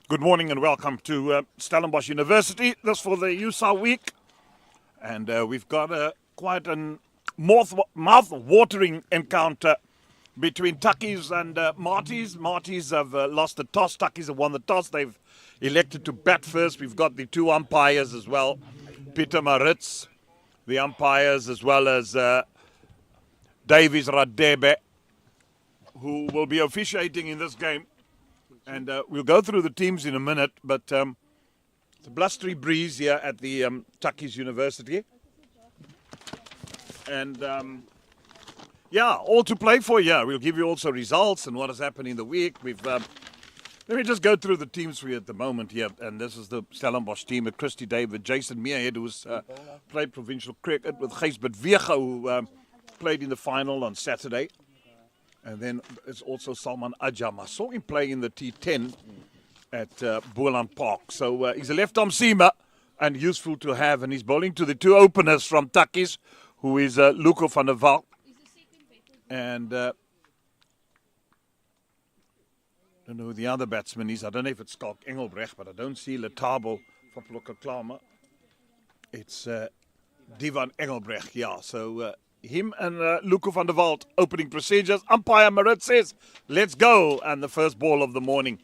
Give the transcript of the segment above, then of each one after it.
Good morning and welcome to Stellenbosch University. This for the USSA week. And we've got quite a mouth-watering encounter between Tuckies and Marty's. Marty's have lost the toss. Tuckies have won the toss. They've elected to bat first. We've got the two umpires as well. Peter Maritz, the umpires, as well as Davies Radebe, who will be officiating in this game. And we'll go through the teams in a minute, but it's a blustery breeze here at the Tuckies University. And yeah, all to play for here. We'll give you also results and what has happened in the week. Let me just go through the teams for you at the moment here. And this is the Stellenbosch team with Christy David, Jason Meerhead, who's played provincial cricket, with Gijsbert Vega, who played in the final on Saturday. And then it's also Salman Ajam. I saw him play in the T10 at Boland Park. So he's a left-arm seamer and useful to have. And he's bowling to the two openers from Tuckies, who is Luco van der Walt. And I don't know who the other batsman is. I don't know if it's Skalk Engelbrecht, but I don't see Letabo van Plokkerklama. It's Divan Engelbrecht, yeah. So him and Luco van der Walt opening procedures. Umpire Marit says, let's go. And the first ball of the morning.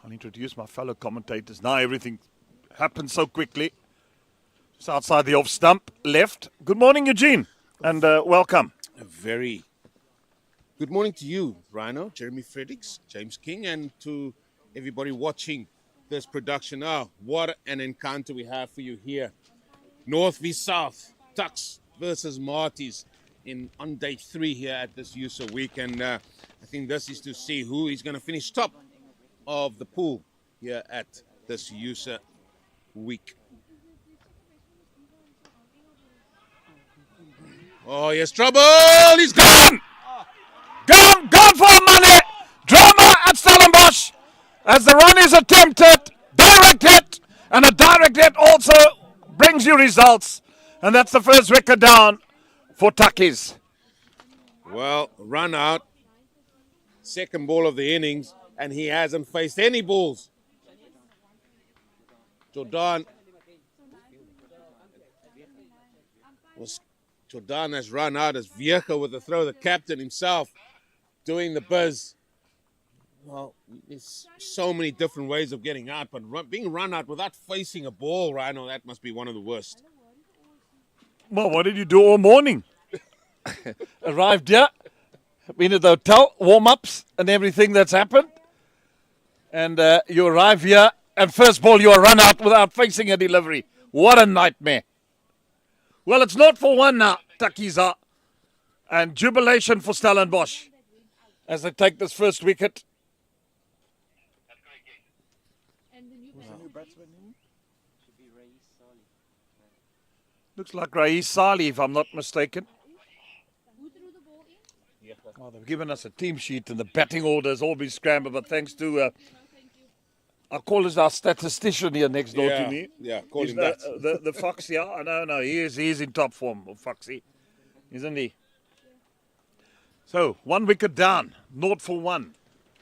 I'll introduce my fellow commentators. Now everything happens so quickly. Just outside the off stump, left. Good morning, Eugene, and welcome. A very good morning to you, Rhino, Jeremy Fredericks, James King, and to everybody watching this production. Oh, what an encounter we have for you here. North v South, TUKS versus MATIES on day 3 here at this USSA week. And I think this is to see who is going to finish top of the pool here at this USSA week. Oh, yes, trouble! He's gone! Gone for money! Drama at Stellenbosch as the run is attempted. Direct hit! And a direct hit also brings you results. And that's the first wicket down for Tuckies. Well, run out. Second ball of the innings, and he hasn't faced any balls. Jordan has run out as Viecha with the throw, the captain himself doing the buzz. Well, there's so many different ways of getting out, but being run out without facing a ball, Rhino, that must be one of the worst. Well, what did you do all morning? Arrived here, been at the hotel, warm-ups and everything that's happened. And you arrive here, and first ball you are run out without facing a delivery. What a nightmare. Well, it's not for one now, Tuckies are. And jubilation for Stellenbosch as they take this first wicket. Looks like Raees Sali, if I'm not mistaken. Oh, they've given us a team sheet and the batting order has all been scrambled, but thanks to, I'll call it our statistician here next door to me. Yeah, call him the Fox, yeah. No, he is in top form, Foxy, isn't he? So, 1 wicket down, 0 for 1.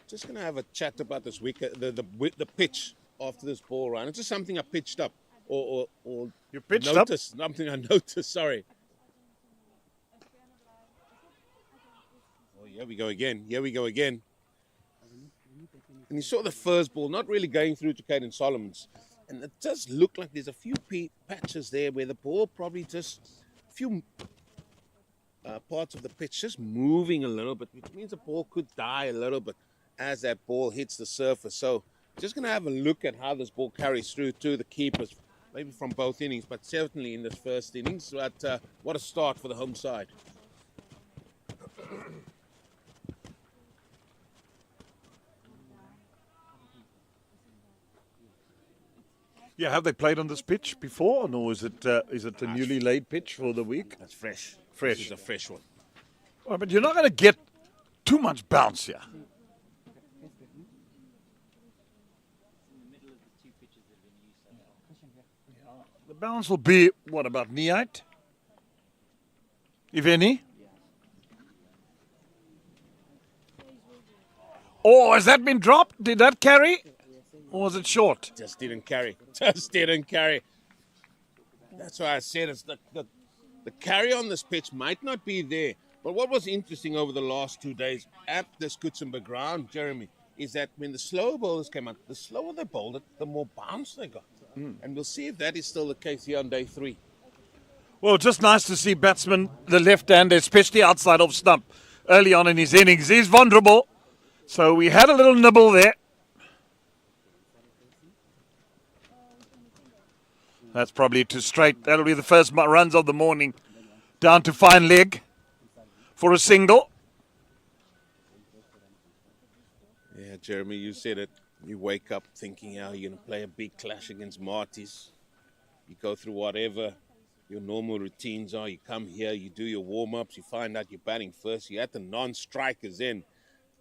Just going to have a chat about this wicket, the pitch after this ball run. It's just something I pitched up. Or you pitched noticed, up? Something I noticed, sorry. Oh, here we go again. And you saw the first ball not really going through to Caden Solomons. And it does look like there's a few patches there where the ball probably just a few parts of the pitch just moving a little bit, which means the ball could die a little bit as that ball hits the surface. So just going to have a look at how this ball carries through to the keepers, maybe from both innings, but certainly in this first innings. But what a start for the home side. Yeah, have they played on this pitch before, or is it a newly laid pitch for the week? That's fresh. Fresh. This is a fresh one. Well, but you're not going to get too much bounce here. The bounce will be, what, about knee height? If any? Oh, has that been dropped? Did that carry? Or was it short? Just didn't carry. Just didn't carry. That's why I said it's the carry on this pitch might not be there. But what was interesting over the last 2 days at this Coetzenberg ground, Jeremy, is that when the slower bowlers came out, the slower they bowled it, the more bounce they got. And we'll see if that is still the case here on day 3. Well, just nice to see batsman, the left-hander, especially outside of stump, early on in his innings. He's vulnerable. So we had a little nibble there. That's probably too straight. That'll be the first runs of the morning. Down to fine leg for a single. Yeah, Jeremy, you said it. You wake up thinking how you're going to play a big clash against MATIES. You go through whatever your normal routines are. You come here, you do your warm-ups, you find out you're batting first. You're at the non-strikers end.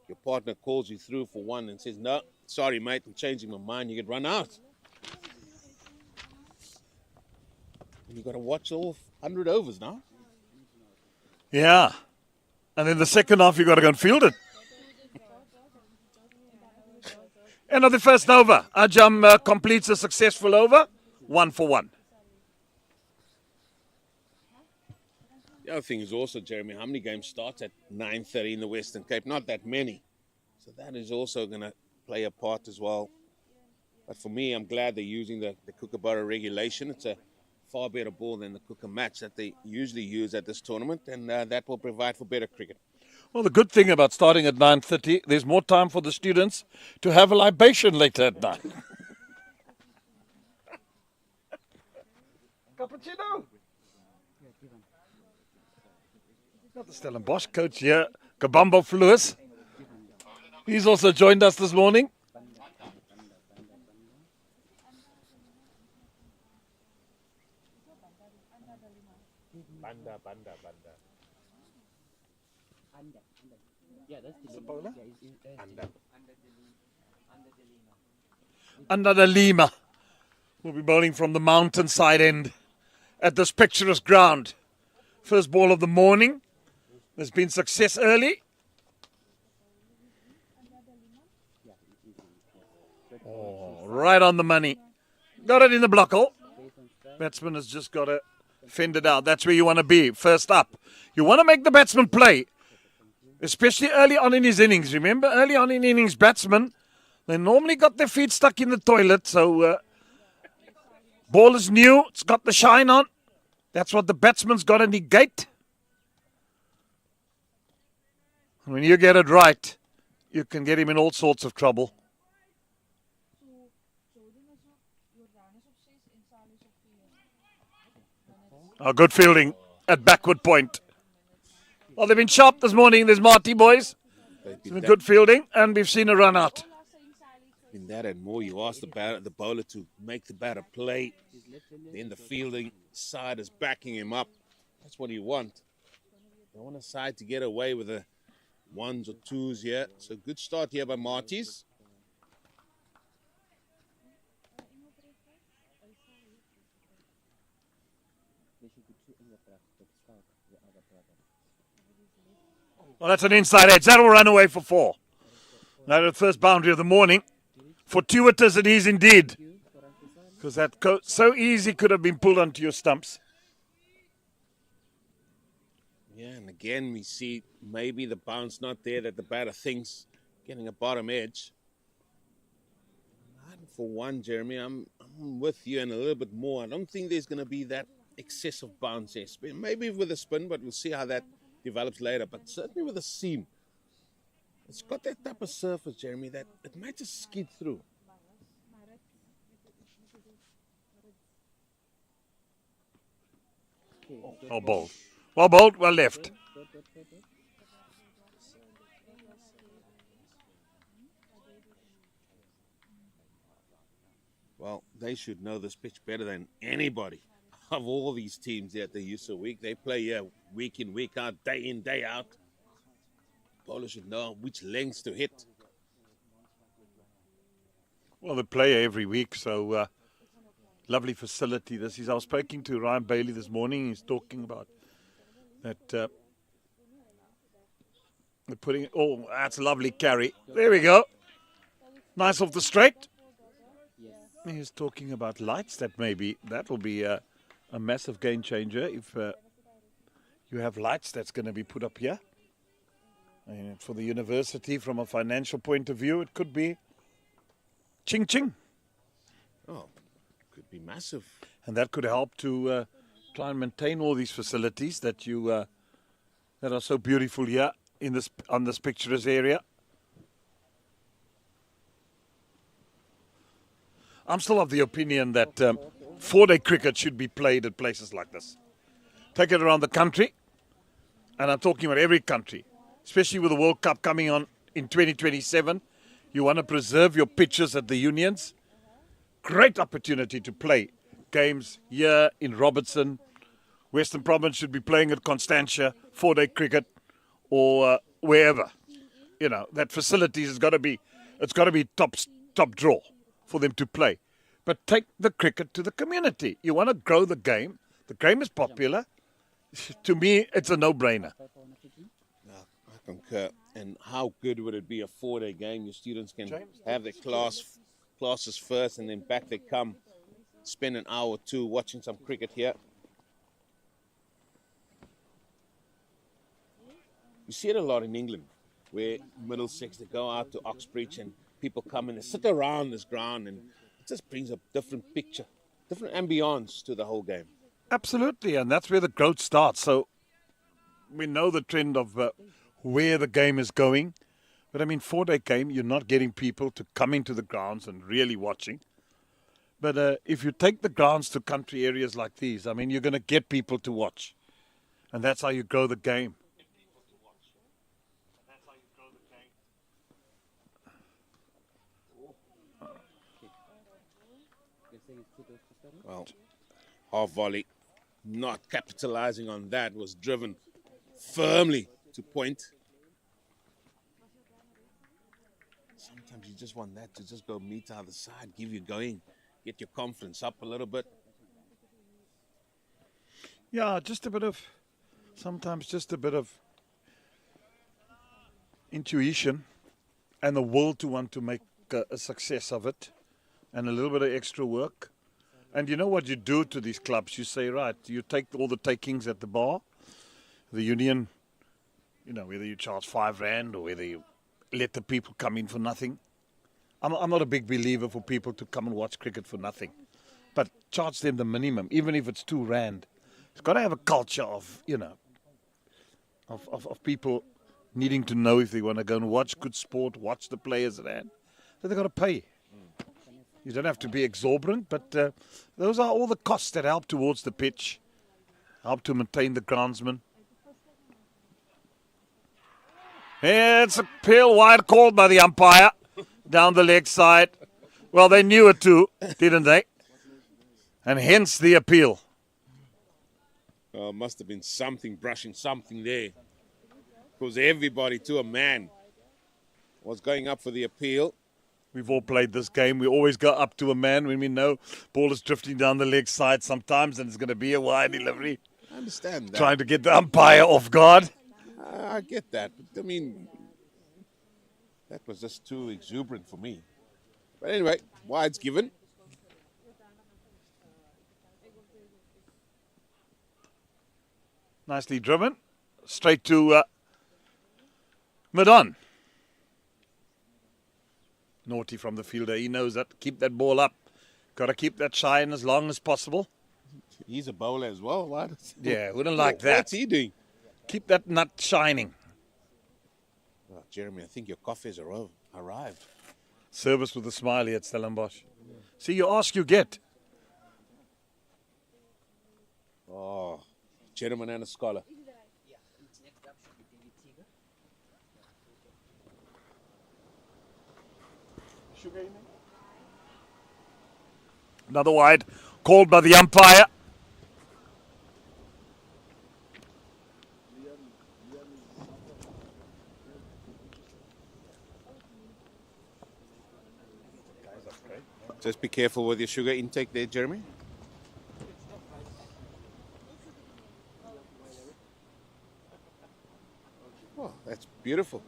Your partner calls you through for one and says, no, sorry, mate, I'm changing my mind. You get run out. And you've got to watch all 100 overs now. Yeah. And then the second half, you've got to go and field it. End of the first over. Ajam completes a successful over. 1 for 1. The other thing is also, Jeremy, how many games start at 9:30 in the Western Cape? Not that many. So that is also going to play a part as well. But for me, I'm glad they're using the Kookaburra regulation. It's a far better ball than the Kooka match that they usually use at this tournament, and that will provide for better cricket. Well, the good thing about starting at 9:30, there's more time for the students to have a libation later at night. Cappuccino. Got the Stellenbosch coach here, Kabambo Fluis. He's also joined us this morning. Banda. Yeah, that's the bowler. Under the Lima will be bowling from the mountainside end at this picturesque ground. First ball of the morning. There's been success early. Oh, right on the money. Got it in the block hole. Batsman has just got to fend it out. That's where you want to be, first up. You want to make the batsman play, especially early on in his innings. Remember, early on in innings, batsmen, they normally got their feet stuck in the toilet. So, ball is new. It's got the shine on. That's what the batsman's got to negate. When you get it right, you can get him in all sorts of trouble. Oh, good fielding at backward point. Well, they've been sharp this morning. There's Marty, boys. It's been good fielding, and we've seen a run out. In that and more, you ask the bowler to make the batter play. Then the fielding side is backing him up. That's what you want. You want a side to get away with the ones or twos here. So good start here by MATIES. Well, that's an inside edge. That'll run away for 4. Now the first boundary of the morning. Fortuitous it is indeed. Because that so easy could have been pulled onto your stumps. Yeah, and again we see maybe the bounce not there that the batter thinks, getting a bottom edge. 9 for 1, Jeremy. I'm with you and a little bit more. I don't think there's going to be that excessive bounce there. Maybe with a spin, but we'll see how that develops later. But certainly with a seam, it's got that type of surface, Jeremy, that it might just skid through. Oh, bowled. Well bowled, well left. Well, they should know this pitch better than anybody of all these teams at the USSA week. They play here week in, week out, day in, day out. Bowlers should know which lengths to hit. Well, they play every week, so lovely facility. I was speaking to Ryan Bailey this morning. He's talking about that They're putting it. Oh, that's a lovely carry. There we go. Nice off the straight. He's talking about lights. That will be a massive game changer if you have lights that's going to be put up here. And for the university, from a financial point of view, it could be ching ching. Oh, could be massive. And that could help to try and maintain all these facilities that you that are so beautiful here in this on this picturesque area. I'm still of the opinion that 4-day cricket should be played at places like this. Take it around the country, and I'm talking about every country, especially with the World Cup coming on in 2027. You want to preserve your pitches at the unions. Great opportunity to play games here in Robertson. Western Province should be playing at Constantia, 4-day cricket, or wherever. You know, that facilities has got to be, it's got to be top draw for them to play. But take the cricket to the community. You want to grow the game. The game is popular. To me, it's a no-brainer. I concur. And how good would it be a 4-day game? Your students can have their classes first, and then back they come, spend an hour or two watching some cricket here. You see it a lot in England, where Middlesex, they go out to Oxbridge and people come in and sit around this ground, and it just brings a different picture, different ambience to the whole game. Absolutely, and that's where the growth starts. So we know the trend of where the game is going. But I mean, 4-day game, you're not getting people to come into the grounds and really watching. But if you take the grounds to country areas like these, I mean, you're going to get people to watch. And that's how you grow the game. Well, half volley, not capitalizing on that, was driven firmly to point. Sometimes you just want that to just go meet the other side, give you going, get your confidence up a little bit. Yeah, sometimes just a bit of intuition and the will to want to make a success of it, and a little bit of extra work. And you know what you do to these clubs? You say, right, you take all the takings at the bar, the union, you know, whether you charge R5 or whether you let the people come in for nothing. I'm not a big believer for people to come and watch cricket for nothing, but charge them the minimum, even if it's R2. It's got to have a culture of, you know, of people needing to know if they want to go and watch good sport, watch the players at hand, that they've got to pay. You don't have to be exorbitant, but those are all the costs that help towards the pitch, help to maintain the groundsman. It's a pale wide called by the umpire down the leg side. Well, they knew it too, didn't they? And hence the appeal. Must have been something brushing something there, because everybody to a man was going up for the appeal. We've all played this game. We always go up to a man when we know ball is drifting down the leg side sometimes and it's going to be a wide delivery. I understand that. Trying to get the umpire off guard. I get that. But, I mean, that was just too exuberant for me. But anyway, wide's given. Nicely driven. Straight to mid-on. Naughty from the fielder. He knows that. Keep that ball up. Got to keep that shine as long as possible. He's a bowler as well. What? Yeah, wouldn't like that. What's he doing? Keep that nut shining. Oh, Jeremy, I think your coffee has arrived. Service with a smiley at Stellenbosch. See, you ask, you get. Oh, gentleman and a scholar. Another wide called by the umpire. Just be careful with your sugar intake there, Jeremy. Oh, that's beautiful. Beautiful.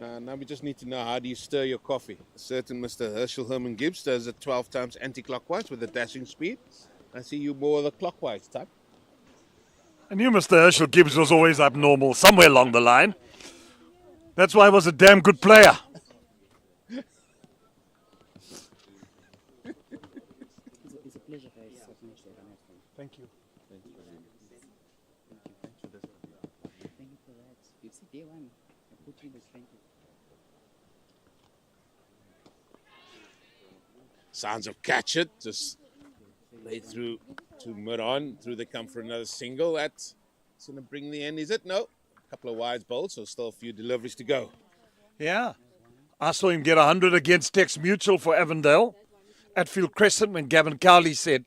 Now we just need to know, how do you stir your coffee? A certain Mr. Herschel Herman Gibbs does it 12 times anti-clockwise with a dashing speed. I see you more the clockwise type. I knew Mr. Herschel Gibbs was always abnormal somewhere along the line. That's why he was a damn good player. It's a pleasure, guys. Thank you. Thank you for that. You see, day one, I put you in the strength. Sounds of catch it. Just play through to mid-on. Through they come for another single. That's going to bring the end, is it? No. A couple of wide bowls, so still a few deliveries to go. Yeah. I saw him get 100 against Tex Mutual for Avondale at Field Crescent when Gavin Cowley said,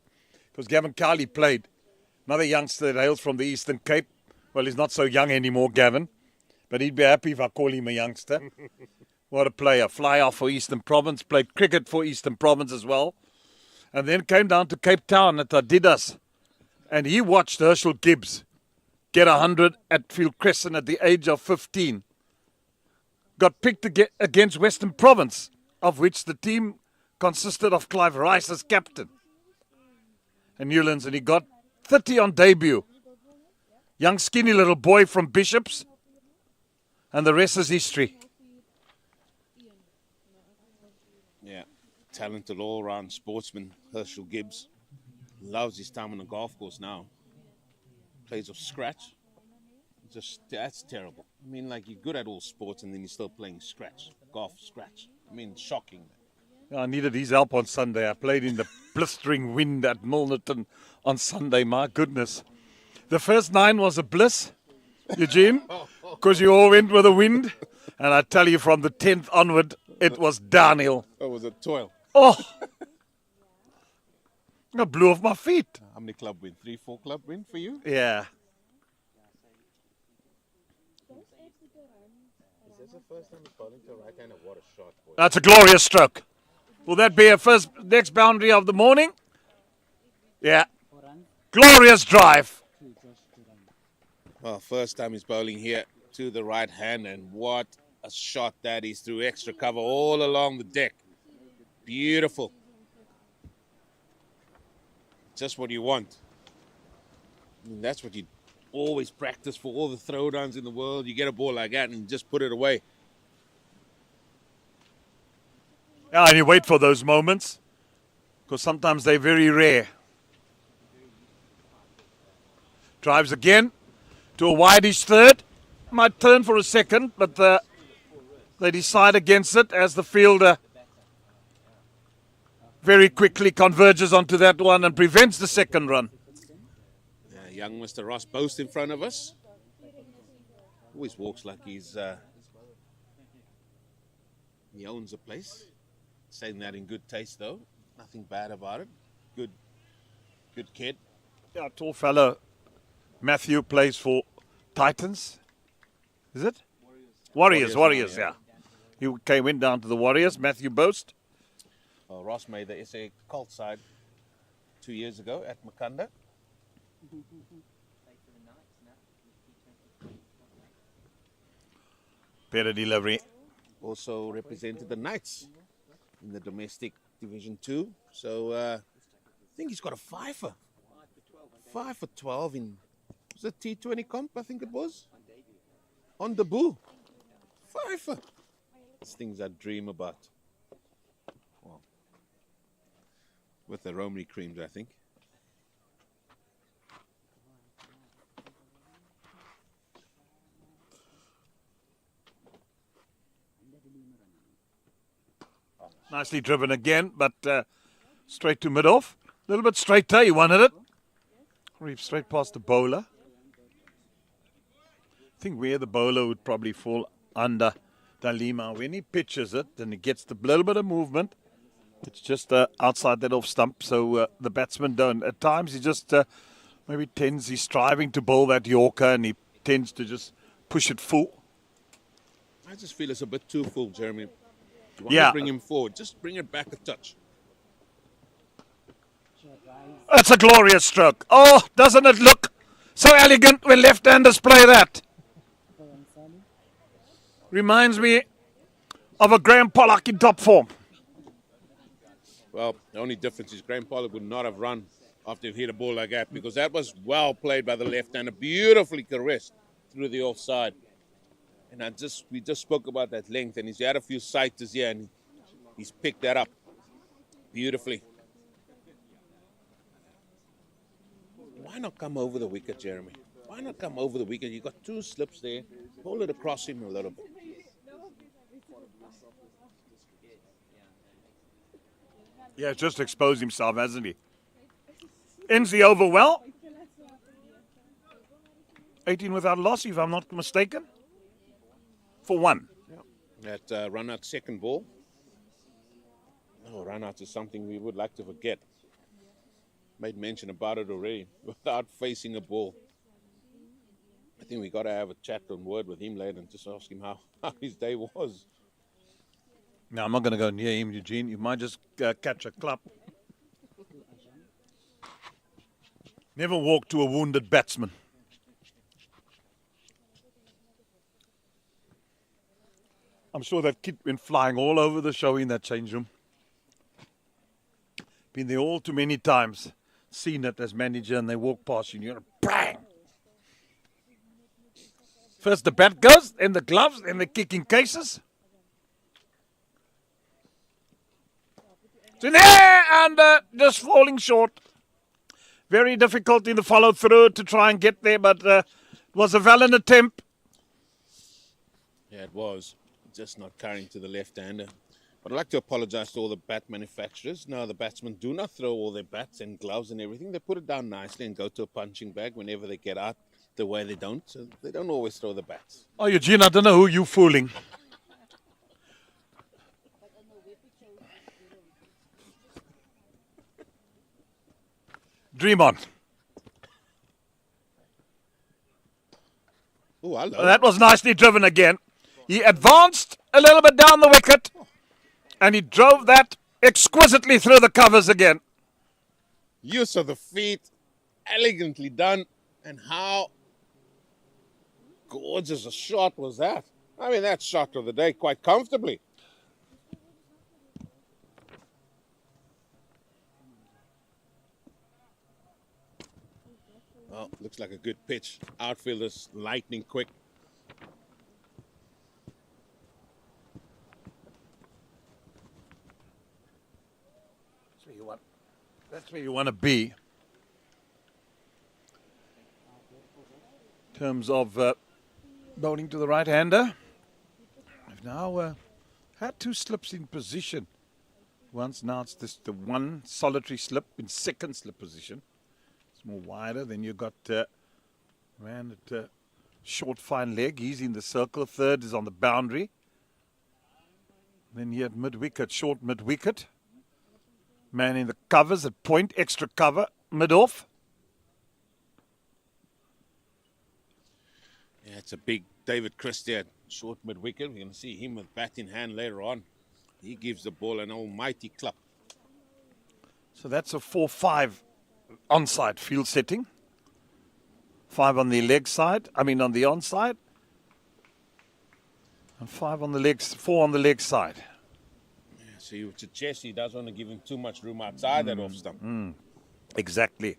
because Gavin Cowley played, another youngster that hails from the Eastern Cape. Well, he's not so young anymore, Gavin, but he'd be happy if I call him a youngster. What a player. Fly off for Eastern Province, played cricket for Eastern Province as well. And then came down to Cape Town at Adidas. And he watched Herschel Gibbs get 100 at Field Crescent at the age of 15. Got picked against Western Province, of which the team consisted of Clive Rice as captain. And Newlands, and he got 30 on debut. Young skinny little boy from Bishops. And the rest is history. Yeah, talented all-round sportsman, Herschel Gibbs. Loves his time on the golf course now. Plays off scratch. Just, that's terrible. I mean, like, you're good at all sports and then you're still playing scratch. Golf scratch. I mean, shocking. I needed his help on Sunday. I played in the blistering wind at Milnerton on Sunday. My goodness. The first 9 was a bliss, Eugene, because you all went with the wind. And I tell you, from the 10th onward, it was downhill. Oh, was it toil? Oh! I blew off my feet. How many club win? 3, 4 club win for you? Yeah. Is this the first time he's bowling to a right-hander? What a shot, boy. That's a glorious stroke. Will that be a next boundary of the morning? Yeah. Glorious drive. Well, first time he's bowling here to the right hand, and what a shot that is through extra cover all along the deck. Beautiful. Just what you want. I mean, that's what you always practice for all the throwdowns in the world. You get a ball like that and just put it away. Yeah, and you wait for those moments, because sometimes they're very rare. Drives again to a wideish third. Might turn for a second, but they decide against it as the fielder very quickly converges onto that one and prevents the second run. Young Mr. Ross Boast in front of us. Always walks like he owns the place. Saying that in good taste, though. Nothing bad about it. Good kid. Yeah, tall fellow. Matthew plays for Titans. Is it? Warriors, yeah. He went down to the Warriors, Matthew Boast. Well, Ross made the SA Colt side 2 years ago at Makanda. Better delivery. Also represented the Knights in the domestic Division 2. So I think he's got a 5 for 12 in, was it T20 comp, I think it was? On debut. 5. These things I dream about. Well, with the Romery creams, I think. Nicely driven again, but straight to mid-off. A little bit straighter, he wanted it. Reef straight past the bowler. I think where the bowler would probably fall under Dalima. When he pitches it, then he gets the little bit of movement. It's just outside that off stump, so the batsman don't. At times he just maybe he's striving to bowl that Yorker, and he tends to just push it full. I just feel it's a bit too full, Jeremy. You want Yeah. to bring him forward, just bring it back a touch. That's a glorious stroke. Oh, doesn't it look so elegant when left-handers play that? Reminds me of a Graham Pollock in top form. Well, the only difference is Graham Pollock would not have run after he hit a ball like that because that was well played by the left-hander, beautifully caressed through the offside. And we just spoke about that length, and he's had a few sighters here, and he's picked that up beautifully. Why not come over the wicket, Jeremy? Why not come over the wicket? You got two slips there. Pull it across him a little bit. Yeah, just exposed himself, hasn't he? Ends the over well. 18 without loss, if I'm not mistaken. For 1. Yeah. That run-out second ball. Oh, run-out is something we would like to forget. Made mention about it already, without facing a ball. I think we got to have a chat on word with him later and just ask him how his day was. Now, I'm not going to go near him, Eugene. You might just catch a clap. Never walk to a wounded batsman. I'm sure that kid went flying all over the show in that change room. Been there all too many times. Seen it as manager, and they walk past you and you're bang! First the bat goes, then the gloves, then the kicking cases. It's in there and just falling short. Very difficult in the follow through to try and get there, but it was a valiant attempt. Yeah, it was. Just not carrying to the left-hander. But I'd like to apologize to all the bat manufacturers. Now, the batsmen do not throw all their bats and gloves and everything. They put it down nicely and go to a punching bag whenever they get out the way they don't. So they don't always throw the bats. Oh, Eugene, I don't know who you're fooling. Dream on. Oh, hello. That was nicely driven again. He advanced a little bit down the wicket, and he drove that exquisitely through the covers again. Use of the feet, elegantly done. And how gorgeous a shot was that? I mean, that shot of the day quite comfortably. Well, looks like a good pitch. Outfielders lightning quick. That's where you want to be. In terms of bowling to the right-hander. I've now had 2 slips in position. Once now it's just the one solitary slip in second slip position. It's more wider. Then you've got man at short fine leg. He's in the circle. Third is on the boundary. Then here at mid-wicket, short mid-wicket. Man in the covers at point, extra cover, mid-off. Yeah, it's a big David Christie at short mid-wicket. We're going to see him with bat in hand later on. He gives the ball an almighty clap. So that's a 4-5 onside field setting. 5 on the leg side, on the onside. And 5 on the legs, 4 on the leg side. Yeah, so you would suggest he doesn't want to give him too much room outside that off stump. Exactly.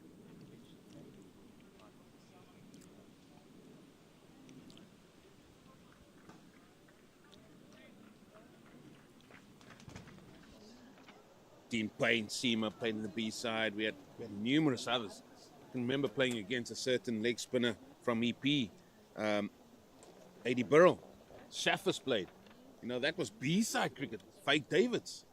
Dean Payne, Seamer played in the B side. We had numerous others. I can remember playing against a certain leg spinner from EP, 80 Burrell. Shaffers played. You know, that was B side cricket. Fake Davids.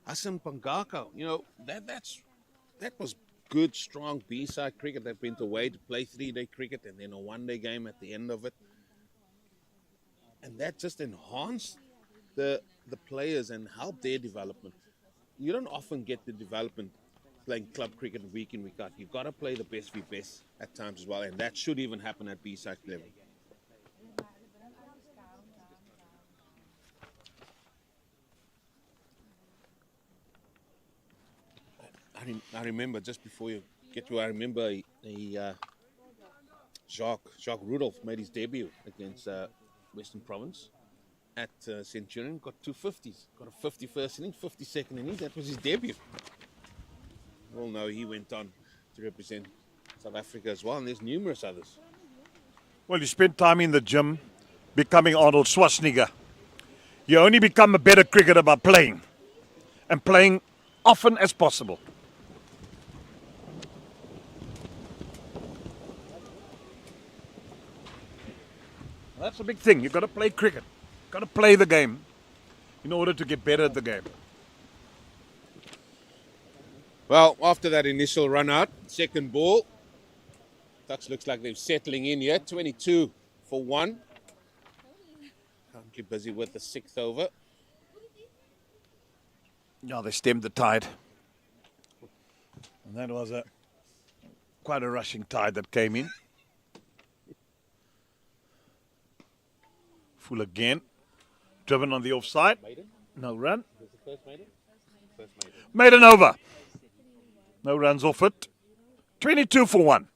Hassan Pangaka. You know, that was good, strong B side cricket that went away to play 3-day cricket and then a 1-day game at the end of it. And that just enhanced the players and help their development. You don't often get the development playing club cricket week in, week out. You've got to play the best of your best at times as well, and that should even happen at B-side level. I remember, just before you get to, I remember Jacques Rudolph made his debut against Western Province at Centurion. Got 250s. Got a 51st inning, 52nd inning. That was his debut. We all know he went on to represent South Africa as well, and there's numerous others. Well, you spend time in the gym becoming Arnold Schwarzenegger. You only become a better cricketer by playing, and playing often as possible. That's a big thing. You've got to play cricket. You've got to play the game in order to get better at the game. Well, after that initial run out, second ball, TUKS looks like they're settling in here. 22 for 1. Currently busy with the 6th over. Yeah, they stemmed the tide. And that was quite a rushing tide that came in. Full again. Driven on the offside. Maiden? No run. Was the first maiden? First maiden. Maiden over. No runs off it. 22 for 1.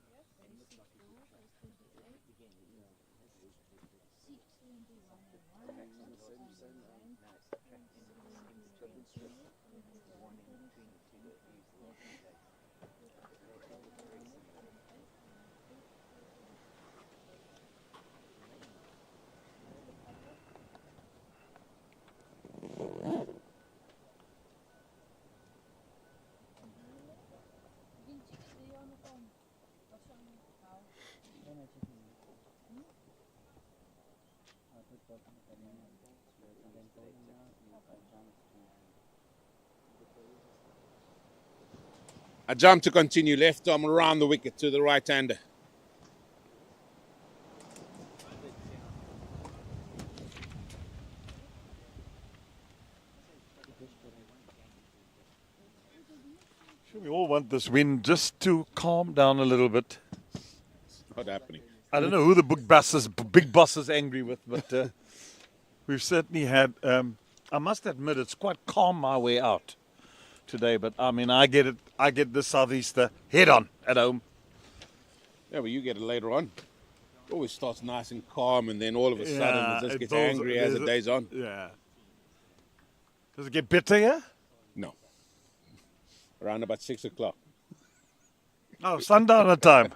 A jump to continue, left arm around the wicket to the right-hander. Sure, we all want this win just to calm down a little bit. It's not happening. I don't know who the big boss is angry with, but we've certainly had, I must admit, it's quite calm my way out today, but I mean, I get it. I get the Southeaster head on at home. Yeah, but you get it later on. It always starts nice and calm, and then all of a sudden it just gets angry as the day's on. Yeah. Does it get better here? No. Around about 6 o'clock. Oh, sundowner time.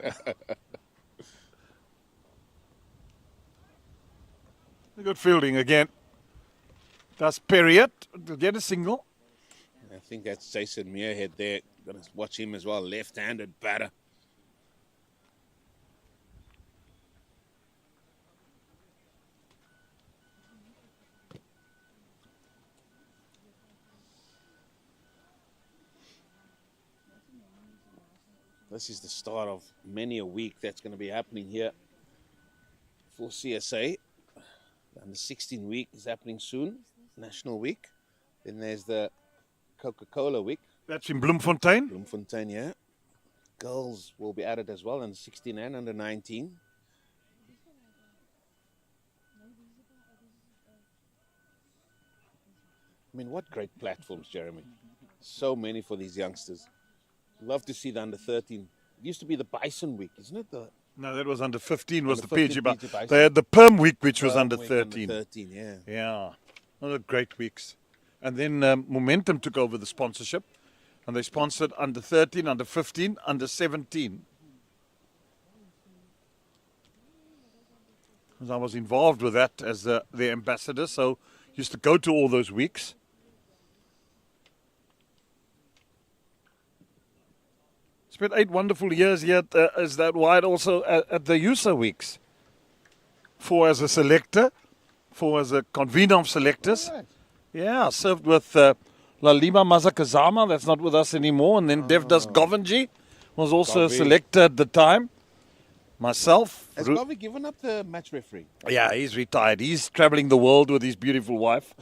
Good fielding again. Does Perriott get a single? I think that's Jason Muirhead there. Gonna watch him as well. Left-handed batter. This is the start of many a week that's going to be happening here for CSA. And the 16 week is happening soon, National Week. Then there's the Coca-Cola Week. That's in Bloemfontein. Bloemfontein, yeah. Girls will be added as well, under 16 and under 19. I mean, what great platforms, Jeremy. So many for these youngsters. Love to see the under 13. It used to be the Bison Week, isn't it? No, that was under 15 was Under the 15 PG. But PG Bison. they had the Perm Week, which was Perm under Week 13. Under 13, yeah. Yeah. One of the great weeks. And then Momentum took over the sponsorship. And they sponsored under 13, under 15, under 17. Because I was involved with that as the ambassador, so used to go to all those weeks. Spent 8 wonderful years here as that wide also at the USSA weeks. 4 as a selector, 4 as a convener of selectors. Right. Yeah, served with Lalima Mazakazama, that's not with us anymore. And then Devdas Govinji was also a Govi. selector at the time. Myself. Has Govi given up the match referee? Yeah, he's retired. He's traveling the world with his beautiful wife.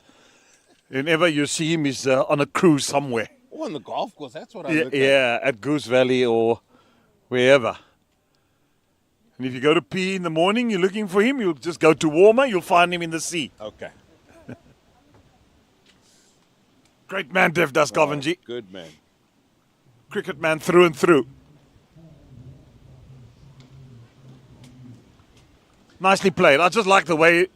Whenever you see him, he's on a cruise somewhere. Oh, on the golf course, that's what I Yeah, looked at. yeah, at Goose Valley or wherever. And if you go to pee in the morning, you're looking for him, you'll just go to Warmer, you'll find him in the sea. Okay. Great man, Devdas Govinji. Good man. Cricket man through and through. Nicely played. I just like the way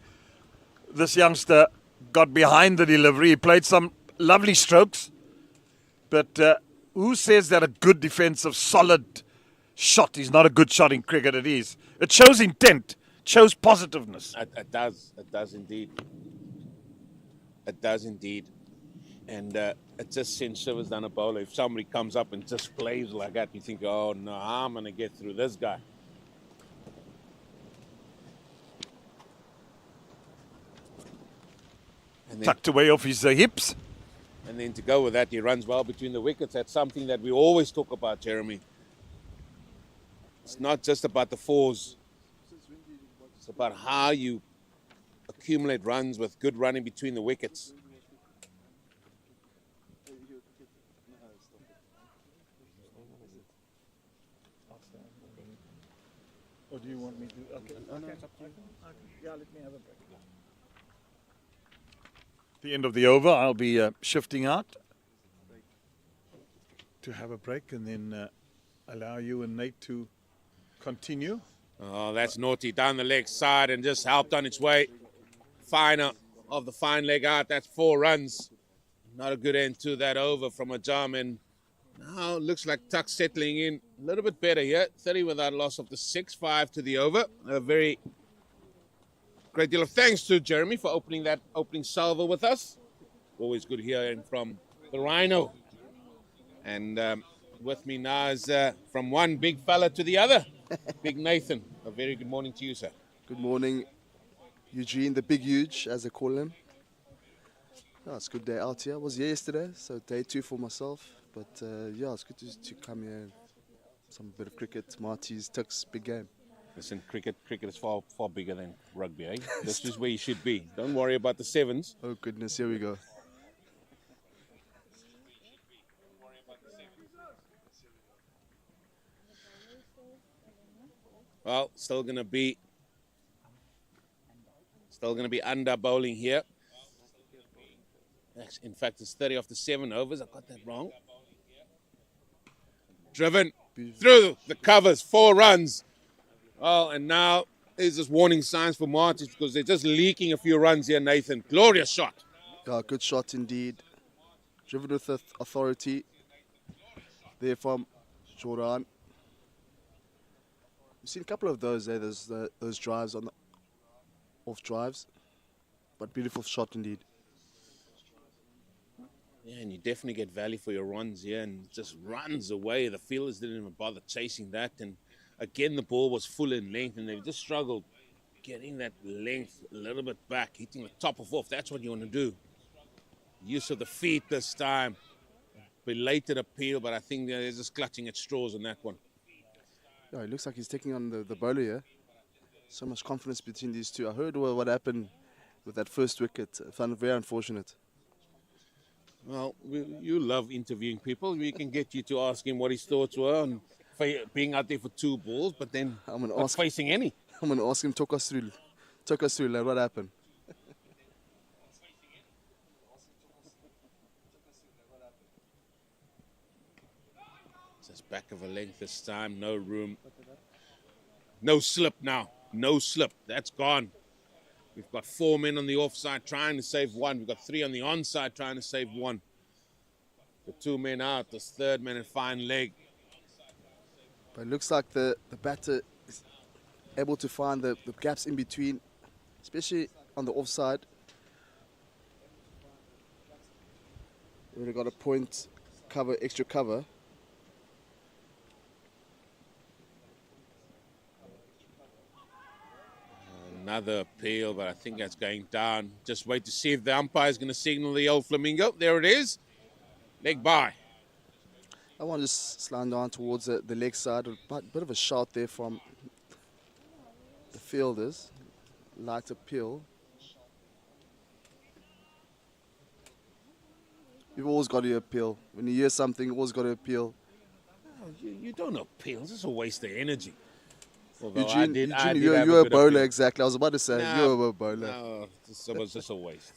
this youngster got behind the delivery. He played some lovely strokes. But who says that a good defensive, solid shot is not a good shot in cricket? It is. It shows intent, shows positiveness. It does. It does indeed. It does indeed. And it just sends shivers down a bowler. If somebody comes up and just plays like that, you think, oh, no, I'm going to get through this guy. And then, Tucked away off his hips. and then to go with that, he runs well between the wickets. That's something that we always talk about, Jeremy. It's not just about the fours. It's about how you accumulate runs with good running between the wickets. Or do you want me to? Okay. Yeah, let me have a break. The end of the over, I'll be shifting out to have a break and then allow you and Nate to continue. Oh, that's naughty. Down the leg side and just helped on its way. Finer of the fine leg out. That's 4 runs. Not a good end to that over from a jam. And now looks like TUKS settling in a little bit better here. 30 without loss of the 6-5 to the over. A very great deal of thanks to Jeremy for opening that opening salvo with us. Always good hearing from the Rhino. And with me now is from one big fella to the other, Big Nathan. A very good morning to you, sir. Good morning, Eugene, the big huge, as they call him. Yeah, it's a good day out here. I was here yesterday, so day 2 for myself. But yeah, it's good to come here and some bit of cricket, Marty's, TUKS, big game. Listen, cricket is far bigger than rugby, eh? This is where you should be. Don't worry about the sevens. Oh goodness, here we go. Well, still gonna be under bowling here. In fact, it's 30 off the 7 overs. I got that wrong. Driven through the covers, 4 runs. Oh, and now there's just warning signs for Marty because they're just leaking a few runs here, Nathan. Glorious shot. Yeah, good shot indeed. Driven with authority. There from Jordan. We've seen a couple of those there. There's those drives on the off drives, but beautiful shot indeed. Yeah, and you definitely get value for your runs here, and just runs away. The fielders didn't even bother chasing that, and again the ball was full in length, and they just struggled getting that length a little bit back, hitting the top of off. That's what you want to do. Use of the feet this time. Belated appeal, but I think they're just clutching at straws on that one. Yeah, it looks like he's taking on the bowler here. So much confidence between these two. I heard what happened with that first wicket. I found it very unfortunate. Well, you love interviewing people. We can get you to ask him what his thoughts were on being out there for 2 balls, but then not facing any. I'm going to ask him, talk us through, like, what happened. Just back of a length this time, no room. No slip now, no slip. That's gone. We've got 4 men on the offside trying to save 1. We've got 3 on the onside trying to save 1. The 2 men out, this 3rd man and fine leg. But it looks like the batter is able to find the gaps in between, especially on the offside. We've got a point cover, extra cover. Another appeal, but I think that's going down. Just wait to see if the umpire is going to signal the old flamingo. There it is. Leg by. I want to just slide down towards the leg side. A bit of a shout there from the fielders. Light appeal. You've always got to appeal. When you hear something, you've always got to appeal. Oh, you don't appeal. This is a waste of energy. Eugene, you're a bowler, exactly. I was about to say, you're a bowler. No, this was just a waste.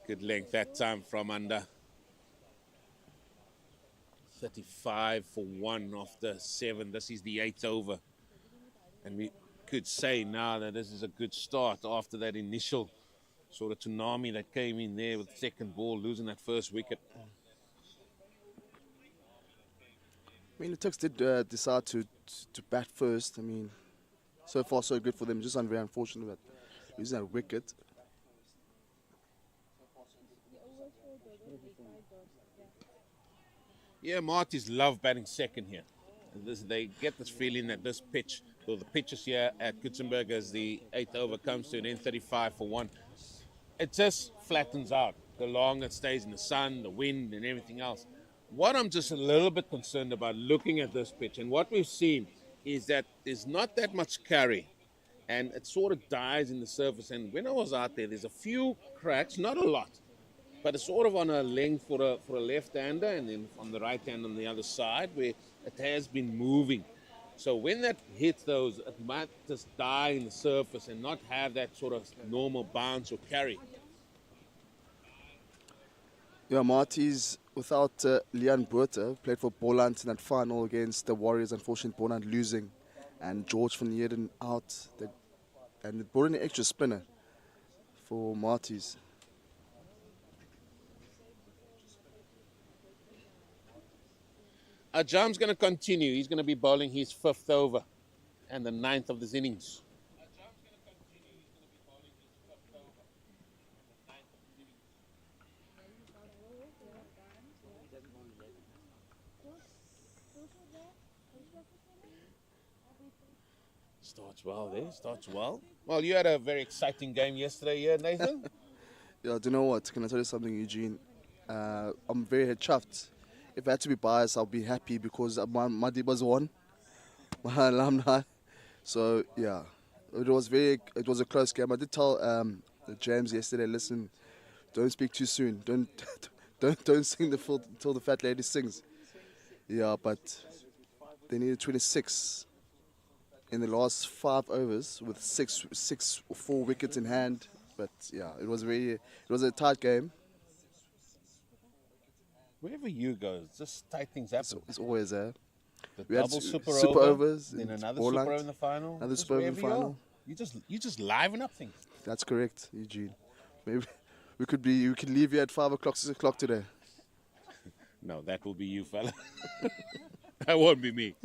Good length that time from under. 35 for 1 after 7. This is the 8th over. And we could say now that this is a good start after that initial sort of tsunami that came in there with the second ball, losing that first wicket. I mean, the Tucks did decide to bat first. I mean, so far so good for them. Just very unfortunate that losing that wicket. Yeah, Marty's love batting second here. They get this feeling that this pitch, or the pitches here at Coetzenberg as the 8th over comes to an end, 35 for 1. It just flattens out the longer it stays in the sun, the wind, and everything else. What I'm just a little bit concerned about looking at this pitch, and what we've seen, is that there's not that much carry, and it sort of dies in the surface. And when I was out there, there's a few cracks, not a lot, but it's sort of on a length for a left-hander, and then on the right hand on the other side where it has been moving. So when that hits those, it might just die in the surface and not have that sort of normal bounce or carry. Yeah, Marty's without Leon Buerta, played for Boland in that final against the Warriors. Unfortunately, Boland losing, and George van Heerden out. And they brought in an extra spinner for Marty's. Ajam's going to continue. He's going to be bowling his 5th over and the 9th of this innings. Starts well there, starts well. Well, you had a very exciting game yesterday, yeah, Nathan? Yeah, do you know what? Can I tell you something, Eugene? I'm very chuffed. If I had to be biased, I'll be happy because my Dibas won, my alumni. So yeah, it was a close game. I did tell James yesterday, listen, don't speak too soon. Don't sing until the fat lady sings. Yeah, but they needed 26 in the last 5 overs with 4 wickets in hand. But yeah, it was a tight game. Wherever you go, just tight things happen. It's always there. The We had double super overs, then another Boland, super over in the final. another Just super over in wherever the you final. are. You just liven up things. That's correct, Eugene. Maybe we could leave here at 5 o'clock, 6 o'clock today. No, that will be you, fella. That won't be me.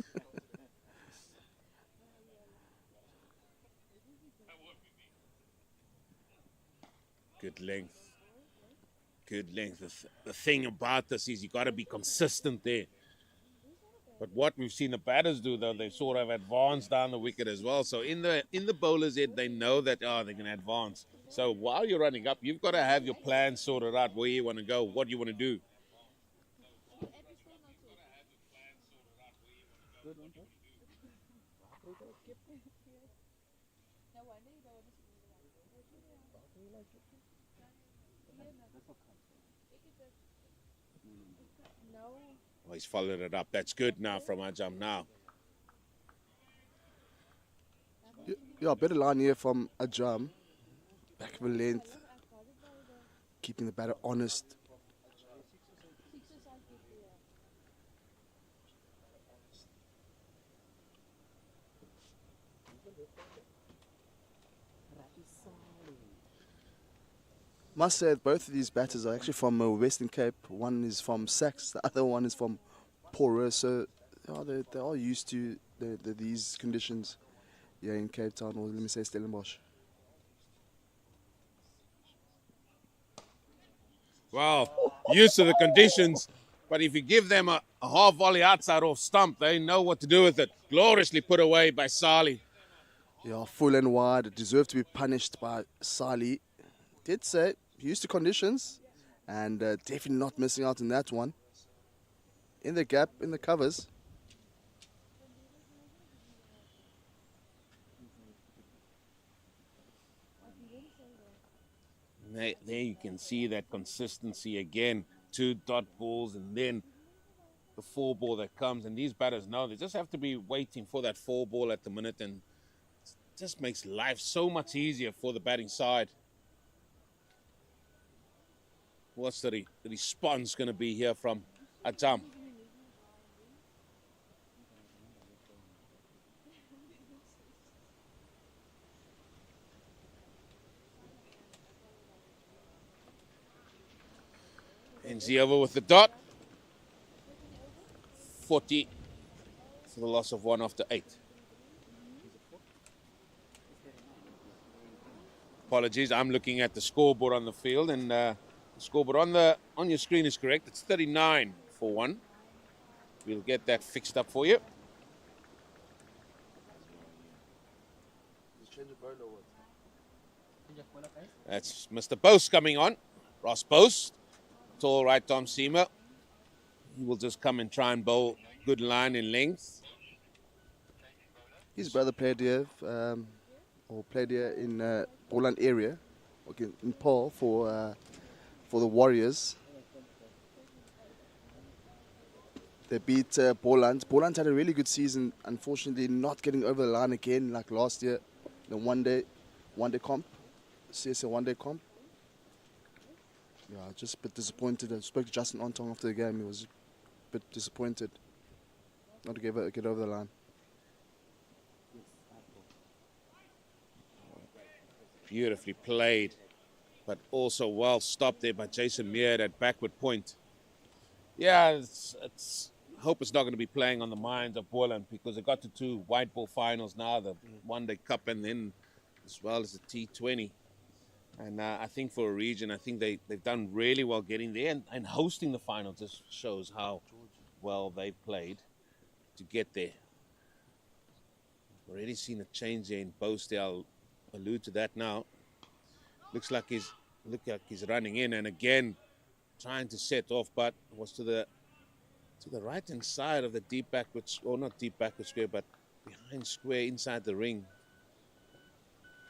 Good length. Good length. The thing about this is you got to be consistent there. But what we've seen the batters do, though, they sort of advance down the wicket as well. So in the bowler's head, they know that, they're going to advance. So while you're running up, you've got to have your plan sorted out, where you want to go, what you want to do. Oh, he's followed it up. That's good now from Ajam now. Yeah, better line here from Ajam. Back of a length. Keeping the batter honest. Must say that both of these batters are actually from Western Cape. One is from Sax, the other one is from Pora. So they are used to these conditions here in Cape Town, or let me say Stellenbosch. Well, used to the conditions, but if you give them a half volley outside off stump, they know what to do with it. Gloriously put away by Sali. Yeah, full and wide. Deserved to be punished by Sali. Did say used to conditions, and definitely not missing out on that one. In the gap, in the covers. There you can see that consistency again. 2 dot balls and then the 4 ball that comes. And these batters know they just have to be waiting for that 4 ball at the minute, and it just makes life so much easier for the batting side. What's the response going to be here from Ajam? Z over with the dot. 40 for the loss of 1 after 8. Apologies, I'm looking at the scoreboard on the field, and the scoreboard on your screen is correct. It's 39 for 1. We'll get that fixed up for you. That's Mr. Post coming on. Ross Post. Tall right arm seamer. He will just come and try and bowl good line in length. His brother played here, played here in Poland area, okay, in Paul for the Warriors. They beat Poland. Poland had a really good season. Unfortunately, not getting over the line again like last year. The one day comp, CSA one-day comp. Yeah, just a bit disappointed. I spoke to Justin Ontong after the game. He was a bit disappointed not to get over the line. Beautifully played, but also well stopped there by Jason Mead at backward point. Yeah, it's hope it's not going to be playing on the minds of Poland, because they got to 2 white ball finals now, the one-day cup and then as well as the T20. And I think for a region, I think they've done really well getting there, and hosting the final just shows how well they've played to get there. Already seen a change there in Boast. I'll allude to that now. Looks like he's running in, and again trying to set off, but was to the right hand side of the deep backward, or not deep backward square, but behind square inside the ring.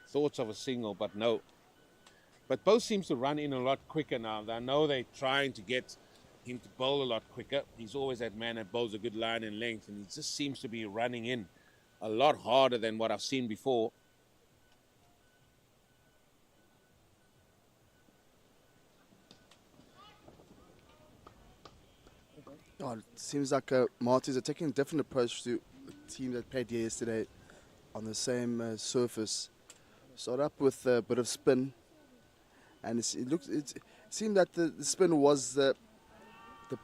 Thoughts of a single, but no. But Bo seems to run in a lot quicker now. I know they're trying to get him to bowl a lot quicker. He's always that man that bowls a good line and length, and he just seems to be running in a lot harder than what I've seen before. Oh, it seems like Marty's are taking a different approach to the team that played here yesterday on the same surface. Start up with a bit of spin, and it seemed that the spin was the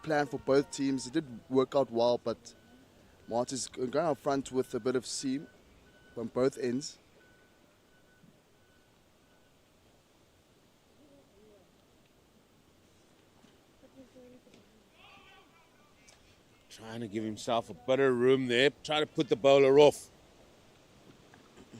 plan for both teams. It did work out well, but Marty's going up front with a bit of seam from both ends. Trying to give himself a bit of room there. Try to put the bowler off.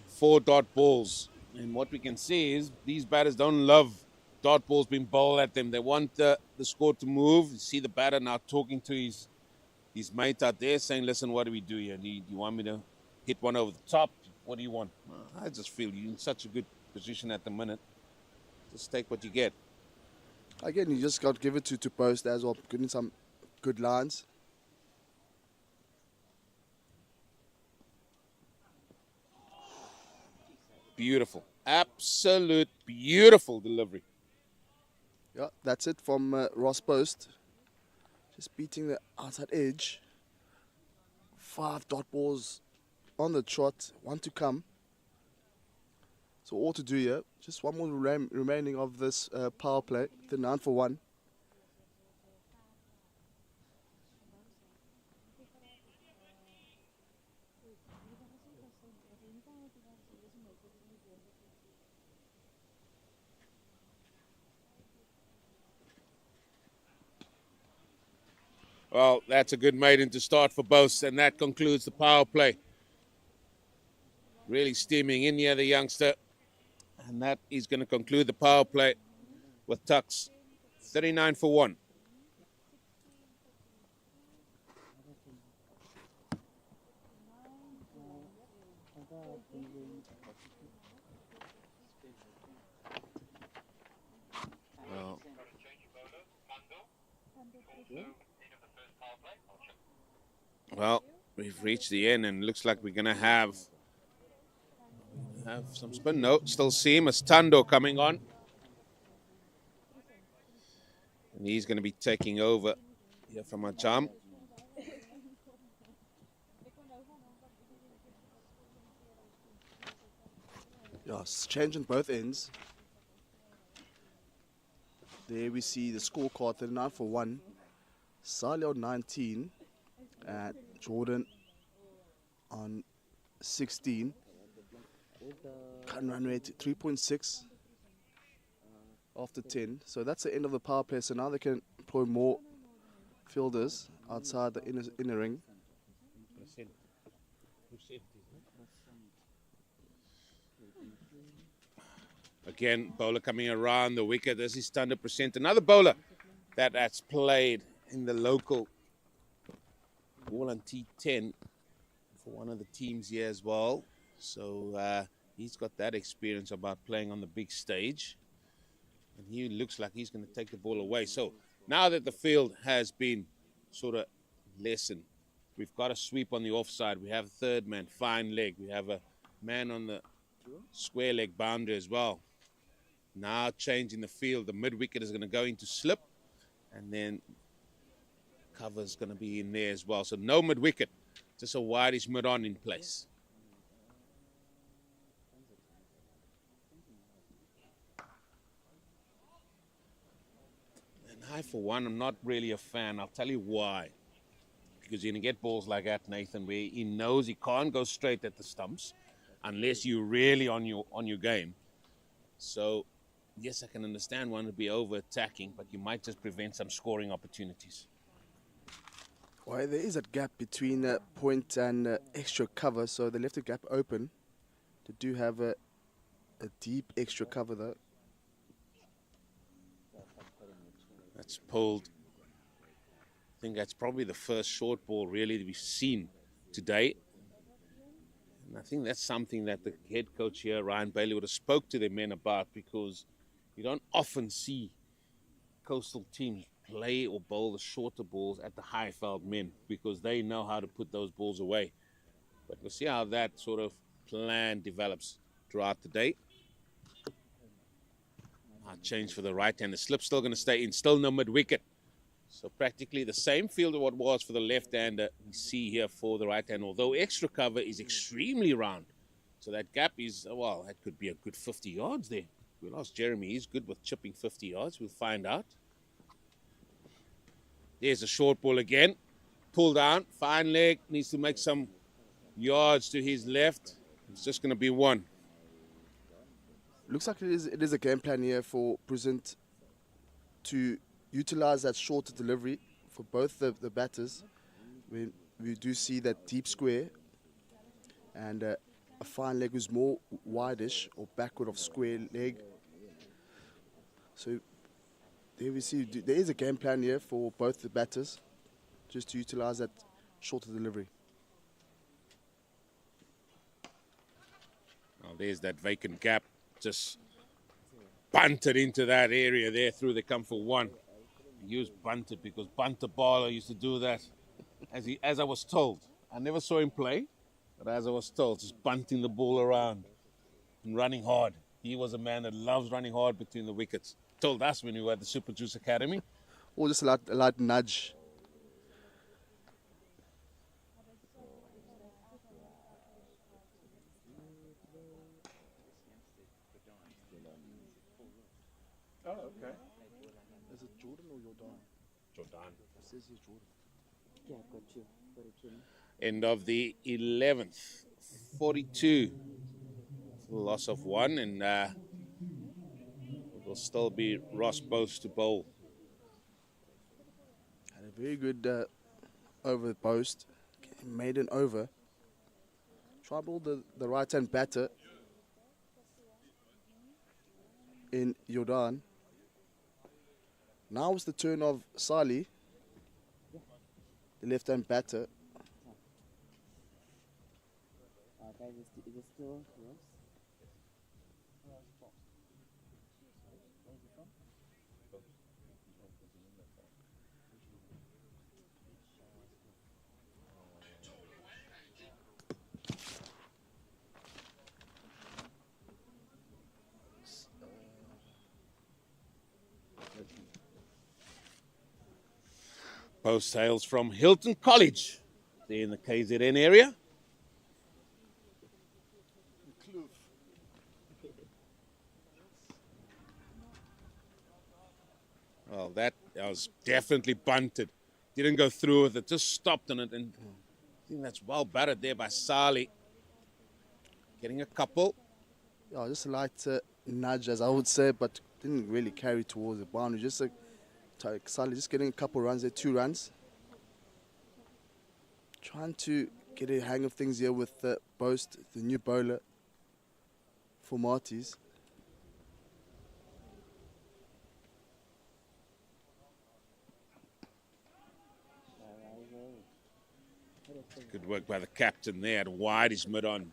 4 dot balls. And what we can see is these batters don't love dot balls being bowled at them. They want the score to move. You see the batter now talking to his mate out there saying, listen, what do we do here? Do you want me to hit one over the top? What do you want? I just feel you're in such a good position at the minute. Just take what you get. Again, you just got to give it to Post as well. Getting some good lines. Beautiful. Absolute beautiful delivery. Yeah, that's it from Ross Post. Just beating the outside edge. 5 dot balls on the trot. 1 to come. So all to do here. Just one more remaining of this power play. The 9 for 1. Well, that's a good maiden to start for both, and that concludes the power play. Really steaming in here, the youngster. And that is going to conclude the power play with TUKS. 39 for 1. Well, we've reached the end, and looks like we're going to have some spin. No, still see him as Tando coming on. And he's going to be taking over here from Ajam. Yeah, it's changing both ends. There we see the scorecard, 39 for 1. Salih on 19 and Jordan on 16. Current run rate 3.6 after 10. So that's the end of the power play. So now they can employ more fielders outside the inner ring. Again, bowler coming around the wicket. This is 100%. Another bowler that's played in the local ball on T10 for one of the teams here as well. So he's got that experience about playing on the big stage. And he looks like he's going to take the ball away. So now that the field has been sort of lessened, we've got a sweep on the offside. We have a third man, fine leg. We have a man on the square leg boundary as well. Now changing the field. The mid-wicket is going to go into slip. And then cover's going to be in there as well. So no mid-wicket. Just a wideish mid-on in place. And I, for one, I'm not really a fan. I'll tell you why. Because you're going to get balls like that, Nathan, where he knows he can't go straight at the stumps unless you're really on your game. So, yes, I can understand wanting to be over-attacking, but you might just prevent some scoring opportunities. Well, there is a gap between point and extra cover, so they left the gap open. They do have a deep extra cover, though. That's pulled. I think that's probably the first short ball really that we've seen today. And I think that's something that the head coach here, Ryan Bailey, would have spoke to the men about, because you don't often see coastal teams play or bowl the shorter balls at the high-fouled men, because they know how to put those balls away. But we'll see how that sort of plan develops throughout the day. Change for the right hand. The slip's still going to stay in. Still no mid-wicket. So practically the same field of what was for the left-hander we see here for the right hand, although extra cover is extremely round. So that gap is, well, that could be a good 50 yards there. We'll ask Jeremy. He's good with chipping 50 yards. We'll find out. There's a short ball again. Pull down. Fine leg. Needs to make some yards to his left. It's just going to be one. Looks like it is a game plan here for Present to utilize that shorter delivery for both the batters. We do see that deep square and a fine leg who's more wideish or backward of square leg. So there we see there is a game plan here for both the batters just to utilize that shorter delivery. Now there's that vacant gap. Just bunted into that area there through the come for one. He used bunted because bunter bowler used to do that, as I was told. I never saw him play, but as I was told, just bunting the ball around and running hard. He was a man that loves running hard between the wickets. Told us when we were at the Super Juice Academy. Or just a light nudge. Oh, okay. Is it Jordan or Jordan? Jordan. It says he's Jordan. Yeah, got you. Got it, End of the 11th. 42. Loss of one, and it will still be Ross Bose to bowl. Had a very good over the post. Made an over. Troubled the right-hand batter in Jordan. Now it's the turn of Salih, the left-hand batter. Guys, is it still Ross? Post hails from Hilton College. They're in the KZN area. that was definitely bunted. Didn't go through with it, just stopped on it. And I think that's well batted there by Sali. Getting a couple. Yeah, just a light nudge, as I would say, but didn't really carry towards the boundary. Just Sali just getting a couple runs there, 2 runs. Trying to get a hang of things here with Boast, the new bowler for Marty's. Good work by the captain there. At wide is mid on.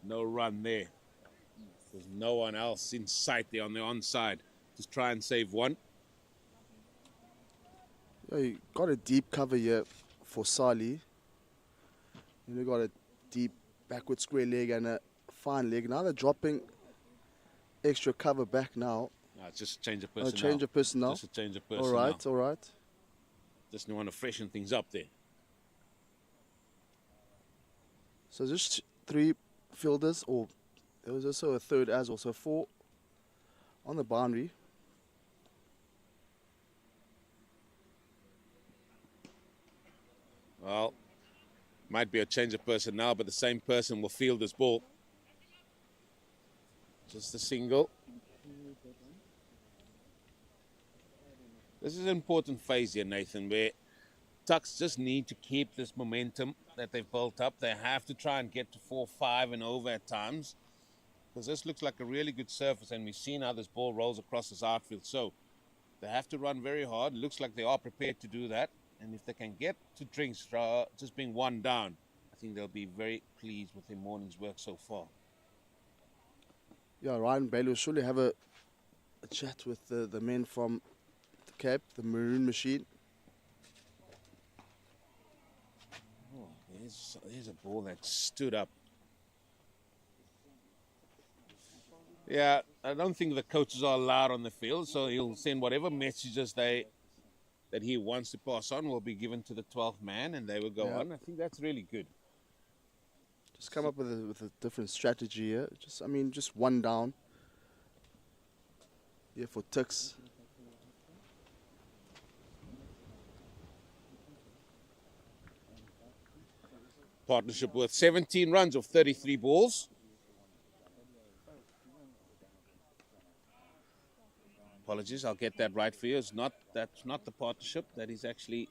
No run there. There's no one else in sight there on the onside. Just try and save one. Yeah, you got a deep cover here for Sali. You got a deep backward square leg and a fine leg. Now they're dropping extra cover back now. No, it's just a change of personnel. Change of personnel. Just a change of personnel. All right, all right. Just want to freshen things up there. So just 3 fielders, or there was also a third as well, so 4 on the boundary. Well, might be a change of personnel, but the same person will field this ball. Just a single. This is an important phase here, Nathan, where TUKS just need to keep this momentum that they've built up. They have to try and get to 4-5 and over at times, because this looks like a really good surface, and we've seen how this ball rolls across this outfield. So they have to run very hard. Looks like they are prepared to do that. And if they can get to drinks just being 1 down, I think they'll be very pleased with their morning's work so far. Yeah, Ryan Bailey will surely have a chat with the men from the Cape, the Maroon Machine. Oh, there's a ball that stood up. Yeah, I don't think the coaches are allowed on the field, so he'll send whatever messages that he wants to pass on will be given to the 12th man, and they will go on. I think that's really good. Just come up with a different strategy here. Just 1 down. Yeah, for TUKS. Partnership worth 17 runs of 33 balls. Apologies, I'll get that right for you. That's not the partnership. That is actually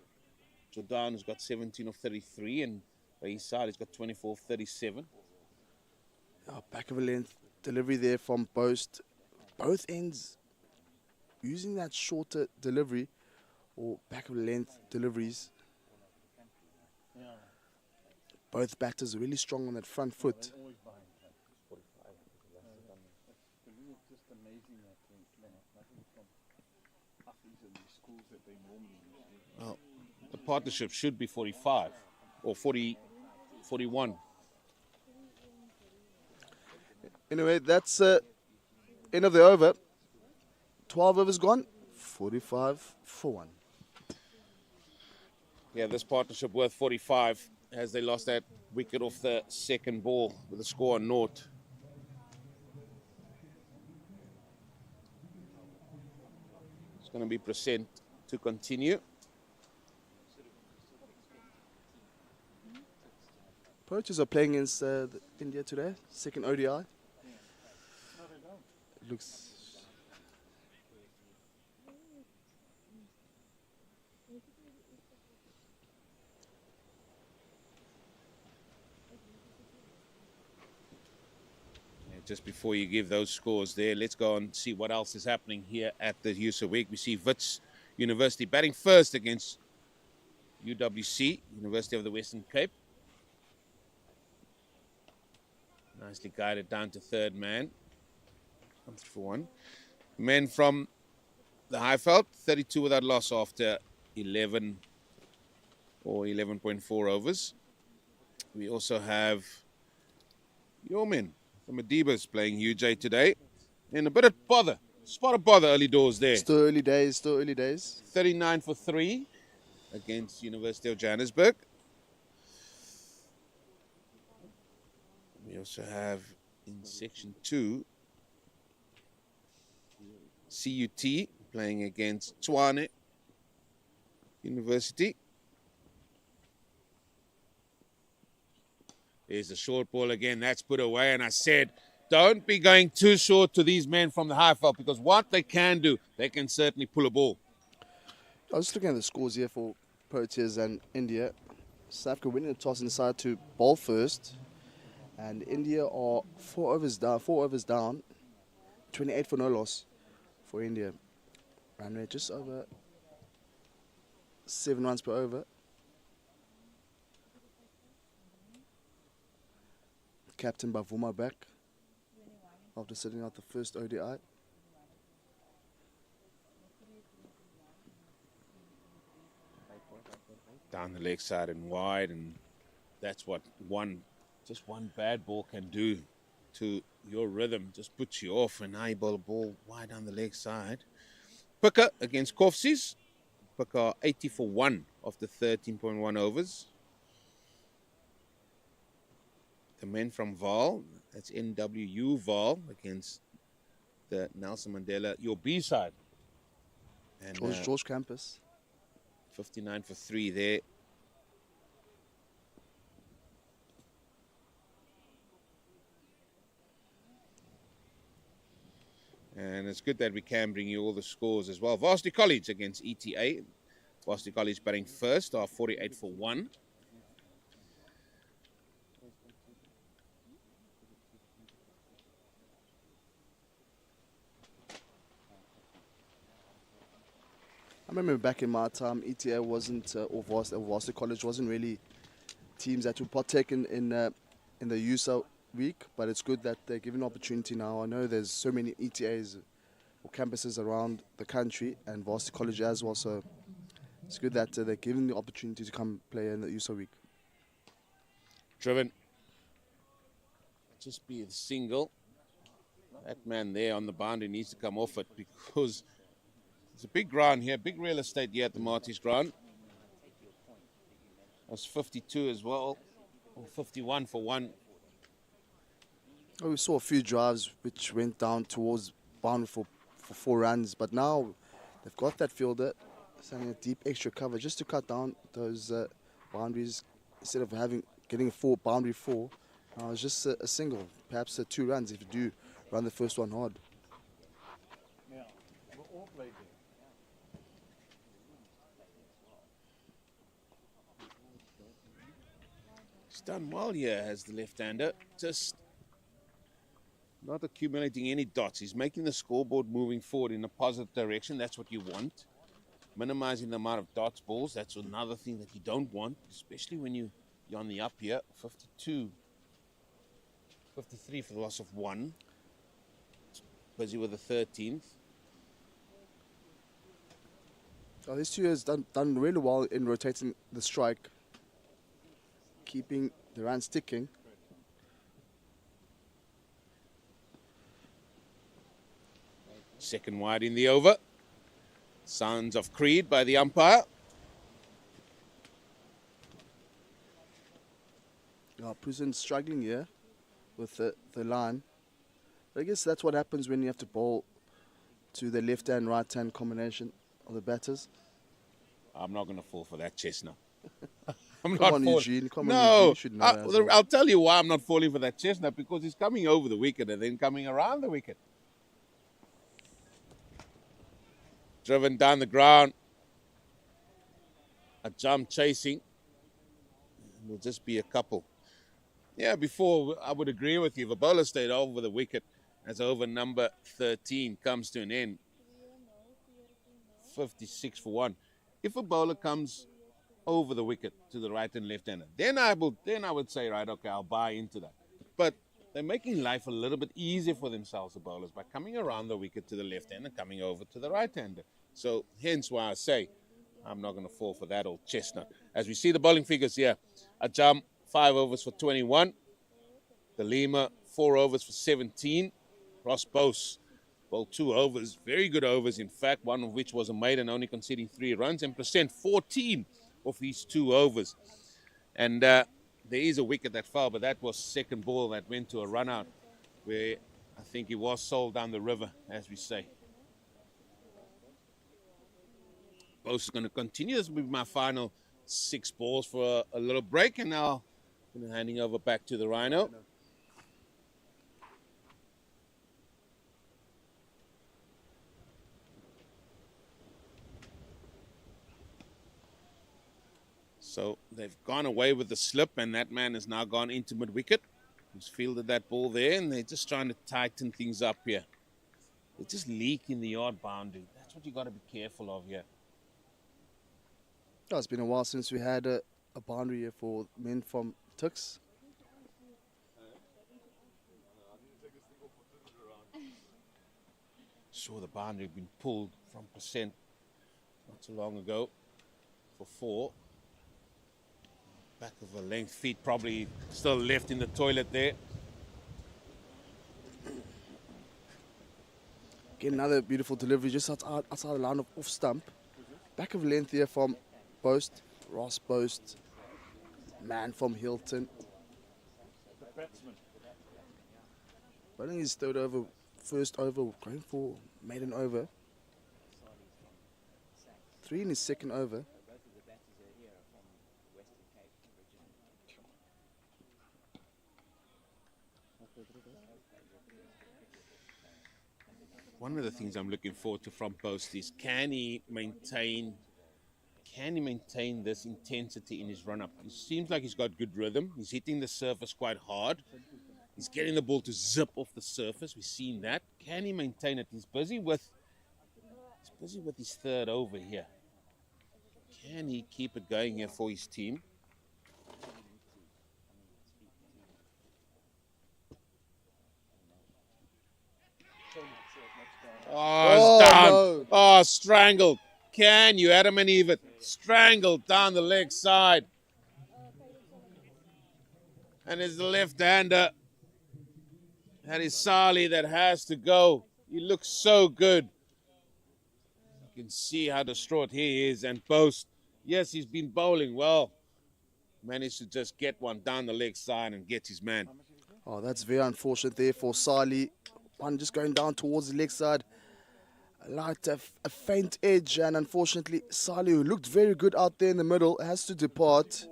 Jordan, who's got 17 of 33, and by his side he's got 24 of 37. Back of a length delivery there from Boast. Both ends using that shorter delivery or back of a length deliveries. Both batters are really strong on that front foot. Well, the partnership should be 45 or 41. Anyway, that's end of the over. 12 overs gone, 45 for 1. Yeah, this partnership worth 45 as they lost that wicket off the second ball with a score on 0. It's going to be present to continue. Poachers are playing against India today, second ODI. It looks... Just before you give those scores there, let's go and see what else is happening here at the USSA week. We see Wits University batting first against UWC, University of the Western Cape. Nicely guided down to third man. Comes for 1. Men from the Highveld, 32 without loss after 11 or 11.4 overs. We also have your men. The Madiba's playing UJ today. And a bit of bother. Spot of bother early doors there. Still early days, 39 for 3 against University of Johannesburg. We also have in section 2 CUT playing against Tshwane University. There's a short ball again. That's put away. And I said, don't be going too short to these men from the high felt, because what they can do, they can certainly pull a ball. I was just looking at the scores here for Proteas and India. South Africa winning the toss and decided to bowl first. And India are 4 overs down. 28 for no loss for India. Run rate just over 7 runs per over. Captain Bavuma back after sitting out the first ODI. Down the leg side and wide, and that's what just one bad ball can do to your rhythm. Just puts you off, and now you bowl a ball wide down the leg side. Picker against Coetzenberg. Picker 80 for 1 of the 13.1 overs. The men from Vaal, that's NWU Vaal against the Nelson Mandela, your B side. And George Campus. 59 for 3 there. And it's good that we can bring you all the scores as well. Varsity College against ETA. Varsity College batting first, are 48 for 1. I remember back in my time, ETA wasn't, or Varsity College wasn't really teams that would partake in the USSA week, but it's good that they're given an opportunity now. I know there's so many ETAs or campuses around the country, and Varsity College as well, so it's good that they're given the opportunity to come play in the USSA week. Driven. Just be a single. That man there on the boundary needs to come off it, because it's a big ground here, big real estate here at the MATIES ground. That's 52 as well, or 51 for 1. Oh, we saw a few drives which went down towards boundary for 4 runs, but now they've got that fielder sending a deep extra cover just to cut down those boundaries. Instead of getting a boundary 4, it's just a single, perhaps 2 runs if you do run the first one hard. Yeah, we'll all play there. He's done well here as the left-hander, just not accumulating any dots. He's making the scoreboard moving forward in a positive direction. That's what you want. Minimizing the amount of dots balls, that's another thing that you don't want, especially when you're on the up here. 52, 53 for the loss of 1. Busy with the 13th. Oh, these 2 has done really well in rotating the strike, keeping the runs ticking. Second wide in the over. Sounds of Creed by the umpire. Prison struggling here with the line. But I guess that's what happens when you have to bowl to the left-hand, right-hand combination of the batters. I'm not going to fall for that, Chestnut. I'm Come not on, falling. Eugene. Come on, No, Eugene. You should know that as well. I'll tell you why I'm not falling for that, Chestnut, because he's coming over the wicket and then coming around the wicket. Driven down the ground. A jump chasing. Will just be a couple. Yeah, before I would agree with you. If a bowler stayed over the wicket as over number 13 comes to an end, 56 for 1. If a bowler comes over the wicket to the right and left hander, then I would say, right, okay, I'll buy into that. But they're making life a little bit easier for themselves, the bowlers, by coming around the wicket to the left hand and coming over to the right hander. So hence why I say I'm not going to fall for that old chestnut. As we see the bowling figures here, a jump 5 overs for 21. The Lima 4 overs for 17. Ross Bose bowled 2 overs, very good overs in fact, one of which was a maiden, only conceding 3 runs, and percent 14 of his 2 overs. And there is a wicket that fell, but that was second ball that went to a run out, where I think he was sold down the river, as we say. Both is going to continue. This will be my final 6 balls for a little break, and now I'm handing over back to the Rhino. So they've gone away with the slip, and that man has now gone into mid-wicket. He's fielded that ball there, and they're just trying to tighten things up here. They just leak in the yard boundary. That's what you got to be careful of here. Oh, it's been a while since we had a boundary here for men from TUKS. Saw the boundary been pulled from percent not too long ago for 4. Back of the length, feet probably still left in the toilet there. Again, another beautiful delivery just outside the line of off stump. Back of length here from Boast, Ross Boast, man from Hilton. Bowling his third over, first over, going for maiden over. 3 in his second over. One of the things I'm looking forward to from Post is can he maintain this intensity in his run-up? It seems like he's got good rhythm. He's hitting the surface quite hard. He's getting the ball to zip off the surface. We've seen that. Can he maintain it? He's busy with his third over here. Can he keep it going here for his team? Oh, it's down. No. Oh, strangled. Can you, Adam and Eve, strangled down the leg side. And it's the left-hander. That is Sali that has to go. He looks so good. You can see how distraught he is. And Boast, yes, he's been bowling well. Managed to just get one down the leg side and get his man. Oh, that's very unfortunate there for Sali. One just going down towards the leg side. A faint edge, and unfortunately, Sali, who looked very good out there in the middle, has to depart.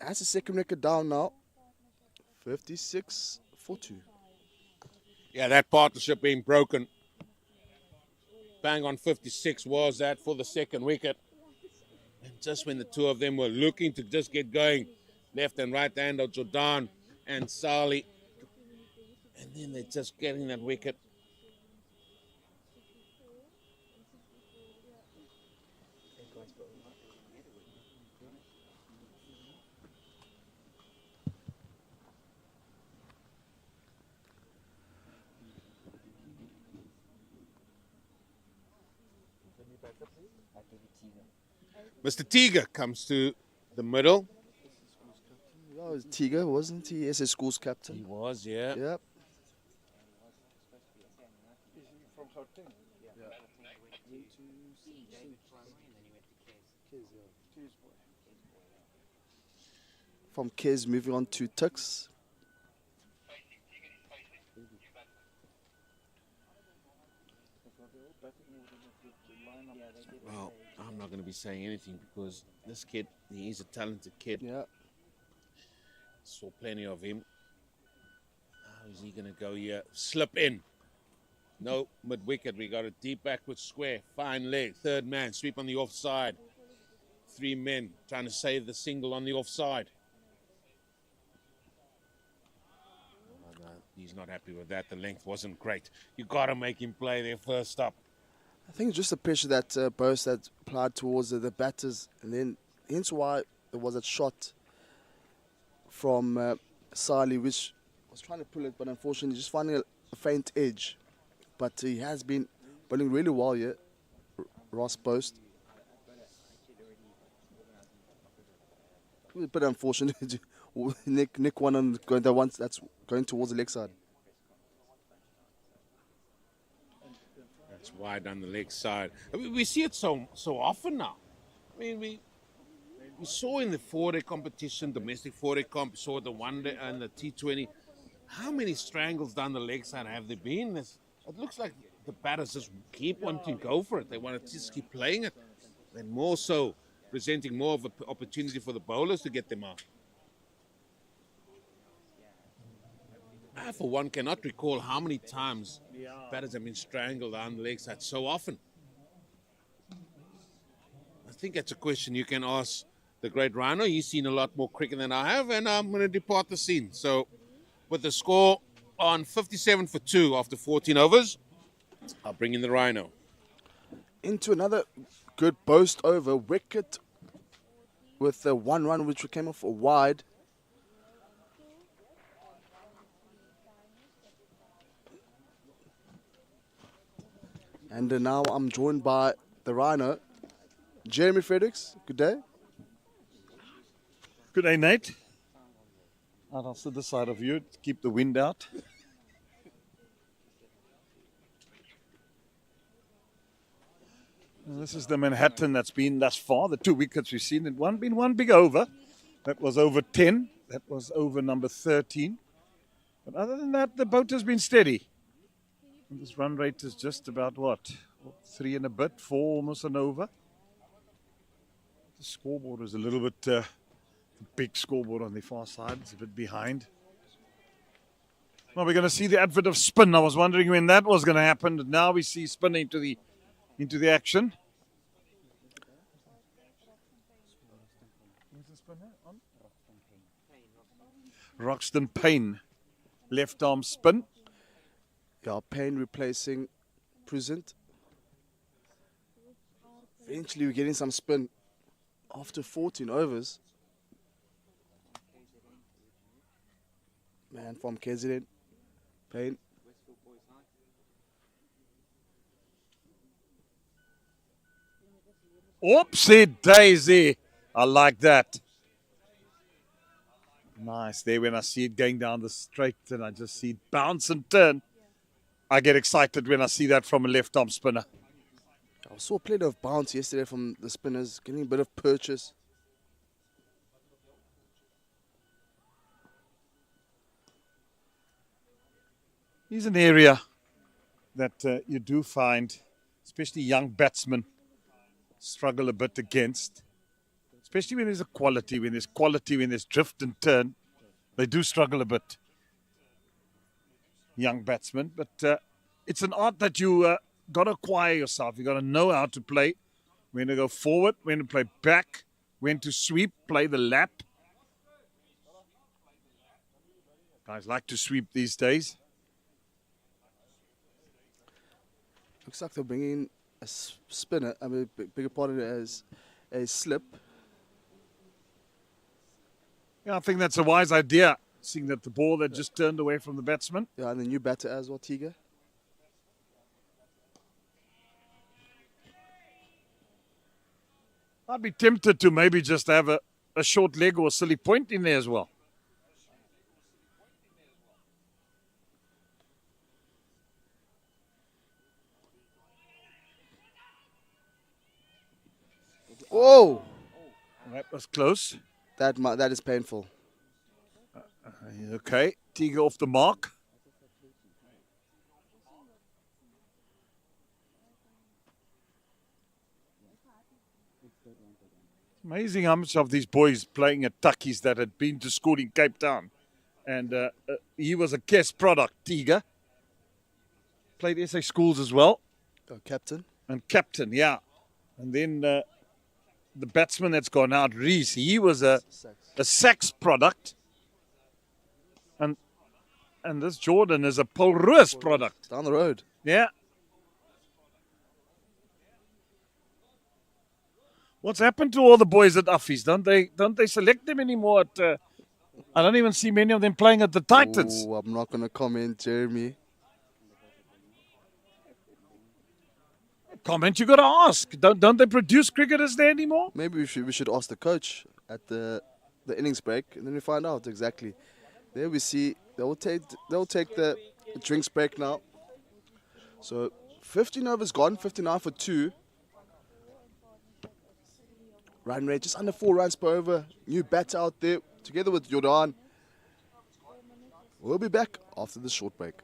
That's the second record down now. 56 for 2. Yeah, that partnership being broken. Bang on 56 was that for the second wicket. And just when the two of them were looking to just get going, left and right hander, Jordan and Sali. And then they're just getting that wicket. Mr. Tiga comes to the middle. That was Tiga, wasn't he? Yes, his school's captain. He was, yeah. Yep. From Kez, moving on to TUKS. Well, I'm not going to be saying anything because this kid, he is a talented kid. Yeah. Saw plenty of him. How is he going to go here? Slip in. No, mid-wicket. We got a deep backward square. Fine leg. Third man. Sweep on the offside. 3 men trying to save the single on the offside. Oh, no, he's not happy with that. The length wasn't great. You got to make him play there first up. I think it's just the pressure that Boast had applied towards the batters, and then hence why there was a shot from Sali, which was trying to pull it, but unfortunately just finding a faint edge. But he has been bowling really well here, Ross Boast. It was a bit unfortunate. Nick one on the one that's going towards the leg side. It's wide on the leg side. I mean, we see it so often now. I mean, we saw in the 4-day competition, domestic 4-day comp, we saw the 1-day and the T20. How many strangles down the leg side have there been? There's It looks like the batters just keep wanting to go for it. They want to just keep playing it. And more so, presenting more of an opportunity for the bowlers to get them out. I, for one, cannot recall how many times batters have been strangled down the leg side so often. I think that's a question you can ask the great Rhino. He's seen a lot more cricket than I have, and I'm going to depart the scene. So, with the score on 57 for 2 after 14 overs, I'll bring in the Rhino. Into another good post over wicket with the 1 run which came off a wide. And now I'm joined by the Rhino, Jeremy Fredericks. Good day. Good day, Nate. I'll sit this side of you to keep the wind out. And this is the Manhattan that's been thus far, the 2 wickets we've seen. It been one big over. That was over 10. That was over number 13. But other than that, the boat has been steady. And this run rate is just about what? 3 and a bit, 4 almost an over. The scoreboard is a little bit big scoreboard on the far side. It's a bit behind. Well, we're going to see the advent of spin. I was wondering when that was going to happen. And now we see spin into the action. Roxton Payne, left arm spin. Yeah, Payne replacing Present. Eventually we're getting some spin after 14 overs. Man from KZN, Payne. Oopsie daisy. I like that. Nice. There when I see it going down the straight and I just see it bounce and turn. I get excited when I see that from a left arm spinner. I saw plenty of bounce yesterday from the spinners, getting a bit of purchase. Here's an area that you do find, especially young batsmen, struggle a bit against. Especially when there's a quality, when there's drift and turn, they do struggle a bit. Young batsmen, but it's an art that you got to acquire yourself. You got to know how to play, when to go forward, when to play back, when to sweep, play the lap. Guys like to sweep these days. Looks like they're bringing a spinner, I mean, bigger part of it as a slip. Yeah, I think that's a wise idea, seeing that the ball that just turned away from the batsman. Yeah, and the new batter as well, Tiga. I'd be tempted to maybe just have a short leg or a silly point in there as well. Whoa! That was close. That is painful. Okay, Tiga off the mark. Amazing how much of these boys playing at Tuckies that had been to school in Cape Town. And he was a guest product, Tiga. Played SA schools as well. Captain. And captain, yeah. And then the batsman that's gone out, Reese, he was a Sax product. And this Jordan is a Paul Roos product. Down the road. Yeah. What's happened to all the boys at Uffies? Don't they select them anymore? I don't even see many of them playing at the Titans. Oh, I'm not going to comment, Jeremy. Comment, you got to ask. Don't they produce cricketers there anymore? Maybe we should ask the coach at the innings break, and then we find out exactly. There we see they'll take the drinks break now. So 15 overs gone, 59 for 2. Run rate just under 4 runs per over. New batter out there together with Jordan. We'll be back after this short break.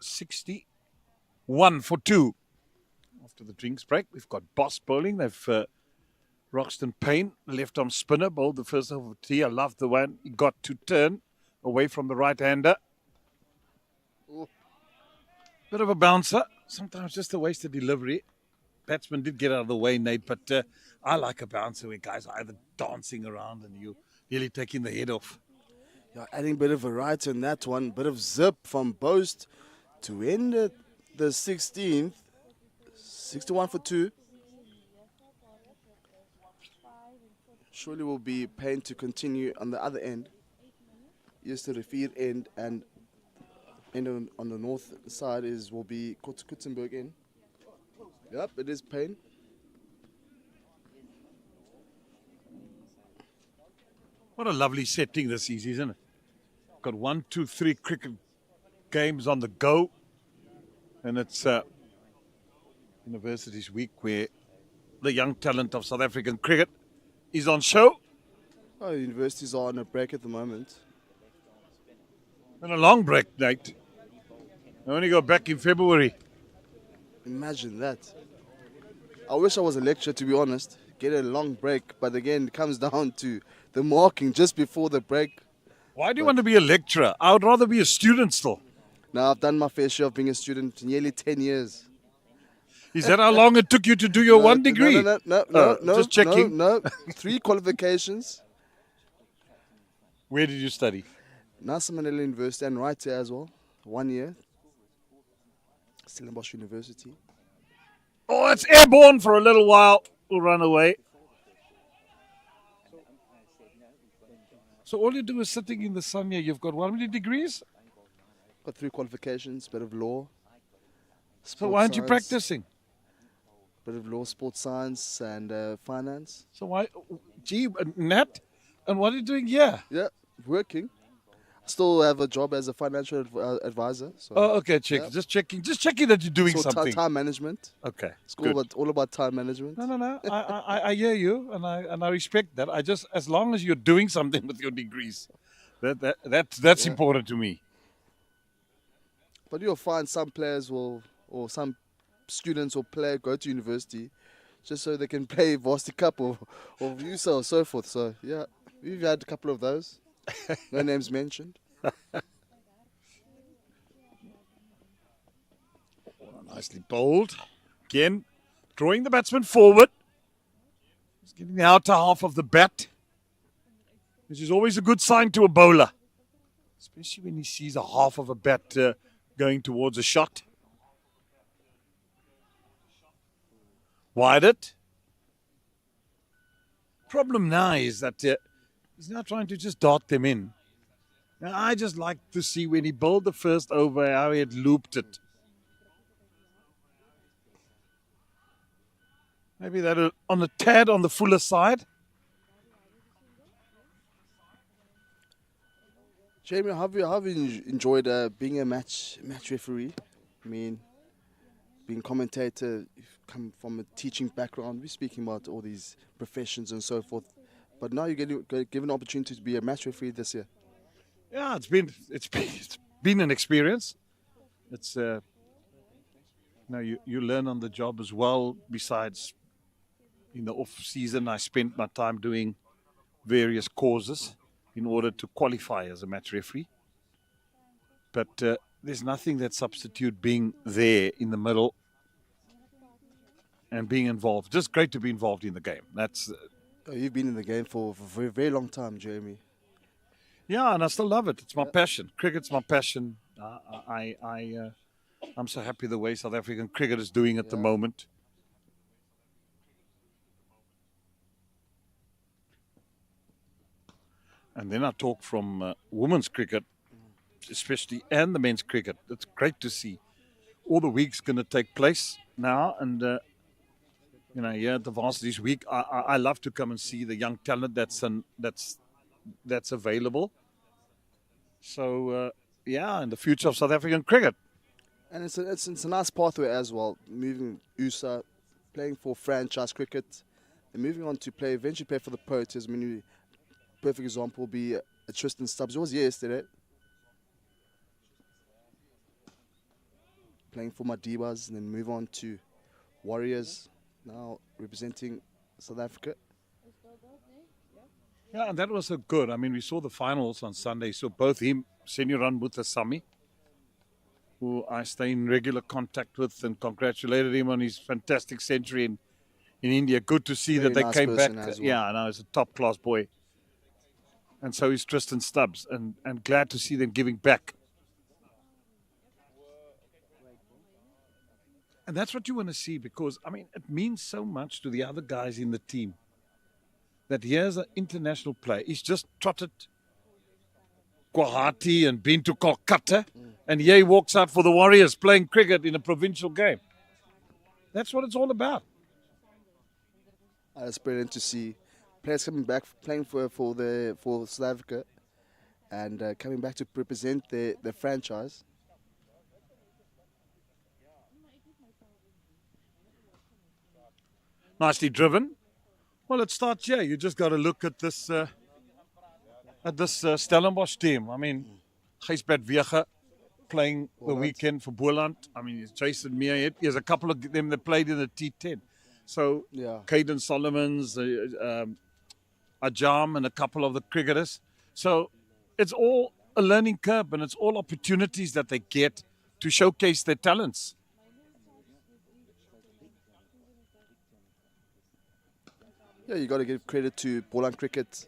61 for 2. After the drinks break, we've got Boss bowling. They've Roxton Payne, left arm spinner, bowled the first over tee. I love the one he got to turn away from the right-hander. Bit of a bouncer. Sometimes just a wasted delivery. Batsman did get out of the way, Nate, but I like a bouncer where guys are either dancing around and you're nearly taking the head off. Yeah, adding a bit of variety on that one. Bit of zip from Boast to end the 16th. 61 for 2. Surely will be Payne to continue on the other end. Yes, to the field end, and on the north side will be Coetzenberg in. Yep, it is Payne. What a lovely setting this is, isn't it? Got 1, 2, 3 cricket games on the go. And it's Universities Week where the young talent of South African cricket is on show. Oh, universities are on a break at the moment. And a long break, Nate. I only go back in February. Imagine that. I wish I was a lecturer, to be honest. Get a long break, but again, it comes down to the marking just before the break. Why do you want to be a lecturer? I would rather be a student still. Now, I've done my fair share of being a student, nearly 10 years. Is that how long it took you to do your one degree? No, just checking. No. 3 qualifications. Where did you study? Nelson Mandela University and right here as well. 1 year. Stellenbosch University. Oh, it's airborne for a little while. We'll run away. So all you do is sitting in the sun here. You've got how many degrees? Got 3 qualifications, bit of law. So why aren't you science, practicing? Bit of law, sports science, and finance. So why, Nat, and what are you doing here? Yeah, working. Still have a job as a financial advisor. So Oh, okay, check. Yeah. Just checking that you're doing so something. time management. Okay, It's good. all about time management. No. I hear you, and I respect that. I just, as long as you're doing something with your degrees, that's important to me. But you'll find some players or some students or go to university just so they can play Varsity Cup or USSA or so forth. So yeah, we've had a couple of those. No names mentioned. Nicely bowled. Again, drawing the batsman forward. He's getting the outer half of the bat, which is always a good sign to a bowler, especially when he sees a half of a bat going towards a shot. Wide it. Problem now is that he's now trying to just dart them in. Now, I just like to see when he bowled the first over how he had looped it. Maybe that on a tad on the fuller side. Jamie, how have you enjoyed being a match referee? I mean, being commentator, you've come from a teaching background. We're speaking about all these professions and so forth. But now you're getting given an opportunity to be a match referee this year. Yeah, it's been an experience. It's you learn on the job as well. Besides, in the off season, I spent my time doing various courses in order to qualify as a match referee. But there's nothing that substitute being there in the middle and being involved. Just great to be involved in the game. That's You've been in the game for a very, very long time, Jamie. yeah, and I still love it. It's my passion. Cricket's my passion. I'm so happy the way South African cricket is doing at the moment. And then I talk from women's cricket, especially, and the men's cricket. It's great to see. All the week's going to take place now, and here at the Varsities Week, I love to come and see the young talent that's available. So and the future of South African cricket. And it's a nice pathway as well. Moving USSA, playing for franchise cricket, and moving on to eventually play for the Proteas. I mean, perfect example will be Tristan Stubbs. He was here yesterday. playing for Madiba's, and then move on to Warriors, now representing South Africa. Yeah, and that was so good. I mean, we saw the finals on Sunday. So both him, Senioran Muthasamy, who I stay in regular contact with, and congratulated him on his fantastic century in India. Good to see Very that they nice came back. person as well. Yeah, no, he's a top-class boy. And so is Tristan Stubbs, and glad to see them giving back. And that's what you want to see, because, I mean, it means so much to the other guys in the team that here's an international player. He's just trotted Guwahati and been to Kolkata, and here he walks out for the Warriors playing cricket in a provincial game. That's what it's all about. It's brilliant to see players coming back, playing for South Africa, and coming back to represent their franchise. Nicely driven. Well, it starts here. You just got to look at this Stellenbosch team. I mean, Gijsbert Wege playing the weekend for Boland. I mean, it's Jason Meerhead. There's a couple of them that played in the T10. So, Yeah. Caden Solomons, Ajam, and a couple of the cricketers. So, it's all a learning curve, and it's all opportunities that they get to showcase their talents. Yeah, you got to give credit to Boland Cricket.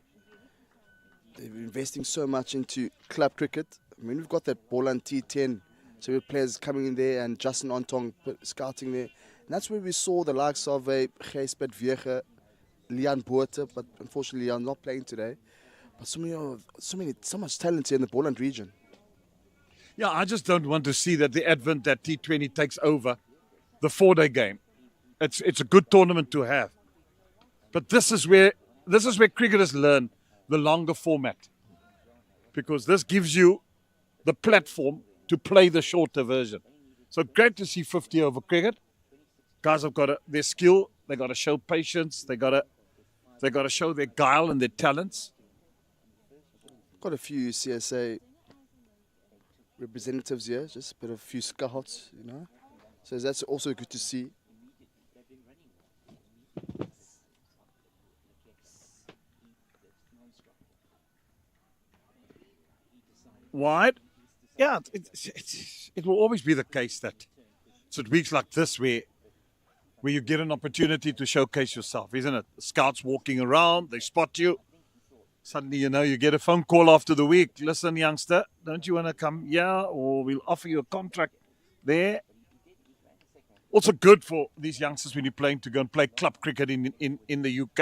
They're investing so much into club cricket. I mean, we've got that Boland T10, so we have players coming in there, and Justin Ontong scouting there. And that's where we saw the likes of Gijsbert Wege, Leon Botha, but unfortunately Leon's not playing today. But so much talent here in the Boland region. Yeah, I just don't want to see that the advent that T20 takes over the 4-day game. It's a good tournament to have. But this is where cricketers learn the longer format, because this gives you the platform to play the shorter version. So great to see 50 over cricket. Guys have got their skill. They got to show patience. They got to show their guile and their talents. Got a few CSA representatives here, just a few scouts, you know. So that's also good to see. Wide. Yeah, it will always be the case that it's at weeks like this where you get an opportunity to showcase yourself, isn't it? The scouts walking around, they spot you. Suddenly, you get a phone call after the week. Listen, youngster, don't you want to come here, or we'll offer you a contract there? Also good for these youngsters when you're playing to go and play club cricket in the UK.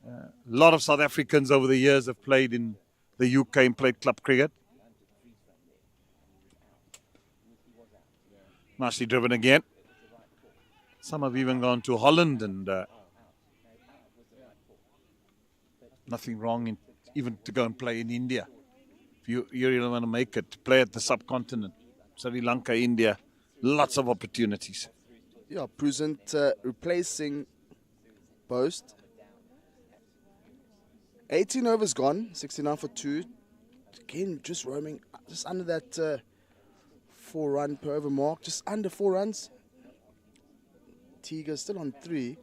A lot of South Africans over the years have played in the UK and played club cricket. Nicely driven again. Some have even gone to Holland, and nothing wrong in even to go and play in India. If you really want to make it, play at the subcontinent, Sri Lanka, India, lots of opportunities. Yeah, Prusent replacing Boast. 18 overs gone, 69 for 2. Again, just roaming, just under that 4-run per over mark, just under 4 runs. Tiga still on 3.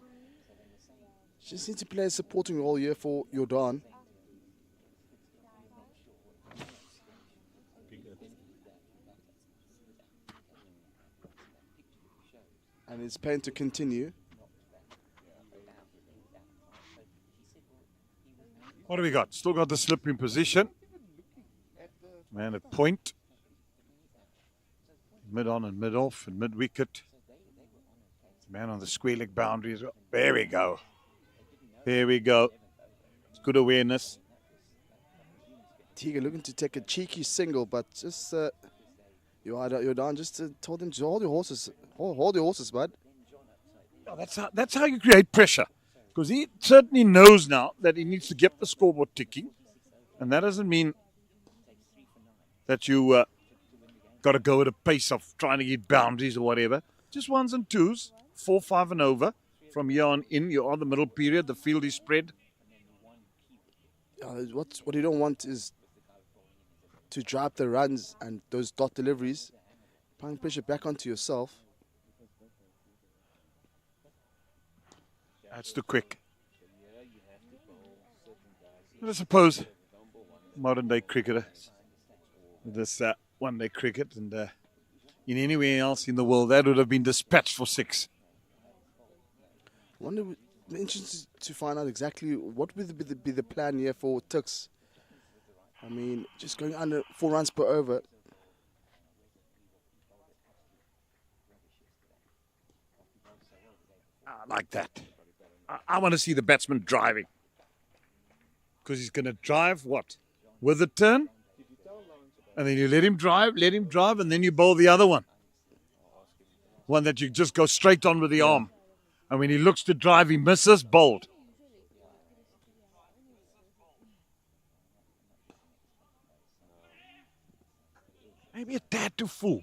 Just need to play a supporting role here for Jordan. And it's planned to continue. What do we got? Still got the slip in position. Man at point. Mid on and mid off and mid wicket. Man on the square leg boundary as well. There we go. There we go. It's good awareness. Tiga looking to take a cheeky single, but just Jordan just told him to hold your horses. Hold your horses, bud. Oh, that's how you create pressure. Because he certainly knows now that he needs to get the scoreboard ticking. And that doesn't mean that you got to go at a pace of trying to get boundaries or whatever. Just ones and twos, 4, 5 and over. From here on in, you're on the middle period. The field is spread. What you don't want is to drop the runs and those dot deliveries. Applying pressure back onto yourself. That's too quick. I suppose modern day cricketers, this one-day cricket, and in anywhere else in the world, that would have been dispatched for 6. I wonder, interested to find out exactly what would be the plan here for TUKS. I mean, just going under 4 runs per over. I like that. I want to see the batsman driving. Because he's going to drive what? With a turn? And then you let him drive, and then you bowl the other one. One that you just go straight on with the arm. And when he looks to drive, he misses, bowled. Maybe a tad too full.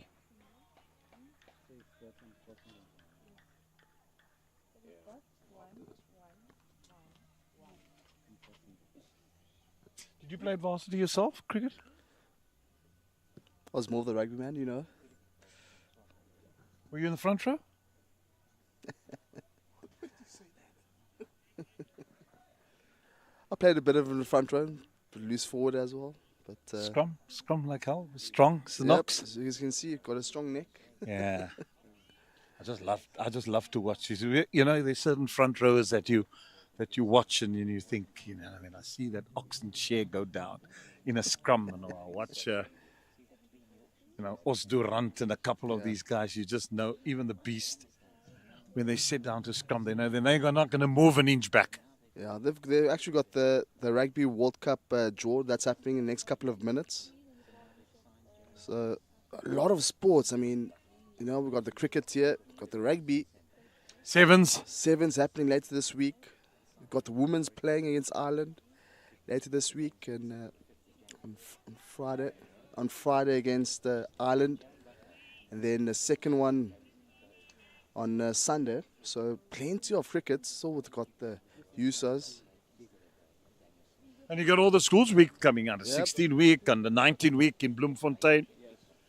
Did you play varsity yourself, cricket? I was more of the rugby man, you know. Were you in the front row? I played a bit of in the front row, loose forward as well. But Scrum like hell. Strong. It's the knocks. As you can see, you've got a strong neck. Yeah. I just love to watch this. You know, there's certain front rowers that you watch and you think, you know, I mean, I see that oxen share go down in a scrum, and I watch, you know, Osdurant and a couple of these guys. You just know, even the beast, when they sit down to scrum, they know they're not going to move an inch back. Yeah, they've actually got the Rugby World Cup draw that's happening in the next couple of minutes. So a lot of sports. I mean, you know, we've got the cricket here, got the rugby. Sevens happening later this week. We've got the women's playing against Ireland later this week, and on Friday against Ireland, and then the second one on Sunday. So plenty of cricket. So we've got the USSAs. And you got all the schools week coming out, the Yep. 16 week and the 19 week in Bloemfontein.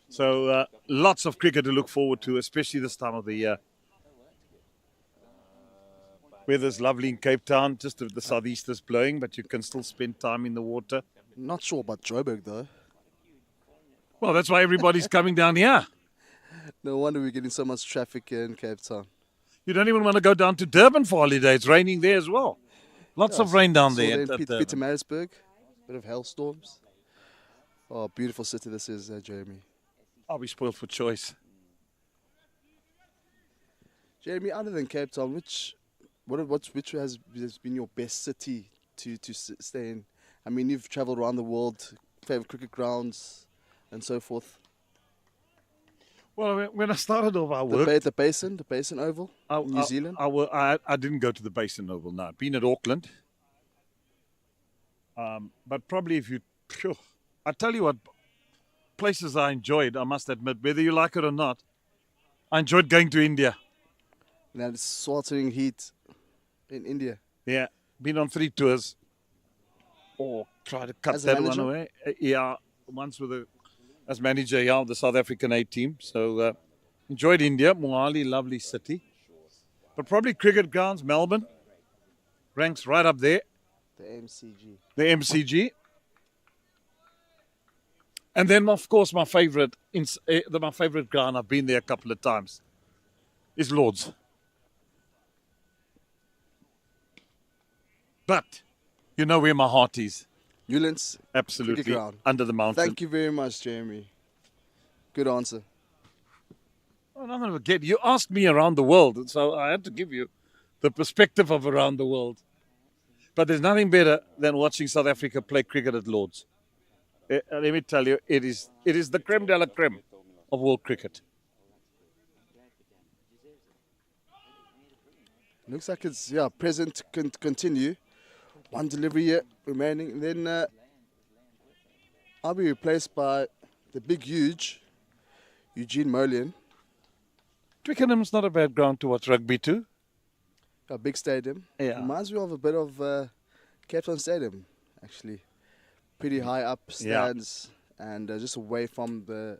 So lots of cricket to look forward to, especially this time of the year. Weather's lovely in Cape Town, just the southeasters blowing, but you can still spend time in the water. Not sure about Joburg though. Well, that's why everybody's coming down here. No wonder we're getting so much traffic here in Cape Town. You don't even want to go down to Durban for holiday. It's raining there as well. Lots of rain down there. at Durban. Pietermaritzburg, bit of hailstorms. Oh, beautiful city this is, Jeremy. I'll be spoiled for choice. Jeremy, other than Cape Town, which has been your best city to stay in? I mean, you've travelled around the world, favorite cricket grounds, and so forth. Well, when I started off, I worked. The Basin Oval, in New Zealand. I didn't go to the Basin Oval. No, I've been at Auckland. But probably I tell you what, places I enjoyed, I must admit, whether you like it or not, I enjoyed going to India. Now it's sweltering heat in India. Yeah, been on 3 tours. Or try to cut As a that one manager? away. Yeah, once as manager, of the South African A team. So enjoyed India, Mohali, lovely city. But probably cricket grounds, Melbourne ranks right up there. The MCG. The MCG. And then, of course, my favorite ground, I've been there a couple of times, is Lord's. But you know where my heart is. Newlands. Absolutely. Cricket ground. Under the mountain. Thank you very much, Jeremy. Good answer. Oh, I'm not going to forget. You asked me around the world, so I had to give you the perspective of around the world. But there's nothing better than watching South Africa play cricket at Lord's. Let me tell you, it is the creme de la creme of world cricket. Looks like it's present to continue. One delivery yet remaining, and then I'll be replaced by the big, huge Eugene Molian. Twickenham's not a bad ground to watch rugby to. A big stadium. Yeah. Reminds me of a bit of Cape Town Stadium, actually. Pretty high up stands and just away from the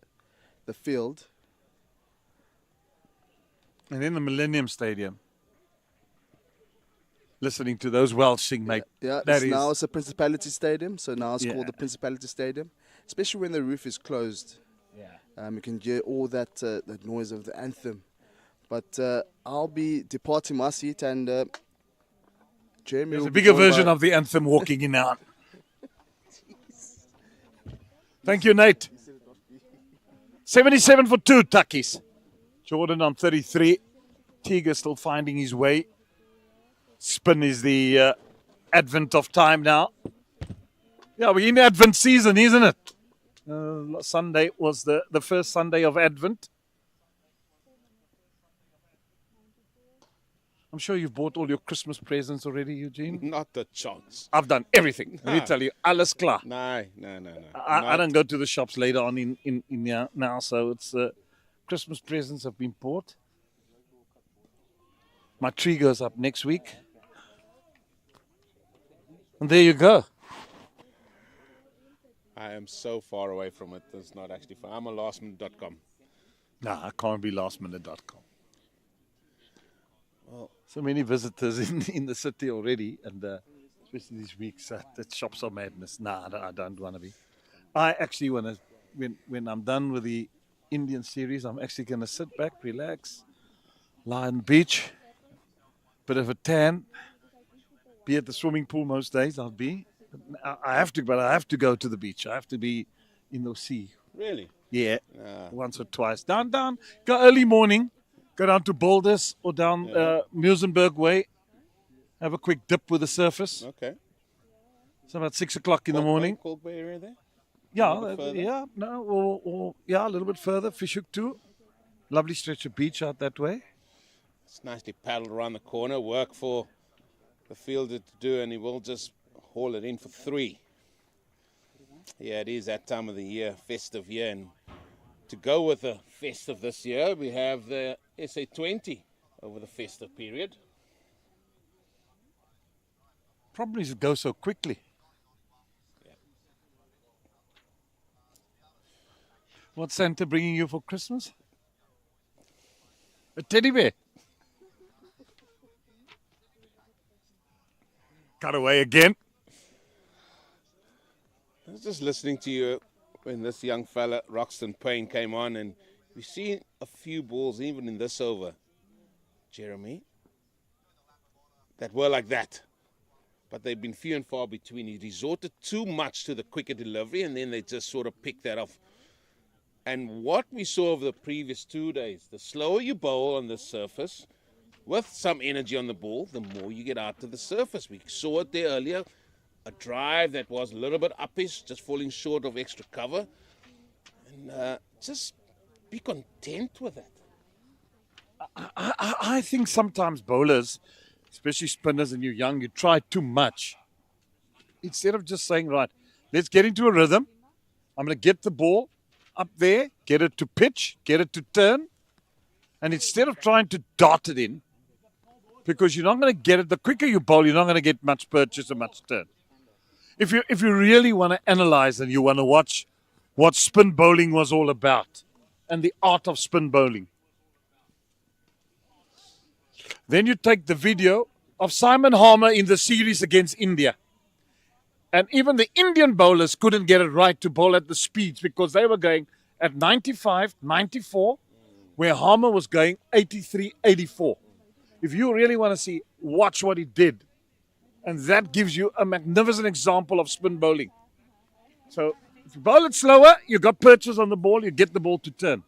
field. And then the Millennium Stadium. Listening to those Welsh sing, mate. Yeah, That now is- it's a Principality Stadium, so now it's Yeah. called the Principality Stadium. Especially when the roof is closed, Yeah. you can hear all that noise of the anthem. But I'll be departing my seat, and Jeremy There's will a be bigger joined version by- of the anthem walking in now. Thank you, Nate. 77 for 2, Tuckies. Jordan on 33. Tiger still finding his way. Spin is the advent of time now. Yeah, we're in Advent season, isn't it? Sunday was the first Sunday of Advent. I'm sure you've bought all your Christmas presents already, Eugene. Not a chance. I've done everything. Let me tell you, alles klar. No. I don't go to the shops later on in now, so it's Christmas presents have been bought. My tree goes up next week. And there you go. I am so far away from it. It's not actually fun. I'm a lastminute.com. Nah, I can't be lastminute.com. Well, so many visitors in the city already, and especially these weeks, the shops are madness. Nah, I don't want to be. I actually want to, when I'm done with the Indian series, I'm actually going to sit back, relax, lie on the beach, bit of a tan, be at the swimming pool most days. I'll be. I have to go to the beach. I have to be in the sea. Really? Yeah, once or twice. Down, go early morning, go down to Boulders or down Muizenberg Way, have a quick dip with the surface. Okay. So about 6 o'clock in the morning. Cold Bay area there? Yeah, little bit further? a little bit further. Fishhook too. Lovely stretch of beach out that way. It's nicely paddled around the corner, work for the fielder to do, and he will just haul it in for 3. Yeah, it is that time of the year, festive year, and to go with the festive this year, we have the SA20 over the festive period. Problem is it goes so quickly. What's Santa bringing you for Christmas? A teddy bear. Cut away again. I was just listening to you when this young fella, Roxton Payne, came on, and we've seen a few balls, even in this over, Jeremy, that were like that. But they've been few and far between. He resorted too much to the quicker delivery, and then they just sort of picked that off. And what we saw over the previous 2 days, the slower you bowl on the surface, with some energy on the ball, the more you get out to the surface. We saw it there earlier. A drive that was a little bit uppish, just falling short of extra cover. And just be content with it. I think sometimes bowlers, especially spinners and you're young, you try too much. Instead of just saying, right, let's get into a rhythm. I'm going to get the ball up there, get it to pitch, get it to turn. And instead of trying to dart it in, because you're not going to get it, the quicker you bowl, you're not going to get much purchase or much turn. If you really want to analyze and you want to watch what spin bowling was all about and the art of spin bowling, then you take the video of Simon Harmer in the series against India. And even the Indian bowlers couldn't get it right to bowl at the speeds because they were going at 95, 94, where Harmer was going 83, 84. If you really want to see, watch what he did. And that gives you a magnificent example of spin bowling. So if you bowl it slower, you got purchase on the ball, you get the ball to turn.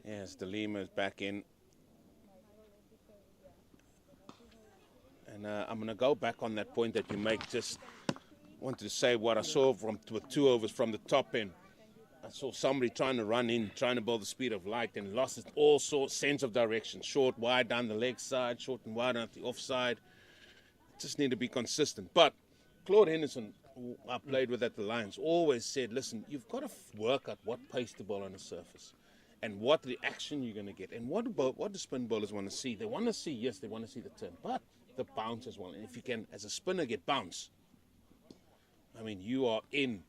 Yes, De Lima is back in. And I'm going to go back on that point that you make. Just wanted to say what I saw with 2 overs from the top end. I saw somebody trying to run in, trying to bowl the speed of light, and lost all sorts sense of direction. Short, wide down the leg side, short and wide out the offside. Just need to be consistent. But Claude Henderson, who I played with at the Lions, always said, listen, you've got to work out what pace to bowl on the surface and what reaction you're going to get. And what do spin bowlers want to see? They want to see, yes, they want to see the turn, but the bounce as well. And if you can, as a spinner, get bounce, I mean, you are in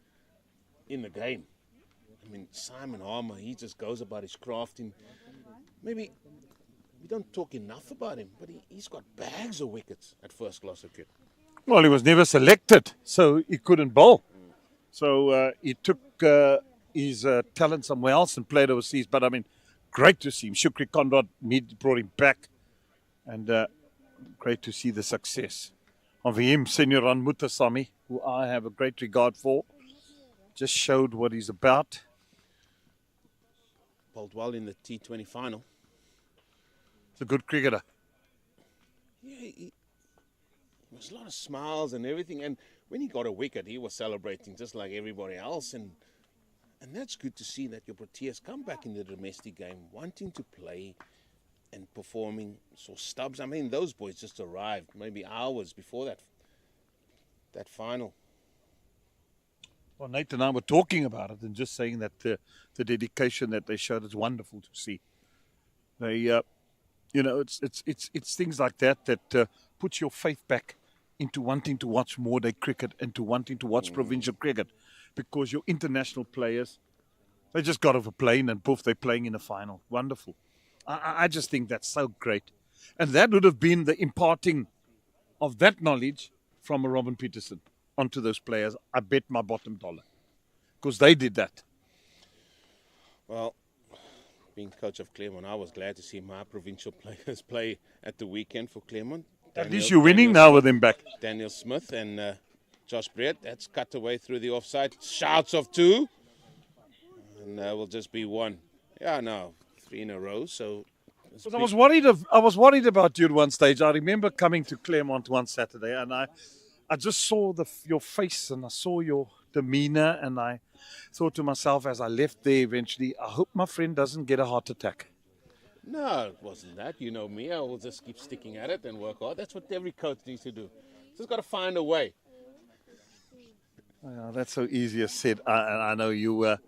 the game. I mean, Simon Harmer, he just goes about his craft in maybe we don't talk enough about him, but he's got bags of wickets at first class cricket. Well, he was never selected, so he couldn't bowl. So he took his talent somewhere else and played overseas. But I mean, great to see him. Shukri Conrad brought him back, and great to see the success of him. Senior Ranmutasamy, who I have a great regard for, just showed what he's about. Bowled well in the T20 final. He's a good cricketer. Yeah, there was a lot of smiles and everything, and when he got a wicket, he was celebrating just like everybody else, and that's good to see that your Proteas come back in the domestic game, wanting to play and performing. So Stubbs, I mean, those boys just arrived maybe hours before that final. Well, Nate and I were talking about it and just saying that the dedication that they showed is wonderful to see. They, it's things like that puts your faith back into wanting to watch more day cricket and to wanting to watch provincial cricket, because your international players, they just got off a plane and poof, they're playing in a final. Wonderful. I just think that's so great. And that would have been the imparting of that knowledge from a Robin Peterson onto those players. I bet my bottom dollar, because they did that. Well, being coach of Claremont, I was glad to see my provincial players play at the weekend for Claremont. At least you're winning now with him back. Daniel Smith and Josh Brett. That's cut away through the offside. Shouts of 2. And will just be 1. Yeah, no, 3 in a row. So I was worried about you at one stage. I remember coming to Claremont one Saturday, and I just saw your face and I saw your demeanor, and I thought to myself as I left there eventually, I hope my friend doesn't get a heart attack. No, it wasn't that. You know me. I will just keep sticking at it and work hard. That's what every coach needs to do. Just got to find a way. Well, that's so easier said. I know you were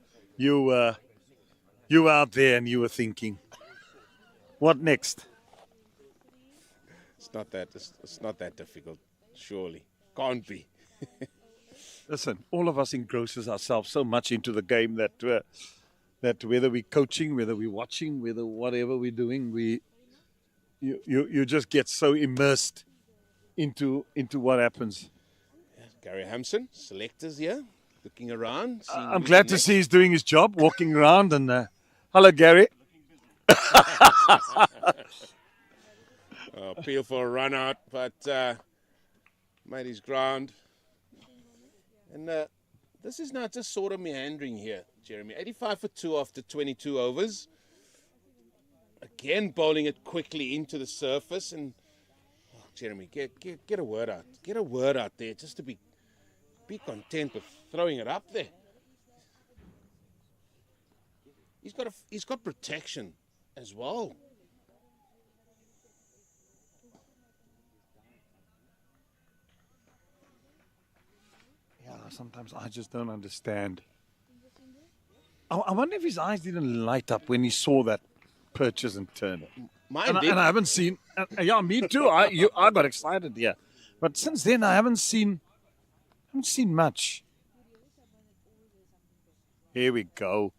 out there and you were thinking, what next? It's not that difficult, surely. Can't be. Listen, all of us engrosses ourselves so much into the game that whether we're coaching, whether we're watching, whether whatever we're doing, you just get so immersed into what happens. Yeah, Gary Hampson, selectors here, looking around. I'm glad to see he's doing his job, walking around. And hello, Gary. Appeal for a run out, but made his ground. And this is now just sort of meandering here, Jeremy. 85 for 2 after 22 overs. Again, bowling it quickly into the surface. And Jeremy, get a word out. Get a word out there just to be content with throwing it up there. He's got protection as well. Yeah, sometimes I just don't understand. I wonder if his eyes didn't light up when he saw that Purchase and Turner. Mine did. And I haven't seen. Yeah, me too. I got excited. Yeah, but since then I haven't seen much. Here we go.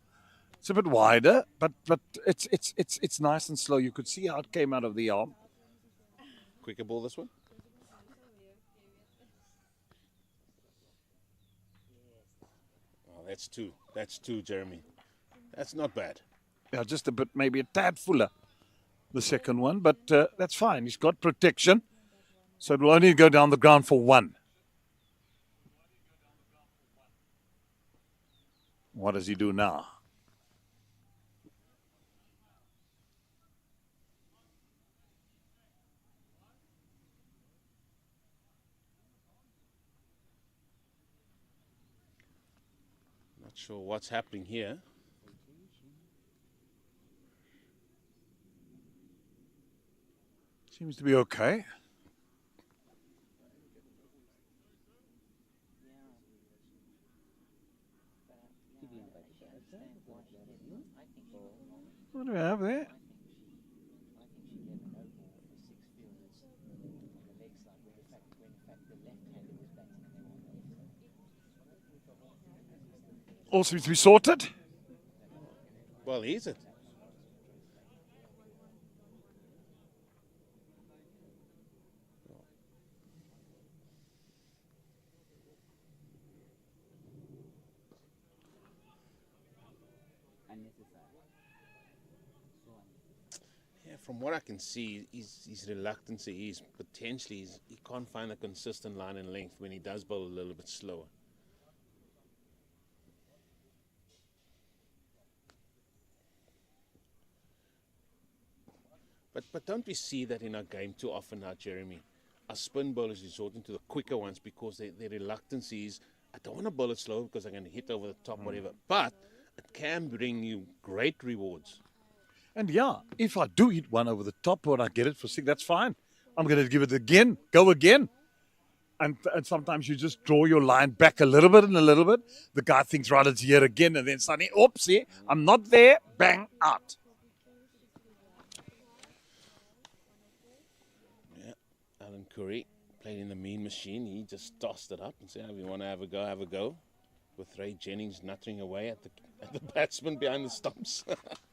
It's a bit wider, but it's nice and slow. You could see how it came out of the arm. Quicker ball, this one. Oh, that's 2. That's 2, Jeremy. That's not bad. Yeah, just a bit, maybe a tad fuller, the second one, but that's fine. He's got protection, so it will only go down the ground for 1. What does he do now? Not sure what's happening here. Seems to be okay. What do we have there? All seems to be sorted. Well, is it? from what I can see, his reluctancy is potentially he can't find a consistent line and length when he does bowl a little bit slower. But don't we see that in our game too often now, Jeremy? Our spin bowlers resorting to the quicker ones because their reluctancy is, I don't want to bowl it slow because I'm going to hit over the top, whatever. But it can bring you great rewards. And yeah, if I do hit one over the top or I get it for 6, that's fine. I'm going to give it again, go again. And sometimes you just draw your line back a little bit and a little bit. The guy thinks, right, it's here again. And then suddenly, oops, see, I'm not there, bang, out. Yeah, Alan Curry played in the mean machine. He just tossed it up and said, if you want to have a go, have a go. With Ray Jennings nuttering away at the batsman behind the stumps.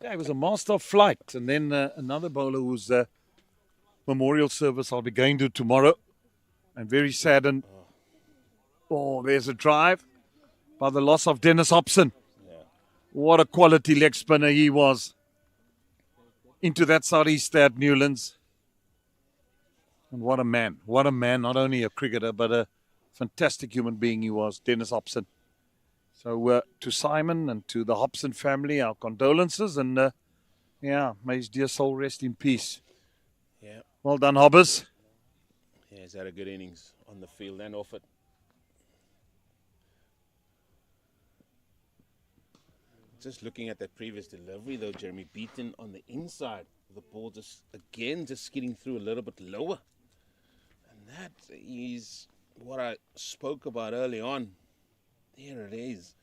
Yeah, he was a master of flight. And then another bowler whose memorial service I'll be going to tomorrow. I'm very saddened. Oh, there's a drive by the loss of Dennis Hobson. Yeah. What a quality leg spinner he was. Into that southeast at Newlands. And what a man. What a man. Not only a cricketer, but a fantastic human being he was, Dennis Hobson. So to Simon and to the Hobson family, our condolences. And yeah, may his dear soul rest in peace. Yeah. Well done, Hobbers. Yeah, he's had a good innings on the field and off it. Just looking at that previous delivery though, Jeremy, beaten on the inside. The ball just skidding through a little bit lower. And that is what I spoke about early on. There it is.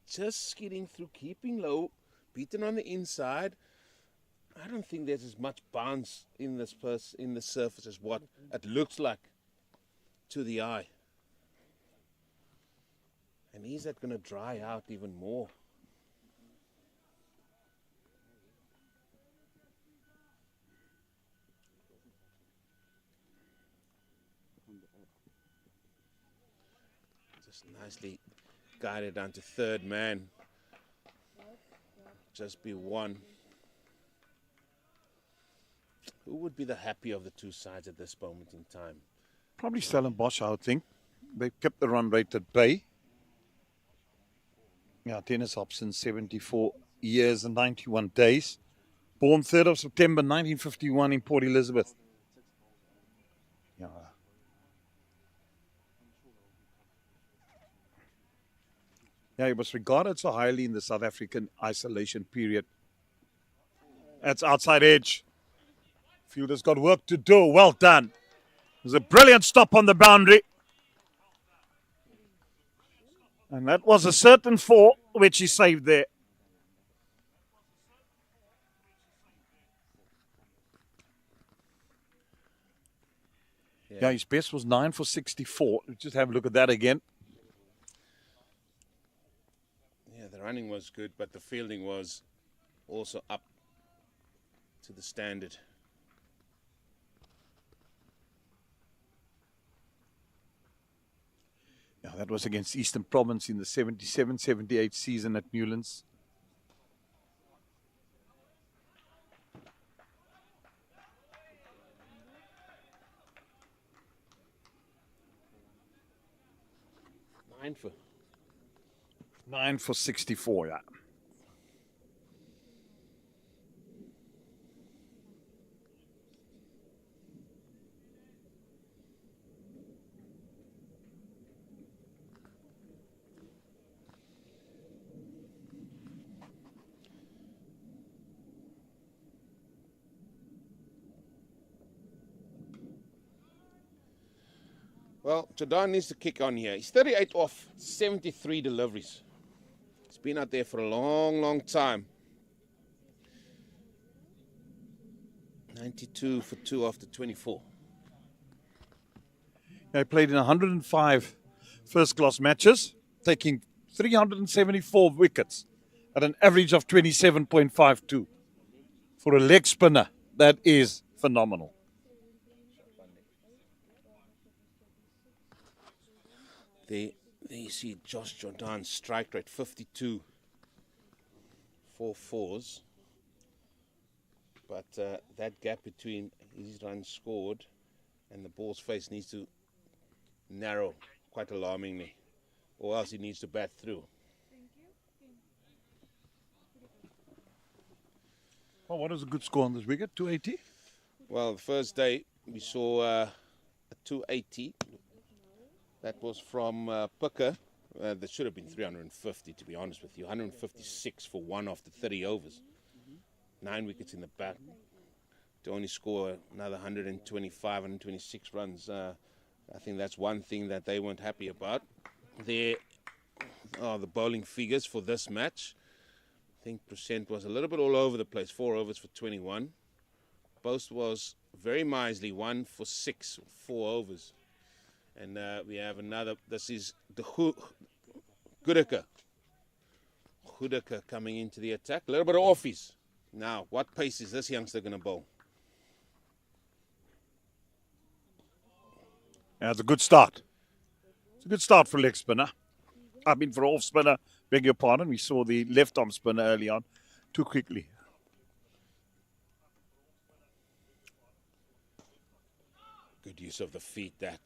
Just skidding through, keeping low, beaten on the inside. I don't think there's as much bounce in this surface as what it looks like to the eye. And is that going to dry out even more? Just nicely guided down to third man. Just be one. Who would be the happy of the two sides at this moment in time? Probably Stellenbosch, I would think. They've kept the run rate at bay. Yeah, Dennis Hobson, 74 years and 91 days. Born 3rd of September 1951 in Port Elizabeth. Yeah. Yeah, he was regarded so highly in the South African isolation period. That's outside edge. Fielder's got work to do. Well done. It was a brilliant stop on the boundary. And that was a certain 4, which he saved there. Yeah, his best was 9 for 64. Let's just have a look at that again. Yeah, the running was good, but the fielding was also up to the standard. Yeah, that was against Eastern Province in the 77-78 season at Newlands. Nine for 64, yeah. Well, Jordan needs to kick on here. He's 38 off 73 deliveries. He's been out there for a long, long time. 92 for 2 after 24. He played in 105 first-class matches, taking 374 wickets at an average of 27.52. For a leg spinner, that is phenomenal. There you see Josh Jordan's strike rate, 52. 4 fours. But that gap between his runs scored and the ball's face needs to narrow quite alarmingly, or else he needs to bat through. Oh, what was a good score on this wicket? 280? Well, the first day we saw a 280. That was from Picker. That should have been 350, to be honest with you. 156 for one after 30 overs. 9 wickets in the bat. To only score another 125, 126 runs. I think that's one thing that they weren't happy about. There are the bowling figures for this match. I think percent was a little bit all over the place. 4 overs for 21. Post was very miserly, 1 for 6, 4 overs. And we have another, this is the Goodaka coming into the attack. A little bit of offies. Now, what pace is this youngster going to bowl? Yeah, it's a good start. It's a good start for leg spinner. I mean, for off spinner, beg your pardon. We saw the left arm spinner early on. Too quickly. Good use of the feet, that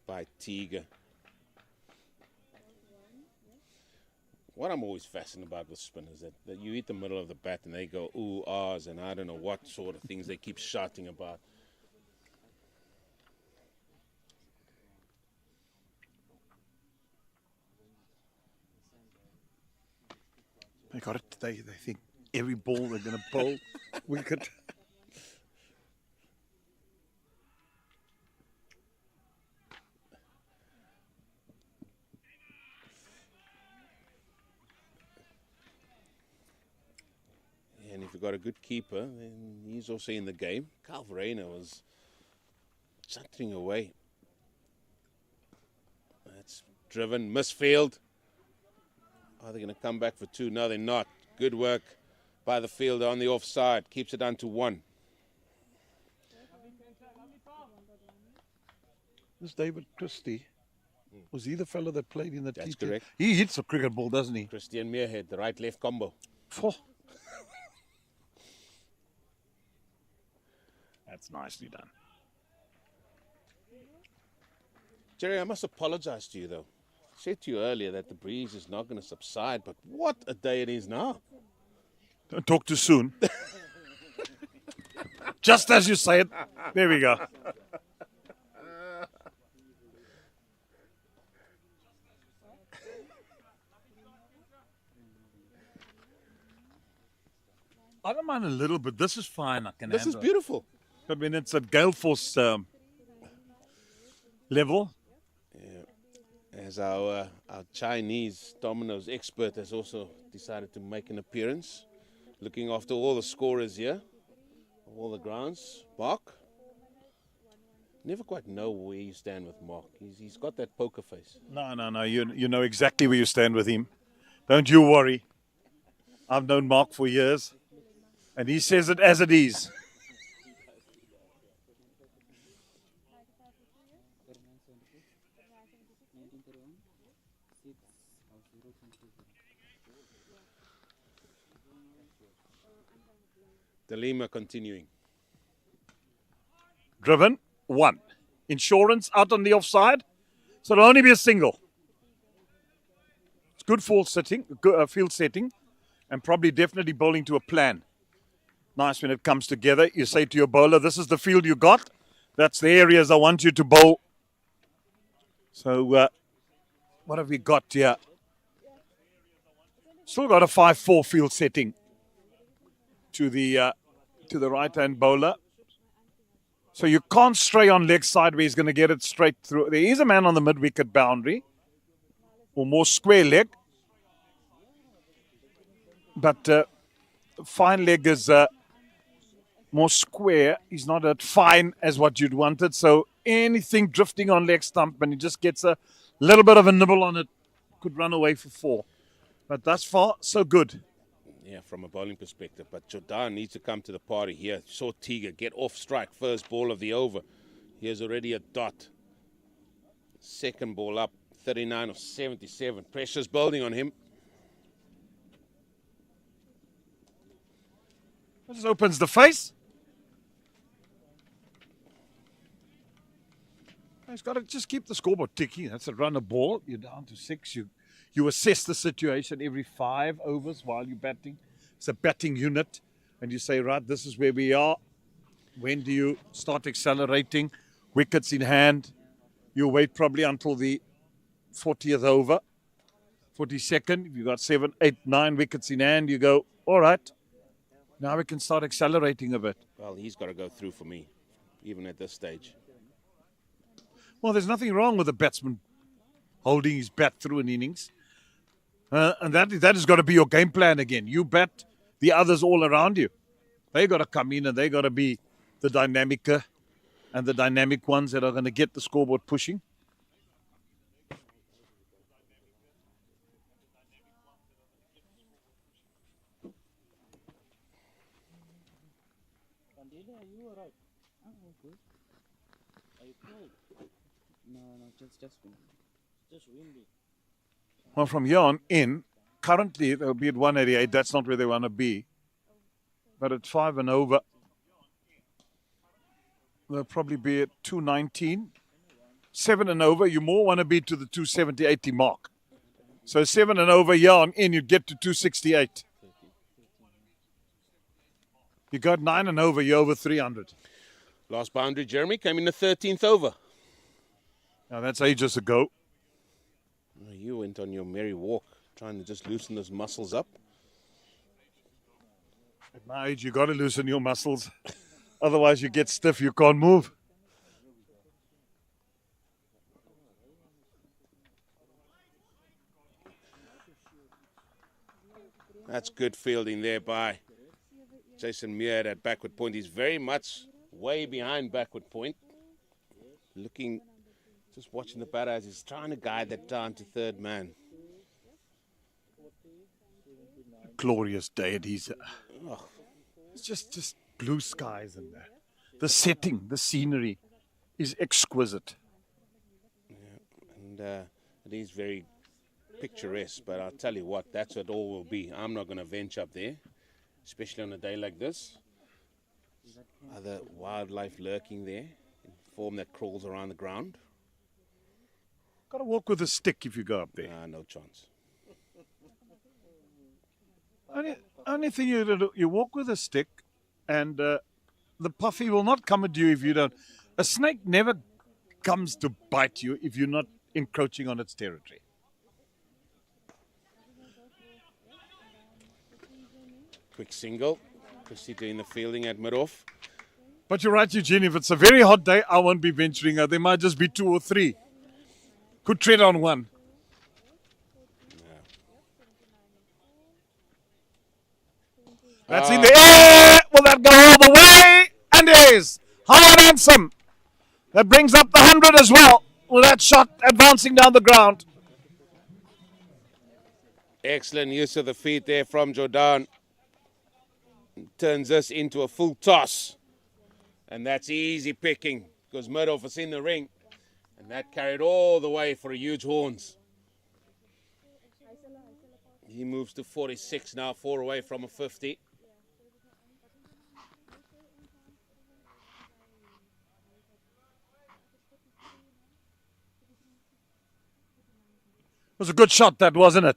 by Tiger. What I'm always fascinated about with spinners, that you hit the middle of the bat and they go ooh, ahs, and I don't know what sort of things they keep shouting about. They got it. They think every ball they're going to bowl wicket. And if you've got a good keeper, then he's also in the game. Carl Verena was chuntering away. That's driven, misfield. Are they going to come back for 2? No, they're not. Good work by the fielder on the offside. Keeps it down to 1. This David Christie, was he the fellow that played in the That's T10? correct. He hits a cricket ball, doesn't he? Christian Meerhead, the right-left combo. Phew. That's nicely done. Jerry, I must apologize to you, though. I said to you earlier that the breeze is not going to subside, but what a day it is now. Don't talk too soon. Just as you say it. There we go. I don't mind a little bit. This is fine. I can This is handle it. beautiful. I mean, it's at gale force level. As our Chinese dominoes expert has also decided to make an appearance, looking after all the scorers here, all the grounds. Mark, never quite know where you stand with Mark. He's got that poker face. No. You know exactly where you stand with him. Don't you worry. I've known Mark for years, and he says it as it is. De Lima continuing. Driven, 1. Insurance out on the offside, so it'll only be a single. It's good field setting, and probably definitely bowling to a plan. Nice when it comes together. You say to your bowler, this is the field you got. That's the areas I want you to bowl. So what have we got here? Still got a 5-4 field setting to the right-hand bowler. So you can't stray on leg side where he's going to get it straight through. There is a man on the mid-wicket boundary, or more square leg. But fine leg is more square. He's not as fine as what you'd wanted. So anything drifting on leg stump and he just gets a little bit of a nibble on it, could run away for 4. But thus far, so good. Yeah, from a bowling perspective. But Jordan needs to come to the party here. Saw Tiger get off strike, first ball of the over. Here's already a dot. Second ball up, 39 of 77. Pressure's building on him. Just opens the face. He's got to just keep the scoreboard ticking. That's a run a ball. You're down to 6. You assess the situation every 5 overs while you're batting. It's a batting unit. And you say, right, this is where we are. When do you start accelerating? Wickets in hand. You wait probably until the 40th over. 42nd. If you've got 7, 8, 9 wickets in hand, you go, all right. Now we can start accelerating a bit. Well, he's got to go through for me, even at this stage. Well, there's nothing wrong with a batsman holding his bat through an innings. And that has got to be your game plan again. You bat the others all around you. They got to come in and they got to be the dynamicer and the dynamic ones that are going to get the scoreboard pushing. No, just windy. Well, from here on in, currently they'll be at 188. That's not where they want to be. But at 5 and over, they'll probably be at 219. 7 and over, you more want to be to the 270, 80 mark. So 7 and over, here on in, you get to 268. You got 9 and over, you're over 300. Last boundary, Jeremy, came in the 13th over. Now that's ages ago. You went on your merry walk, trying to just loosen those muscles up. At my age, you got to loosen your muscles. Otherwise, you get stiff, you can't move. That's good fielding there by Jason Muir at backward point. He's very much way behind backward point. Looking, just watching the batter as he's trying to guide that down to third man. Glorious day at his. It's just blue skies and the setting, the scenery is exquisite. Yeah, and it is very picturesque, but I'll tell you what, that's what it all will be. I'm not going to venture up there, especially on a day like this. Other wildlife lurking there in form that crawls around the ground. Got to walk with a stick if you go up there. No chance. Only thing you do, you walk with a stick, and the puffy will not come at you if you don't. A snake never comes to bite you if you're not encroaching on its territory. Quick single. Christie doing the fielding at mid-off. But you're right, Eugene, if it's a very hot day, I won't be venturing out. There might just be 2 or 3. Could tread on one. That's in the air. Will that go all the way? And it is. High and handsome. That brings up the 100 as well. With that shot advancing down the ground. Excellent use of the feet there from Jordan. Turns this into a full toss. And that's easy picking because Murdoch is in the ring. And that carried all the way for a huge horns. He moves to 46 now, 4 away from a 50. It was a good shot, that, wasn't it?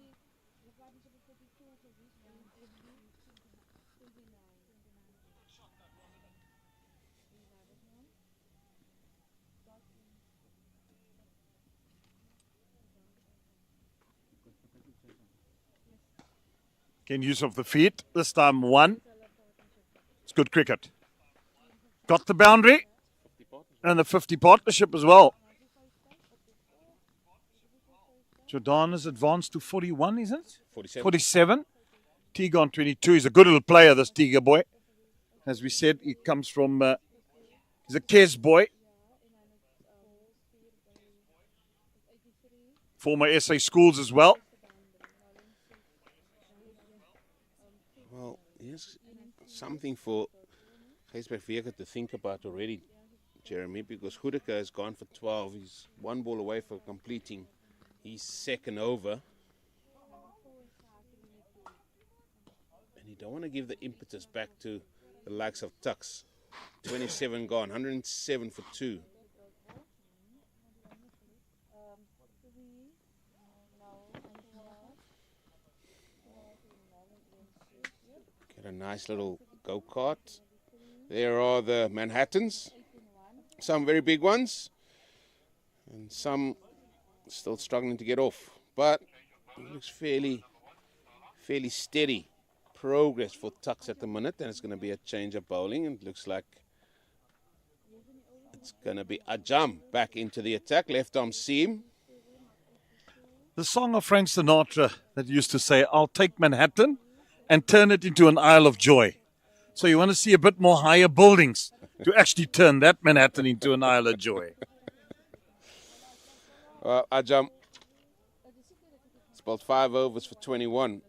Again, use of the feet. This time 1. It's good cricket. Got the boundary and the 50 partnership as well. Jordan has advanced to 41, isn't it? 47. 47. Tiga on 22. He's a good little player, this Tiga boy. As we said, he comes from, he's a Kes boy. Former SA schools as well. Well, here's something for Coetzenberg to think about already, Jeremy, because Hoedeker has gone for 12. He's 1 ball away from completing his second over. And you don't want to give the impetus back to the likes of TUKS. 27 gone, 107 for 2. Get a nice little go-kart. There are the Manhattans. Some very big ones. And some still struggling to get off. But it looks fairly steady progress for TUKS at the minute. And it's going to be a change of bowling. And it looks like it's going to be a jump back into the attack. Left arm seam. The song of Frank Sinatra that used to say, I'll take Manhattan and turn it into an Isle of Joy. So you want to see a bit more higher buildings to actually turn that Manhattan into an Isle of Joy. Ajam. It's about 5 overs for 21.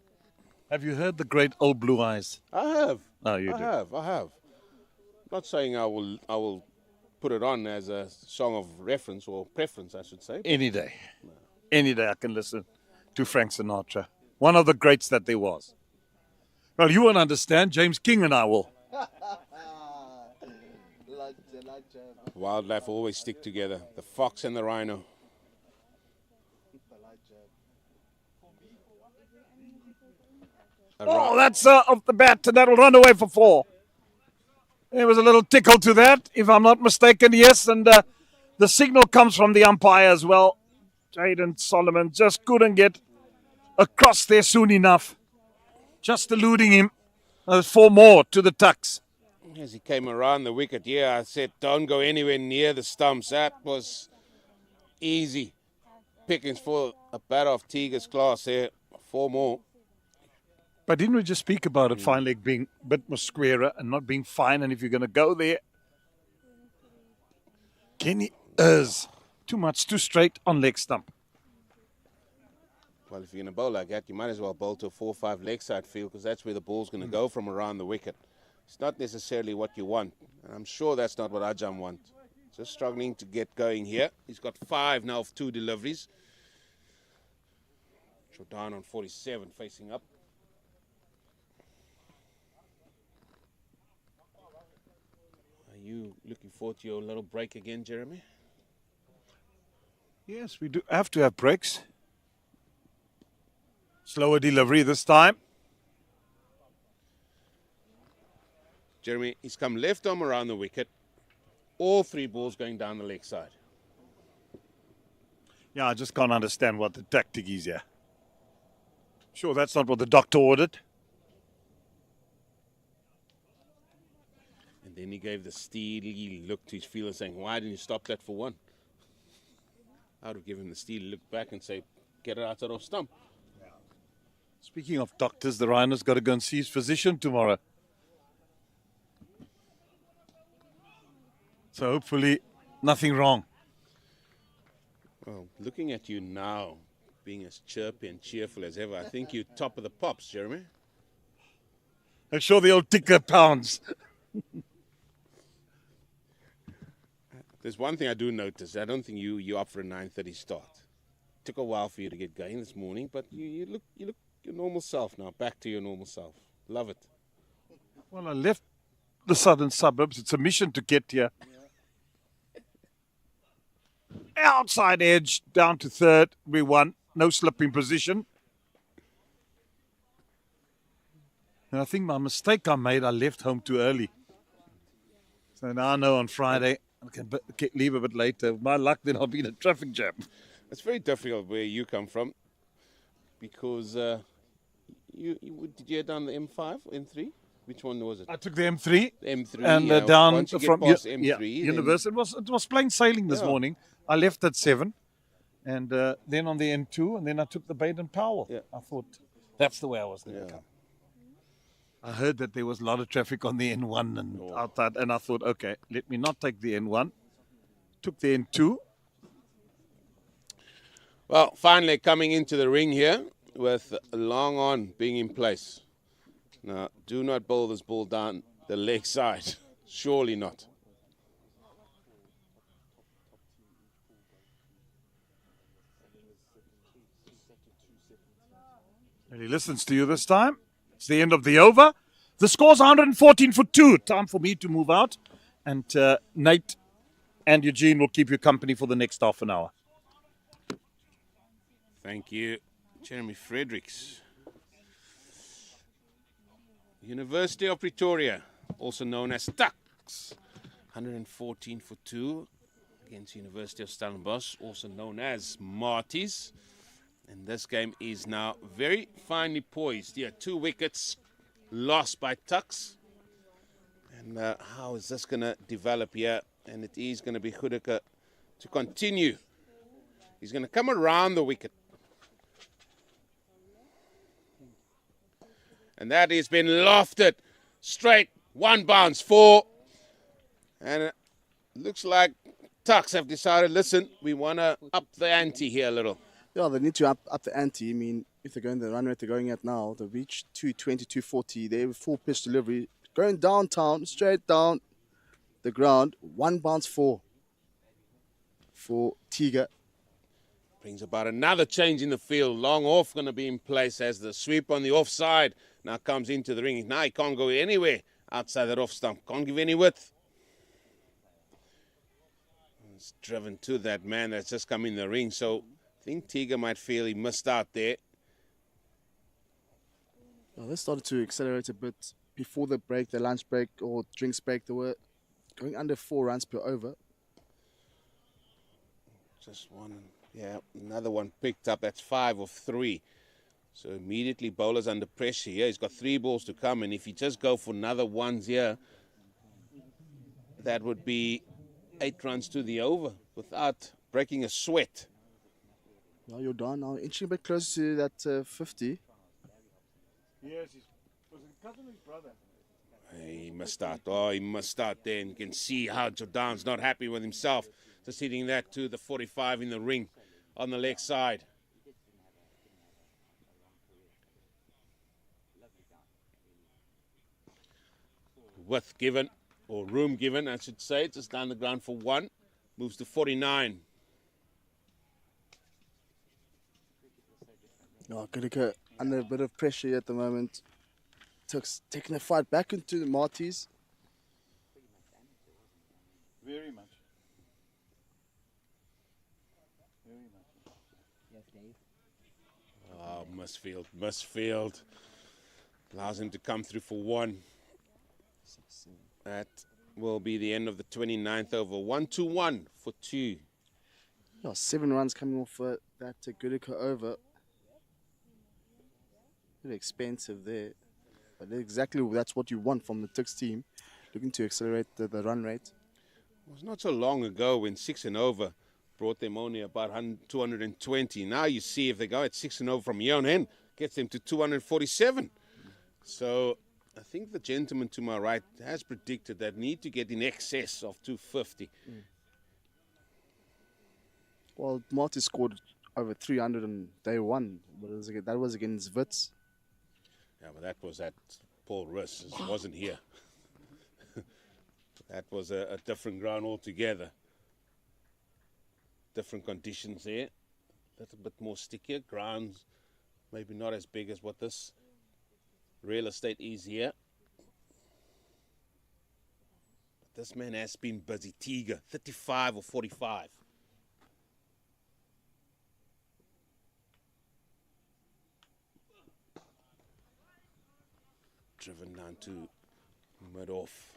Have you heard the great Old Blue Eyes? I have. Oh, you I do. have. I'm not saying I will put it on as a song of reference or preference, I should say. Any day. Any day I can listen to Frank Sinatra. One of the greats that there was. Well, you won't understand. James King and I will. Wildlife always stick together. The fox and the rhino. Oh, that's off the bat, and that'll run away for 4. There was a little tickle to that, if I'm not mistaken, yes, and the signal comes from the umpire as well. Jaden Solomon just couldn't get across there soon enough. Just eluding him. There's 4 more to the TUKS. As he came around the wicket, I said, don't go anywhere near the stumps. That was easy pickings for a batter of Tiger's class there. 4 more. But didn't we just speak about it, fine leg being a bit more squarer and not being fine? And if you're going to go there, Kenny is too much, too straight on leg stump. Well, if you're going to bowl like that, you might as well bowl to a 4-5 leg side field because that's where the ball's going to go from around the wicket. It's not necessarily what you want. And I'm sure that's not what Ajam wants. Just struggling to get going here. He's got 5 now of 2 deliveries. Jordan on 47 facing up. Are you looking forward to your little break again, Jeremy? Yes, we do have to have breaks. Slower delivery this time. Jeremy, he's come left arm around the wicket. All 3 balls going down the leg side. Yeah, I just can't understand what the tactic is here. Sure, that's not what the doctor ordered. And then he gave the steely look to his fielder saying, why didn't you stop that for 1? I would have given him the steely look back and say, get it outside off stump. Speaking of doctors, the Rhino's got to go and see his physician tomorrow. So hopefully nothing wrong. Well, looking at you now, being as chirpy and cheerful as ever, I think you're top of the pops, Jeremy. I'm sure the old ticker pounds. There's one thing I do notice. I don't think you're up for a 9:30 start. Took a while for you to get going this morning, but you look your normal self now. Back to your normal self. Love it. Well, I left the southern suburbs. It's a mission to get here. Outside edge, down to 3rd. We won. No slipping position. And I think my mistake I made, I left home too early. So now I know on Friday I can leave a bit later. With my luck, then I'll be in a traffic jam. It's very difficult where you come from because did you head down the M5 or M3? Which one was it? I took the M3. M3 and down once you get from past M3, University. It was plain sailing this morning. I left at 7, and then on the N2, and then I took the Baden Powell. Yeah. I thought that's the way I was going to come. I heard that there was a lot of traffic on the N1 and outside, and I thought, okay, let me not take the N1. Took the N2. Well, finally coming into the ring here with long on being in place. Now, do not bowl this ball down the leg side. Surely not. And he listens to you this time. It's the end of the over. The score's 114 for 2. Time for me to move out. And Nate and Eugene will keep you company for the next half an hour. Thank you, Jeremy Fredericks. University of Pretoria, also known as TUKS, 114 for 2 against University of Stellenbosch, also known as MATIES. And this game is now very finely poised. Yeah, 2 wickets lost by TUKS. And how is this going to develop here? And it is going to be Goedeke to continue. He's going to come around the wicket. And that has been lofted straight, 1 bounce, 4. And it looks like TUKS have decided, listen, we want to up the ante here a little. Yeah, they need to up the ante. I mean, if they're going the run rate they're going at now, they've reached 220, 240. They have a full pitch delivery. Going downtown, straight down the ground. 1 bounce, 4 for Tiger. Brings about another change in the field. Long off going to be in place as the sweep on the offside now comes into the ring. Now he can't go anywhere outside that off stump. Can't give any width. It's driven to that man that's just come in the ring. So I think Tiger might feel he missed out there. Well, they started to accelerate a bit before the break, the lunch break or drinks break. They were going under 4 runs per over. Just one, yeah, another one picked up. That's 5 of 3. So immediately bowler's under pressure here. He's got 3 balls to come, and if he just go for another ones here, that would be 8 runs to the over without breaking a sweat. Now you're down now, inching a bit closer to that 50. Yes, was it cousin of his brother? He must start. Oh, he must start there. And you can see how Jordan's not happy with himself. Just hitting that to the 45 in the ring on the leg side. Width given, or room given, I should say. Just down the ground for 1. Moves to 49. No, Goedeke under a bit of pressure at the moment. Taking a fight back into the Marty's. Very much. Yes, Dave. Oh, Musfield. Allows him to come through for 1. That will be the end of the 29th over. 1-1 for 2. Yeah, 7 runs coming off that Goedeke over. Bit expensive there. But exactly that's what you want from the TUKS team. Looking to accelerate the run rate. It was not so long ago when 6 and over brought them only about 220. Now you see if they go at 6 and over from here on in, gets them to 247. So I think the gentleman to my right has predicted that need to get in excess of 250. Well, Marty scored over 300 on day 1. But that was against Wits. Yeah, but that was at Paul Russ. It wasn't here. That was a different ground altogether. Different conditions there. A little bit more stickier. Grounds maybe not as big as what this real estate is here. But this man has been busy. Tiger, 35 or 45. Driven down to mid-off.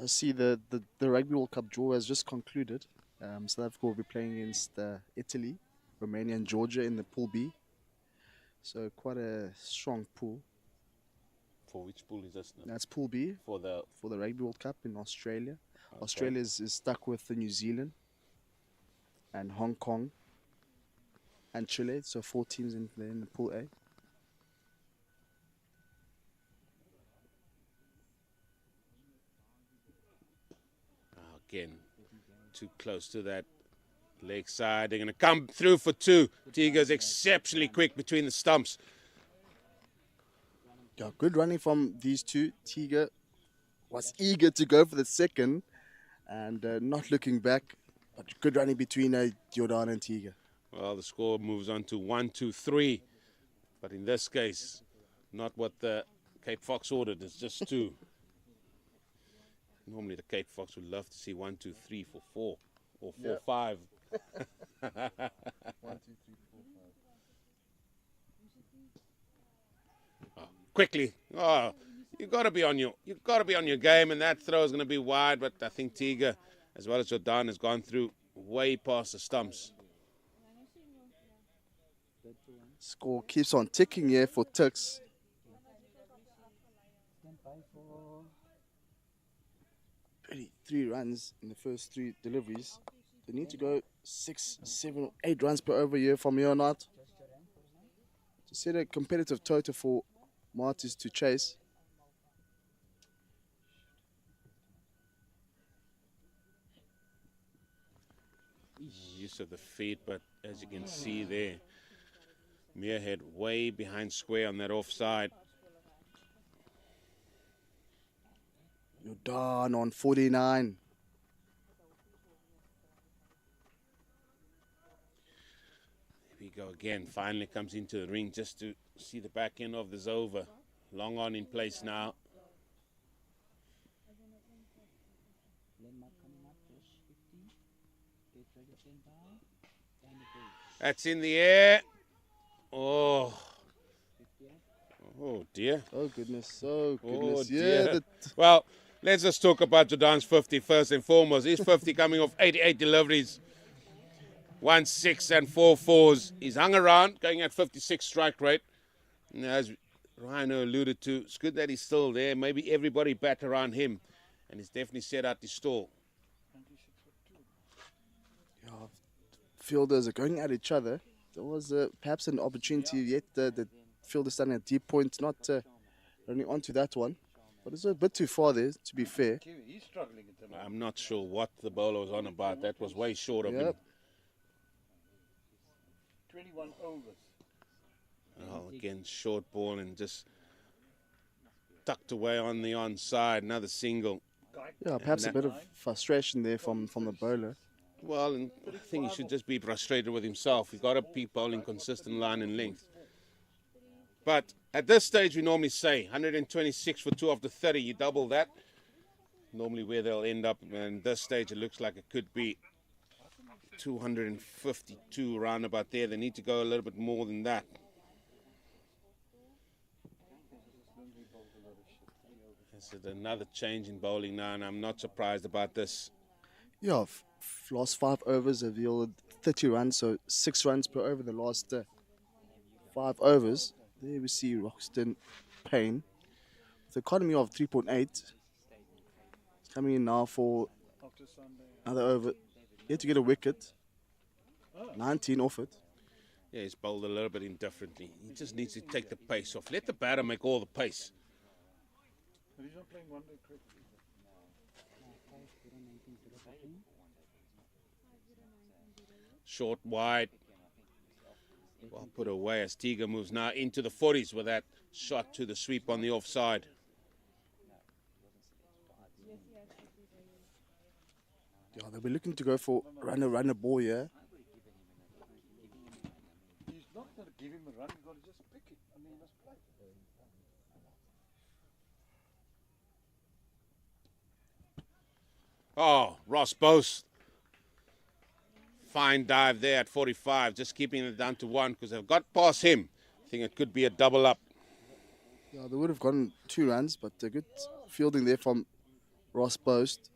I see the Rugby World Cup draw has just concluded. South Africa will be playing against Italy, Romania and Georgia in the Pool B. So quite a strong pool. For which pool is this now? That's Pool B For the Rugby World Cup in Australia. Okay. Australia is stuck with the New Zealand and Hong Kong and Chile. So 4 teams in the Pool A. again, too close to that leg side. They're going to come through for 2. Tiger's exceptionally quick between the stumps. Yeah, good running from these two. Tiger was eager to go for the second and not looking back. But good running between Jordan and Tiger. Well, the score moves on to 1-2-3. But in this case, not what the Cape Fox ordered is just 2. Normally the Cape Fox would love to see 1, 2, 3 for 4 or 4, 5. 1, 2, 3, 4, 5. Quickly. Oh, you got to be on your game, and that throw is going to be wide. But I think Tiga, as well as Jordan, has gone through way past the stumps. Score keeps on ticking here for TUKS. Stand by for 23 runs in the first 3 deliveries. They need to go 6, 7, or 8 runs per over here from here on out to set a competitive total for MATIES to chase. Use of the feet, but as you can see there, Muirhead way behind square on that offside. You're done on 49. Here we go again. Finally comes into the ring just to see the back end of this over. Long on in place now. landmark coming up, push 50. Get ready, stand by. And the base. That's in the air. Oh. Oh dear. Oh goodness, oh goodness. Oh Yeah, dear. Well, let's just talk about Jordan's 50 first and foremost. He's 50 coming off 88 deliveries. 1 6 and 4 4s. He's hung around, going at 56 strike rate. And as Rhino alluded to, it's good that he's still there. Maybe everybody bat around him. And he's definitely set out to stall. yeah, fielders are going at each other. There was perhaps an opportunity yet the fielder standing at deep point, not running onto that one. But it's a bit too far there, to be fair. He's struggling at the moment. I'm not sure what the bowler was on about. That was way short of him. Yep. 21 overs. Oh, again, short ball and just tucked away on the onside. Another single. Yeah, perhaps a bit of frustration there from the bowler. Well, and I think he should just be frustrated with himself. He's got to be bowling consistent line and length. But at this stage, we normally say 126 for 2 after 30. You double that. Normally where they'll end up. And this stage, it looks like it could be 252 round about there. They need to go a little bit more than that. This is another change in bowling now, and I'm not surprised about this. Yeah, last 5 overs have yielded 30 runs, so 6 runs per over the last 5 overs. There we see Roxton Payne with an economy of 3.8. He's coming in now for another over. He had to get a wicket. 19 off it. Yeah, he's bowled a little bit indifferently. He just needs to take the pace off. Let the batter make all the pace. But he's not playing one day cricket. Short, wide. Well put away as Tiga moves now into the 40s with that shot to the sweep on the offside. Yeah, they'll be looking to go for runner ball here. He's not going to give him a run. He's got to just pick it. I mean, he must play. Oh, Ross Bose. Fine dive there at 45, just keeping it down to 1 because they've got past him. I think it could be a double up. Yeah, they would have gotten 2 runs, but a good fielding there from Ross Post.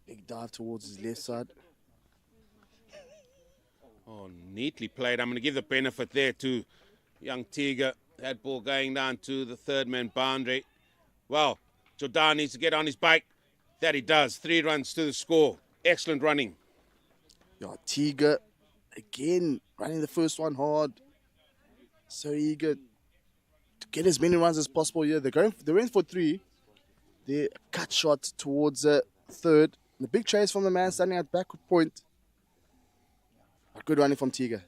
Big dive towards his left side. Oh, neatly played. I'm going to give the benefit there to young Tiga. That ball going down to the third man boundary. Well, Jordan needs to get on his bike. That he does. 3 runs to the score. Excellent running. Yeah, Tiga again running the first one hard. So eager to get as many runs as possible here. They're in for 3. They cut shot towards third. The big chase from the man standing at backward point. A good running from Tiga.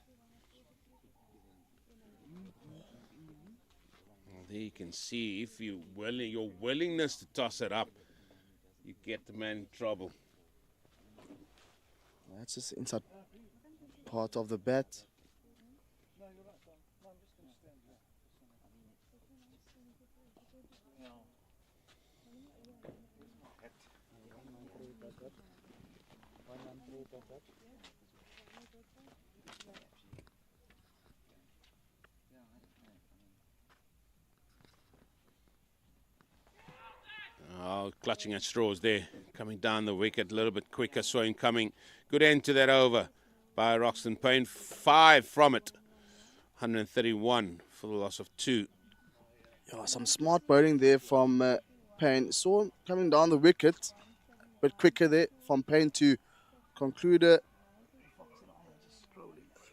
Well, there you can see if your willingness to toss it up, you get the man in trouble. That's just the inside part of the bat. Oh, clutching at straws there. Coming down the wicket a little bit quicker. Saw him coming. Good end to that over by Roxton Payne. 5 from it. 131 for the loss of 2. Yeah, some smart bowling there from Payne. Saw him coming down the wicket, but quicker there from Payne to conclude a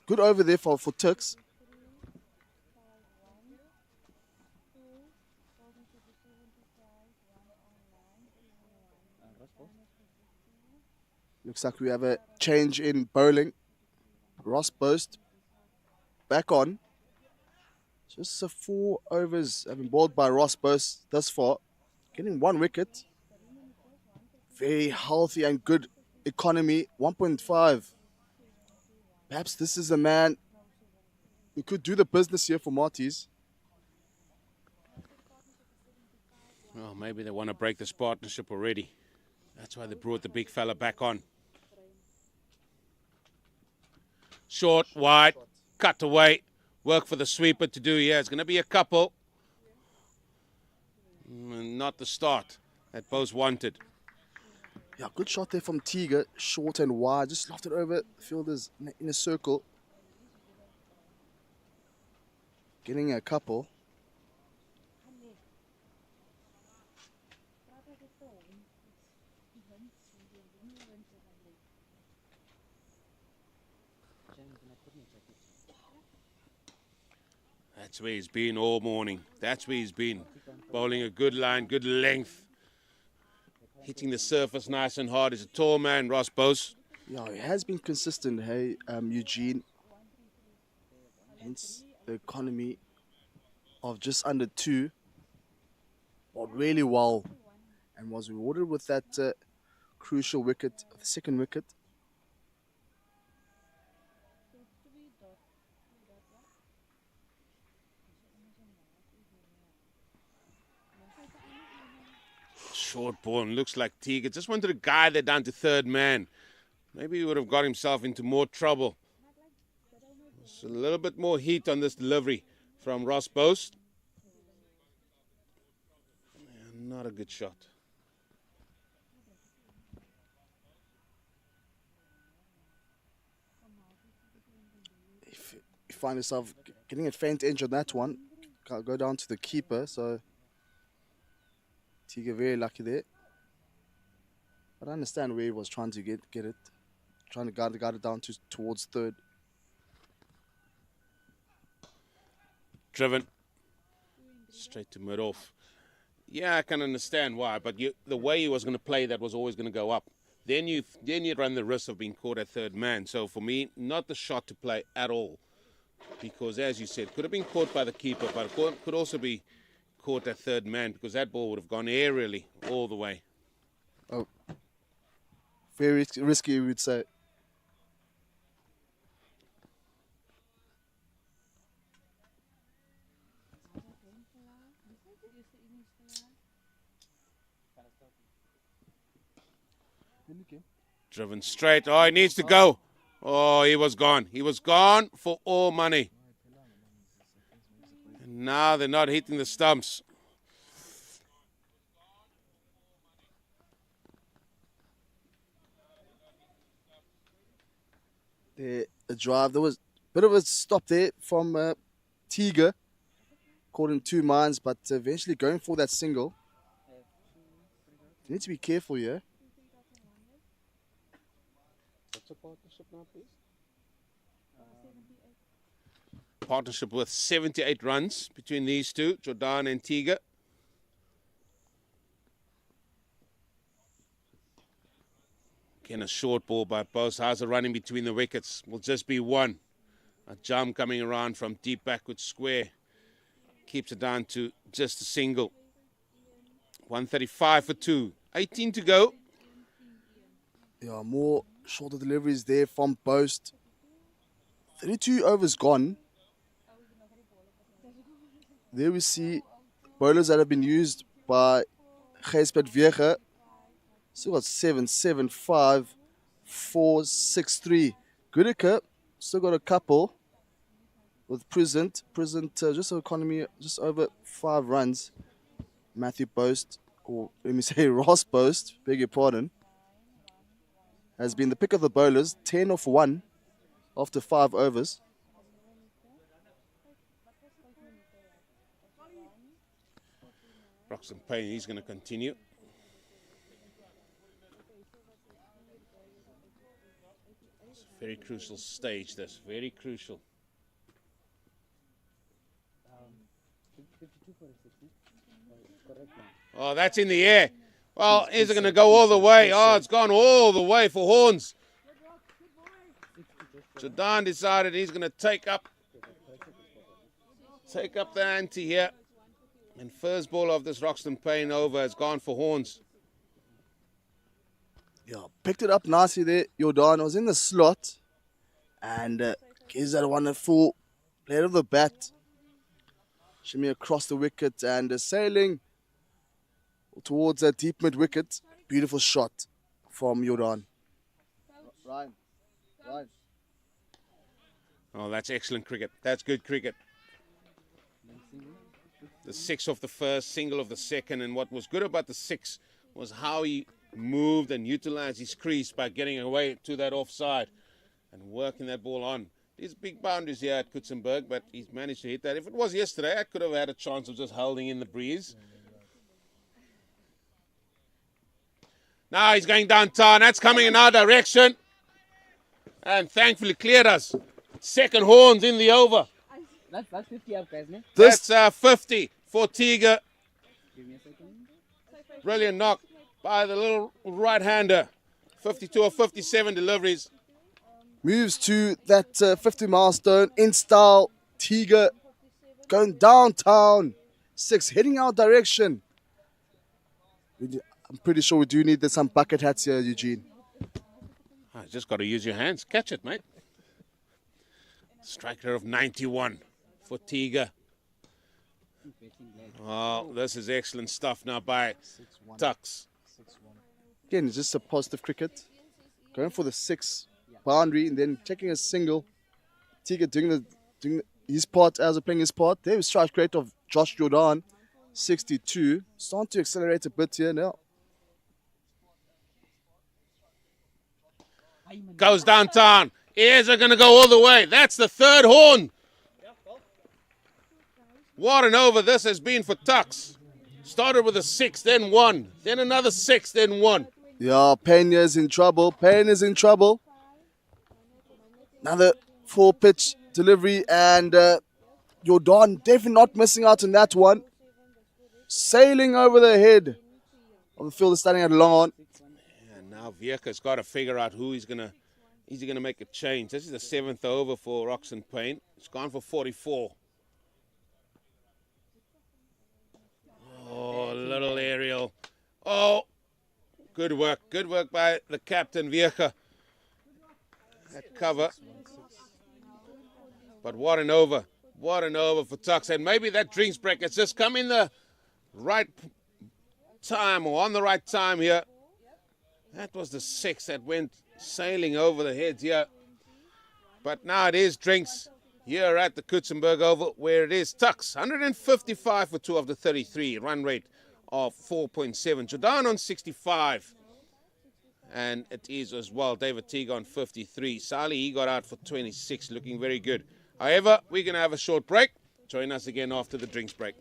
good over there for TUKS. Looks like we have a change in bowling. Ross Boast back on. Just 4 overs have been bowled by Ross Boast thus far. Getting 1 wicket. Very healthy and good economy. 1.5. Perhaps this is a man who could do the business here for MATIES. Well, maybe they want to break this partnership already. That's why they brought the big fella back on. Short, wide, cut away. Work for the sweeper to do here. It's going to be a couple. Not the start that both wanted. Yeah, good shot there from Tiger. Short and wide. Just lofted over fielders in a circle. Getting a couple. That's where he's been all morning. That's where he's been. Bowling a good line, good length. Hitting the surface nice and hard. He's a tall man, Ross Bose. Yeah, he has been consistent, hey, Eugene. Hence the economy of just under 2. Bowled really well and was rewarded with that crucial wicket, the second wicket. Short ball, and looks like Tiger just wanted to guide that down to third man. Maybe he would have got himself into more trouble. There's a little bit more heat on this delivery from Ross Bose. Yeah, not a good shot. If you find yourself getting a faint edge on that one, go down to the keeper, so Tiger very lucky there. But I understand where he was trying to get it. Trying to guide it down towards third. Driven straight to mid-off. Yeah, I can understand why, but the way he was going to play that was always going to go up. Then you run the risk of being caught at third man. So for me, not the shot to play at all. Because as you said, could have been caught by the keeper, but it could also be caught at third man because that ball would have gone aerially all the way. Oh, very risky, you would say. Driven straight. Oh, he needs to go. Oh, he was gone. He was gone for all money. And now they're not hitting the stumps. The drive, there was a bit of a stop there from Tiger. Caught in 2 minds, but eventually going for that single. You need to be careful here. What's the partnership now, please? Partnership with 78 runs between these two, Jordan and Tiger. Again, a short ball by both. How's the running between the wickets? Will just be 1. A jump coming around from deep backward square. Keeps it down to just a single. 135 for 2. 18 to go. Yeah, more shorter deliveries there from Boast. 32 overs gone. There we see bowlers that have been used by Coetzenberg. Still got 7, 7, 5, 4-6-3. Goodicke still got a couple with Present. Just economy, just over 5 runs. Matthew Boast, or let me say Ross Boast, beg your pardon, has been the pick of the bowlers, 10 off 1 after 5 overs. Roxton Payne, he's going to continue. It's a very crucial stage, this. Very crucial. 52 for a 60. Correct one. Oh, that's in the air. Well, is it going to go all the way? Oh, it's gone all the way for horns. Jordan decided he's going to take up the ante here. And first ball of this Roxton Payne over has gone for horns. Yeah, picked it up nicely there. Jordan was in the slot and gives that one a full play of the bat. Shimmy across the wicket and sailing towards a deep mid wicket. Beautiful shot from Jordan. Ryan. Oh, that's excellent cricket. That's good cricket. The 6 off the first, single of the second, and what was good about the 6 was how he moved and utilized his crease by getting away to that offside and working that ball on. There's big boundaries here at Coetzenberg, but he's managed to hit that. If it was yesterday, I could have had a chance of just holding in the breeze. Now he's going downtown. That's coming in our direction. And thankfully cleared us. Second horns in the over. That's 50 up, guys, ne? That's 50 for Tiger. Give me a second. Brilliant knock by the little right-hander. 52 or 57 deliveries. Moves to that 50 milestone in style. Tiger going downtown. 6 heading our direction. I'm pretty sure we do need some bucket hats here, Eugene. Just got to use your hands. Catch it, mate. Striker of 91 for Tiger. Oh, this is excellent stuff now by TUKS. Again, it's just a positive cricket. Going for the 6 boundary and then taking a single. Tiger doing his part as playing his part. There was strike rate of Josh Jordan, 62. Starting to accelerate a bit here now. Goes downtown. Is it going to go all the way? That's the third horn. What an over this has been for TUKS. Started with a 6, then 1. Then another 6, then 1. Yeah, Pena's in trouble. Another 4-pitch delivery and Jordan definitely not missing out on that one. Sailing over the head of the fielder standing at long on. And now Vierka's got to figure out who is he going to make a change. This is the 7th over for Roxton Payne. It's gone for 44. Oh, little aerial. Oh, good work by the captain, Vierka. That cover. But what an over for TUKS. And maybe that drinks break has just come in the right time or on the right time here. That was the 6 that went sailing over the heads here. But now it is drinks here at the Coetzenberg Oval, where it is TUKS. 155 for 2 of the 33. Run rate of 4.7. Jordan on 65. And it is as well David Teague on 53. Sali, he got out for 26, looking very good. However, we're going to have a short break. Join us again after the drinks break.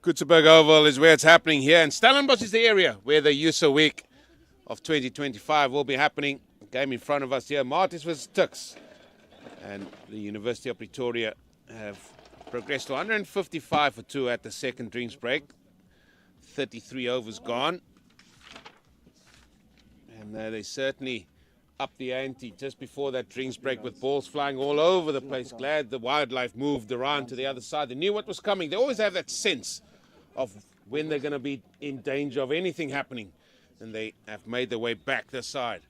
Coetzenberg Oval is where it's happening here, and Stellenbosch is the area where the USSA week of 2025 will be happening. Game in front of us here, MATIES vs TUKS, and the University of Pretoria have progressed to 155 for 2 at the second drinks break. 33 overs gone, and they certainly upped the ante just before that drinks break with balls flying all over the place. Glad the wildlife moved around to the other side. They knew what was coming. They always have that sense of when they're going to be in danger of anything happening, and they have made their way back this side.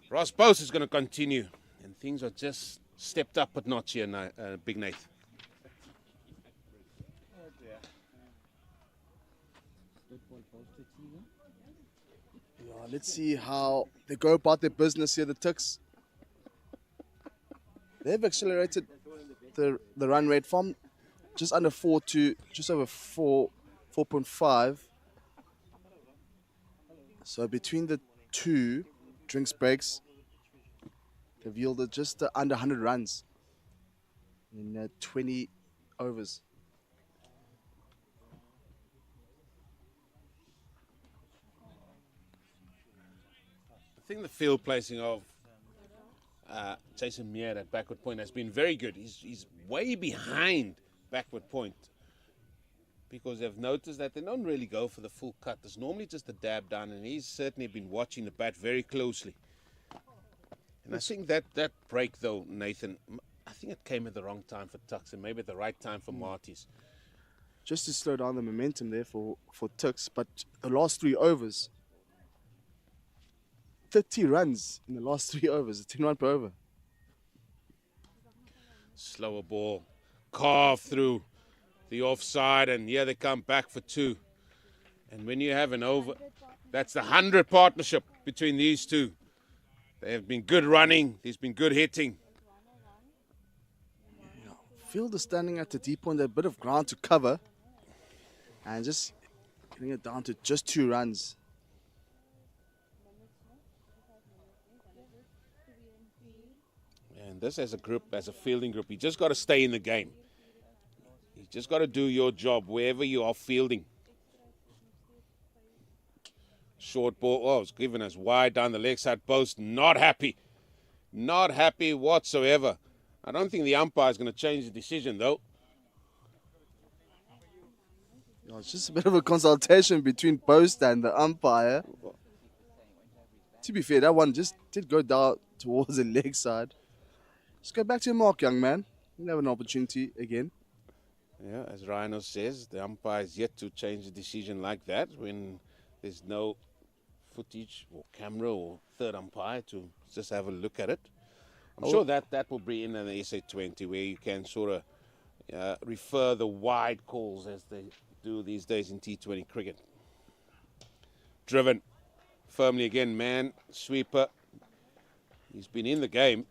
Ross Bose is going to continue, and things are just stepped up a notch here, Big Nath. Yeah, let's see how they go about their business here, the TUKS. They've accelerated the run rate from just under 4 to just over 4.5. So between the two drinks breaks, they've yielded just under 100 runs in 20 overs. I think the field placing of Jason Meyer at backward point has been very good. He's way behind backward point because they've noticed that they don't really go for the full cut. There's normally just a dab down, and he's certainly been watching the bat very closely. And I think that break, though, Nathan, I think it came at the wrong time for TUKS and maybe at the right time for MATIES. Just to slow down the momentum there for TUKS, but the last 3 overs, 30 runs in the last 3 overs, 10 run per over. Slower ball, carved through the offside, and here they come back for 2. And when you have an over, that's the 100 partnership between these two. They have been good running, there's been good hitting. Field is standing at the deep point, a bit of ground to cover, and just getting it down to just 2 runs. And this as a group, as a fielding group, you just got to stay in the game. You just got to do your job wherever you are fielding. Short ball, oh, it's given us wide down the leg side post. Not happy. Not happy whatsoever. I don't think the umpire is going to change the decision, though. It's just a bit of a consultation between post and the umpire. To be fair, that one just did go down towards the leg side. Just go back to your mark, young man. You'll have an opportunity again. Yeah, as Rhino says, the umpire is yet to change a decision like that when there's no footage or camera or third umpire to just have a look at it. I'm sure that will be in an SA20 where you can sort of refer the wide calls as they do these days in T20 cricket. Driven firmly again, man, sweeper. He's been in the game.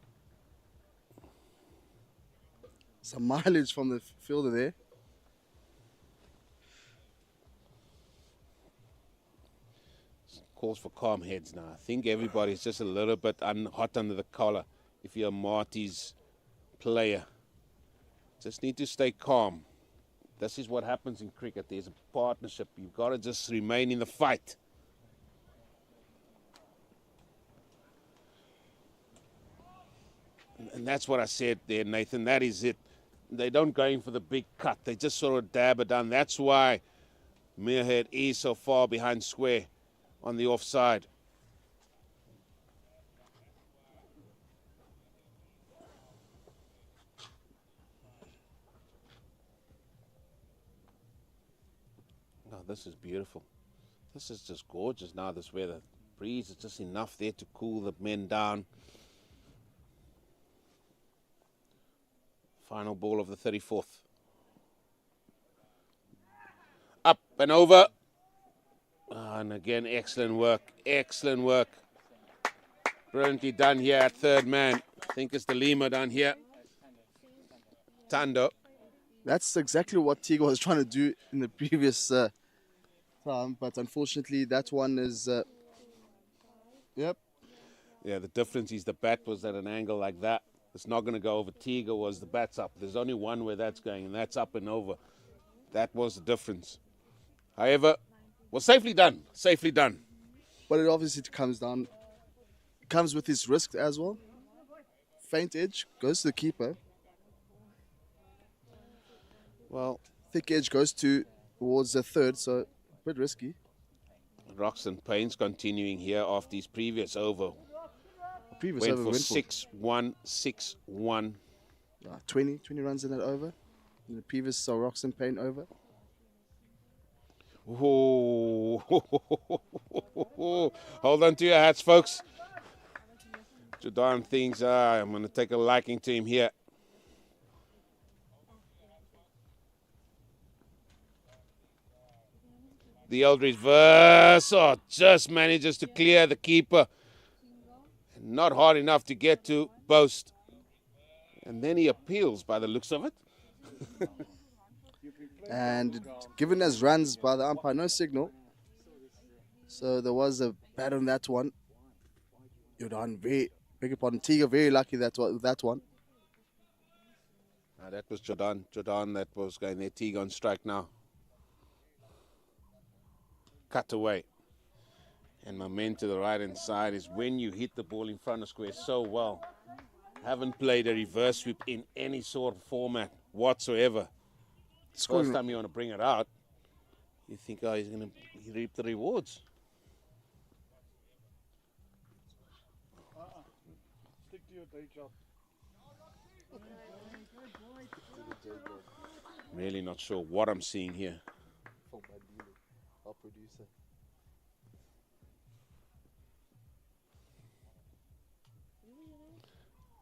Some mileage from the fielder there. Calls for calm heads now. I think everybody's just a little bit hot under the collar if you're a MATIES player. Just need to stay calm. This is what happens in cricket. There's a partnership. You've got to just remain in the fight. And that's what I said there, Nathan. That is it. They don't go in for the big cut. They just sort of dab it down. That's why Meerhead is so far behind square on the offside. Oh, this is beautiful. This is just gorgeous now, this weather. Breeze is just enough there to cool the men down. Final ball of the 34th. Up and over. And again, excellent work. Excellent work. Brilliantly done here at third man. I think it's the Lima down here. Tando. That's exactly what Tigo was trying to do in the previous time, but unfortunately that one is... yep. Yeah, the difference is the bat was at an angle like that. It's not going to go over. Tiga was the bat's up. There's only one where that's going, and that's up and over. That was the difference. However, was safely done. Safely done. But it obviously comes with its risk as well. Faint edge goes to the keeper. Well, thick edge goes towards the third, so a bit risky. Roxton Payne's continuing here after his previous over. Previous Went over for went 6-1, 6-1. 20 runs in that over. In the previous Roxton Payne over. Oh, hold on to your hats, folks. Jordan thinks I'm going to take a liking to him here. The Eldridge Versa just manages to clear the keeper. Not hard enough to get to Boast. And then he appeals by the looks of it. And given as runs by the umpire, no signal. So there was a bat on that one. Jordan, beg your pardon, Tiga, very lucky that one. That was Jordan. Jordan that was going there. Teague on strike now. Cut away. And my men to the right-hand side is when you hit the ball in front of square so well. Haven't played a reverse sweep in any sort of format whatsoever. First time you want to bring it out, you think, oh, he's going to reap the rewards. Stick to your day job. Really not sure what I'm seeing here. Our producer.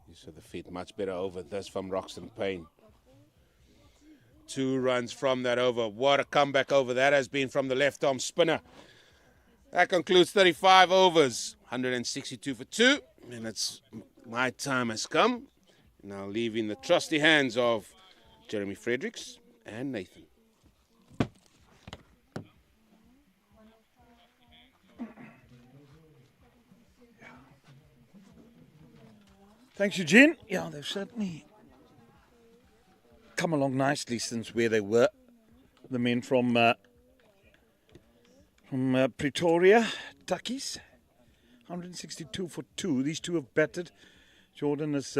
You saw the feet much better over this from Roxton Payne. 2 runs from that over. What a comeback over that has been from the left arm spinner. That concludes 35 overs. 162 for 2. And it's my time has come. Now leave in the trusty hands of Jeremy Fredericks and Nathan. Thanks, Eugene. Yeah, they've certainly come along nicely since where they were. The men from Pretoria, Tuckies, 162 for 2. These two have batted. Jordan has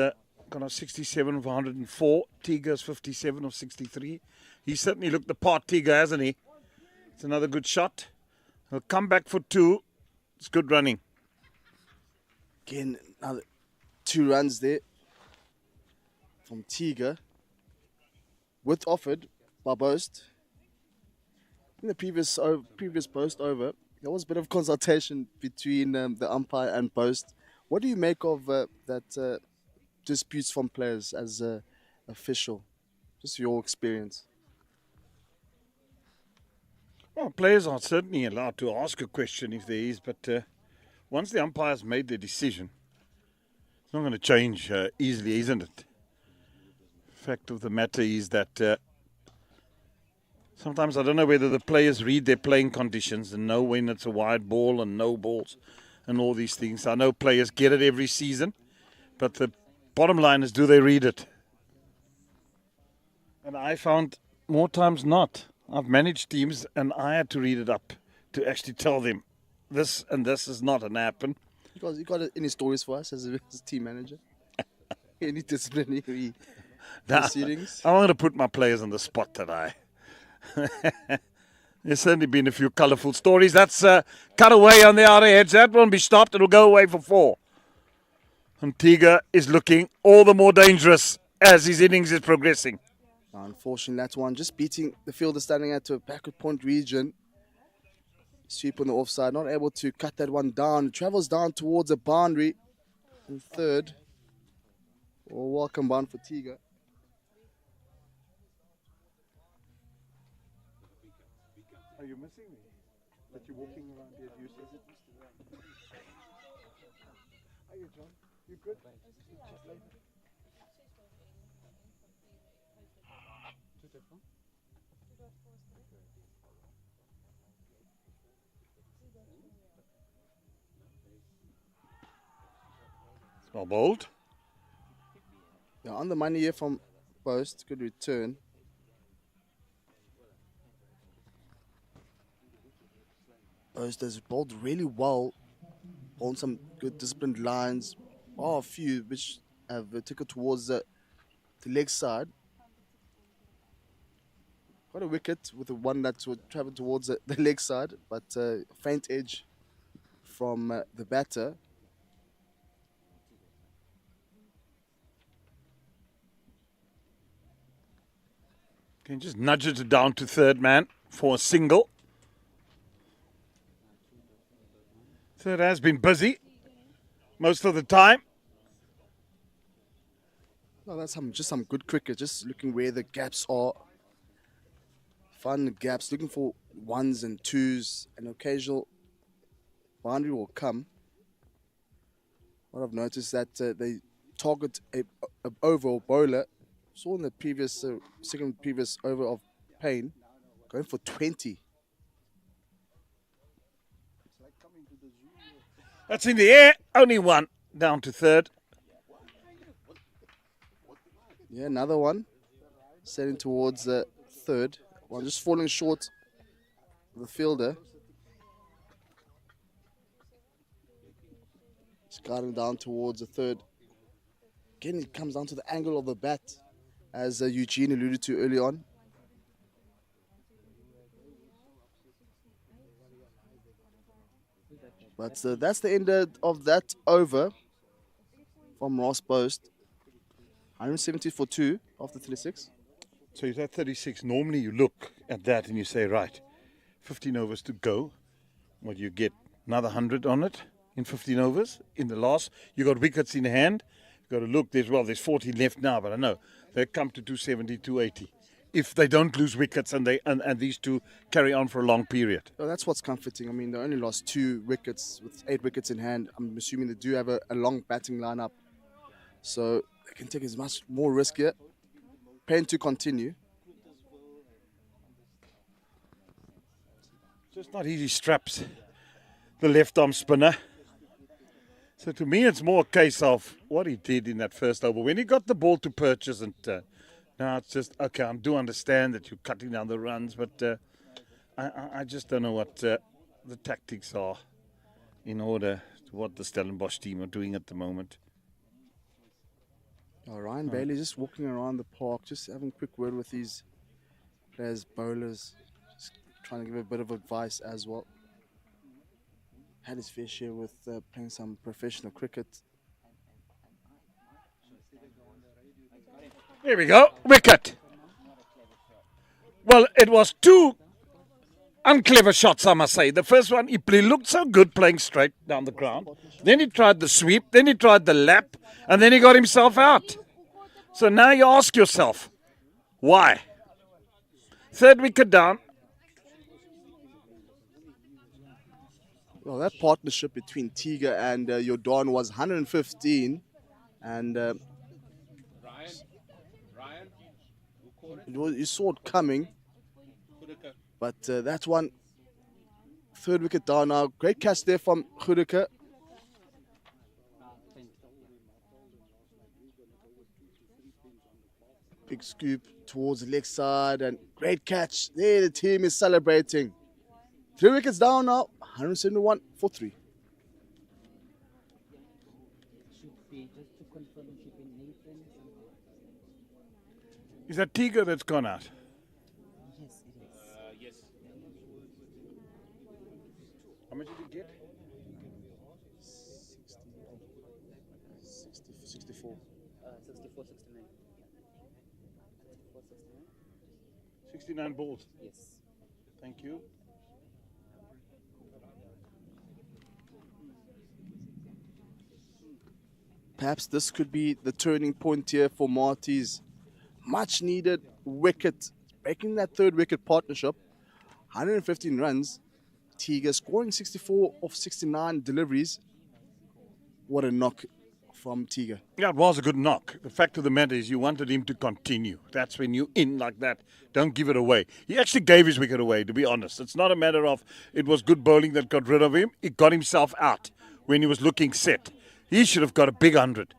got a 67 of 104. Tiga's 57 of 63. He certainly looked the part, Tiga, hasn't he? It's another good shot. He'll come back for 2. It's good running. Again, another 2 runs there from Tiga. With offered by Boast. In the previous Boast over, there was a bit of consultation between the umpire and Boast. What do you make of that disputes from players as an official? Just your experience. Well, players are certainly allowed to ask a question if there is, but once the umpire's made their decision, it's not going to change easily, isn't it? Fact of the matter is that sometimes I don't know whether the players read their playing conditions and know when it's a wide ball and no balls and all these things. I know players get it every season, but the bottom line is, do they read it? And I found more times not. I've managed teams and I had to read it up to actually tell them this and this is not an happen. You got any stories for us as a team manager? Any disciplinary proceedings? I'm going to put my players on the spot today. There's certainly been a few colourful stories. That's cut away on the outer edge. That won't be stopped. It'll go away for 4. And Tiga is looking all the more dangerous as his innings is progressing. Unfortunately, that one just beating the fielder standing at a backward point region. Sweep on the offside, not able to cut that one down. It travels down towards a boundary. And third. Well, welcome bound for Tiga. Are you missing me? That you're walking around here at USSA? Are you, John? You good? Chat later. Well bowled. Yeah, on the money here from Post. Good return. Post has bowled really well on some good disciplined lines. Oh, a few which have taken towards the leg side. Got a wicket with the one that's travelling towards the leg side, but faint edge from the batter. Can you just nudge it down to third man for a single? Third has been busy most of the time. No, that's just some good cricket. Just looking where the gaps are. Finding the gaps, looking for ones and twos. An occasional boundary will come. What I've noticed that they target a overall bowler. Saw in the previous previous over of Payne, going for 20. That's in the air. Only one down to third. Yeah, another one. Sailing towards the third. One just falling short of the fielder. Just guiding down towards the third. Again, it comes down to the angle of the bat, as Eugene alluded to early on. But that's the end of that over from Ross Post. 170 for 2 after 36. So you're at 36. Normally you look at that and you say, right, 15 overs to go. What do you get? Another 100 on it in 15 overs. In the last, you got wickets in hand. You've got to look, there's 40 left now, but I know they come to 270, 280. If they don't lose wickets and these two carry on for a long period. Well, that's what's comforting. I mean, they only lost 2 wickets with 8 wickets in hand. I'm assuming they do have a long batting lineup. So they can take as much more risk here. Payne to continue. Just not easy straps, the left arm spinner. So to me, it's more a case of what he did in that first over. When he got the ball to purchase and now it's just, okay, I do understand that you're cutting down the runs, but I just don't know what the tactics are in order to what the Stellenbosch team are doing at the moment. Ryan Bailey just walking around the park, just having a quick word with these players, bowlers, just trying to give a bit of advice as well. Had his fair share with playing some professional cricket. Here we go, wicket. Well, it was 2 unclever shots, I must say. The first one, he looked so good playing straight down the ground. Then he tried the sweep, then he tried the lap, and then he got himself out. So now you ask yourself, why? Third wicket down. Well, that partnership between Tiga and Jordan was 115, and you saw it coming. But that one, third wicket down now. Great catch there from Goedeke. Big scoop towards the leg side and great catch. There the team is celebrating. 3 wickets down now. 171 for 3. Should be, just to confirm, should be Nathan. Is that Tiger that's gone out? Yes, it is. Yes. How much did he get? 64. 64, 69. 64, 69? 69 balls. Yes. Thank you. Perhaps this could be the turning point here for Marty's much needed wicket. Breaking that third wicket partnership. 115 runs. Tiga scoring 64 of 69 deliveries. What a knock from Tiga. Yeah, it was a good knock. The fact of the matter is you wanted him to continue. That's when you in like that. Don't give it away. He actually gave his wicket away, to be honest. It's not a matter of it was good bowling that got rid of him. He got himself out when he was looking set. He should have got a big 100.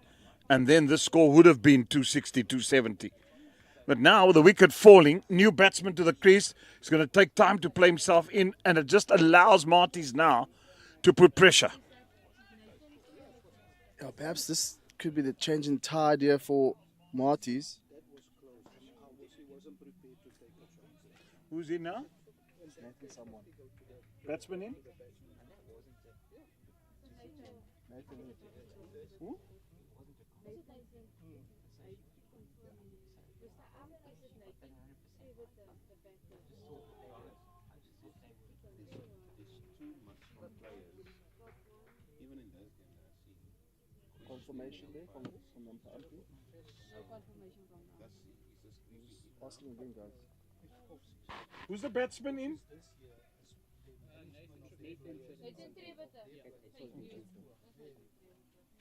And then the score would have been 260, 270. But now, with the wicket falling, new batsman to the crease. He's going to take time to play himself in, and it just allows Marty's now to put pressure. Yeah, perhaps this could be the change in tide here for Marty's. Who's in now? Batsman in? Who? Confirmation there from Marty. Asking again, guys. Who's the batsman in?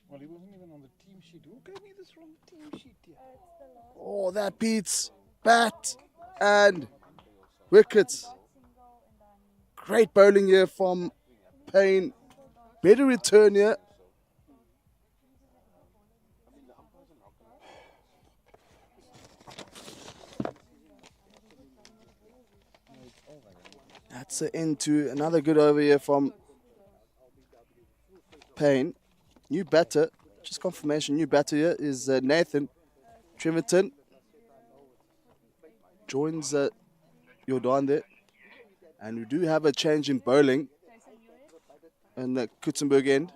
Well, he wasn't even on the team sheet. Who gave me this wrong team sheet here? Oh, that beats bat and wickets. Great bowling here from Payne. Better return here. That's an end to another good over here from Payne. New batter, just confirmation, new batter here is Nathan Treverton. Joins Jordan there. And we do have a change in bowling in the Coetzenberg end.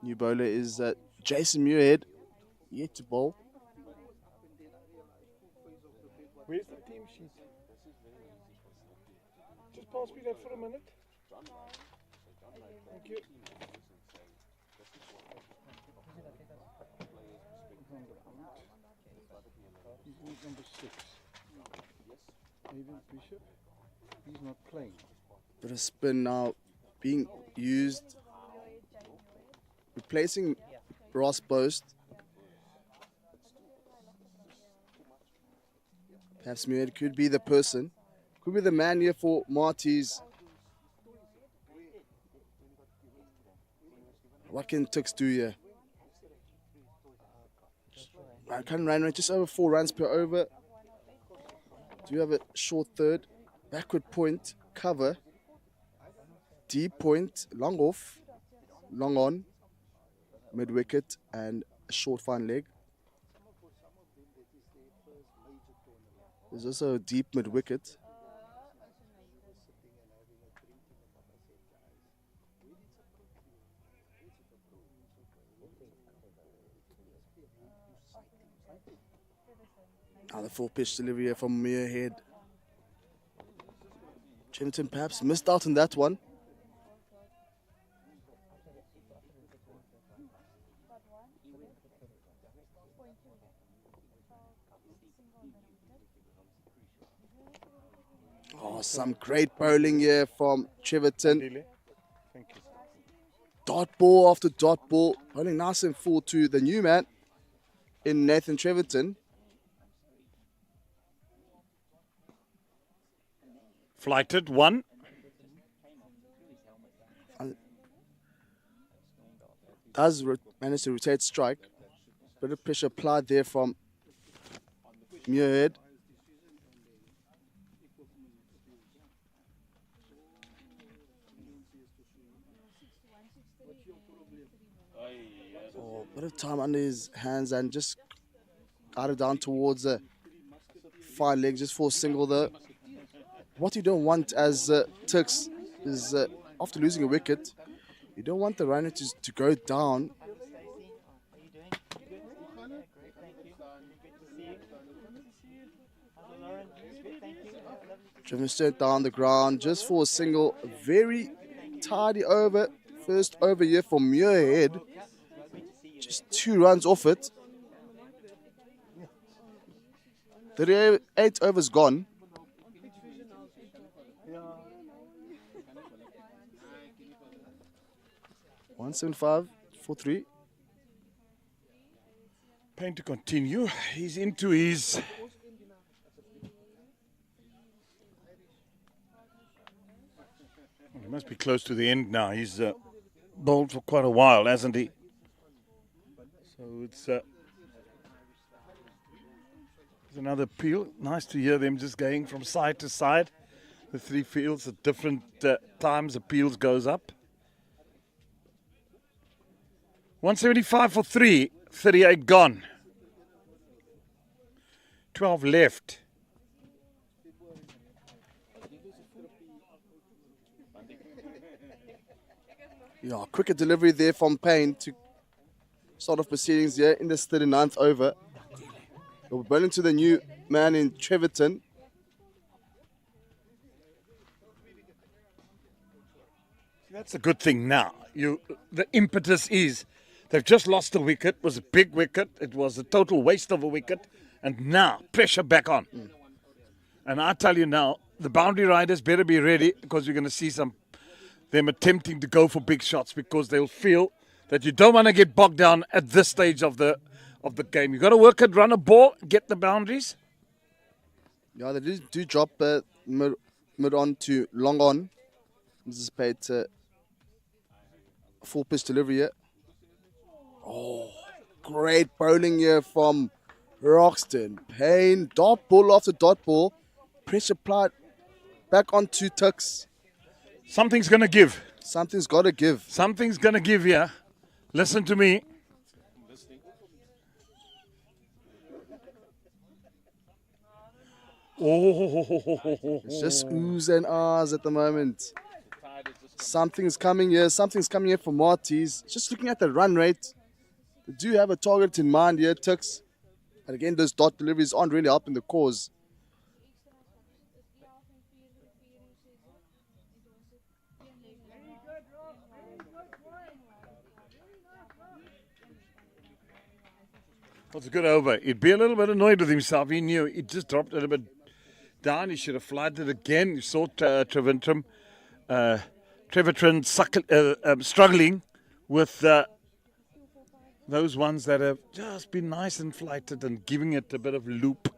New bowler is Jason Muirhead, yet to bowl. Where's the team sheet? Just pass me that for a minute. Thank you. He's number 6. Maybe Bishop. He's not playing. Bit of spin now being used. Replacing Ross Post. Perhaps Muirhead could be the person. Could be the man here for Marty's. What can TUKS do here? Current run rate just over 4 runs per over. Do you have a short third? Backward point, cover. Deep point, long off, long on, mid wicket, and a short fine leg. There's also a deep mid wicket. Now the full pitch delivery here from Muirhead. Treverton perhaps missed out on that one. Oh, some great bowling here from Treverton. Thank you. Dot ball after dot ball. Bowling nice and full to the new man in Nathan Treverton. Flighted 1. Does manage to rotate strike. Bit of pressure applied there from Muirhead. Oh, bit of time under his hands and just got it down towards the fine leg just for a single there. What you don't want as TUKS is after losing a wicket, you don't want the runner to go down. Driven down the ground just for a single. A very tidy over. First over here for Muirhead. Just 2 runs off it. 38 overs gone. 175 for 3. Payne to continue. He's into his... He must be close to the end now. He's bowled for quite a while, hasn't he? So it's another peel. Nice to hear them just going from side to side. The three fields at different times the peels goes up. 175 for 3, 38 gone. 12 left. Yeah, quicker delivery there from Payne to start off proceedings here in this 39th over. We're bowling to the new man in Treverton. That's a good thing now. The impetus is they've just lost a wicket. It was a big wicket. It was a total waste of a wicket. And now, pressure back on. And I tell you now, the boundary riders better be ready because you're going to see them attempting to go for big shots because they'll feel that you don't want to get bogged down at this stage of the game. You've got to work it, run a ball, get the boundaries. Yeah, they do drop mid on to long on. Anticipate full pitch delivery here. Oh, great bowling here from Roxton. Payne, dot ball after dot ball. Pressure applied back onto TUKS. Something's going to give. Something's got to give. Something's going to give here. Listen to me. Oh, It's just oohs and ahs at the moment. Something's coming here. Something's coming here for Marty's. Just looking at the run rate. They do have a target in mind here, TUKS. And again, those dot deliveries aren't really helping the cause. That's a good over. He'd be a little bit annoyed with himself. He knew he just dropped it a bit down. He should have flied it again. You saw Treverton struggling with those ones that have just been nice and flighted and giving it a bit of loop.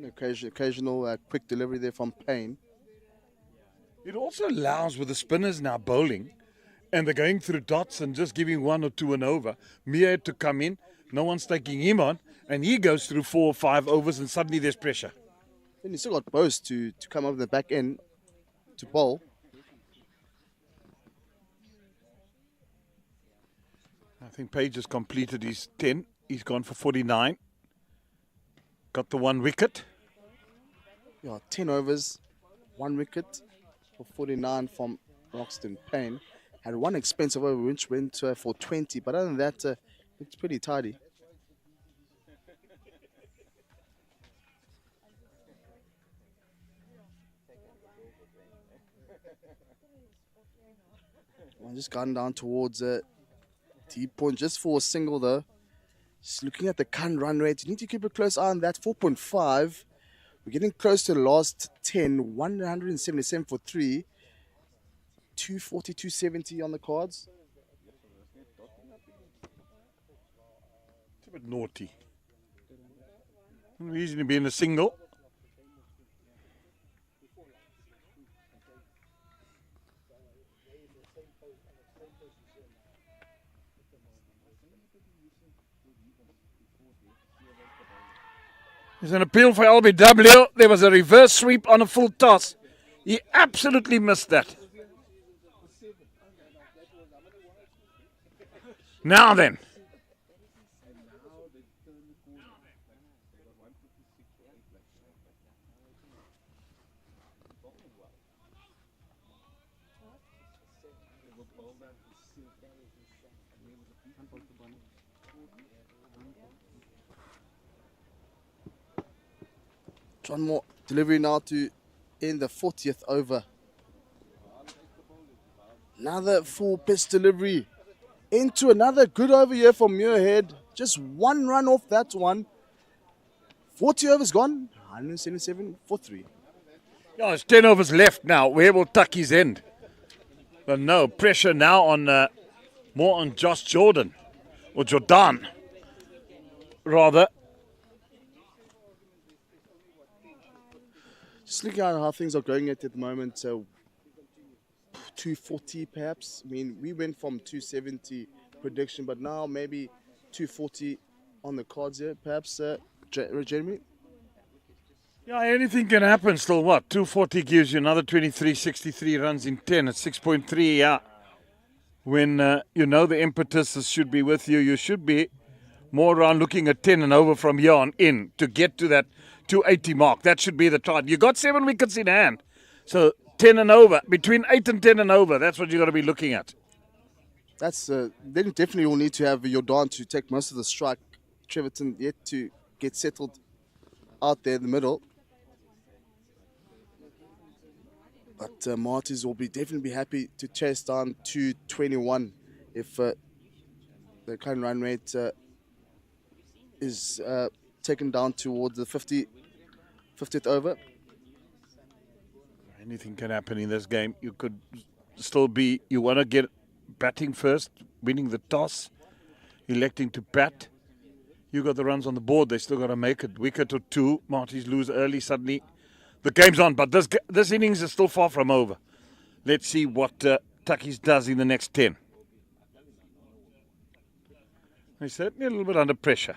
Occasional quick delivery there from Payne. It also allows with the spinners now bowling and they're going through dots and just giving one or two and over. Mia to come in, no one's taking him on, and he goes through 4 or 5 overs and suddenly there's pressure. And you still got Bose to come up the back end to bowl. I think Page has completed his 10. He's gone for 49. Got the 1 wicket. Yeah, 10 overs, 1 wicket for 49 from Roxton. Payne had 1 expensive over which went for 20, but other than that, it's pretty tidy. Well, just gone down towards deep point just for a single though. Just looking at the current run rate, you need to keep a close eye on that. 4.5. We're getting close to the last 10. 177 for 3. 240, 270 on the cards. It's a bit naughty. Easy to be in a single. There's an appeal for LBW. There was a reverse sweep on a full toss. He absolutely missed that. Now then. One more delivery now to end the 40th over. Another full pitch delivery into another good over here from Muirhead. Just 1 run off that one. 40 overs gone. 177 for 3. Yeah, it's 10 overs left now. Where will Tuckies end? But no, pressure now on more on Josh Jordan. Or Jordan, rather. Just looking at how things are going at the moment, 240 perhaps. I mean, we went from 270 prediction, but now maybe 240 on the cards here, perhaps, Jeremy? Yeah, anything can happen still. What? 240 gives you another 23, 63 runs in 10 at 6.3. Yeah. When you know the impetus should be with you, you should be more around looking at 10 and over from here on in to get to that 280 mark. That should be the target. You got 7 wickets in hand. So 10 and over, between 8 and 10 and over, that's what you got to be looking at. That's then definitely will need to have Jordan to take most of the strike. Treverton yet to get settled out there in the middle. But Marties will definitely be happy to chase down 221 if the current run rate is taken down towards the 50th over. Anything can happen in this game. You could still be, you want to get batting first, winning the toss, electing to bat. You got the runs on the board. They still got to make it. Wicket or two. Marties lose early. Suddenly, the game's on. But this innings is still far from over. Let's see what Tuckies does in the next 10. They're certainly a little bit under pressure.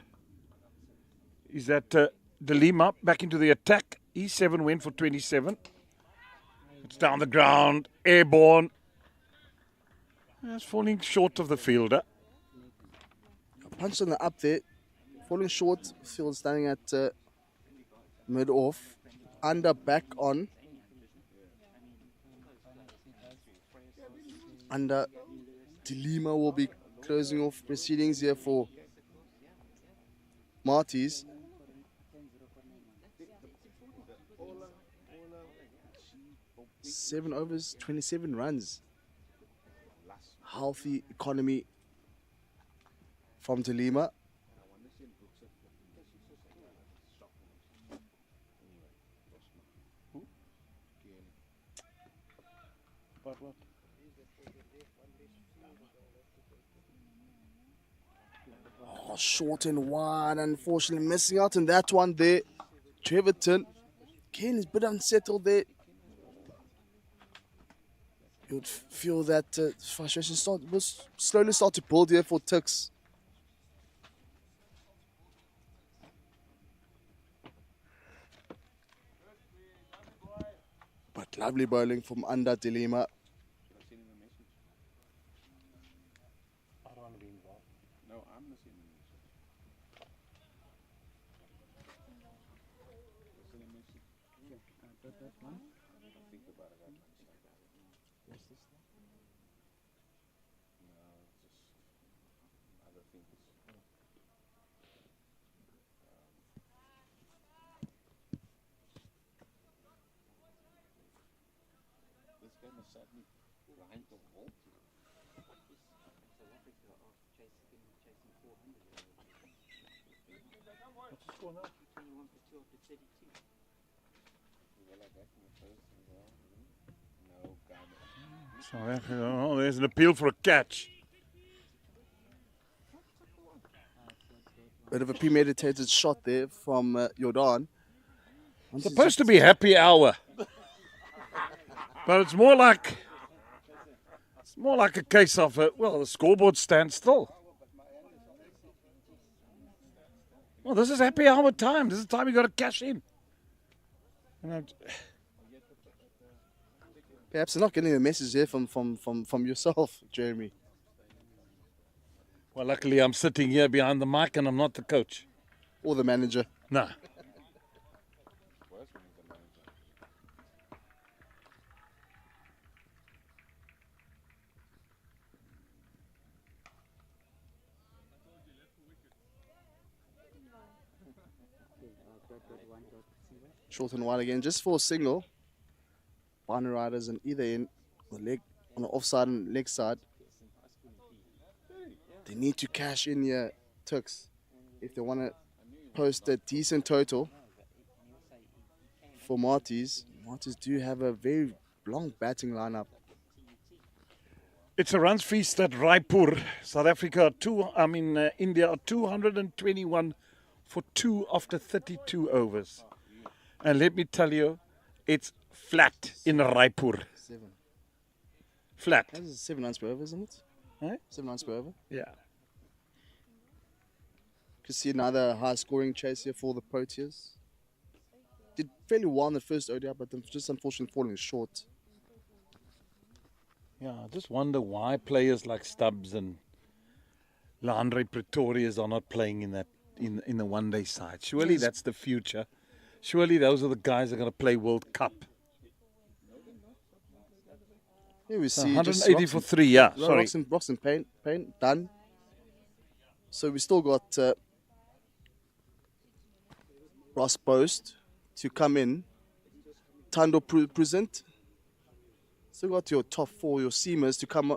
Is that De Lima back into the attack? E7 went for 27. It's down the ground, airborne. It's falling short of the fielder. Punch on the up there, falling short. Field standing at mid off, under back on. Under De Lima will be closing off proceedings here for Marties. Seven overs, 27 runs. Healthy economy from De Lima. Oh, short and wide, unfortunately missing out on that one there. Treverton, again, is a bit unsettled there. You would feel that frustration will slowly start to build here for TUKS. But lovely bowling from under De Lima. Oh, there's an appeal for a catch. Bit of a premeditated shot there from Jordan. It's supposed to be happy hour, but it's more like a case of the scoreboard stands still. Well, this is happy hour time. This is the time you got to cash in. Perhaps they're not getting a message here from yourself, Jeremy. Well, luckily I'm sitting here behind the mic and I'm not the coach. Or the manager. No. Short and wide again, just for a single. Boundary riders on either end, the leg on the offside and leg side. They need to cash in here, TUKS, if they want to post a decent total for Marties. Marties do have a very long batting lineup. It's a runs feast at Raipur, South Africa. India are 221 for 2 after 32 overs. And let me tell you, it's flat in Raipur. 7. Flat. That is 7 runs per over, isn't it? Eh? 7 runs per over. Yeah. Could see another high scoring chase here for the Proteas. Did fairly well in the first ODI, but then just unfortunately falling short. Yeah, I just wonder why players like Stubbs and Leandre Pretorius are not playing in that in the one-day side. Surely Yes. that's the future. Surely those are the guys that are going to play World Cup. Here we So see just 180 rocks for and- 3, yeah. no, Sorry. rocks and paint, done. So we still got Ross Post to come in. Tando present. Still got your top 4, your seamers to come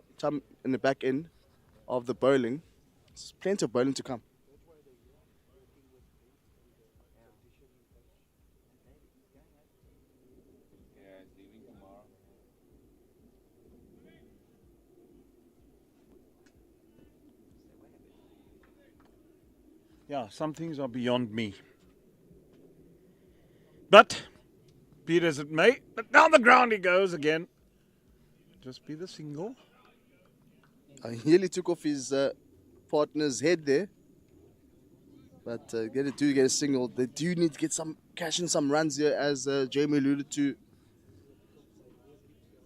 in the back end of the bowling. There's plenty of bowling to come. Yeah, some things are beyond me. But, be it as it may, but down the ground he goes again. Just be the single. He nearly took off his partner's head there. But do get a single. They do need to get some cash in some runs here, as Jamie alluded to.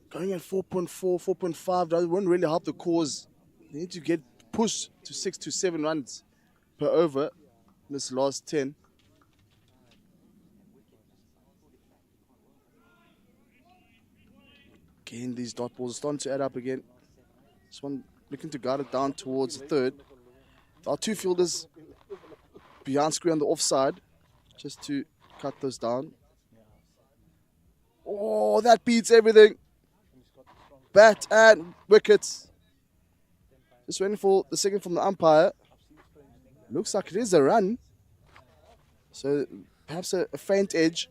Going at 4.4, 4.5 won't really help the cause. They need to get pushed to 6 to 7 runs per over in this last 10. Again, these dot balls are starting to add up again. This one looking to guide it down towards the third. There are 2 fielders behind screen on the offside, just to cut those down. Oh, that beats everything. Bat and wickets. Just waiting for the second from the umpire. Looks like it is a run. So perhaps a faint edge.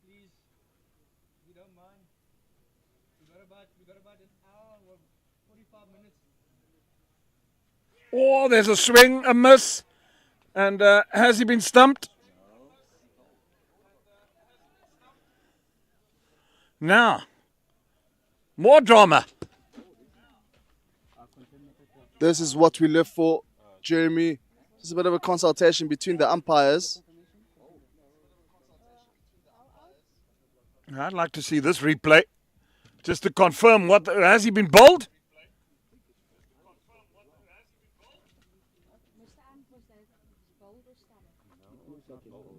Please, if you don't mind. We got about an hour or 45 minutes. Oh, there's a swing, a miss. And has he been stumped? Now, more drama. This is what we live for, Jeremy. Just a bit of a consultation between the umpires. I'd like to see this replay, just to confirm what has he been bowled?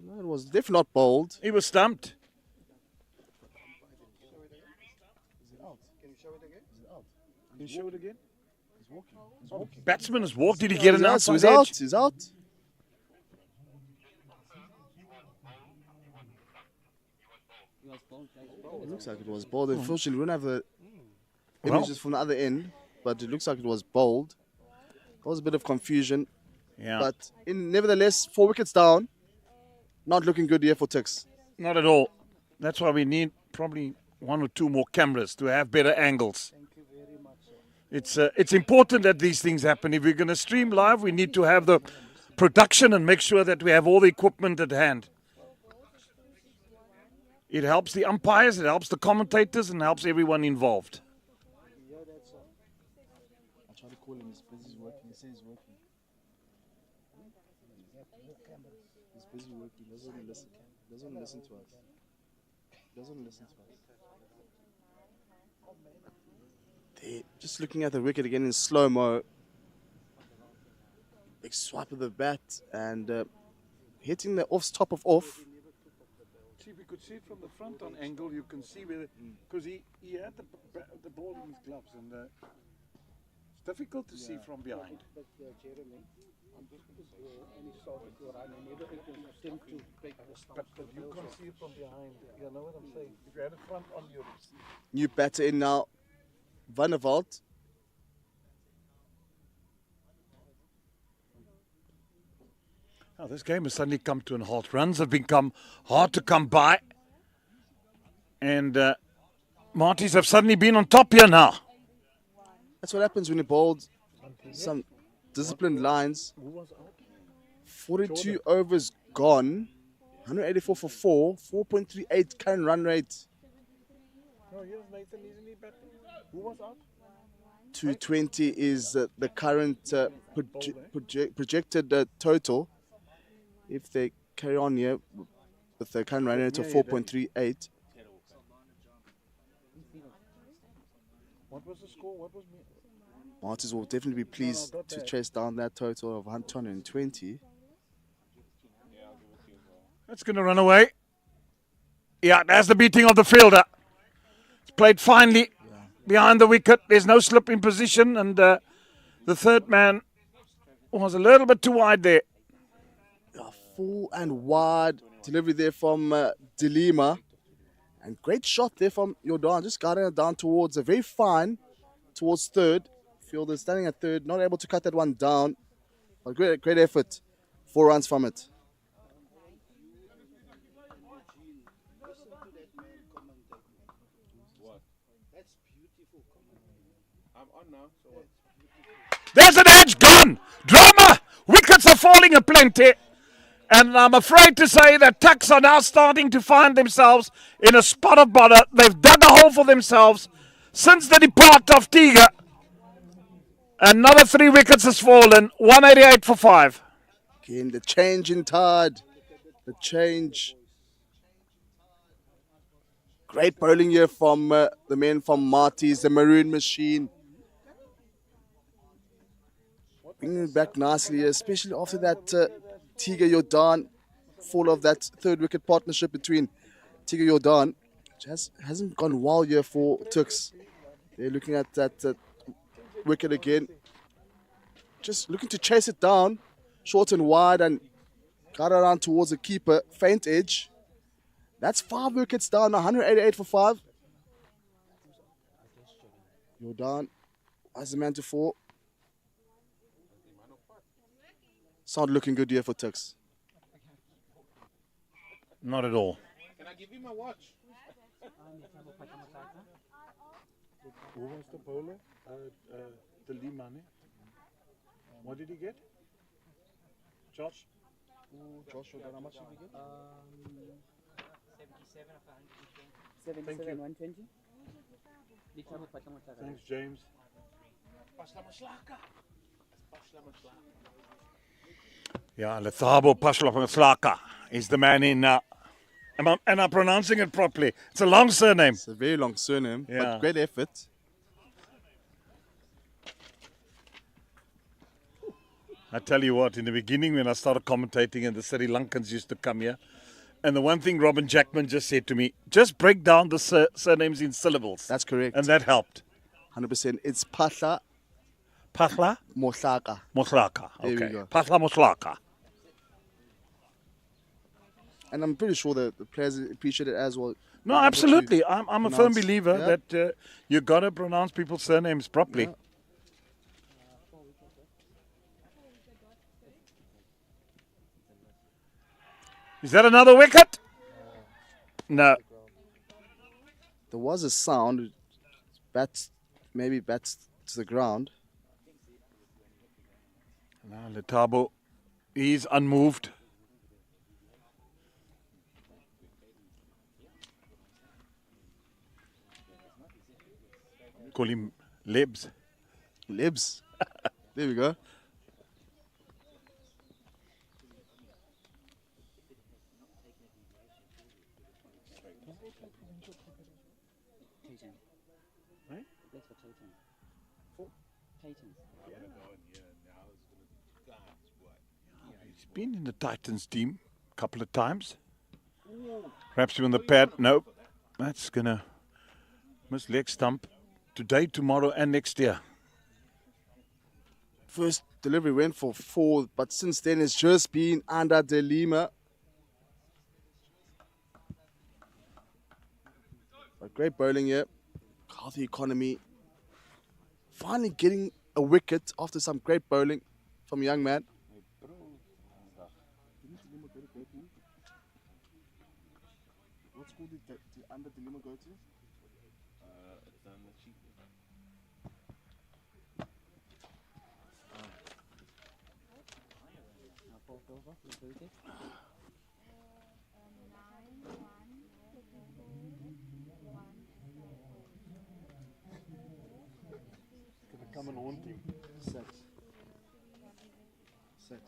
No, it was definitely not bold. He was stumped. Can you show it again? Batsman has walked. Did he get an outside He's edge? out. He's out. It looks like it was bold. Unfortunately, we don't have the images from the other end, but it looks like it was bold. There was a bit of confusion, Yeah, but nevertheless, 4 wickets down. Not looking good here for TUKS. not at all. That's why we need probably 1 or 2 more cameras to have better angles. It's important that these things happen. If we're going to stream live, we need to have the production and make sure that we have all the equipment at hand. It helps the umpires, it helps the commentators, and helps everyone involved. I tried to call him. He's busy working. He says he's working. He's busy working. Doesn't listen. Doesn't listen to us. Doesn't listen to us. There, just looking at the wicket again in slow-mo. Big swipe of the bat and hitting the top of off. See, if we could see it from the front on angle, you can see where, because he had the ball in his gloves, and it's difficult to see from behind. But Jeremy, I'm just going to go and he started to run and everything was him to take the But you can't see it from behind. You know what I'm saying? If you had it front on you. New batter in now. Vanderwalt. Now, this game has suddenly come to a halt. Runs have become hard to come by. And Marty's have suddenly been on top here now. That's what happens when you bowled some disciplined lines. 42 overs gone. 184 for 4, 4.38 current run rate. No, here's Nathan, isn't he batting? Who was out? 220 is the current projected total. If they carry on here with the current run rate of 4.38. What was the score? What was Marty's will definitely be pleased to chase down that total of 220. That's going to run away. Yeah, that's the beating of the fielder. It's played finely behind the wicket. There's no slip in position, and the third man was a little bit too wide there. Full and wide delivery there from De Lima. And great shot there from Jordan. Just guiding it down towards a very fine, towards third. Fielder standing at third, not able to cut that one down. But great effort. 4 runs from it. There's an edge gone. Drama. Wickets are falling aplenty. And I'm afraid to say that TUKS are now starting to find themselves in a spot of bother. They've dug a hole for themselves since the depart of Tiga. Another 3 wickets has fallen. 188 for 5. Again, the change in tide. The change. Great bowling here from the men from Marty's, the Maroon Machine. Bringing it back nicely, especially after that Tiga Jordan fall of that 3rd wicket partnership between Tiga Jordan. Which hasn't gone well here for TUKS. They're looking at that wicket again. Just looking to chase it down, short and wide, and got around towards the keeper, faint edge. That's 5 wickets down, 188 for 5. Jordan as the man to 4. It's not looking good here for TUKS. Not at all. Can I give you my watch? Who was the bowler? The Limane. What did he get? Josh? Josh, how much did he get? 77 of 120. Thanks, James. Yeah, Lethabo Pashlamaslaka is the man in now. Am I pronouncing it properly? It's a long surname. It's a very long surname, Yeah. but great effort. I tell you what, in the beginning when I started commentating and the Sri Lankans used to come here, and the one thing Robin Jackman just said to me, just break down the surnames in syllables. That's correct. And that helped. 100%. It's Pahla Pahla Mohlaka. Moslaka. There we Okay. go. Pahla Moslaka. And I'm pretty sure that the players appreciate it as well. No, Able to absolutely. I'm a firm pronounce- believer yeah. that you got to pronounce people's surnames properly. Yeah. Is that another wicket? No. There was a sound, maybe bats to the ground. Now Letabo, he's unmoved. Call him Lebs. Libs. There we go. He's been in the Titans team a couple of times. Perhaps on the pad. No, that's going to miss leg stump today, tomorrow, and next year. First delivery went for 4, but since then it's just been under De Lima. But great bowling here. Healthy economy. Finally getting a wicket after some great bowling from a young man. What school did under De Lima go to? Six. Six.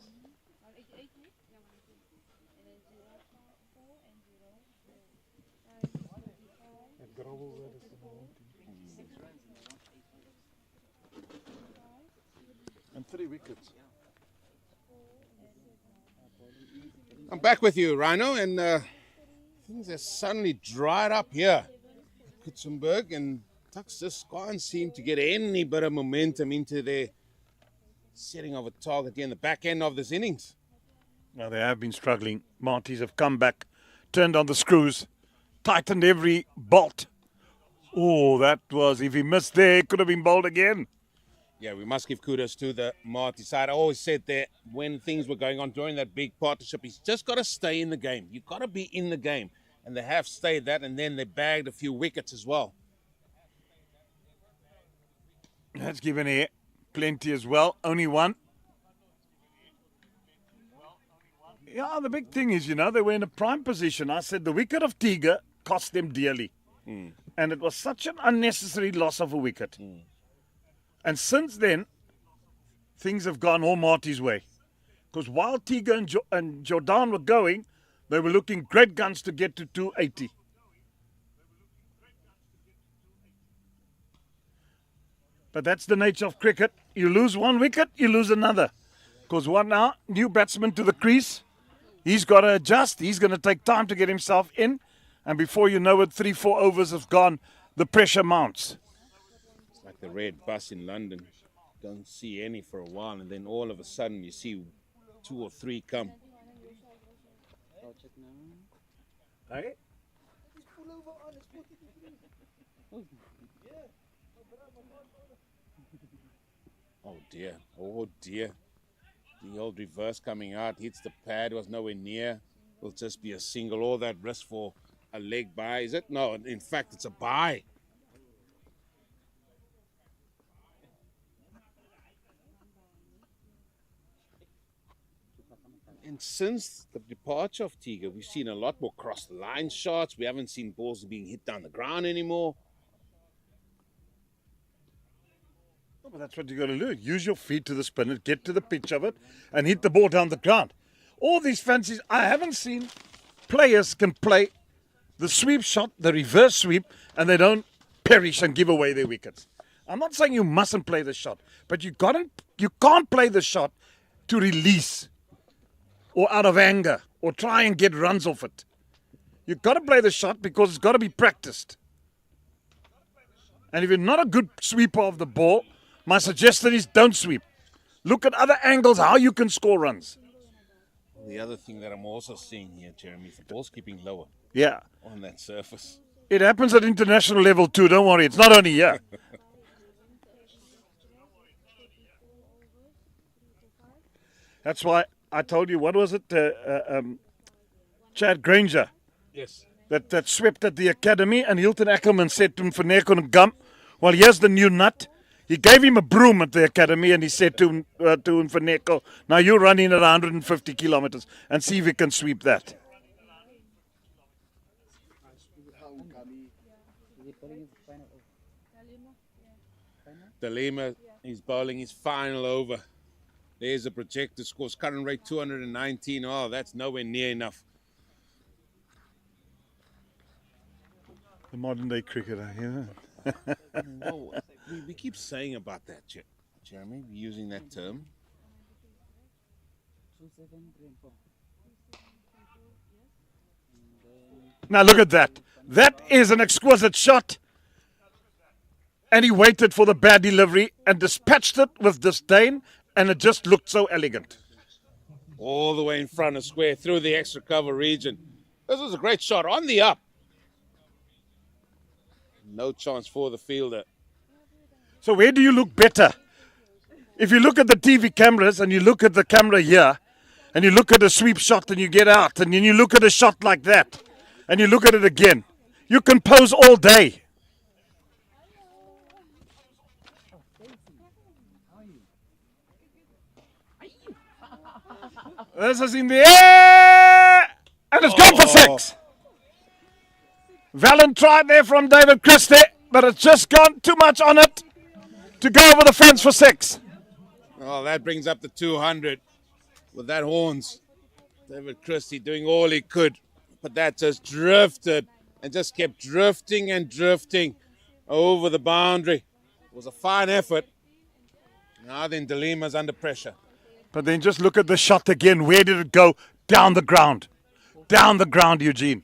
And 3 wickets. I'm back with you, Rhino, and things have suddenly dried up here. Coetzenberg and TUKS just can't seem to get any bit of momentum into their setting of a target here in the back end of this innings. Now they have been struggling. Marty's have come back, turned on the screws, tightened every bolt. Oh, that was, if he missed there, it could have been bowled again. Yeah, we must give kudos to the Marty side. I always said that when things were going on during that big partnership, he's just got to stay in the game. You've got to be in the game. And they have stayed that, and then they bagged a few wickets as well. That's given air plenty as well. Only one. Yeah, the big thing is, they were in a prime position. I said the wicket of Tiger cost them dearly. And it was such an unnecessary loss of a wicket. And since then, things have gone all Marty's way. Because while Tiger and Jordan were going, they were looking great guns to get to 280. But that's the nature of cricket. You lose one wicket, you lose another. Because what now? New batsman to the crease. He's got to adjust. He's going to take time to get himself in. And before you know it, 3-4 overs have gone. The pressure mounts. It's like the red bus in London. Don't see any for a while, and then all of a sudden you see 2 or 3 come. Hey? Oh dear, oh dear. The old reverse coming out, hits the pad, was nowhere near. Will just be a single. All that risk for a leg bye, is it? No, in fact, it's a bye. And since the departure of Tiger, we've seen a lot more cross-line shots. We haven't seen balls being hit down the ground anymore. Oh, but that's what you got to do. Use your feet to the spinner, get to the pitch of it, and hit the ball down the ground. All these fancies, I haven't seen players can play the sweep shot, the reverse sweep, and they don't perish and give away their wickets. I'm not saying you mustn't play the shot, but you can't play the shot to release or out of anger or try and get runs off it. You've got to play the shot because it's got to be practiced. And if you're not a good sweeper of the ball, my suggestion is don't sweep. Look at other angles, how you can score runs. The other thing that I'm also seeing here, Jeremy, is the ball's keeping lower Yeah. on that surface. It happens at international level too, don't worry. It's not only here. That's why I told you, what was it? Chad Granger. Yes. That swept at the academy, and Hilton Ackerman said to him, "For Neko and Gump, well, here's the new nut." He gave him a broom at the academy, and he said to him, for Neko, "Now you run in at 150 kilometers and see if you can sweep that." Delima is bowling his final over. There's a projected score. Current rate 219. Oh, that's nowhere near enough. The modern day cricketer, yeah. No, we keep saying about that, Jeremy, using that term. Now look at that. That is an exquisite shot. And he waited for the bad delivery and dispatched it with disdain, and it just looked so elegant. All the way in front of square through the extra cover region. This was a great shot on the up. No chance for the fielder. So where do you look better? If you look at the TV cameras and you look at the camera here, and you look at a sweep shot and you get out, and then you look at a shot like that, and you look at it again, you can pose all day. This is in the air, and it's gone for 6. Valen tried there from David Christie, but it's just gone too much on it. to go over the fence for 6. Oh, that brings up the 200 with that horns. David Christie doing all he could, but that just drifted and just kept drifting and drifting over the boundary. It was a fine effort. Now then, De Lima's under pressure. But then just look at the shot again. Where did it go? Down the ground. Down the ground, Eugene.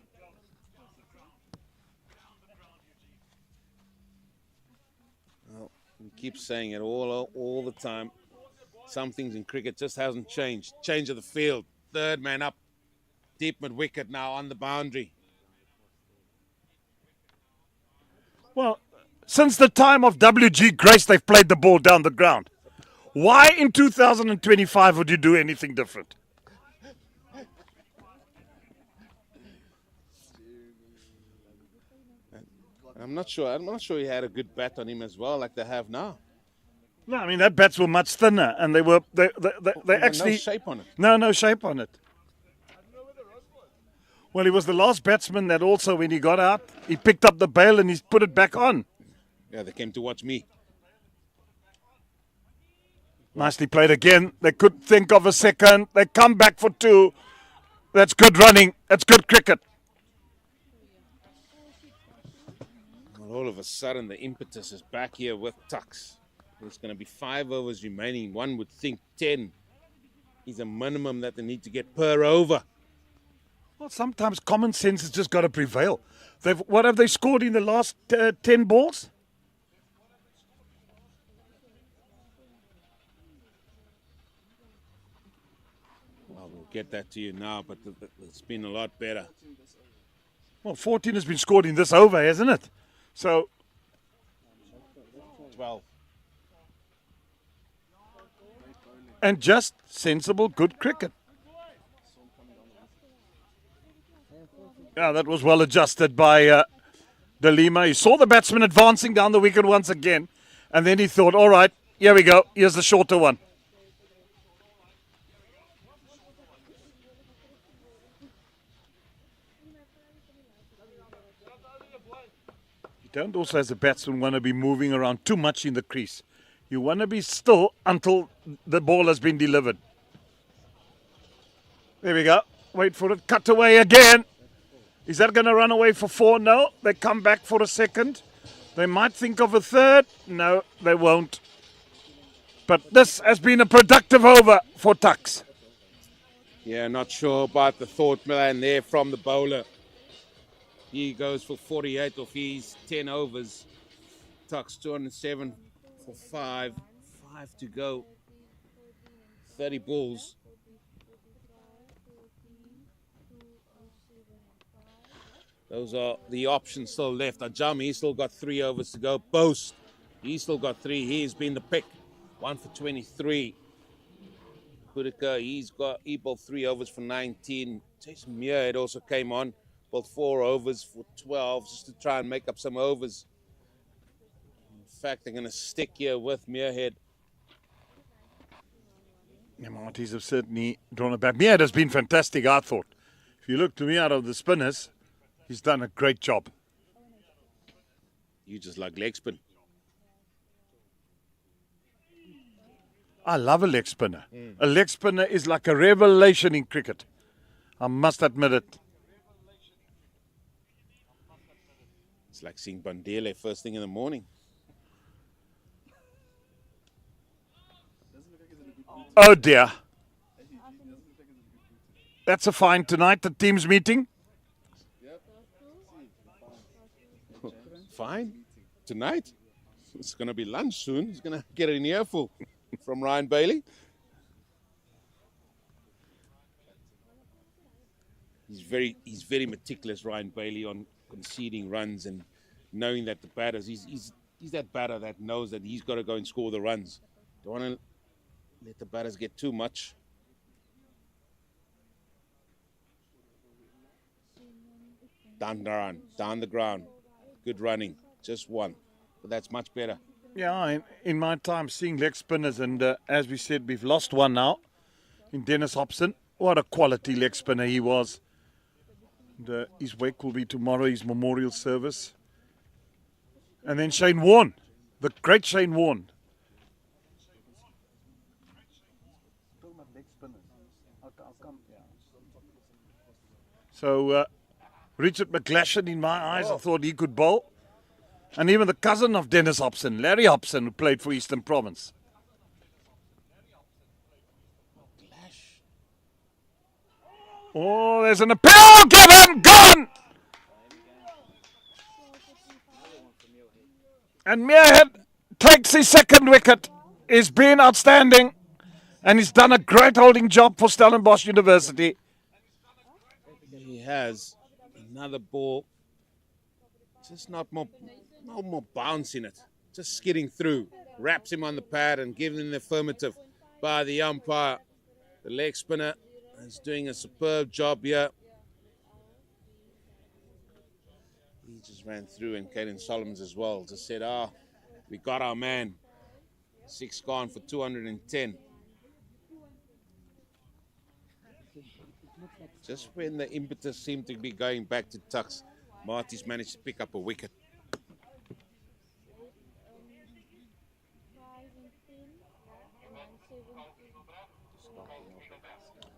Well, we keep saying it all the time. Some things in cricket just hasn't changed. Change of the field. Third man up. Deep mid wicket now on the boundary. Well, since the time of W.G. Grace, they've played the ball down the ground. Why in 2025 would you do anything different? I'm not sure he had a good bat on him as well, like they have now. No, I mean, that bats were much thinner, and they actually... No shape on it. No shape on it. Well, he was the last batsman that also, when he got out, he picked up the bail and he's put it back on. Yeah, they came to watch me. Nicely played again. They could think of a second. They come back for 2. That's good running. That's good cricket. Well, all of a sudden, the impetus is back here with TUKS. There's going to be 5 overs remaining. One would think 10 is a minimum that they need to get per over. Well, sometimes common sense has just got to prevail. What have they scored in the last 10 balls? Well, we'll get that to you now, but it's been a lot better. Well, 14 has been scored in this over, hasn't it? So, 12. and just sensible, good cricket. Yeah, that was well adjusted by De Lima. He saw the batsman advancing down the wicket once again, and then he thought, all right, here we go. Here's the shorter one. You don't also, as a batsman, want to be moving around too much in the crease. You want to be still until the ball has been delivered. There we go. Wait for it. Cut away again. Is that going to run away for 4? No. They come back for a second. They might think of a third. No, they won't. But this has been a productive over for TUKS. Yeah, not sure about the thought plan there from the bowler. He goes for 48 of his 10 overs. TUKS 207 for 5. 5 to go. 30 balls. Those are the options still left. Ajam, he's still got 3 overs to go. Boast, he's still got 3. He's been the pick. 1 for 23. Kudika, he bowled 3 overs for 19. Jason Muirhead also came on. Bowled 4 overs for 12 just to try and make up some overs. In fact, they're going to stick here with Muirhead. Yeah, Marty's have certainly drawn it back. Muirhead has been fantastic, I thought. If you look to me out of the spinners, he's done a great job. You just like leg spin. I love a leg spinner. A leg spinner is like a revelation in cricket. I must admit it. It's like seeing Bandele first thing in the morning. Oh dear. That's a fine tonight, the team's meeting. Fine. Tonight? It's going to be lunch soon. He's going to get an earful from Ryan Bailey. He's very meticulous, Ryan Bailey, on conceding runs and knowing that the batters, he's that batter that knows that he's got to go and score the runs. Don't want to let the batters get too much. Down the ground. Good running, just 1. But that's much better. Yeah, in my time seeing leg spinners, and as we said, we've lost one now in Dennis Hobson. What a quality leg spinner he was. And, his wake will be tomorrow, his memorial service. And then Shane Warne, the great Shane Warne. So Richard McGlashan, in my eyes, I thought he could bowl. And even the cousin of Dennis Hobson, Larry Hobson, who played for Eastern Province. Oh, there's an appeal given, gone! And Muirhead takes his second wicket. He's been outstanding. And he's done a great holding job for Stellenbosch University. He has another ball. Just no more bounce in it. Just skidding through. Wraps him on the pad and given him the affirmative by the umpire. The leg spinner is doing a superb job here. He just ran through, and Caden Solomons as well just said, we got our man. 6 gone for 210. Just when the impetus seemed to be going back to TUKS, Marty's managed to pick up a wicket.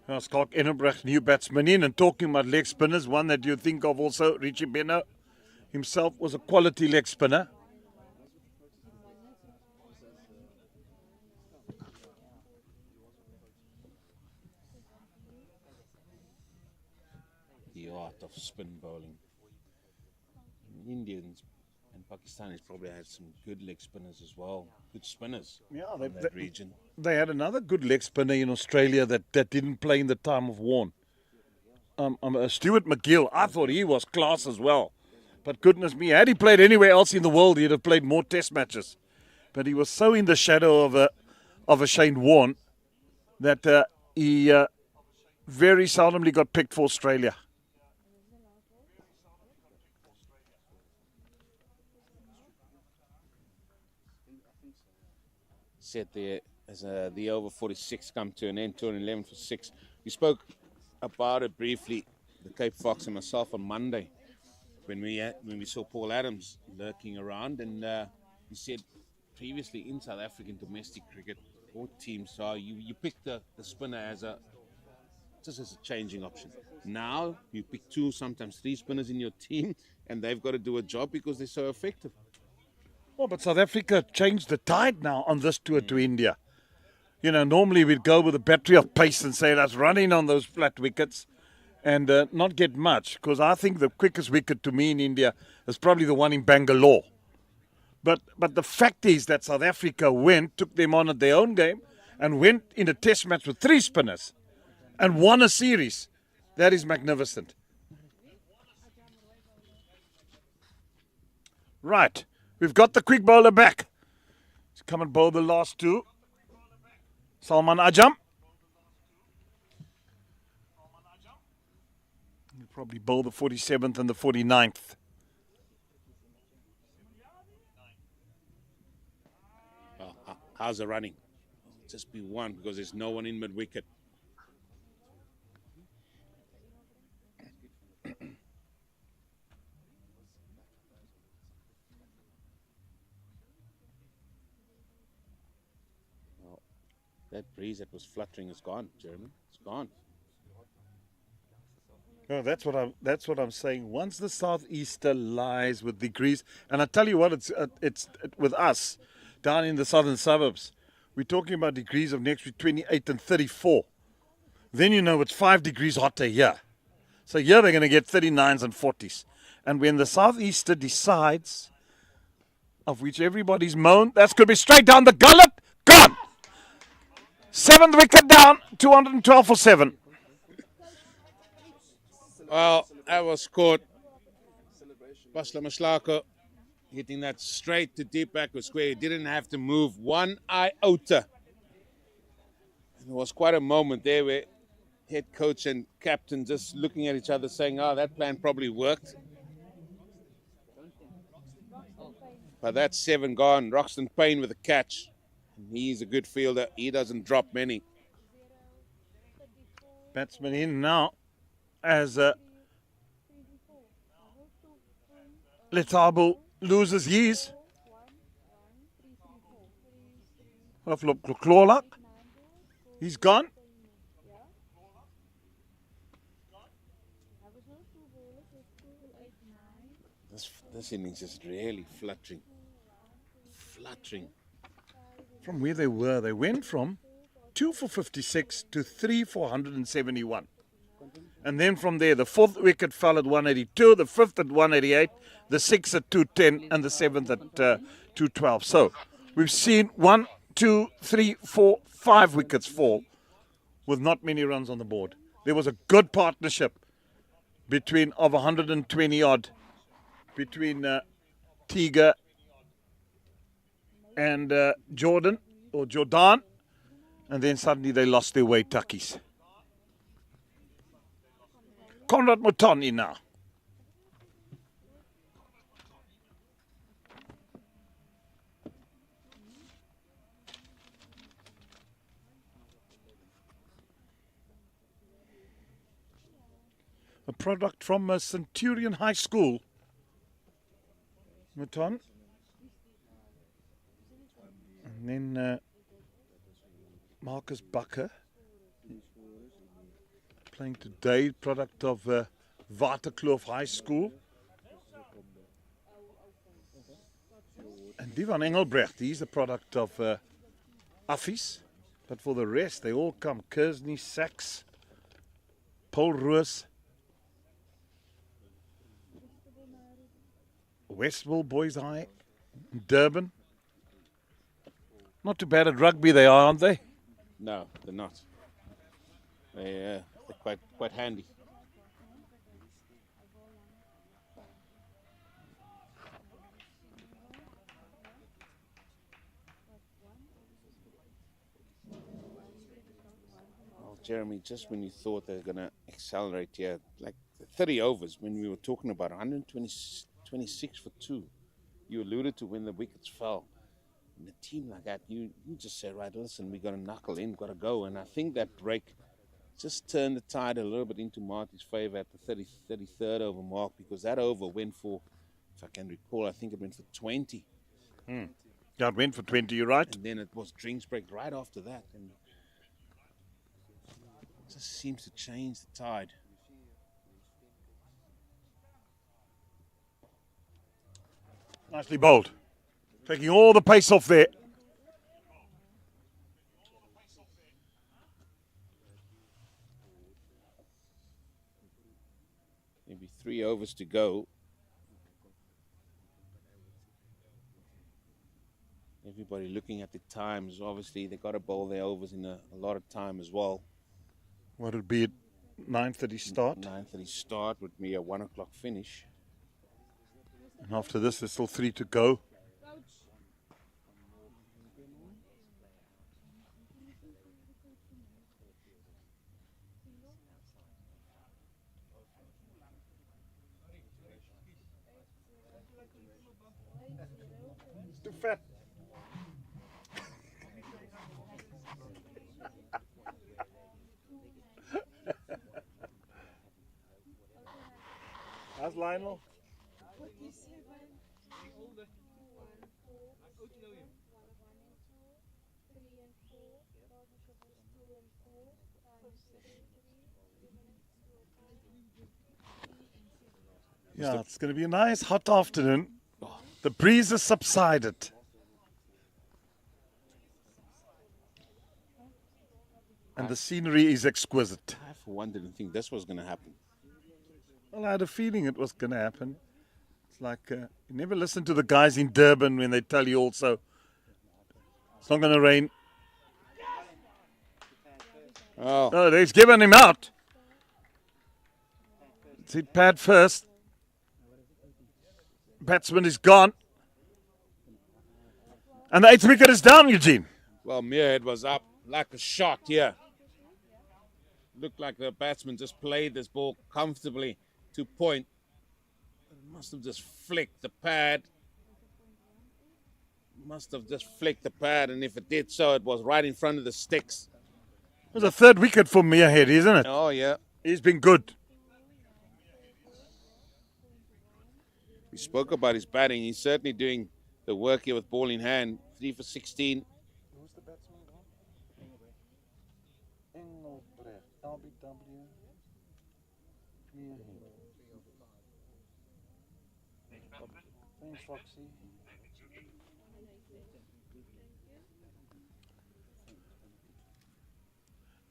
Schalk Engelbrecht, new batsman in. And talking about leg spinners, one that you think of also, Richie Benno himself was a quality leg spinner. The art of spin bowling. Indians and Pakistanis probably had some good leg spinners as well. Good spinners in that region. They had another good leg spinner in Australia that didn't play in the time of Warne. Stuart McGill, I thought he was class as well. But goodness me, had he played anywhere else in the world, he'd have played more test matches. But he was so in the shadow of a Shane Warne that he very seldomly got picked for Australia. Set there as the over 46 come to an end, 211 for 6. We spoke about it briefly, the Cape Fox and myself, on Monday when we saw Paul Adams lurking around, and he said previously in South African domestic cricket or teams, you pick the spinner just as a changing option. Now you pick 2, sometimes 3 spinners in your team, and they've got to do a job because they're so effective. Well, but South Africa changed the tide now on this tour to India. You know, normally we'd go with a battery of pace and say let's run in on those flat wickets and not get much, because I think the quickest wicket to me in India is probably the one in Bangalore. But the fact is that South Africa took them on at their own game and went in a test match with 3 spinners and won a series. That is magnificent. Right. We've got the quick bowler back. He's come and bowl the last 2. Salman Ajam. He'll probably bowl the 47th and the 49th. How's the running? Just be 1 because there's no one in mid-wicket. That breeze that was fluttering is gone, Jeremy. It's gone. Oh, that's what I'm saying. Once the southeaster lies with degrees, and I tell you what, it's with us down in the southern suburbs, we're talking about degrees of next week 28 and 34. Then you know it's 5 degrees hotter here. So here they're going to get 39s and 40s. And when the southeaster decides, of which everybody's moaned, that's going to be straight down the gullet, gone. 7th wicket down, 212 for 7. Well, that was caught. Basla Maslako hitting that straight to deep backward square. He didn't have to move 1 iota. There was quite a moment there where head coach and captain just looking at each other saying, that plan probably worked. But that's 7 gone. Roxton Payne with a catch. He's a good fielder. He doesn't drop many. Batsman in now as Letabo loses his. Klorlak. He's gone. This innings is really fluttering. Fluttering. From where they were, they went from 2 for 56 to 3 for 171. And then from there, the fourth wicket fell at 182, the fifth at 188, the sixth at 210, and the seventh at 212. So we've seen 1, 2, 3, 4, 5 wickets fall with not many runs on the board. There was a good partnership between of 120 odd between Tiger and Jordan, and then suddenly they lost their way, Tuckies. Conrad Mutoni now. A product from Centurion High School. Muton. And then Marcus Bucker. Playing today, product of Waterkloof High School. And Divan Engelbrecht, he's a product of Affies. But for the rest, they all come. Kersney, Sachs, Paul Roos, Westville Boys High, Durban. Not too bad at rugby they are, aren't they? No, they're not. They're quite handy. Well, Jeremy, just when you thought they were going to accelerate here, like 30 overs, when we were talking about 126 for 2, you alluded to when the wickets fell. In a team like that, you just say, right, listen, we got to knuckle in, got to go. And I think that break just turned the tide a little bit into Marty's favor at the 33rd over mark, because that over went for, if I can recall, I think it went for 20. Yeah, it went for 20, you're right. And then it was drinks break right after that. And it just seems to change the tide. Nicely bowled. Taking all the pace off there. Maybe 3 overs to go. Everybody looking at the times. Obviously, they got to bowl their overs in a lot of time as well. What would be at 9:30 start? 9:30 start would be a 1 o'clock finish. And after this, there's still 3 to go. It's too fat. How's Lionel? Yeah, it's going to be a nice hot afternoon. The breeze has subsided. And the scenery is exquisite. I, for one, didn't think this was going to happen. Well, I had a feeling it was going to happen. It's like you never listen to the guys in Durban when they tell you also it's not going to rain. Oh, No, they've given him out. It's hit pad first. Batsman is gone. And the 8th wicket is down, Eugene. well, Muirhead was up like a shot here. Looked like the batsman just played this ball comfortably to point. Must have just flicked the pad. Must have just flicked the pad, and if it did so, it was right in front of the sticks. It was a 3rd wicket for Muirhead, isn't it? Oh, yeah. He's been good. We spoke about his batting. He's certainly doing the work here with ball in hand. 3 for 16. Who's the batsman? Engelbrecht. LBW.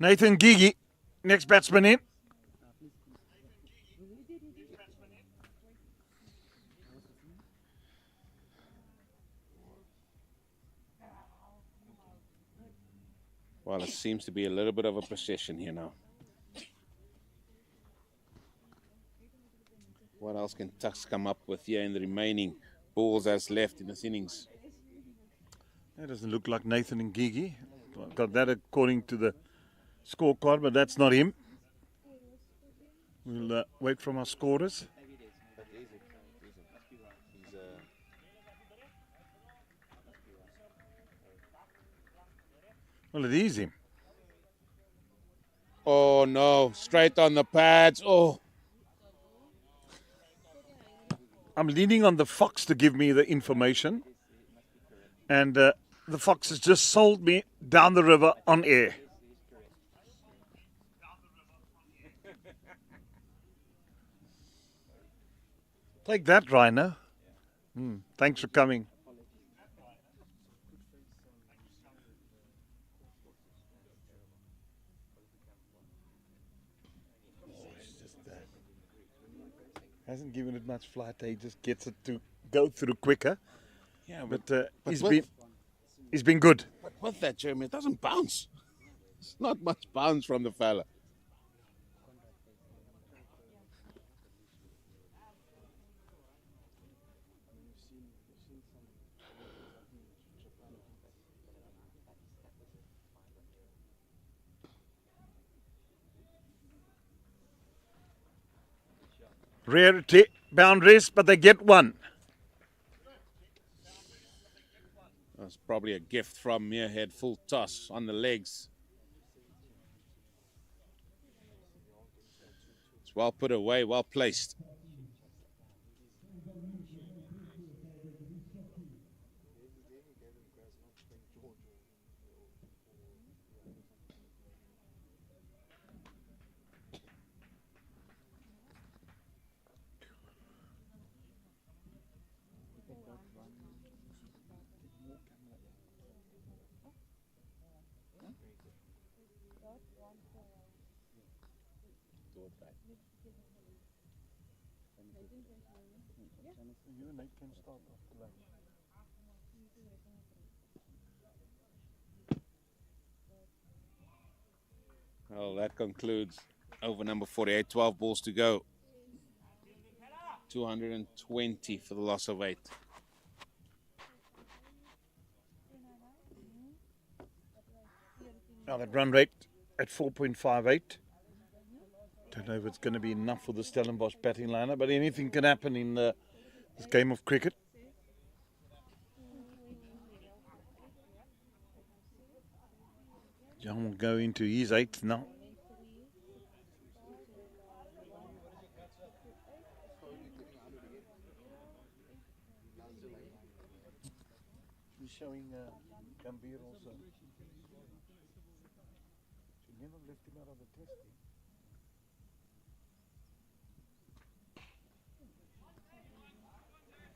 Nathan Gigi, next batsman in. Well, it seems to be a little bit of a procession here now. What else can TUKS come up with here in the remaining balls that's left in this innings? That doesn't look like Nathan and Gigi. Got that according to the scorecard, but that's not him. We'll wait from our scorers. Well, it is him. Oh no, straight on the pads. Oh, I'm leaning on the Fox to give me the information. And the Fox has just sold me down the river on air. Take that, Rhino. Thanks for coming. Hasn't given it much flight. He just gets it to go through quicker. yeah, But he's with, been good. but with that, Jeremy, it doesn't bounce. It's not much bounce from the fella. Rarity boundaries, but they get one. That's probably a gift from Muirhead. Full toss on the legs. It's well put away, well placed. Well, that concludes over number 48. 12 balls to go. 220 for the loss of 8. Now that run rate at 4.58. Don't know if it's going to be enough for the Stellenbosch batting lineup, but anything can happen in this game of cricket. John will go into his 8th now. He's showing Gambhir also. She never left him out of the test team.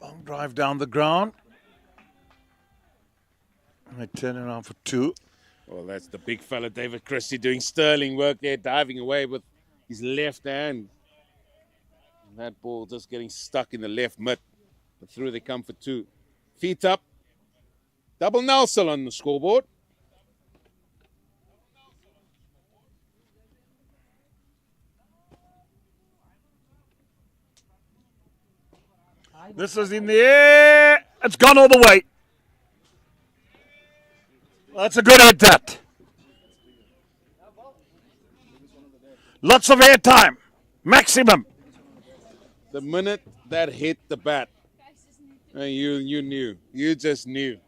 Long drive down the ground. And they turn around for 2. Well, that's the big fella, David Christie, doing sterling work there, diving away with his left hand. And that ball just getting stuck in the left mid. But through they come for 2. Feet up. Double Nelson on the scoreboard. This is in the air. It's gone all the way. That's a good hit, that. Lots of air time. Maximum. The minute that hit the bat, you knew. You just knew.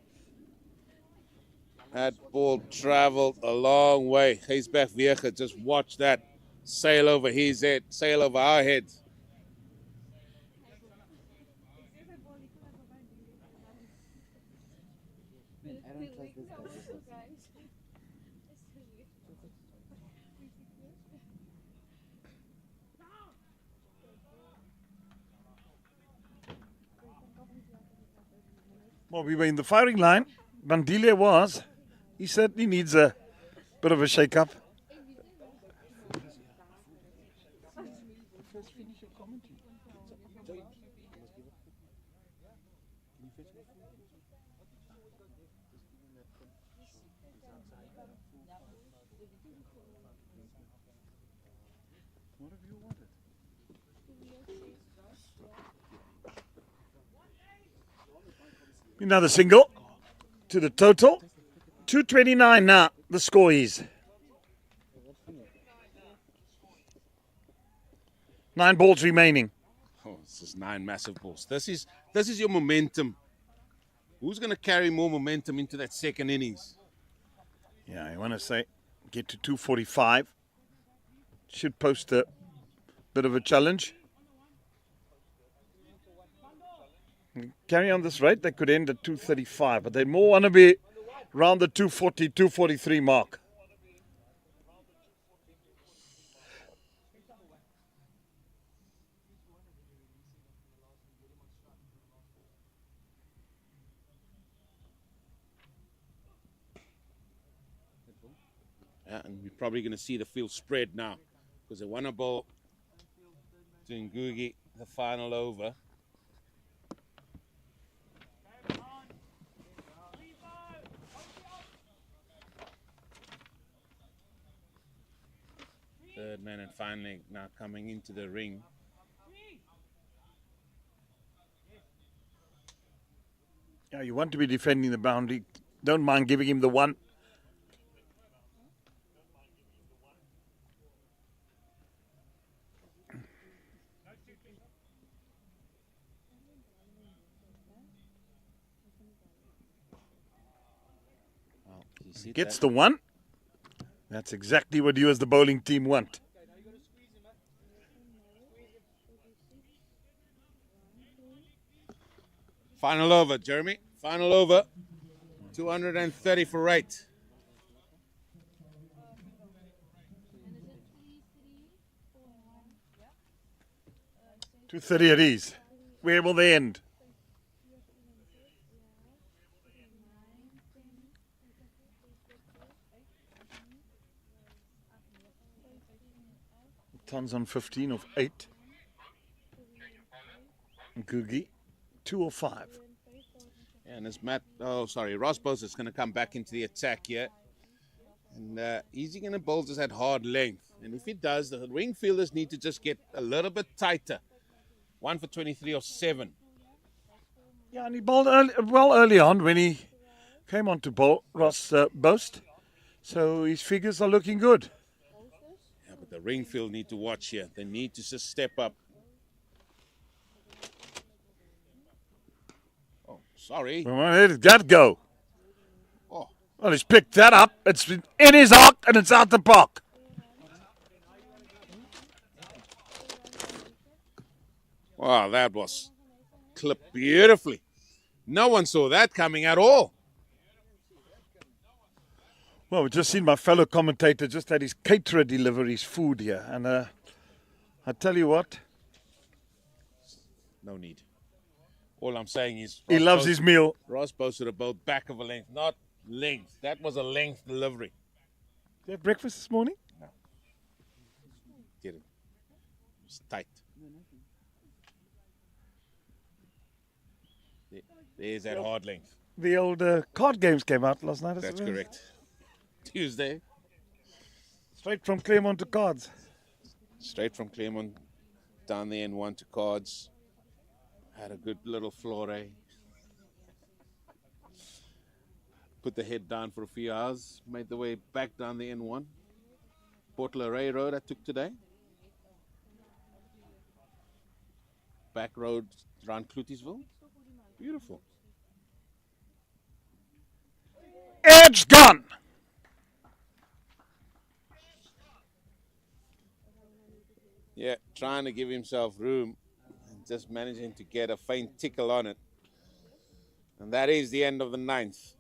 That ball traveled a long way. Geesberg Weger, just watch that sail over his head, sail over our heads. Well, we were in the firing line. Bandile was. He certainly needs a bit of a shake-up. Another single to the total. 229 now, the score is. 9 balls remaining. Oh, this is 9 massive balls. This is your momentum. Who's going to carry more momentum into that second innings? Yeah, I want to say get to 245. Should post a bit of a challenge. Carry on this rate, they could end at 235, but they more want to be around the 240, 243 mark. Yeah, and we're probably going to see the field spread now because they want a ball to Ngugi, the final over. Third man and finally now coming into the ring. Yeah, you want to be defending the boundary. Don't mind giving him the one. Gets the one. That's exactly what you as the bowling team want. Final over, Jeremy. Final over. 230 for 8. .230 at ease. Where will they end? Tons on 15 of 8. Ngugi, 2 of 5. And as Ross Bose is going to come back into the attack here. And is he going to bowl just at hard length? And if he does, the wing fielders need to just get a little bit tighter. 1 for 23 or 7. Yeah, and he bowled early on when he came on to bowl Ross Boast. So his figures are looking good. Yeah, but the ring field need to watch here. They need to just step up. Oh, sorry. Where did that go? Oh, Well, he's picked that up. It's in his arc and it's out the park. wow, that was clipped beautifully. No one saw that coming at all. Well, we've just seen my fellow commentator just had his caterer deliver his food here. And I tell you what. No need. All I'm saying is... He loves his meal. Ross posted about back of a length, not length. That was a length delivery. Did you have breakfast this morning? No. Didn't. It was tight. There's that hard length. The old card games came out last night. That's correct. Tuesday. Straight from Claremont to cards. Straight from Claremont down the N1 to cards. Had a good little flore. Put the head down for a few hours. Made the way back down the N1. Port Lorraine Road I took today. Back road around Cloutiesville. Beautiful. Edge gone. Yeah, trying to give himself room and just managing to get a faint tickle on it. And that is the end of the 9th.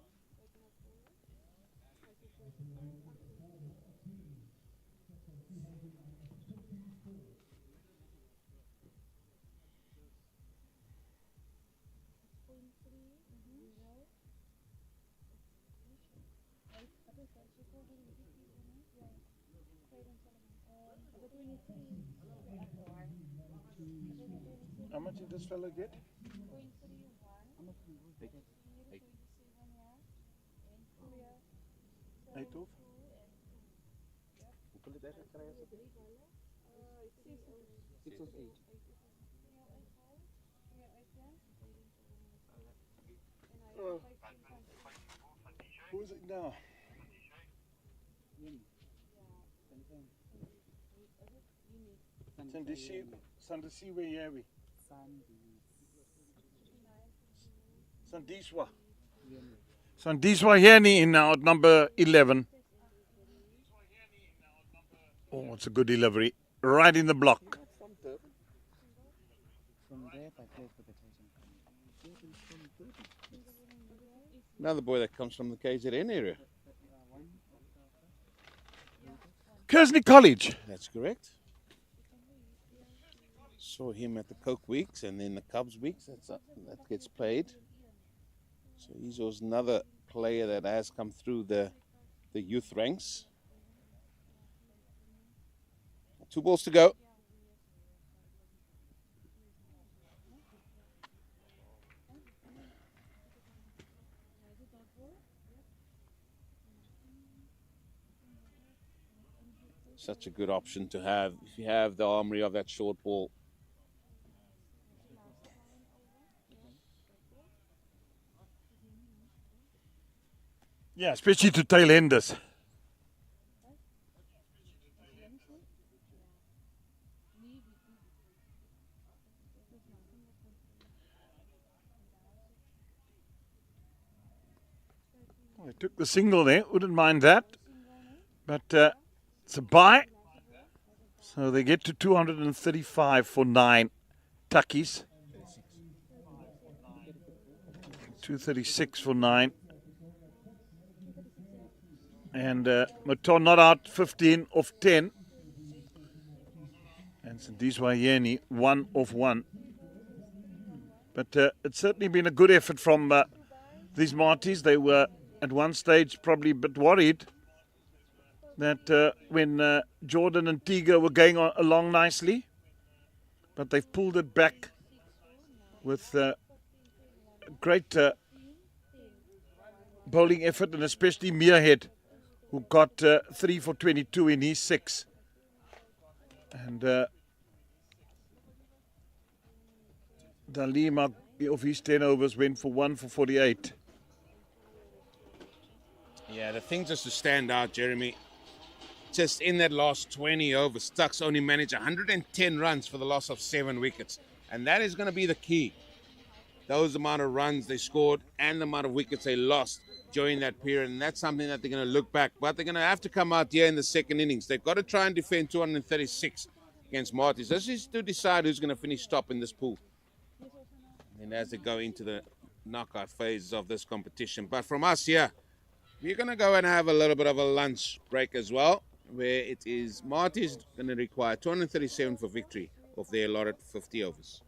How much did this fella get? 8 off? Who is it now? Sandisi Weyewi. Sandiswa. Sandiswa Heni in now at number 11. Oh, it's a good delivery. Right in the block. Another boy that comes from the KZN area. Kersney College. That's correct. Saw him at the Coke Weeks and then the Cubs Weeks. That gets played. So he's also another player that has come through the youth ranks. 2 balls to go. Such a good option to have if you have the armory of that short ball. Yeah, especially to tail enders. I took the single there, wouldn't mind that. But it's a buy. So they get to 235 for 9 Tuckies. 236 for 9. And Maton not out 15 of 10. And Sandiswa Yeni 1 of 1. But it's certainly been a good effort from these Marties. They were at one stage probably a bit worried that when Jordan and Tiga were going along nicely, but they've pulled it back with great bowling effort, and especially Muirhead, who got 3 for 22 in his 6. And Dalima of his 10 overs went for 1 for 48. Yeah, the thing just to stand out, Jeremy, just in that last 20 overs, TUKS only managed 110 runs for the loss of 7 wickets. And that is going to be the key. Those amount of runs they scored and the amount of wickets they lost during that period. And that's something that they're going to look back. But they're going to have to come out here in the second innings. They've got to try and defend 236 against Marty. This is to decide who's going to finish top in this pool. And as they go into the knockout phases of this competition. But from us here, we're going to go and have a little bit of a lunch break as well, where it is Marty's going to require 237 for victory of their allotted 50 overs.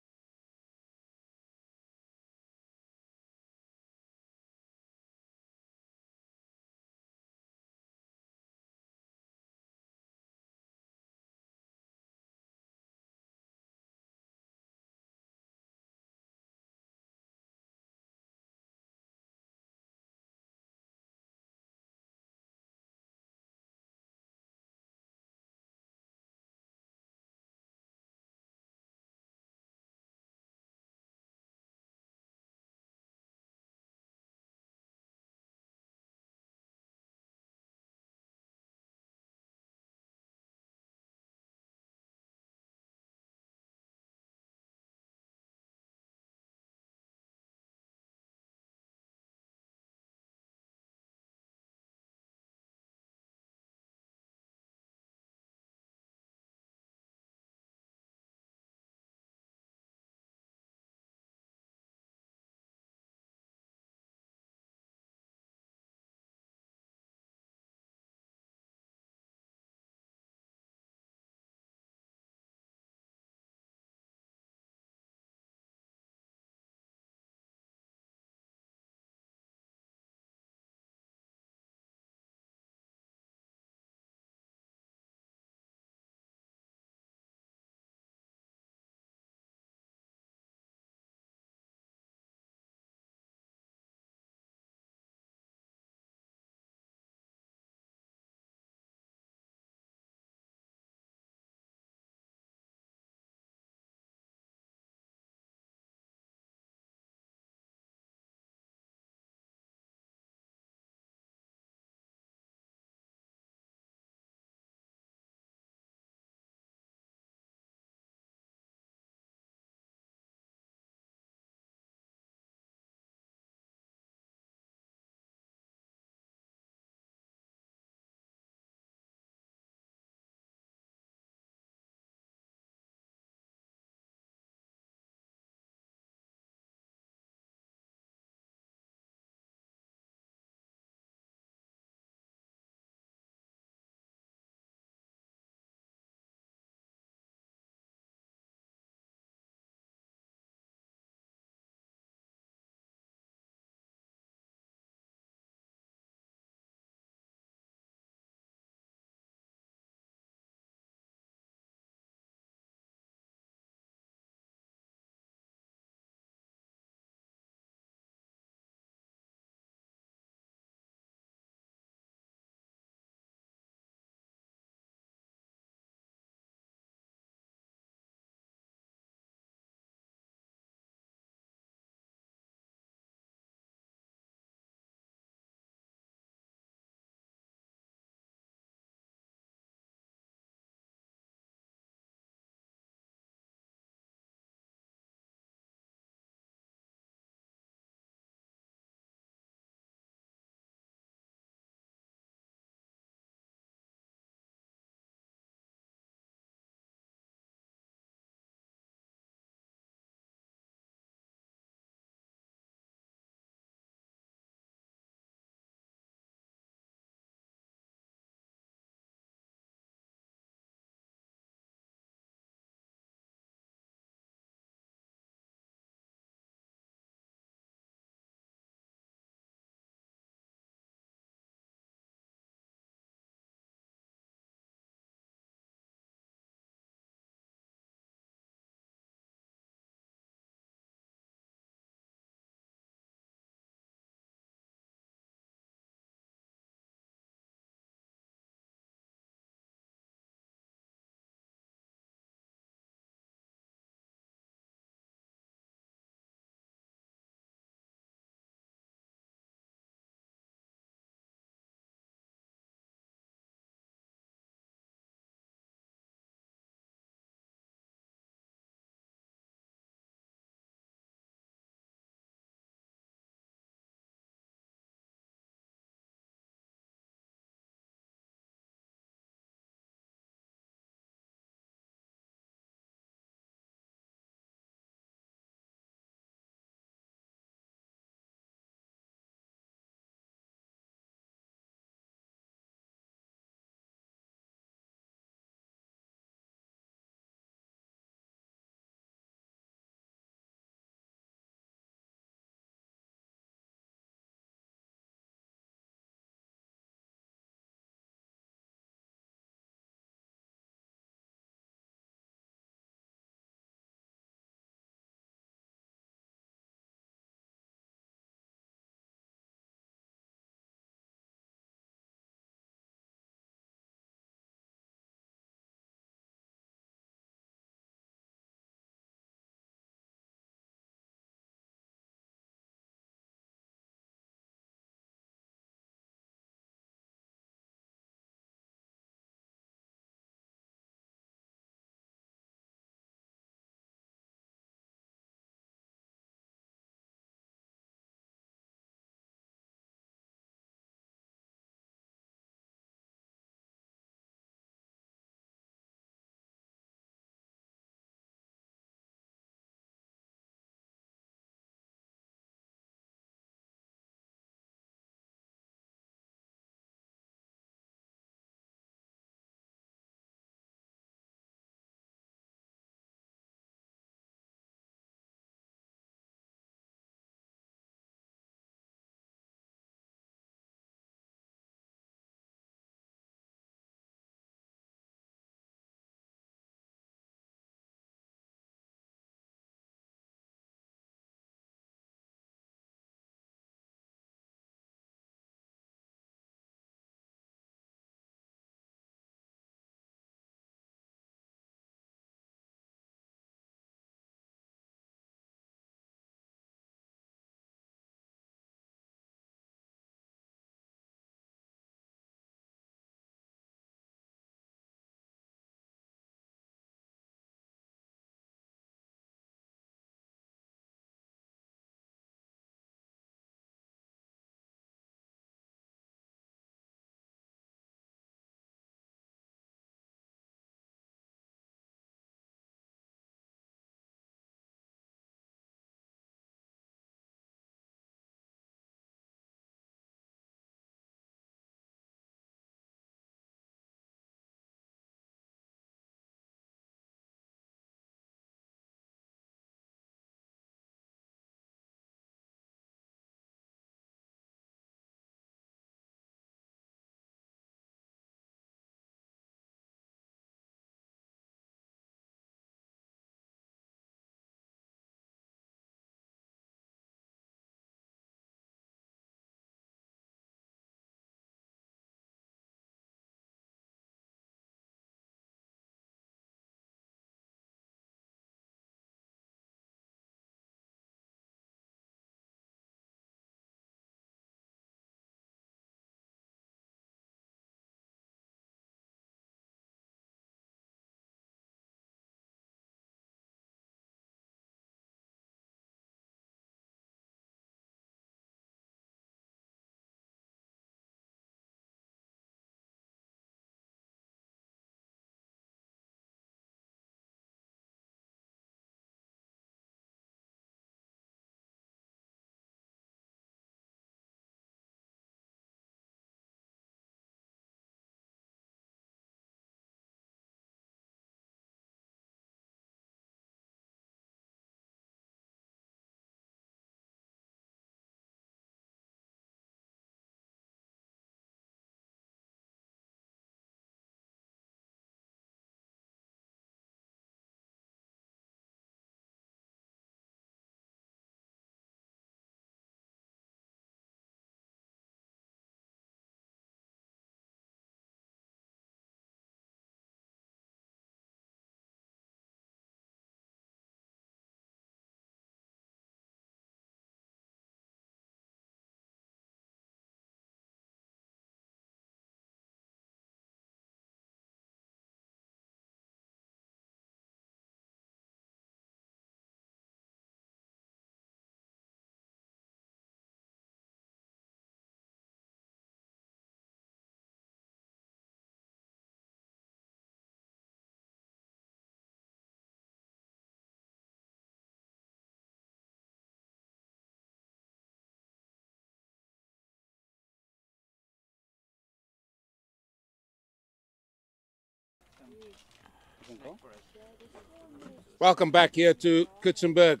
Welcome back here to Coetzenberg,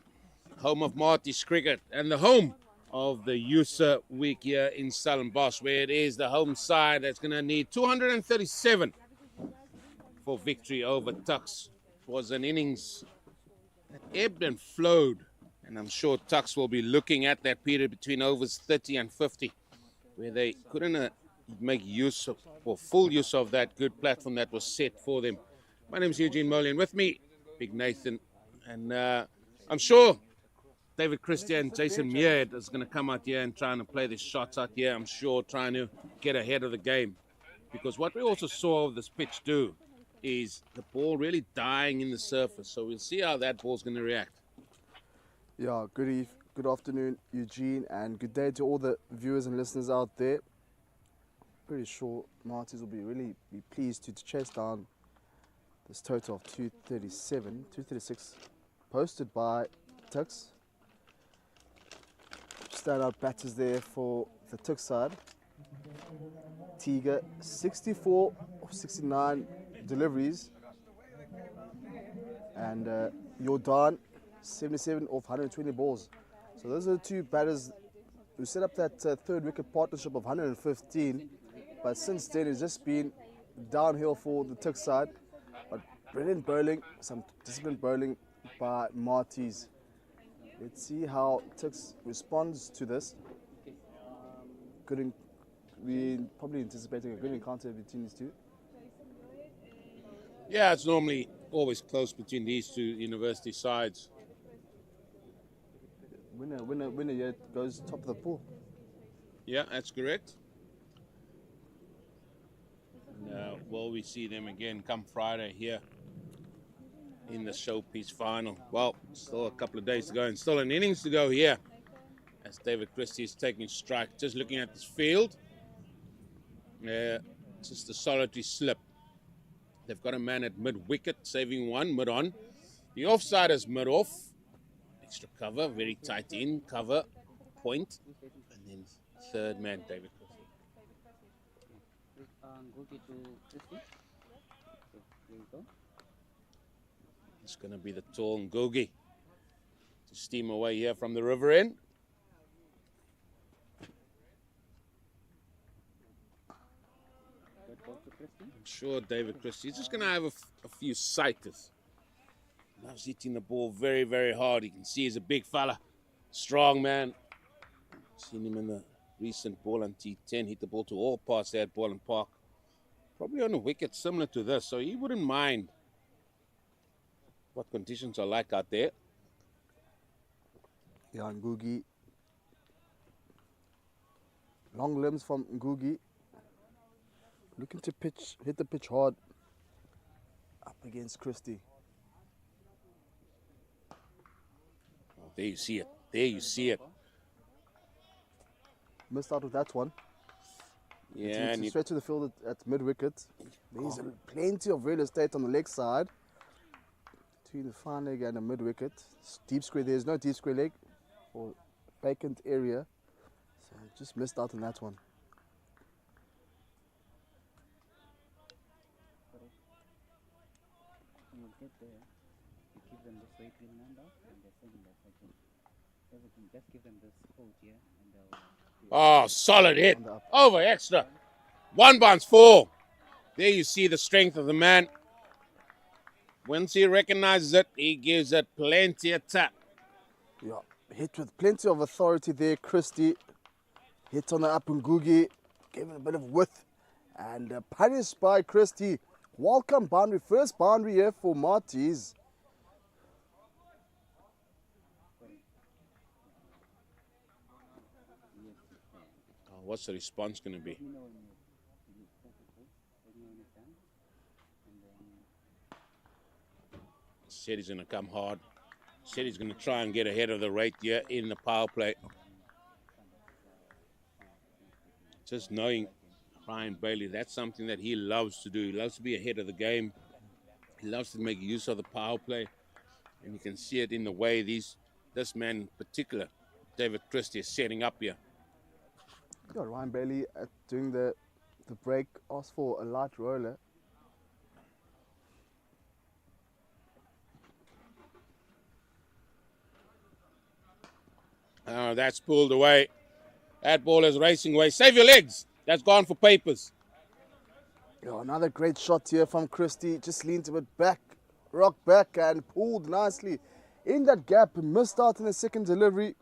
home of Marty's cricket and the home of the USSA week here in Stellenbosch, where it is the home side that's going to need 237 for victory over TUKS. It was an innings that ebbed and flowed, and I'm sure TUKS will be looking at that period between overs 30 and 50, where they couldn't make use of, or full use of that good platform that was set for them. My name is Eugene Molian. With me, Big Nathan, and I'm sure David Christie and Jason Mead is going to come out here and trying to play the shots out here. I'm sure trying to get ahead of the game, because what we also saw this pitch do is the ball really dying in the surface. So we'll see how that ball's going to react. Yeah, good afternoon, Eugene, and good day to all the viewers and listeners out there. Pretty sure Marty's will be pleased to chase down this total of 236 posted by TUKS. Standout batters there for the TUKS side. Tiga, 64 of 69 deliveries, and Jordan, 77 of 120 balls. So those are the two batters who set up that third wicket partnership of 115, but since then it's just been downhill for the TUKS side. But brilliant bowling, some disciplined bowling by MATIES. Let's see how TUKS responds to this. We're probably anticipating a good encounter between these two. Yeah, it's normally always close between these two university sides. Winner yet goes top of the pool. Yeah, that's correct. Now, will we see them again come Friday here in the showpiece final? Well, still a couple of days to go and still an innings to go here as David Christie is taking strike. Just looking at this field, just a solitary slip. They've got a man at mid-wicket, saving one, mid-on. The offside is mid-off. Extra cover, very tight in, cover, point. And then third man, David Christie. It's going to be the tall Ngogi to steam away here from the river end. I'm sure David Christie is just going to have a few sighters. Loves hitting the ball very, very hard. You can see he's a big fella, strong man. Seen him in the recent ball on T10, hit the ball to all parts there at Ball Park. Probably on a wicket similar to this, so he wouldn't mind what conditions are like out there. Yeah, Ngugi. Long limbs from Ngugi. Looking to hit the pitch hard up against Christie. Oh, there you see it. There you see it. Missed out with that one. Yeah, and straight to the field at mid-wicket. There's plenty of real estate on the leg side between the fine leg and the mid-wicket. Deep square, there's no deep square leg or vacant area. So just missed out on that one. When you get there, you give them this weight wheel number and they're sending that second. Everything, just give them this code here and they'll... oh, solid hit. Over extra. One bounce, four. There you see the strength of the man. Once he recognizes it, he gives it plenty of tap. Yeah, hit with plenty of authority there, Christie. Hit on the up Ngugi, gave it a bit of width. And punished by Christie. Welcome boundary, first boundary here for MATIES. What's the response going to be? Said he's going to come hard. Said he's going to try and get ahead of the rate here in the power play. Just knowing Ryan Bailey, that's something that he loves to do. He loves to be ahead of the game. He loves to make use of the power play. And you can see it in the way this man in particular, David Christie, is setting up here. Yeah, Ryan Bailey during the break asked for a light roller. That's pulled away. That ball is racing away. Save your legs. That's gone for papers. Yeah, another great shot here from Christie. Just leaned a bit back, rocked back and pulled nicely in that gap. Missed out in the second delivery.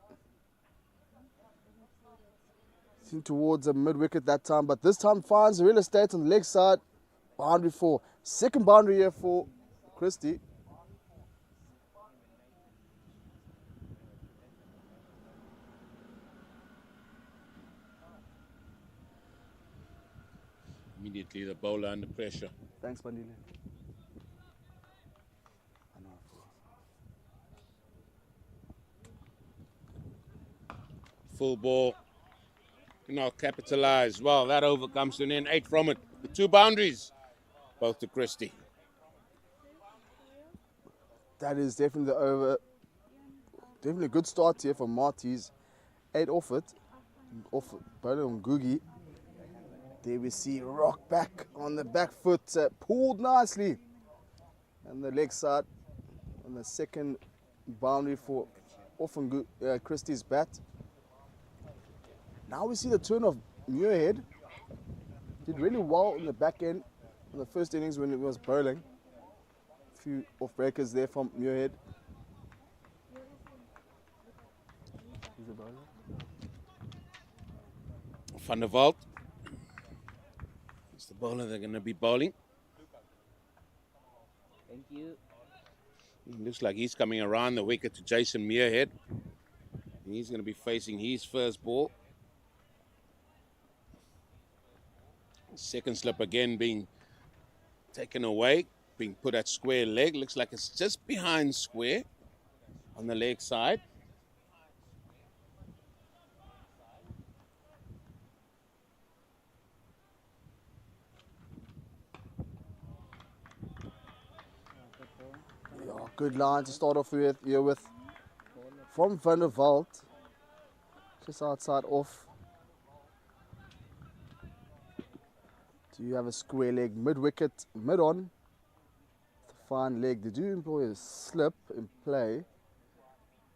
Seen towards a mid-wicket that time, but this time finds real estate on the leg side. Boundary 4. Second boundary here for Christie. Immediately the bowler under pressure. Thanks, Bandile. Full ball. Not capitalized. Well, that over comes to an end. 8 from it. The 2 boundaries. Both to Christie. That is definitely the over. Definitely a good start here for Marty's. 8 off it. Off bowler on Googie. There we see rock back on the back foot. Pulled nicely. And the leg side on the second boundary for off on Christie's bat. Now we see the turn of Muirhead. Did really well in the back end in the first innings when it was bowling. A few off breakers there from Muirhead. He's a bowler. Van der Walt. It's the bowler they're going to be bowling. Thank you. It looks like he's coming around the wicket to Jason Muirhead. He's going to be facing his first ball. Second slip again being taken away, being put at square leg. Looks like it's just behind square on the leg side. Yeah, good line to start off with here with from Van der Walt. Just outside off. Do you have a square leg mid-wicket, mid-on? The fine leg. They do employ a slip in play.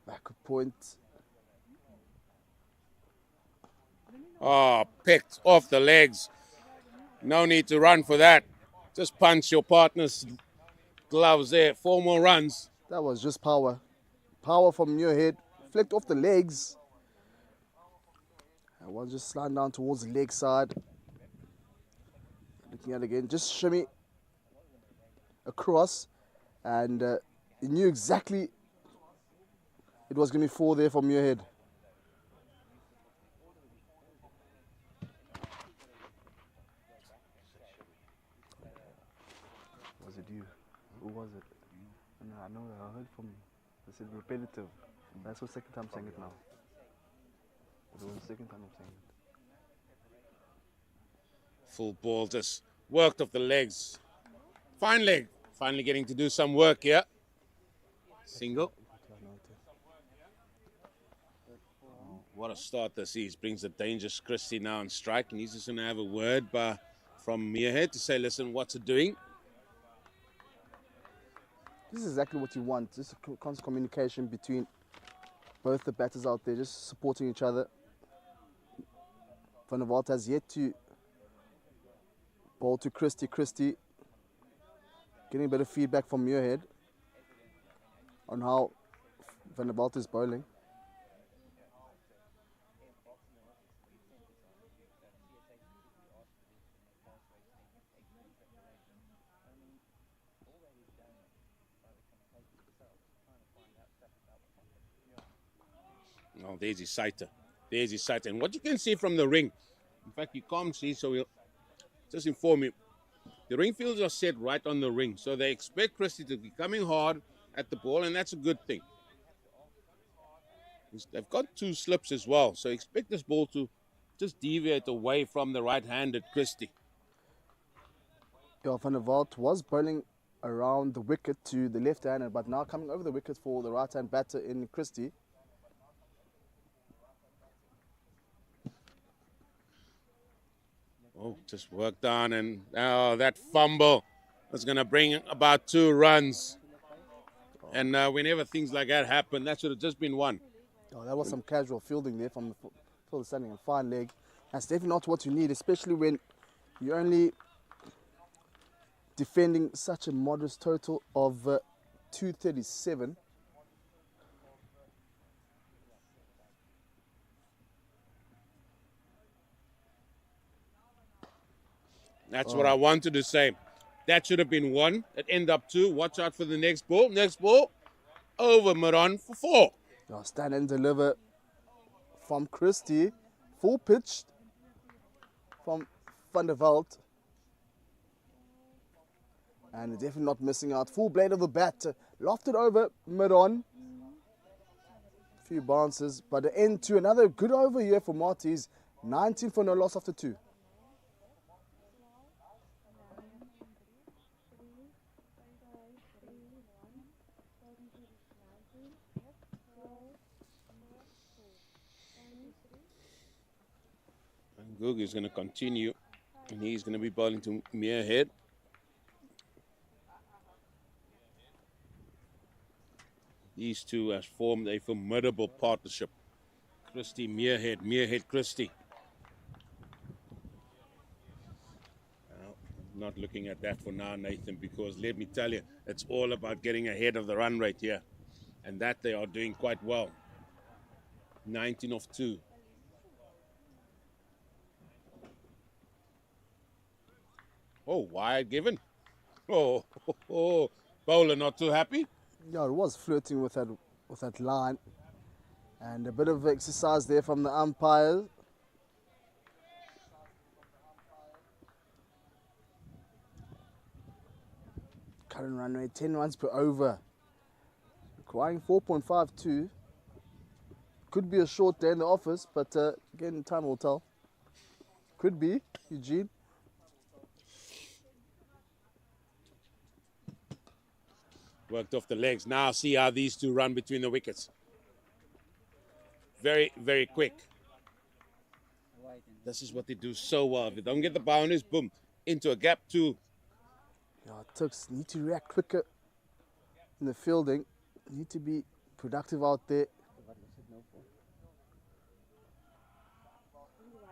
Backward point. Oh, picked off the legs. No need to run for that. Just punch your partner's gloves there. 4 more runs. That was just power. Power from Muirhead. Flicked off the legs. And one just sliding down towards the leg side. Looking at it again. Just shimmy across. And he knew exactly it was going to be 4 there from Muirhead. Was it you? Who was it? No, I know. I heard from. They said repetitive. That's the second time saying it now. It was the second time I'm saying it. Full ball just worked off the legs. Fine leg. Finally getting to do some work here. Single. What a start this is. Brings the dangerous Christie now on strike. And he's just going to have a word from Muirhead to say, listen, what's it doing? This is exactly what you want. Just a constant communication between both the batters out there, just supporting each other. Van der Walt has yet to ball to Christie. Christie getting a bit of feedback from Muirhead on how Van der Walt is bowling. Oh, there's his sighter. There's his sighter. And what you can see from the ring, in fact, you can't see, so we'll just inform you. The ring fields are set right on the ring, so they expect Christie to be coming hard at the ball, and that's a good thing. They've got 2 slips as well, so expect this ball to just deviate away from the right-handed Christie. Yeah, Van der Walt was bowling around the wicket to the left-hander, but now coming over the wicket for the right-hand batter in Christie. Oh, just worked on, and that fumble was going to bring about 2 runs. And whenever things like that happen, that should have just been 1. Oh, that was some casual fielding there from the fielder standing on fine leg. That's definitely not what you need, especially when you're only defending such a modest total of 237. That's what I wanted to say. That should have been 1. It ended up 2. Watch out for the next ball. Next ball. Over mid-on for 4. Oh, stand and deliver from Christie. Full pitch from Van der Walt. And definitely not missing out. Full blade of the bat. Lofted over mid-on. Few bounces. But the end to another good over here for MATIES. 19 for no loss after 2. Goog is going to continue, and he's going to be bowling to Muirhead. These two have formed a formidable partnership. Christie, Muirhead, Muirhead, Christie. Well, I'm not looking at that for now, Nathan, because let me tell you, it's all about getting ahead of the run rate here, and that they are doing quite well. 19 of 2. Oh, wide given. Oh, bowler not too happy. Yeah, it was flirting with that line. And a bit of exercise there from the umpires. Current run rate, 10 runs per over. Requiring 4.52. Could be a short day in the office, but again, time will tell. Could be, Eugene. Worked off the legs. Now see how these two run between the wickets. Very, very quick. This is what they do so well. If they don't get the boundaries, boom, into a gap 2. Yeah, TUKS need to react quicker in the fielding. Need to be productive out there.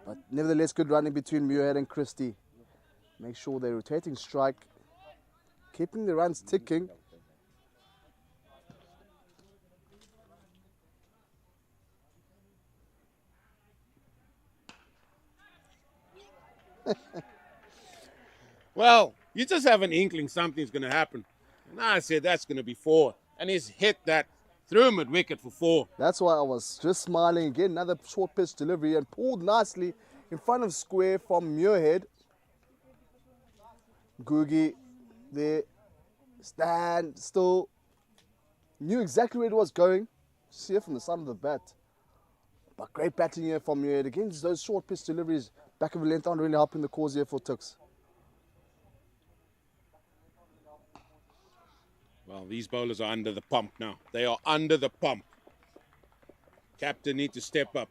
But nevertheless, good running between Muirhead and Christie. Make sure they're rotating strike, keeping the runs ticking. Well, you just have an inkling something's going to happen. And I said that's going to be 4. And he's hit that through mid wicket for 4. That's why I was just smiling again. Another short pitch delivery and pulled nicely in front of square from Muirhead. Googie there, stand still. Knew exactly where it was going. See it from the side of the bat. But great batting here from Muirhead. Again, those short pitch deliveries back of the length aren't really helping the cause here for TUKS. Well, these bowlers are under the pump now. They are under the pump. Captain need to step up.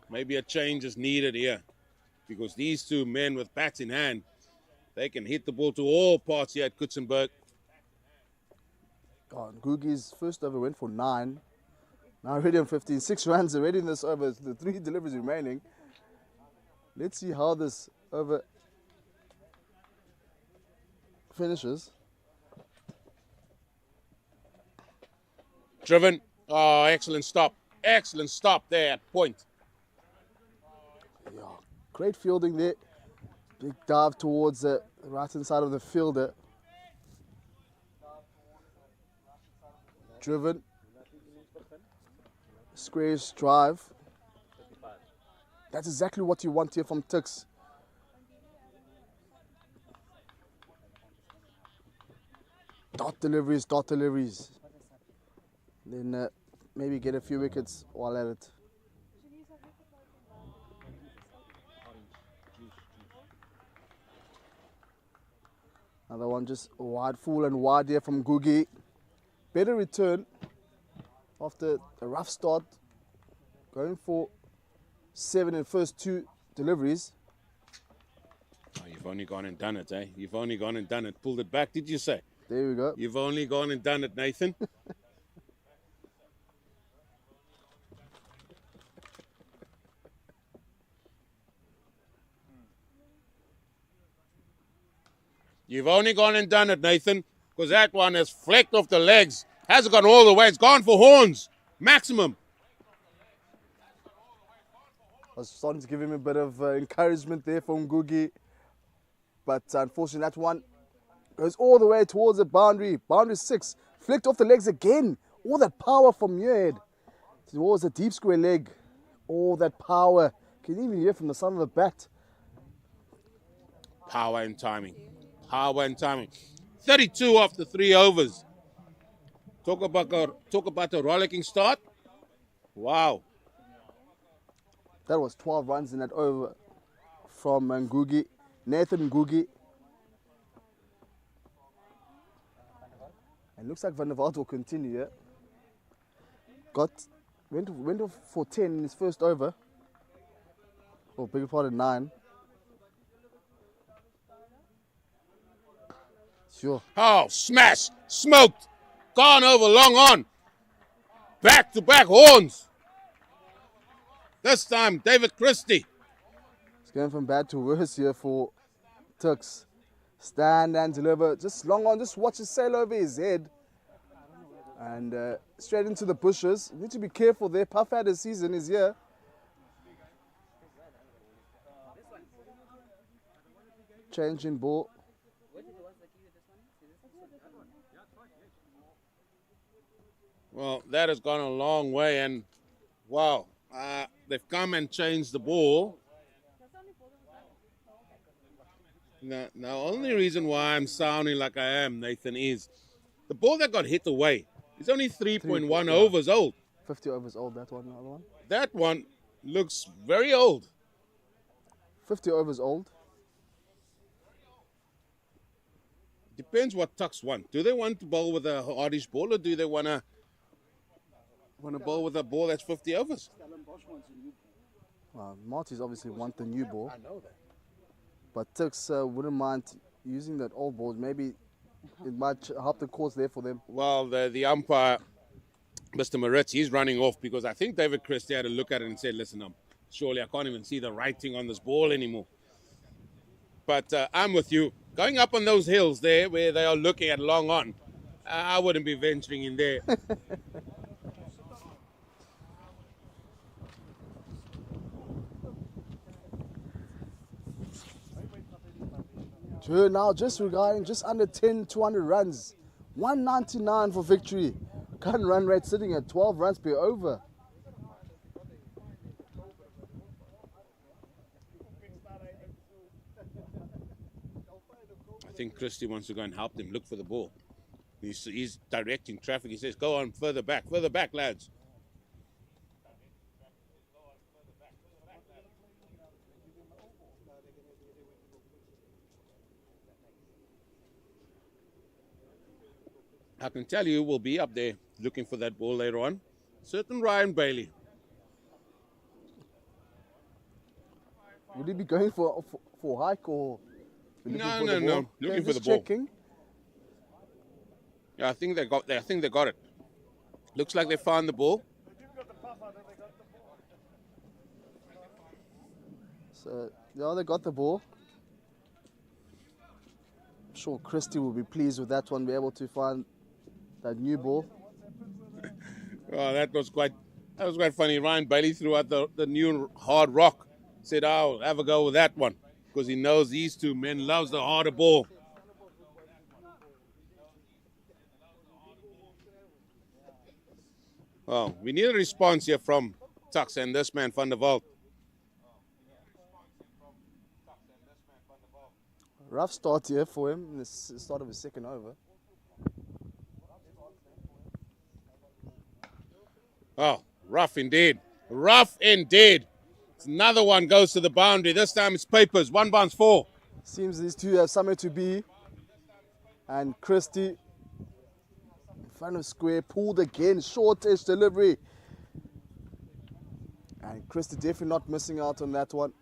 Maybe a change is needed here. Because these two men with bats in hand, they can hit the ball to all parts here at Coetzenberg. Oh, Googie's first over went for 9. Now already on 15. 6 runs already in this over. The 3 deliveries remaining. Let's see how this over finishes. Driven. Oh, excellent stop. Excellent stop there at point. Yeah, great fielding there. Big dive towards the right-hand side of the fielder. Driven. Squares drive. That's exactly what you want here from TUKS. Dot deliveries, dot deliveries. Then maybe get a few wickets while at it. Another one just wide, full and wide here from Googie. Better return after a rough start. Going for 7 in first 2 deliveries. Oh, you've only gone and done it, eh? You've only gone and done it. Pulled it back, did you say? There we go. You've only gone and done it, Nathan. You've only gone and done it, Nathan, because that one has flecked off the legs. Hasn't gone all the way. It's gone for horns. Maximum. I was starting to give him a bit of encouragement there from Ngugi. But unfortunately, that one goes all the way towards the boundary. Boundary 6. Flicked off the legs again. All that power from Muirhead towards the deep square leg. All that power. Can you even hear from the sound of the bat? Power and timing. Power and timing. 32 after 3 overs. Talk about a rollicking start. Wow. That was 12 runs in that over from Ngugi. Nathan Ngugi. And looks like Van der Walt will continue here. Went off for 10 in his first over. Oh, bigger part of 9. Sure. Oh, smash. Smoked. Gone over long on. Back-to-back horns. This time, David Christie. It's going from bad to worse here for TUKS. Stand and deliver. Just long on. Just watch it sail over his head. And straight into the bushes. You need to be careful there. Puff Adder's season is here. Changing ball. Well, that has gone a long way, and wow, they've come and changed the ball. Now, only reason why I'm sounding like I am, Nathan, is the ball that got hit away is only 3.1 overs old. 50 overs old, that one, the other one. That one looks very old. 50 overs old. Depends what TUKS want. Do they want to bowl with a hardish ball, or do they want to bowl with a ball that's 50 overs? Marty's obviously want the new ball. I know that. But TUKS wouldn't mind using that old ball. Maybe it might help the cause there for them. Well, the umpire, Mr. Moritz, he's running off because I think David Christie had a look at it and said, listen, surely I can't even see the writing on this ball anymore. But I'm with you. Going up on those hills there where they are looking at long on, I wouldn't be venturing in there. Now just regarding just under 200 runs. 199 for victory. Current run rate sitting at 12 runs per over. I think Christie wants to go and help them look for the ball. He's directing traffic. He says, go on further back, lads. I can tell you we'll be up there looking for that ball later on. Certain Ryan Bailey. Would he be going for hike or? No. Looking for the ball. Checking. Yeah, I think they got it. Looks like they found the ball. So yeah, they got the ball. I'm sure Christie will be pleased with that one, be able to find that new ball. Oh, that was quite funny. Ryan Bailey threw out the new hard rock. Said, I'll have a go with that one. Because he knows these two men loves the harder ball. Oh, we need a response here from TUKS and this man, Van der Walt. Rough start here for him in the start of his second over. Oh, rough indeed. Rough indeed. Another one goes to the boundary. This time it's Papers. 1 bounce 4. Seems these two have somewhere to be. And Christie in front of square, pulled again, short-ish delivery. And Christie definitely not missing out on that one.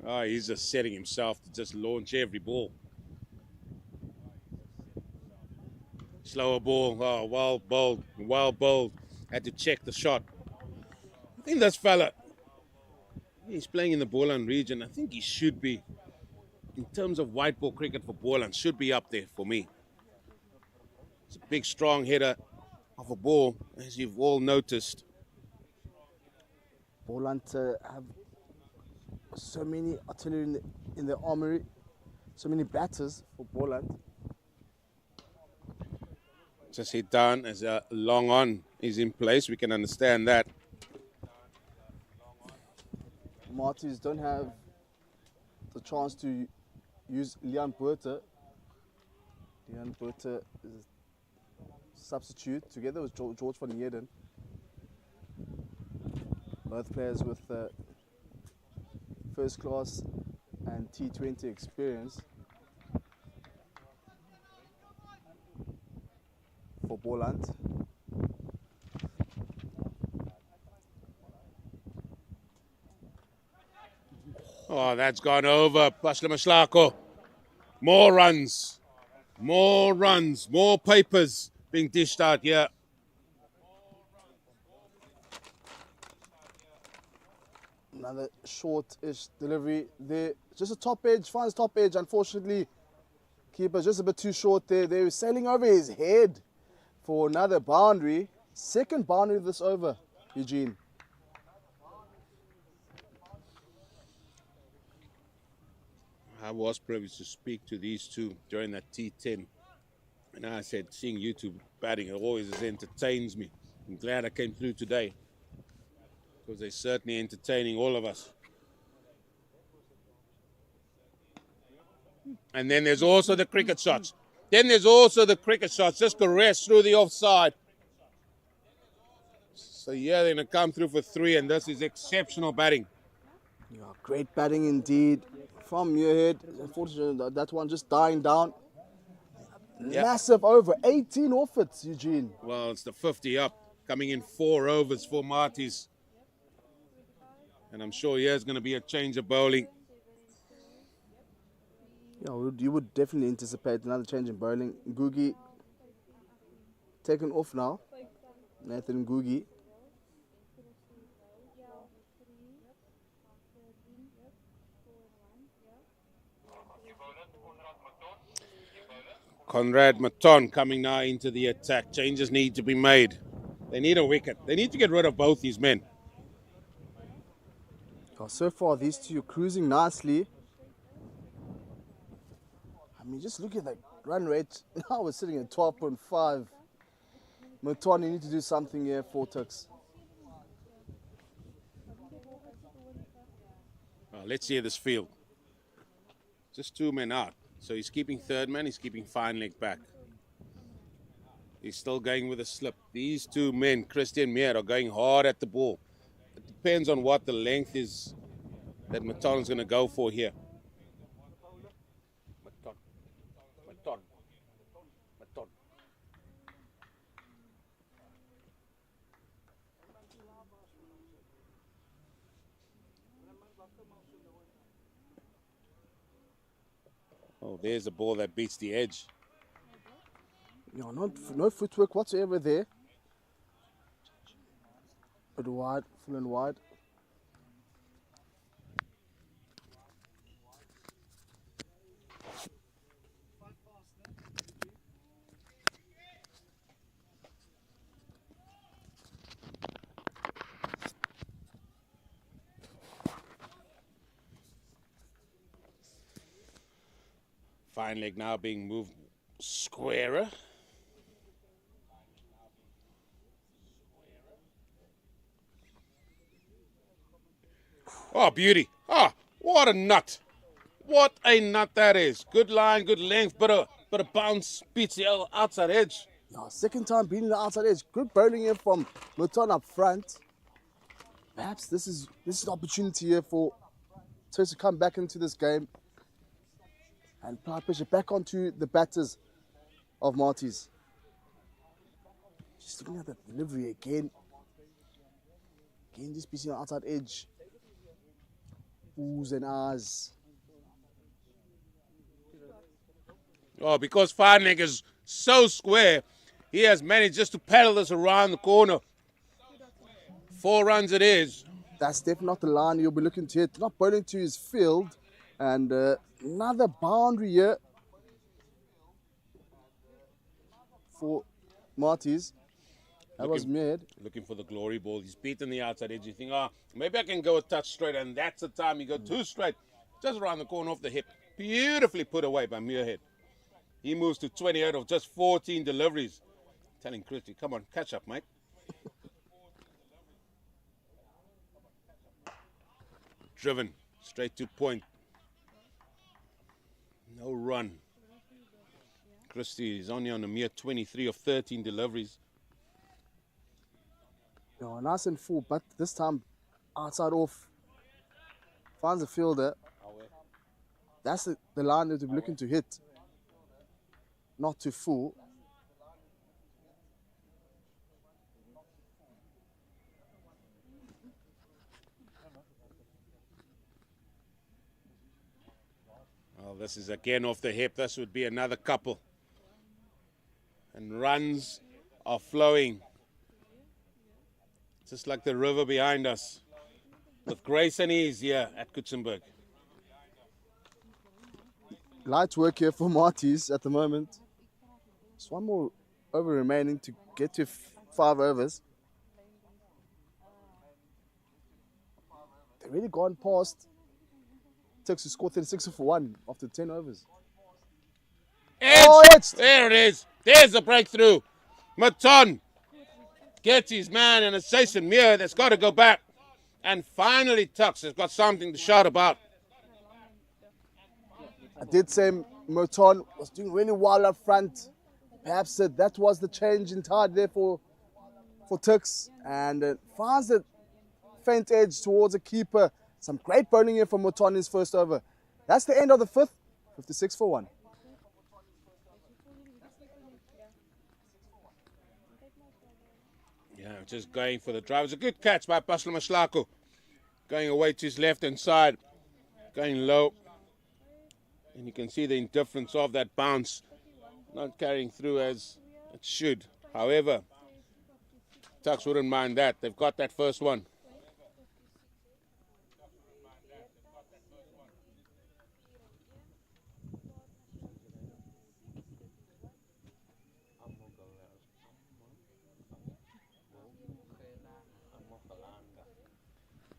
Oh, he's just setting himself to just launch every ball. Slower ball. Oh, well bowled. Had to check the shot. I think this fella, He's playing in the Boland region. I think he should be, in terms of white ball cricket for Boland, should be up there for me. It's a big, strong header of a ball, as you've all noticed. Boland have so many artillery in the armory, so many batters for Boland. Just hit down as a long on is in place. We can understand that. Marty's don't have the chance to use Leon Buerta. Leon Buerta is a substitute together with George van Heerden. Both players with first class and T20 experience for Boland. Oh, that's gone over. Pasla Maslako. More runs. More runs. More papers being dished out here. Another short-ish delivery there. Just a top edge, finds top edge. Unfortunately, keeper just a bit too short there. They were sailing over his head for another boundary. Second boundary of this over, Eugene. I was privileged to speak to these two during that T10. And I said, seeing you two batting always entertains me. I'm glad I came through today, because they're certainly entertaining all of us. And then there's also the cricket shots. Just caressed through the offside. So yeah, they're going to come through for 3, and this is exceptional batting. Yeah, great batting indeed from Muirhead. Unfortunately, that one just dying down. Yep. Massive over, 18 off it, Eugene. Well, it's the 50 up, coming in 4 overs for Marty's. And I'm sure here's going to be a change of bowling. Yeah, you would definitely anticipate another change in bowling. Googie taken off now. Nathan Googie. Conrad Maton coming now into the attack. Changes need to be made. They need a wicket. They need to get rid of both these men. Oh, so far, these two are cruising nicely. I mean, just look at the run rate. Now we're sitting at 12.5. Maton, you need to do something here for TUKS. Let's see this field. Just 2 men out. So he's keeping third man, he's keeping fine leg back. He's still going with a slip. These 2 men, Christian Meer, are going hard at the ball. It depends on what the length is that Maton is going to go for here. Maton. Oh, there's a ball that beats the edge. Yeah, no footwork whatsoever there. But wide, full and wide. Fine leg now being moved squarer. Oh, beauty. Ah, what a nut. What a nut that is. Good line, good length, but a bounce beats the outside edge. Yeah, second time beating the outside edge. Good bowling here from Maton up front. Perhaps this is the opportunity here for TUKS to come back into this game and apply pressure back onto the batters of MATIES. Just looking at the delivery again. Again, just beating the outside edge. Oohs and ahs. Oh, because fine leg is so square, he has managed just to paddle this around the corner. 4 runs it is. that's definitely not the line you'll be looking to hit. Not bowling to his field. And another boundary here for Marty's. That was mid. Looking for the glory ball. He's beaten the outside edge. You think, oh, maybe I can go a touch straight, and that's the time you go too straight. Just around the corner off the hip. Beautifully put away by Muirhead. He moves to 28 of just 14 deliveries. Telling Christie, come on, catch up, mate. Driven, straight to point. No run. Christie is only on a mere 23 of 13 deliveries. Yeah, nice and full, but this time outside off. Finds a fielder. That's the line that we're looking to hit. Not too full. Well, this is again off the hip. This would be another couple. And runs are flowing. Just like the river behind us. With grace and ease here at Coetzenberg. Light work here for Marty's at the moment. Just one more over remaining to get to 5 overs. They've really gone past TUKS to score 36 for 1 after 10 overs. Edge! There it is. There's the breakthrough. Maton gets his man, and it's Jason Muir that's got to go back. And finally, TUKS has got something to shout about. I did say Merton was doing really well up front. Perhaps that was the change in tide there for TUKS. And finds a faint edge towards a keeper. Some great bowling here from Merton in his first over. That's the end of the 5th. 56 for 1. Yeah, just going for the drive. It was a good catch by Pasla Maslako. Going away to his left-hand side. Going low. And you can see the indifference of that bounce. Not carrying through as it should. However, TUKS wouldn't mind that. They've got that first one.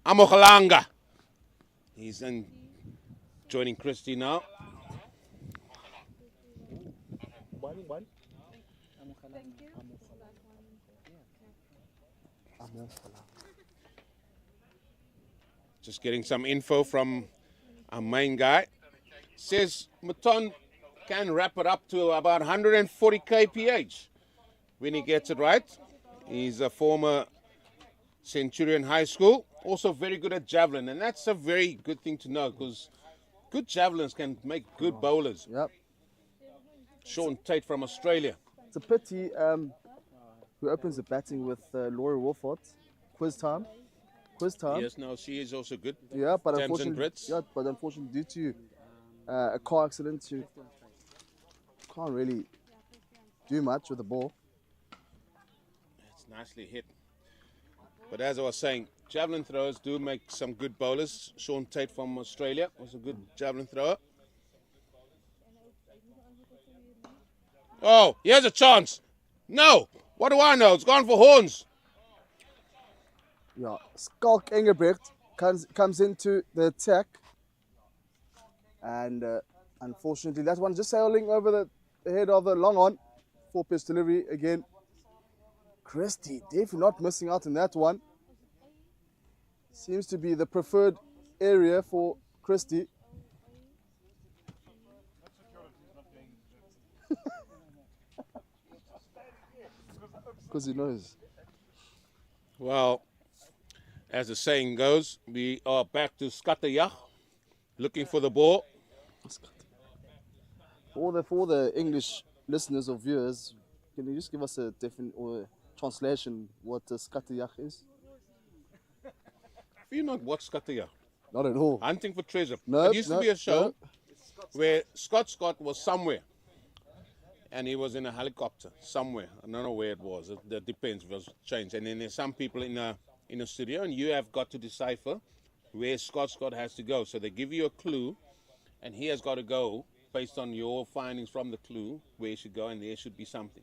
Amokhalanga. He's in joining Christie now. Just getting some info from our main guy. Says Maton can wrap it up to about 140 kph when he gets it right. He's a former Centurion High School. Also very good at javelin, and that's a very good thing to know because good javelins can make good bowlers. Yep. Sean Tate from Australia. It's a pity who opens the batting with Laurie Wolford. Quiz time. Yes, no, she is also good. Yeah, but Tamsin unfortunately, Brits. due to a car accident, you can't really do much with the ball. It's nicely hit. But as I was saying, javelin throwers do make some good bowlers. Sean Tate from Australia was a good javelin thrower. Oh, here's a chance. No, what do I know? It's gone for horns. Yeah, Skalk Engelbrecht comes into the attack. And unfortunately, that one just sailing over the head of the long on. 4-pitch delivery again. Christie definitely not missing out on that one. Seems to be the preferred area for Christie. Because he knows. Well, as the saying goes, we are back to Skatejag, looking for the ball. For the English listeners or viewers, can you just give us a different or translation what Skatejag is? Have you not watched Skatejag? Not at all. Hunting for Treasure. No, It used to be a show no. where Scott was somewhere. And he was in a helicopter somewhere. I don't know where it was. That depends. It was changed. And then there's some people in a in the studio, and you have got to decipher where Scott has to go. So they give you a clue, and he has got to go based on your findings from the clue where he should go, and there should be something.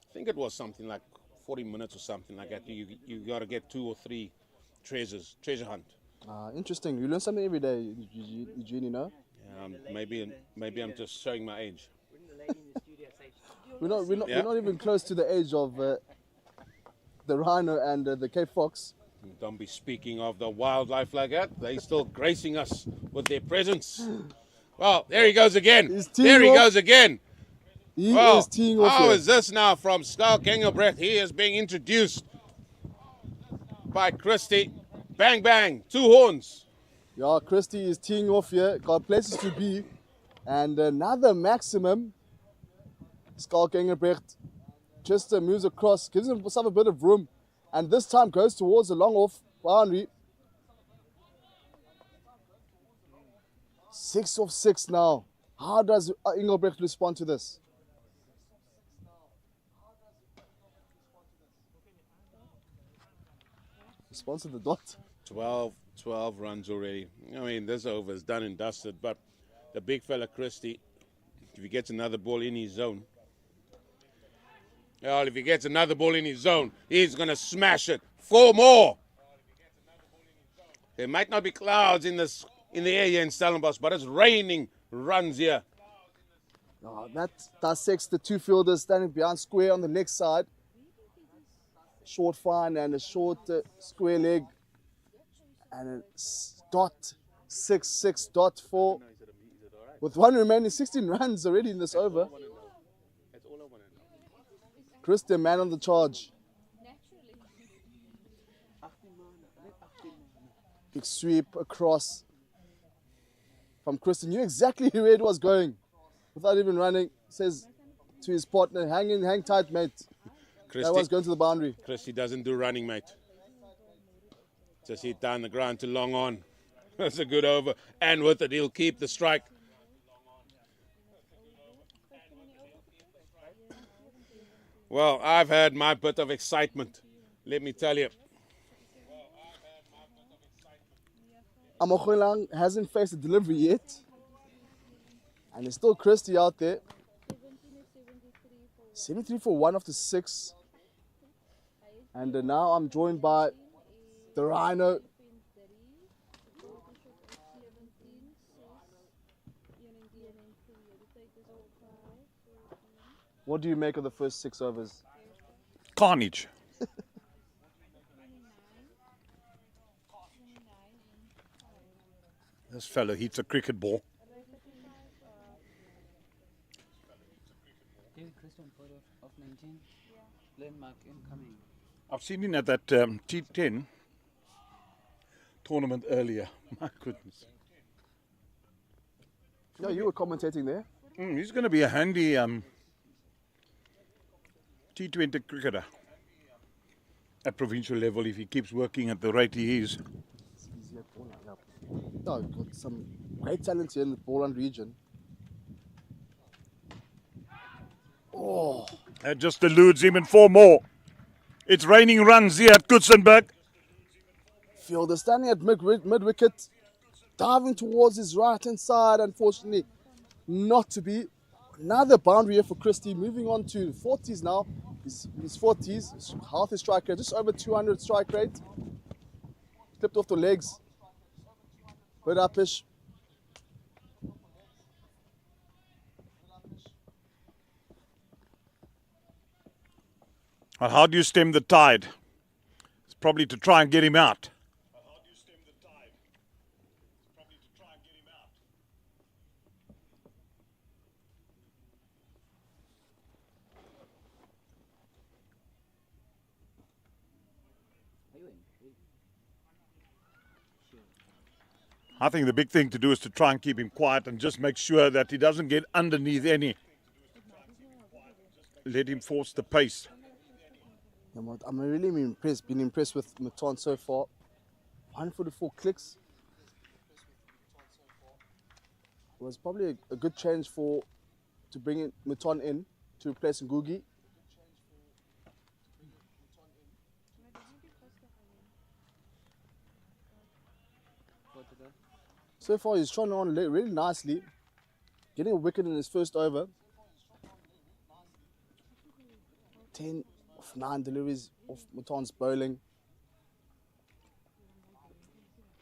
I think it was something like 40 minutes or something like that. You got to get 2 or 3 treasure hunt. Interesting. You learn something every day, Eugene, you know? Maybe I'm just showing my age. We're not even close to the age of the rhino and the Cape Fox. Don't be speaking of the wildlife like that. They're still gracing us with their presence. Well, there he goes again. There he goes again. He is teeing off. How is this now from Stellenbosch? He is being introduced by Christy. Bang, bang, 2 horns. Yeah, Christy is teeing off here. Got places to be. And another maximum. Stellenbosch just moves across, gives himself a bit of room. And this time goes towards the long off boundary. 6 of 6 now. How does Engelbrecht respond to this? Response to the dot. 12 runs already. I mean, this over is done and dusted, but the big fella Christie, if he gets another ball in his zone, well, if he gets another ball in his zone, he's going to smash it. 4 more. There might not be clouds in the air here in Stellenbosch, but it's raining runs here. That dissects the 2 fielders standing behind square on the next side. Short fine and a short square leg. And a dot 6 dot 4. With 1 remaining, 16 runs already in this over. Christian, man on the charge. Big sweep across from Christian. Knew exactly where it was going without even running. Says to his partner, hang tight, mate. That was going to the boundary. Christy doesn't do running, mate. Just hit down the ground to long on. That's a good over. And with it, he'll keep the strike. Well, I've had my bit of excitement, let me tell you. Amogolang hasn't faced a delivery yet. And it's still Christy out there. 73 for 1 of the 6. And now I'm joined by the Rhino. What do you make of the first 6 overs? Carnage. This fellow hits a cricket ball. David Christian photo of 19. Landmark incoming. I've seen him at that T10 tournament earlier. My goodness. Yeah, you were commentating there. He's going to be a handy T20 cricketer at provincial level if he keeps working at the rate he is. No, got some great talent here in the Boland region. Oh, That just eludes him in 4 more. It's raining runs here at Coetzenberg. fielder standing at mid-wicket, diving towards his right-hand side, unfortunately not to be. Another boundary here for Christie, moving on to 40s now. His 40s, half his strike rate, just over 200 strike rate. Clipped off the legs. Bit uppish. And how do you stem the tide? It's probably to try and get him out. I think the big thing to do is to try and keep him quiet and just make sure that he doesn't get underneath any. Let him force the pace. I'm really been impressed with Maton so far. 144 clicks. It was probably a good change to bring Maton in to replace Ngugi. So far, he's trying on really nicely, getting a wicket in his first over. 10 of 9 deliveries of Matan's bowling.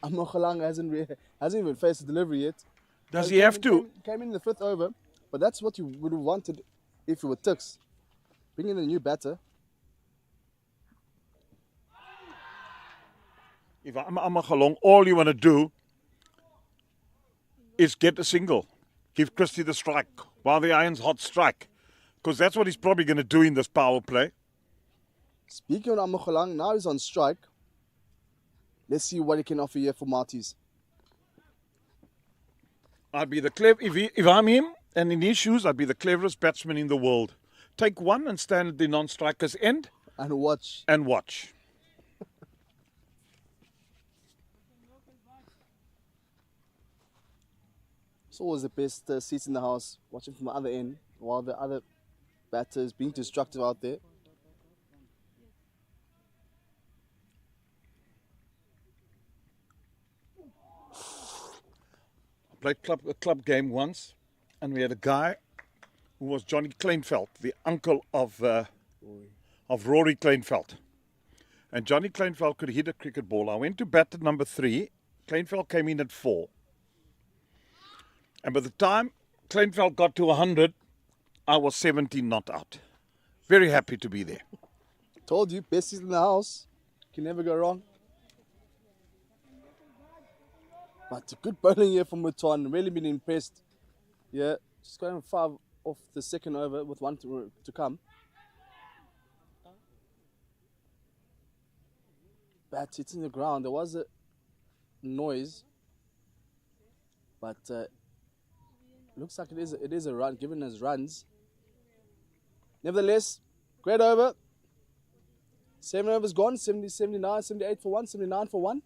Amokhalang hasn't even faced a delivery yet. Does he have to? Came in the 5th over, but that's what you would have wanted if you were TUKS. Bring in a new batter. If I'm Amagalong, all you want to do is get a single. Give Christie the strike while the iron's hot strike. Because that's what he's probably going to do in this power play. Speaking of Amokhalang, now he's on strike. Let's see what he can offer here for MATIES. I'd be the clever if I'm him and in his shoes, I'd be the cleverest batsman in the world. Take one and stand at the non-striker's end And watch. and watch. It's always the best seats in the house, watching from the other end, while the other batter is being destructive out there. Played a club game once, and we had a guy who was Johnny Kleinveld, the uncle of Rory Kleinveld. And Johnny Kleinveld could hit a cricket ball. I went to bat at number 3. Kleinveld came in at 4. And by the time Kleinveld got to 100, I was 17 not out. Very happy to be there. Told you, best seats in the house. Can never go wrong. But a good bowling here from Mutan. Really been impressed. Yeah, just going 5 off the second over with 1 to come. Bat hitting the ground. There was a noise, but looks like it is a run, given as runs. Nevertheless, great over. 7 overs gone. 70, 79, 78 for 1, 79 for 1.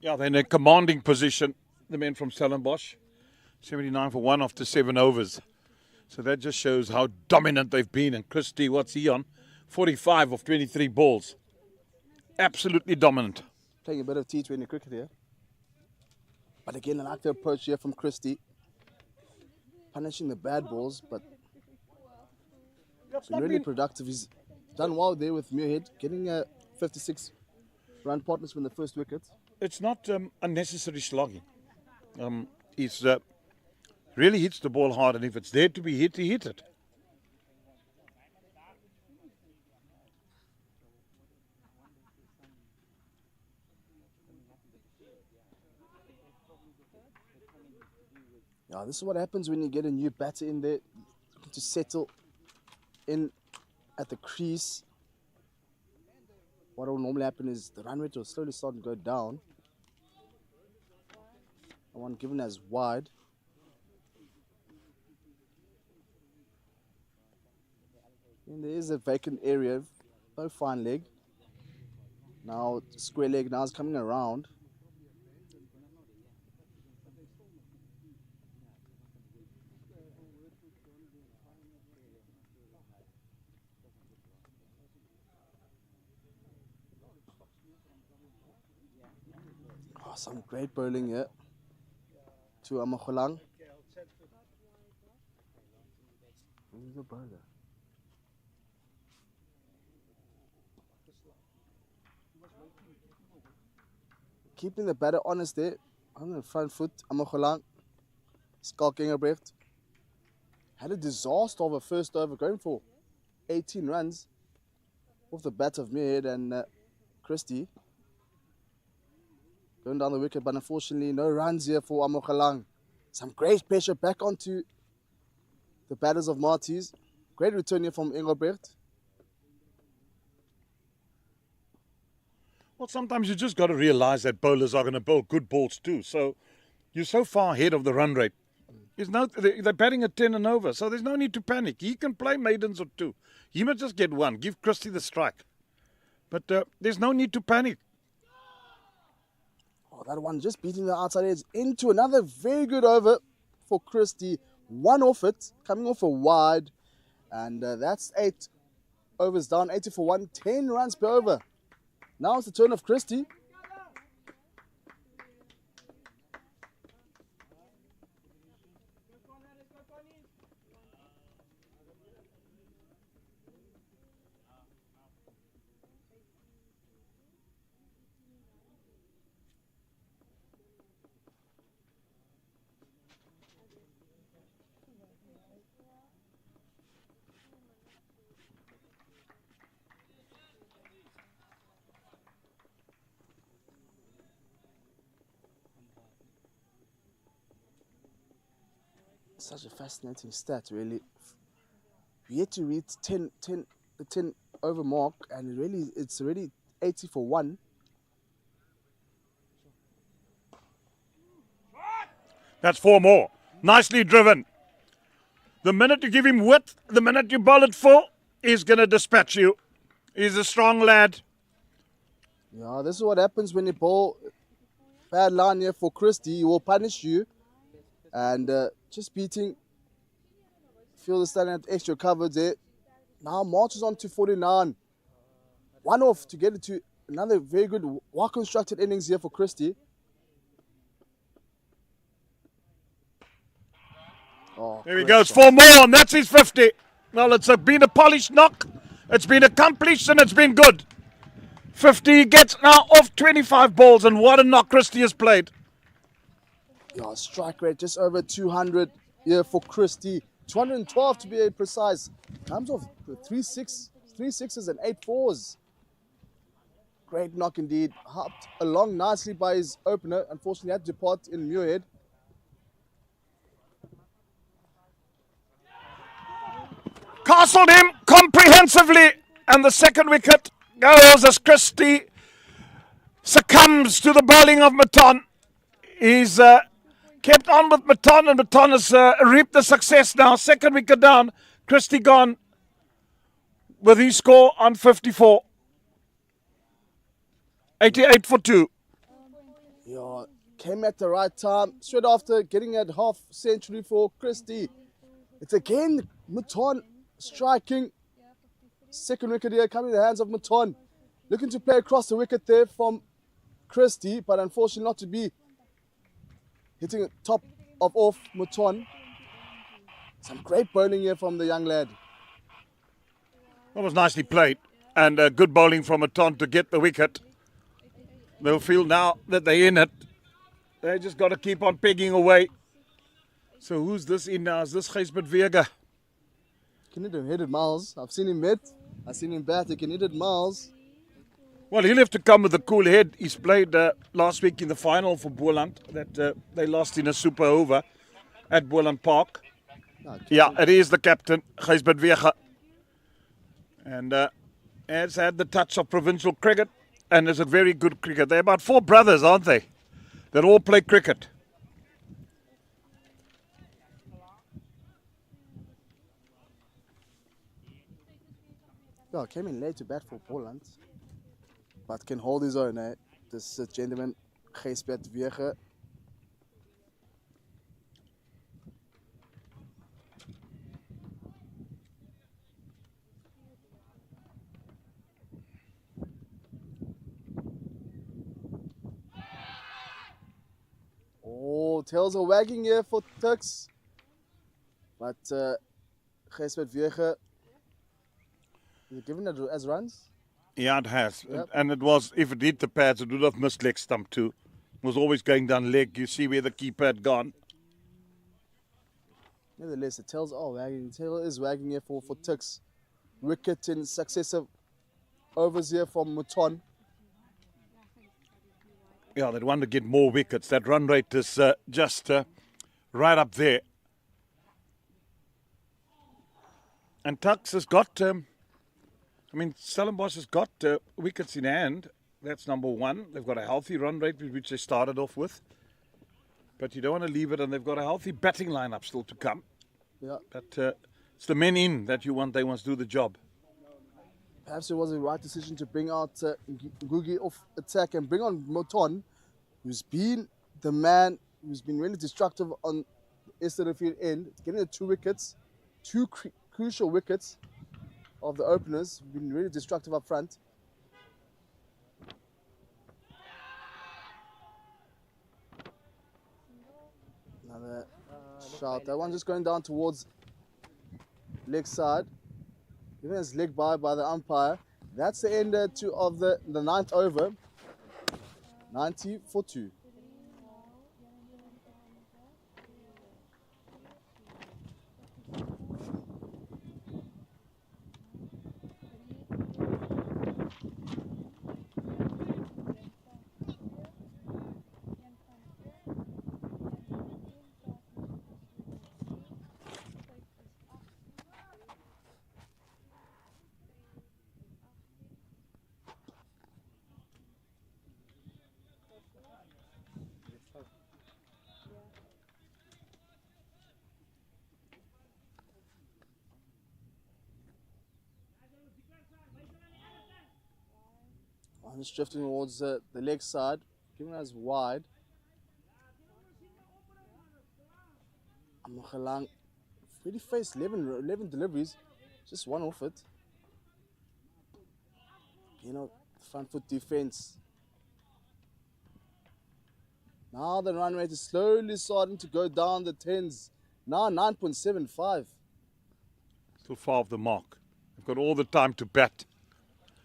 Yeah, they're in a commanding position, the men from Stellenbosch. 79 for 1 after 7 overs. So that just shows how dominant they've been. And Christie, what's he on? 45 of 23 balls. Absolutely dominant. Playing a bit of T20 cricket here. But again, I like the approach here from Christie. Punishing the bad balls, but really productive. He's done well there with Muirhead, getting a 56 run partners from the first wicket. It's not unnecessary slogging. He's really hits the ball hard, and if it's there to be hit, he hit it. Yeah, this is what happens when you get a new batter in there to settle in at the crease. What will normally happen is the run rate will slowly start to go down. The one given as wide. And there is a vacant area, no fine leg. Now square leg now is coming around. Oh, some great bowling here to Amokhalang. Who's the bowler? Keeping the batter honest there. On the front foot, Amokhalang. Skalkengebrecht. Had a disaster of a first over, going for 18 runs off the bat of Muirhead and Christie. Going down the wicket, but unfortunately no runs here for Amokhalang. Some great pressure back onto the batters of MATIES. Great return here from Engelbrecht. Well, sometimes you just got to realize that bowlers are going to bowl good balls too. So you're so far ahead of the run rate. They're batting at 10 and over, so there's no need to panic. He can play maidens or 2. He must just get 1. Give Christie the strike. But there's no need to panic. Oh, that one just beating the outside edge into another very good over for Christie. 1 off it, coming off a wide. And that's 8 overs down, 80 for 1, 10 runs per over. Now it's the turn of Christie. Such a fascinating stat, really. We had to reach the 10 over mark, and it's already 80 for 1. That's 4 more. Nicely driven. The minute you give him width, the minute you bowl it full, he's going to dispatch you. He's a strong lad. Yeah, this is what happens when you bowl bad line here for Christie. He will punish you. And just beating, Fielder standing at extra cover there. Now marches on to 49. 1 off to get it to another very good, well-constructed innings here for Christie. Oh, there he goes, 4 more, and that's his 50. Well, it's been a polished knock. It's been accomplished, and it's been good. 50 gets now off 25 balls, and what a knock Christie has played. Yeah, strike rate just over 200 here for Christie. 212 to be precise. Comes off 3 sixes and 8 fours. Great knock indeed. Hopped along nicely by his opener. Unfortunately, had to depart in Muirhead. Castled him comprehensively, and the second wicket goes as Christie succumbs to the bowling of Maton. He's kept on with Maton, and Maton has reaped the success now. Second wicket down, Christie gone with his score on 54. 88 for 2. Yeah, came at the right time. Straight after getting at half century for Christie. It's again Maton striking. Second wicket here coming in the hands of Maton. Looking to play across the wicket there from Christie, but unfortunately not to be hitting top of off Maton. Some great bowling here from the young lad. That was nicely played, and good bowling from Maton to get the wicket. They'll feel now that they're in it. They just got to keep on pegging away. So who's this in now? Is this Coetzenberg? Can hit him headed miles. I've seen him hit. I've seen him bat. He can hit it miles. Well, he'll have to come with a cool head. He's played last week in the final for Boland that they lost in a super over at Boland Park. Yeah, it is the captain, Coetzenberg. And has had the touch of provincial cricket and is a very good cricket. They're about 4 brothers, aren't they? That all play cricket. Yeah, came in late to bat for Poland, but can hold his own. This gentleman, Coetzenberg. Oh, tails are wagging here for TUKS, but Coetzenberg. Is it given it as runs? Yeah, it has. Yep. And it was, if it hit the pads, it would have missed leg stump too. It was always going down leg. You see where the keeper had gone. Nevertheless, the tails are wagging. The tail is wagging here for TUKS. Wicket in successive overs here from Maton. Yeah, they'd want to get more wickets. That run rate is just right up there. And TUKS has got... Stellenbosch has got wickets in hand. That's number 1. They've got a healthy run rate, which they started off with. But you don't want to leave it, and they've got a healthy batting lineup still to come. Yeah. But it's the men in that you want. They want to do the job. Perhaps it was the right decision to bring out Ngugi off attack and bring on Maton, who's been the man who's been really destructive on the Eastern field end. Getting the 2 wickets, 2 crucial wickets. of the openers. Been really destructive up front. Another shout. That one just going down towards leg side. Even as leg by the umpire. That's the end of the 9th over. 90 for 2. I'm just drifting towards the leg side, giving us wide. Amagelang really faced 11 deliveries, just one off it. You know, front foot defense. Now the run rate is slowly starting to go down the 10s. Now 9.75. Still far off the mark. They've got all the time to bat.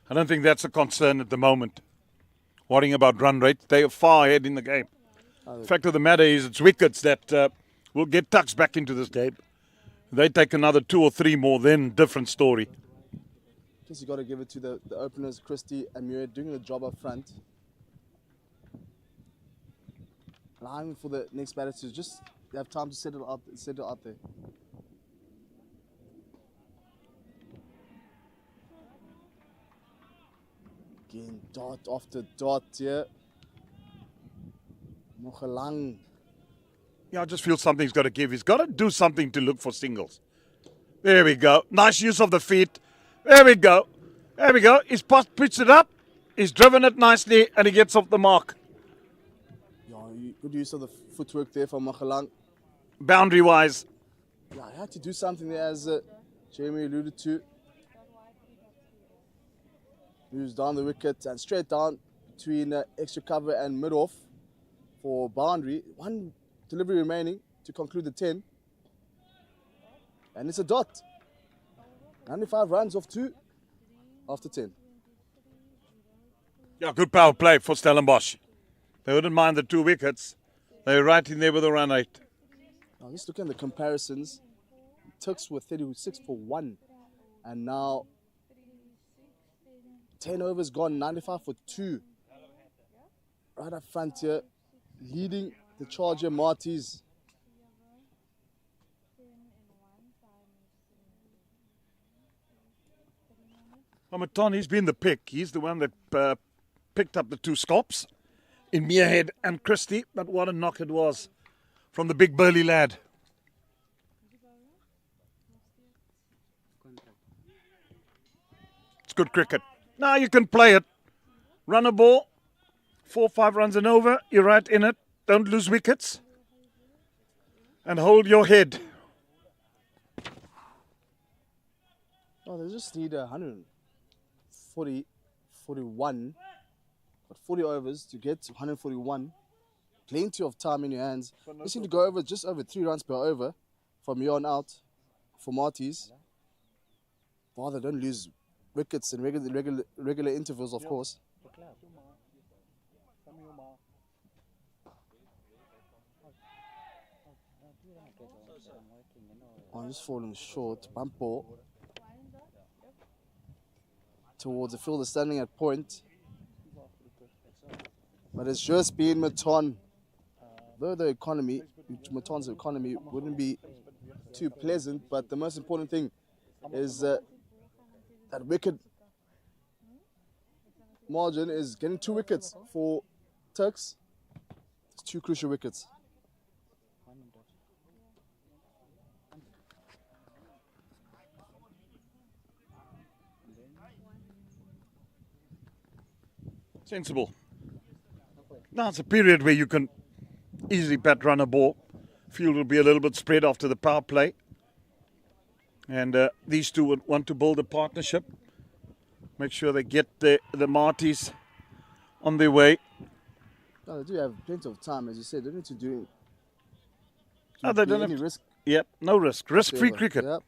I don't think that's a concern at the moment. Worrying about run rate, they are far ahead in the game. The fact of the matter is it's wickets that will get TUKS back into this game. They take another 2 or 3 more, then different story. I guess you got to give it to the openers, Christie and Muir, doing the job up front. Allowing for the next batter to just have time to settle out there. Again, dot after dot here. Mogelang. Yeah, I just feel something's got to give. He's got to do something to look for singles. There we go. Nice use of the feet. There we go. There we go. He's pitched it up. He's driven it nicely, and he gets off the mark. Yeah, good use of the footwork there from Mogelang. Boundary-wise. Yeah, I had to do something there, as Jeremy alluded to. Moves down the wicket and straight down between extra cover and mid-off for boundary. One delivery remaining to conclude the 10. And it's a dot. 95 runs off 2 after 10. Yeah, good power play for Stellenbosch. They wouldn't mind the 2 wickets. They're right in there with the run rate. Now let's look at the comparisons. TUKS were 36 for 1. And now 10 overs gone, 95 for 2. Right up front here, leading the charge here, MATIES. Maton, he's been the pick. He's the one that picked up the 2 scops in Muirhead and Christie. But what a knock it was from the big burly lad. It's good cricket. Now you can play it. Run a ball, 4 or 5 runs and over. You're right in it. Don't lose wickets. And hold your head. Oh, they just need 41. Got 40 overs to get to 141. Plenty of time in your hands. You just need to go over just over 3 runs per over from here on out for MATIES. Father, don't lose wickets in regular intervals, of course. I'm just falling short. Bump ball towards the fielder standing at point. But it's just been Maton. Though the economy, Maton's economy wouldn't be too pleasant, but the most important thing is that wicket margin is getting 2 wickets for TUKS. It's 2 crucial wickets. Sensible. Now it's a period where you can easily bat run a ball. Field will be a little bit spread after the power play. And these two would want to build a partnership. Make sure they get the Marties on their way. No, they do have plenty of time, as you said. They don't need to do Oh, they don't any have risk. Yep, no risk. Risk-free whatsoever. cricket. Yep.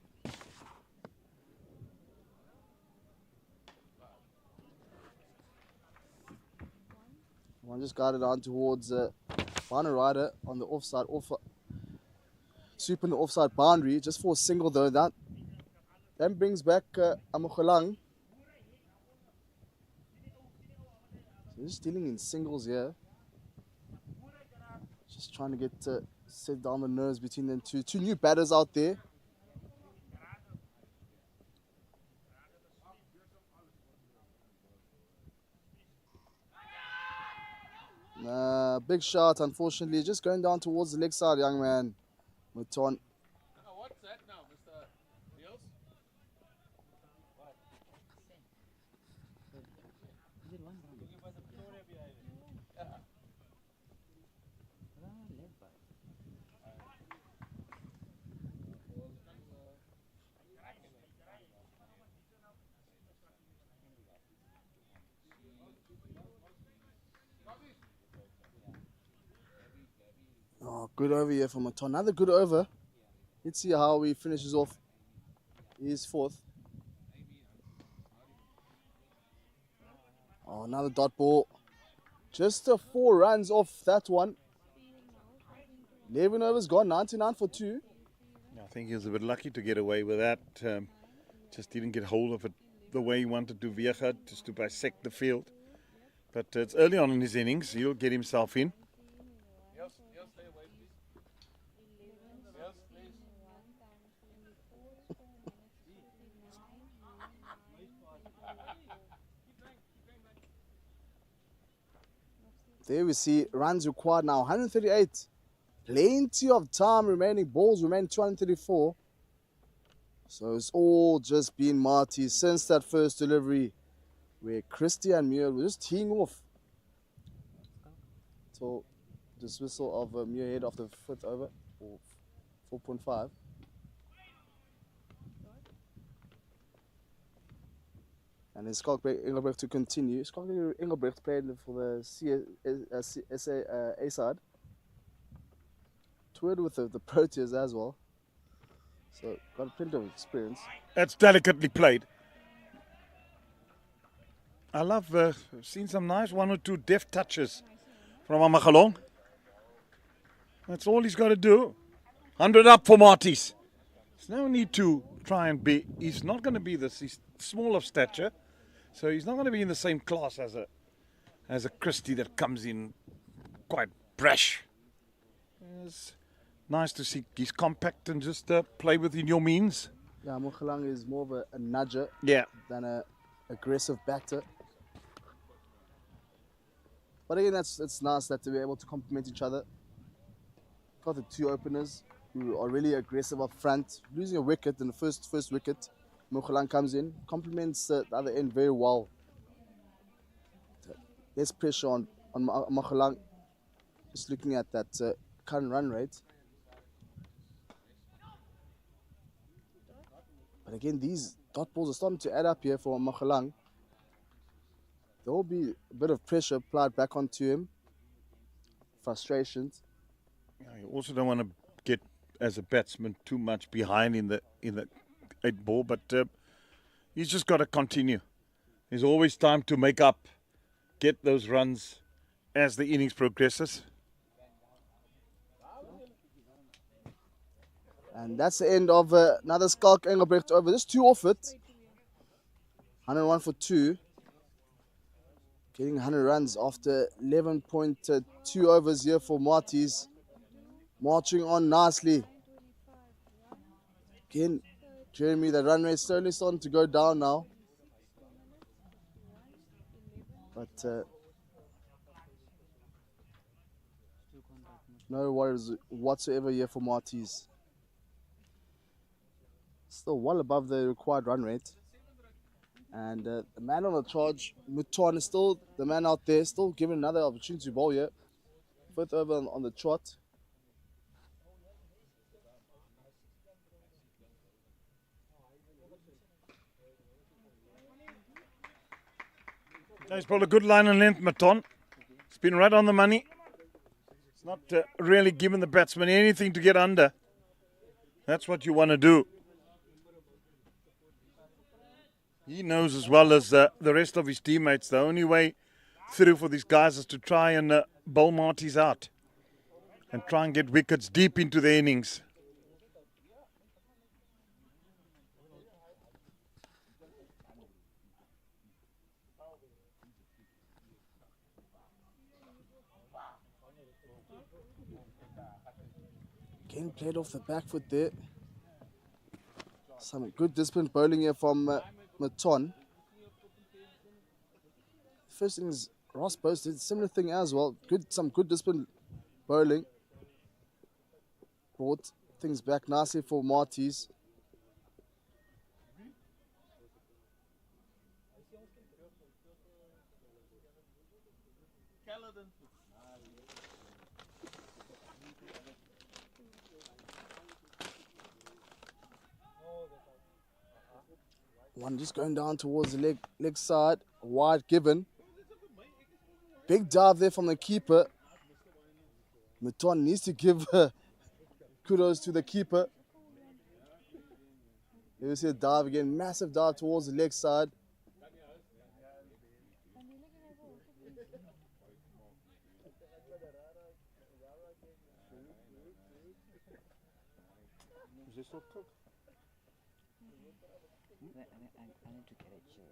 One just guided on towards Barner Rider on the offside, sweeping the offside boundary just for a single though. That then brings back Amukhalang. So just dealing in singles here. Just trying to get set down the nerves between them two. Two new batters out there. Big shot, unfortunately. Just going down towards the leg side, young man. Muton. What's that now, Mr. Niels? Is it one run? Left by. Oh, good over here from Muton. Another good over. Let's see how he finishes off his fourth. Oh, another dot ball. Just 4 runs off that one. 11 overs gone, 99 for 2. I think he was a bit lucky to get away with that. Just didn't get hold of it the way he wanted to, Vieja, just to bisect the field. But it's early on in his innings. He'll get himself in. Yes, stay away, please. Yes, please. There we see runs required now, 138. Plenty of time remaining. Balls remain 234. So it's all just been Marty since that first delivery where Christie and Muir were just teeing off. So dismissal of Muirhead after the 5th over, or 4.5. And then Schalk Engelbrecht to continue. Schalk Engelbrecht played for the A side. Toured with the Proteas as well. So got plenty of experience. That's delicately played. I love, I've seen some nice 1 or 2 deft touches from Amagalong. That's all he's got to do. 100 up for Marty's. There's no need to try and be, he's not going to be this, he's small of stature. So he's not going to be in the same class as a Christie that comes in quite brash. It's nice to see he's compact and just play within your means. Yeah, Mukhalang is more of a nudger than a aggressive batter. But again, it's nice that they're able to complement each other. Got the 2 openers who are really aggressive up front. Losing a wicket in the first wicket. Mukhalang comes in, complements the other end very well. Less pressure on Mukhalang. Just looking at that current run rate. But again, these dot balls are starting to add up here for Mukhalang. There will be a bit of pressure applied back onto him. Frustrations. Yeah, you also don't want to get, as a batsman, too much behind in the 8 ball, but he's just got to continue. There's always time to make up, get those runs as the innings progresses. And that's the end of another Schalk Engelbrecht over. Just 2 off it. 101 for 2. Getting 100 runs after 11.2 overs here for Marty's. Marching on nicely. Again, Jeremy, the run rate slowly starting to go down now. But no worries whatsoever here for Marty's. Still well above the required run rate. And the man on the charge, Muton, is still the man out there, still given another opportunity to bowl here. 5th over on the trot. He's pulled a good line and length, Maton. It's been right on the money. It's not really giving the batsman anything to get under. That's what you want to do. He knows as well as the rest of his teammates, the only way through for these guys is to try and bowl Marty's out and try and get wickets deep into the innings. Again, played off the back foot there. Some good disciplined bowling here from Maton. First thing is Ross posted similar thing as well. Some good disciplined bowling. Brought things back nicely for MATIES. One just going down towards the leg side. Wide given. Big dive there from the keeper. Maton needs to give kudos to the keeper. You see a dive again. Massive dive towards the leg side. Is this all cooked? I need to get it chill.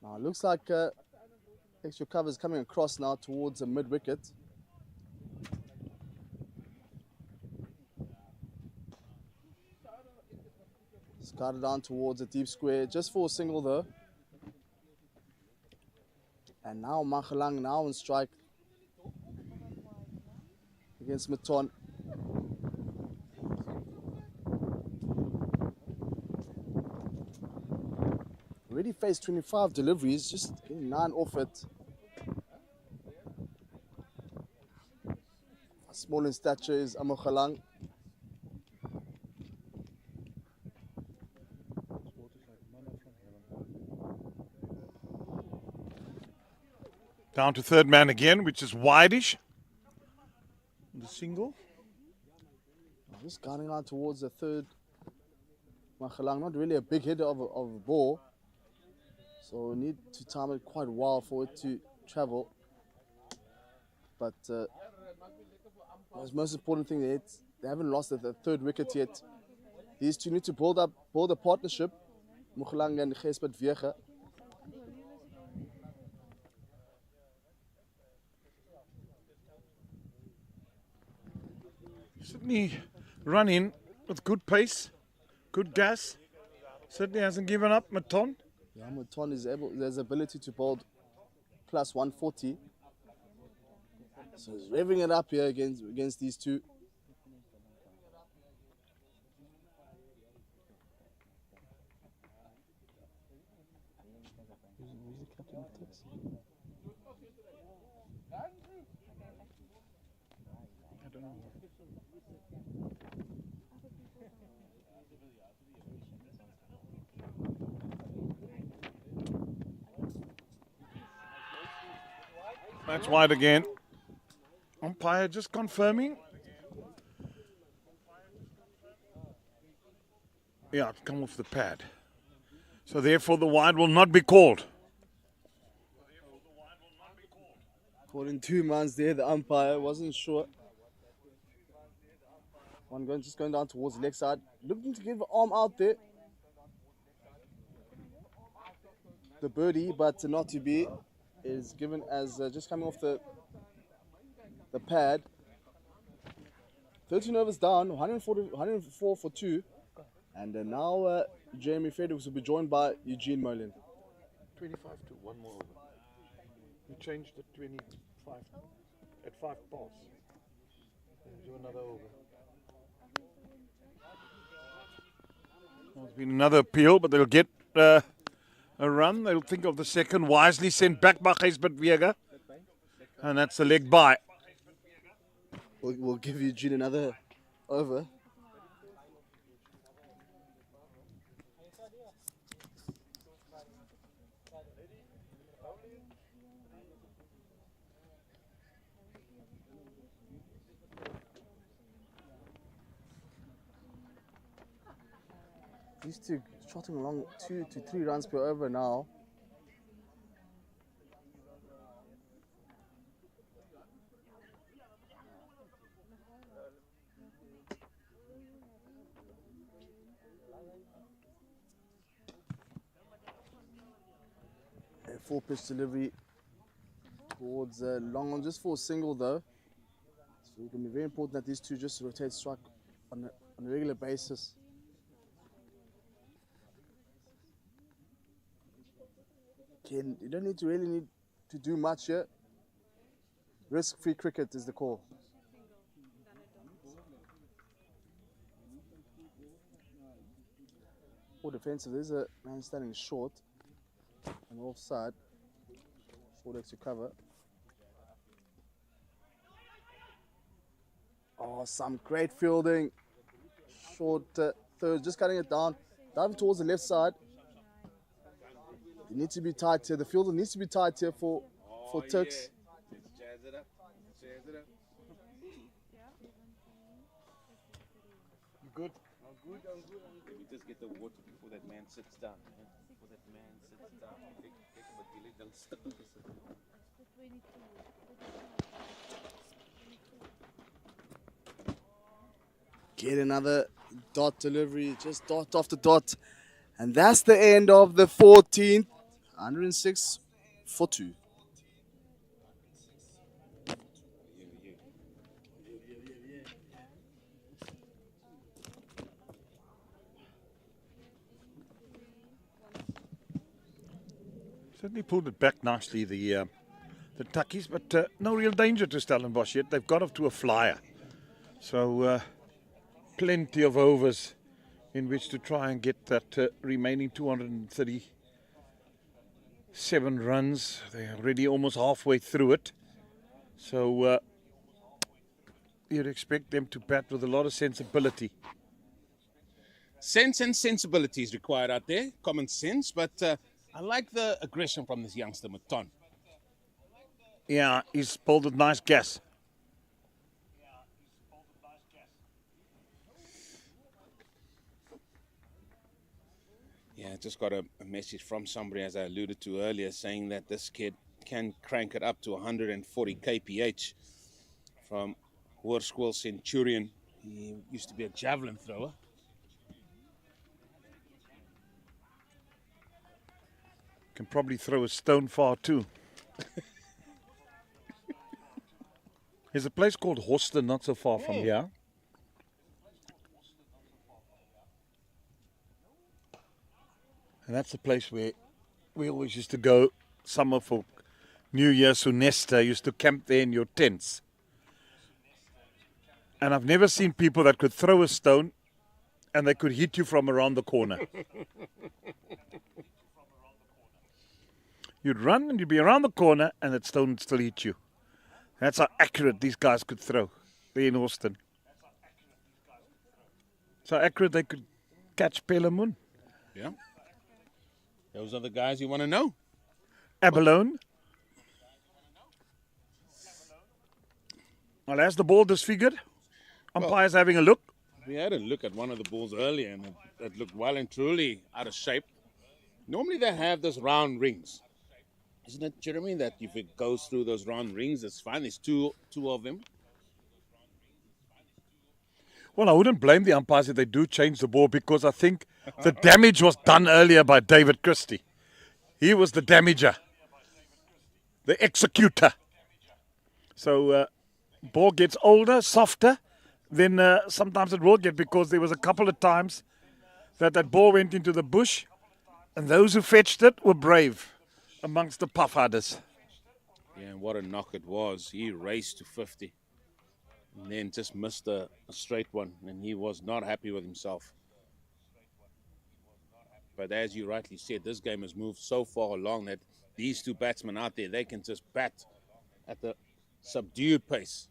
Now it looks like extra cover is coming across now towards the mid wicket. Scattered down towards the deep square, just for a single though. And now Machalang now on strike against Maton. Already faced 25 deliveries, just getting 9 off it. Small in stature is Machalang. Down to third man again, which is wideish. The single. Just guarding out towards the third. Machalang, not really a big hitter of a ball. So we need to time it quite well for it to travel. But the most important thing is they haven't lost the third wicket yet. These two need to build a partnership. Machalang and Gijsbert Vega. Certainly running with good pace, good gas. Certainly hasn't given up, Maton. Yeah, Maton has the ability to bowl plus 140. So he's revving it up here against these two. Who's the captain of TUKS? I don't know. That's wide again. Umpire just confirming. Yeah, it's come off the pad. So therefore the wide will not be called. Caught in 2 months there, the umpire wasn't sure. One just going down towards the leg side. Looking to give an arm out there. The birdie, but not to be, is given as just coming off the pad. 13 overs down, 104 for 2. And now Jeremy Fredericks will be joined by Eugene Molin. 25 to 1 more over. We changed the 25 at 5 balls. Do another over. There's been another appeal, but they'll get a run. They'll think of the second. Wisely sent back by Gijsbert Weger. And that's a leg by. We'll give Eugene another over. These two trotting along 2 to 3 runs per over now. A 4-pitch delivery towards long on, just for a single though. So it's going to be very important that these two just rotate strike on a regular basis. You don't really need to do much here. Risk-free cricket is the call. Or defensive. There's a man standing short and offside. Short extra cover. Oh, some great fielding. Short third, just cutting it down. Diving towards the left side. You need to be tight here. The fielder needs to be tight here for TUKS. Jazz it up. Jazz it up. You good? I'm good. Let me just get the water before that man sits down. Man. Before that man sits down. Get another dot delivery, just dot after dot. And that's the end of the 14th. 106 for 2. Certainly pulled it back nicely, the Tuckies, but no real danger to Stellenbosch yet. They've got off to a flyer. So plenty of overs in which to try and get that remaining 237 runs. They're already almost halfway through it. So you'd expect them to bat with a lot of sensibility. Sense and sensibility is required out there. Common sense, but I like the aggression from this youngster, Maton. Yeah, he's pulled with nice gas. Yeah, I just got a message from somebody, as I alluded to earlier, saying that this kid can crank it up to 140 kph from Hoërskool Centurion. He used to be a javelin thrower. Can probably throw a stone far too. There's a place called Houston not so far from here. And that's the place where we always used to go summer for New Year. Sunesta used to camp there in your tents. And I've never seen people that could throw a stone and they could hit you from around the corner. You'd run and you'd be around the corner and that stone would still hit you. That's how accurate these guys could throw there in Austin. So accurate they could catch Pelemoon. Yeah. Those are the guys you want to know. Abalone. Well, as the ball disfigured, umpires having a look. We had a look at one of the balls earlier and it looked well and truly out of shape. Normally they have those round rings. Isn't it, Jeremy, that if it goes through those round rings, it's fine. There's two of them. Well, I wouldn't blame the umpires if they do change the ball because I think the damage was done earlier by David Christie. He was the damager, the executor. So ball gets older, softer, then sometimes it will get, because there was a couple of times that ball went into the bush and those who fetched it were brave amongst the puffharders. Yeah, and what a knock it was. He raced to 50 and then just missed a straight one, and he was not happy with himself. But as you rightly said, this game has moved so far along that these two batsmen out there, they can just bat at the subdued pace.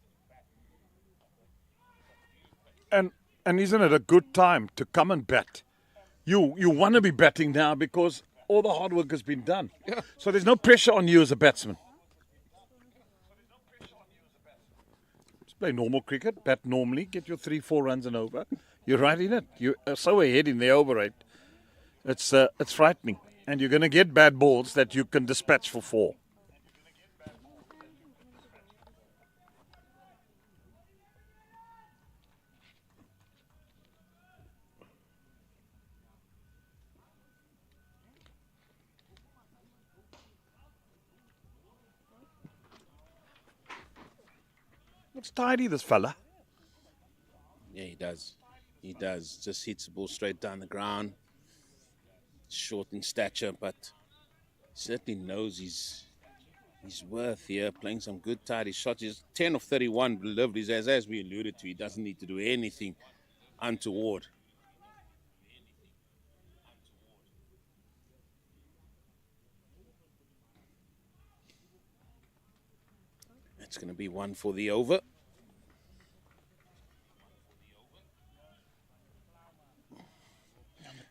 And isn't it a good time to come and bat? You want to be batting now because all the hard work has been done. Yeah. So there's no pressure on you as a batsman. Just play normal cricket, bat normally, get your 3-4 runs and over. You're right in it. You're so ahead in the over rate. It's frightening. And you're going to get bad balls that you can dispatch for 4. Looks tidy, this fella. Yeah, he does. He does. Just hits the ball straight down the ground. Short in stature, but certainly knows his worth here. Playing some good tidy shots. He's 10 of 31 deliveries. As we alluded to, he doesn't need to do anything untoward. It's going to be one for the over.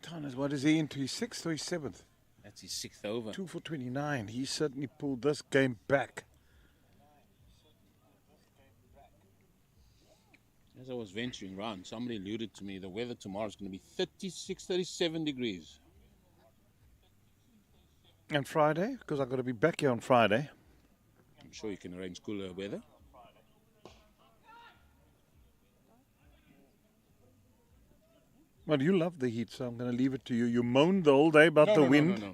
Thomas, what is he into? His 6th or his 7th? That's his 6th over. 2 for 29. He certainly pulled this game back. As I was venturing around, somebody alluded to me the weather tomorrow is going to be 36, 37 degrees. And Friday? Because I've got to be back here on Friday. I'm sure you can arrange cooler weather. Well, you love the heat, so I'm going to leave it to you. You moaned the whole day about the wind.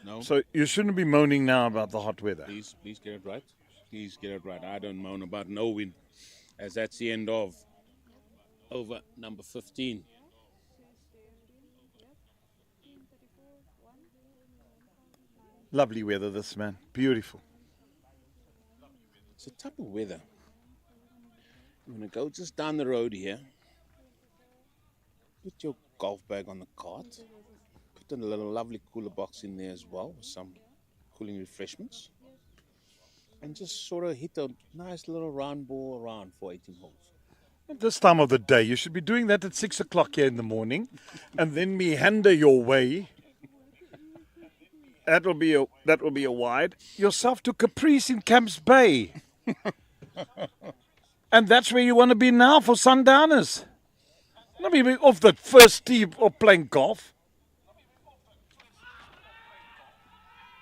No. So you shouldn't be moaning now about the hot weather. Please get it right. Please get it right. I don't moan about no wind, as that's the end of over number 15. Lovely weather, this man. Beautiful. It's a type of weather. I'm going to go just down the road here. Put your golf bag on the cart. Put a little lovely cooler box in there as well with some cooling refreshments. And just sort of hit a nice little round ball around for 18 holes. At this time of the day, you should be doing that at 6 o'clock here in the morning, and then meander your way. That will be a wide. Yourself to Caprice in Camps Bay. And that's where you want to be now for Sundowners. Not be off the first tee or playing golf.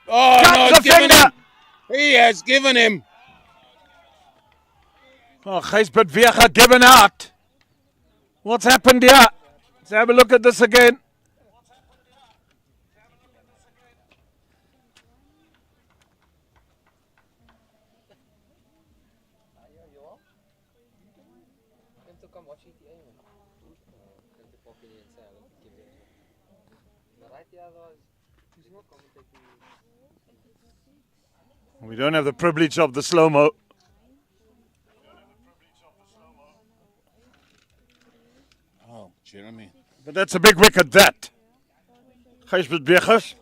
Oh, Cut no, the it's given finger. him. He has given him. Oh, Gijsbert Weger given out. What's happened here? Let's have a look at this again. We don't have the privilege of the slow-mo. Oh, Jeremy. But that's a big wicket, that. Gijsbert Weger.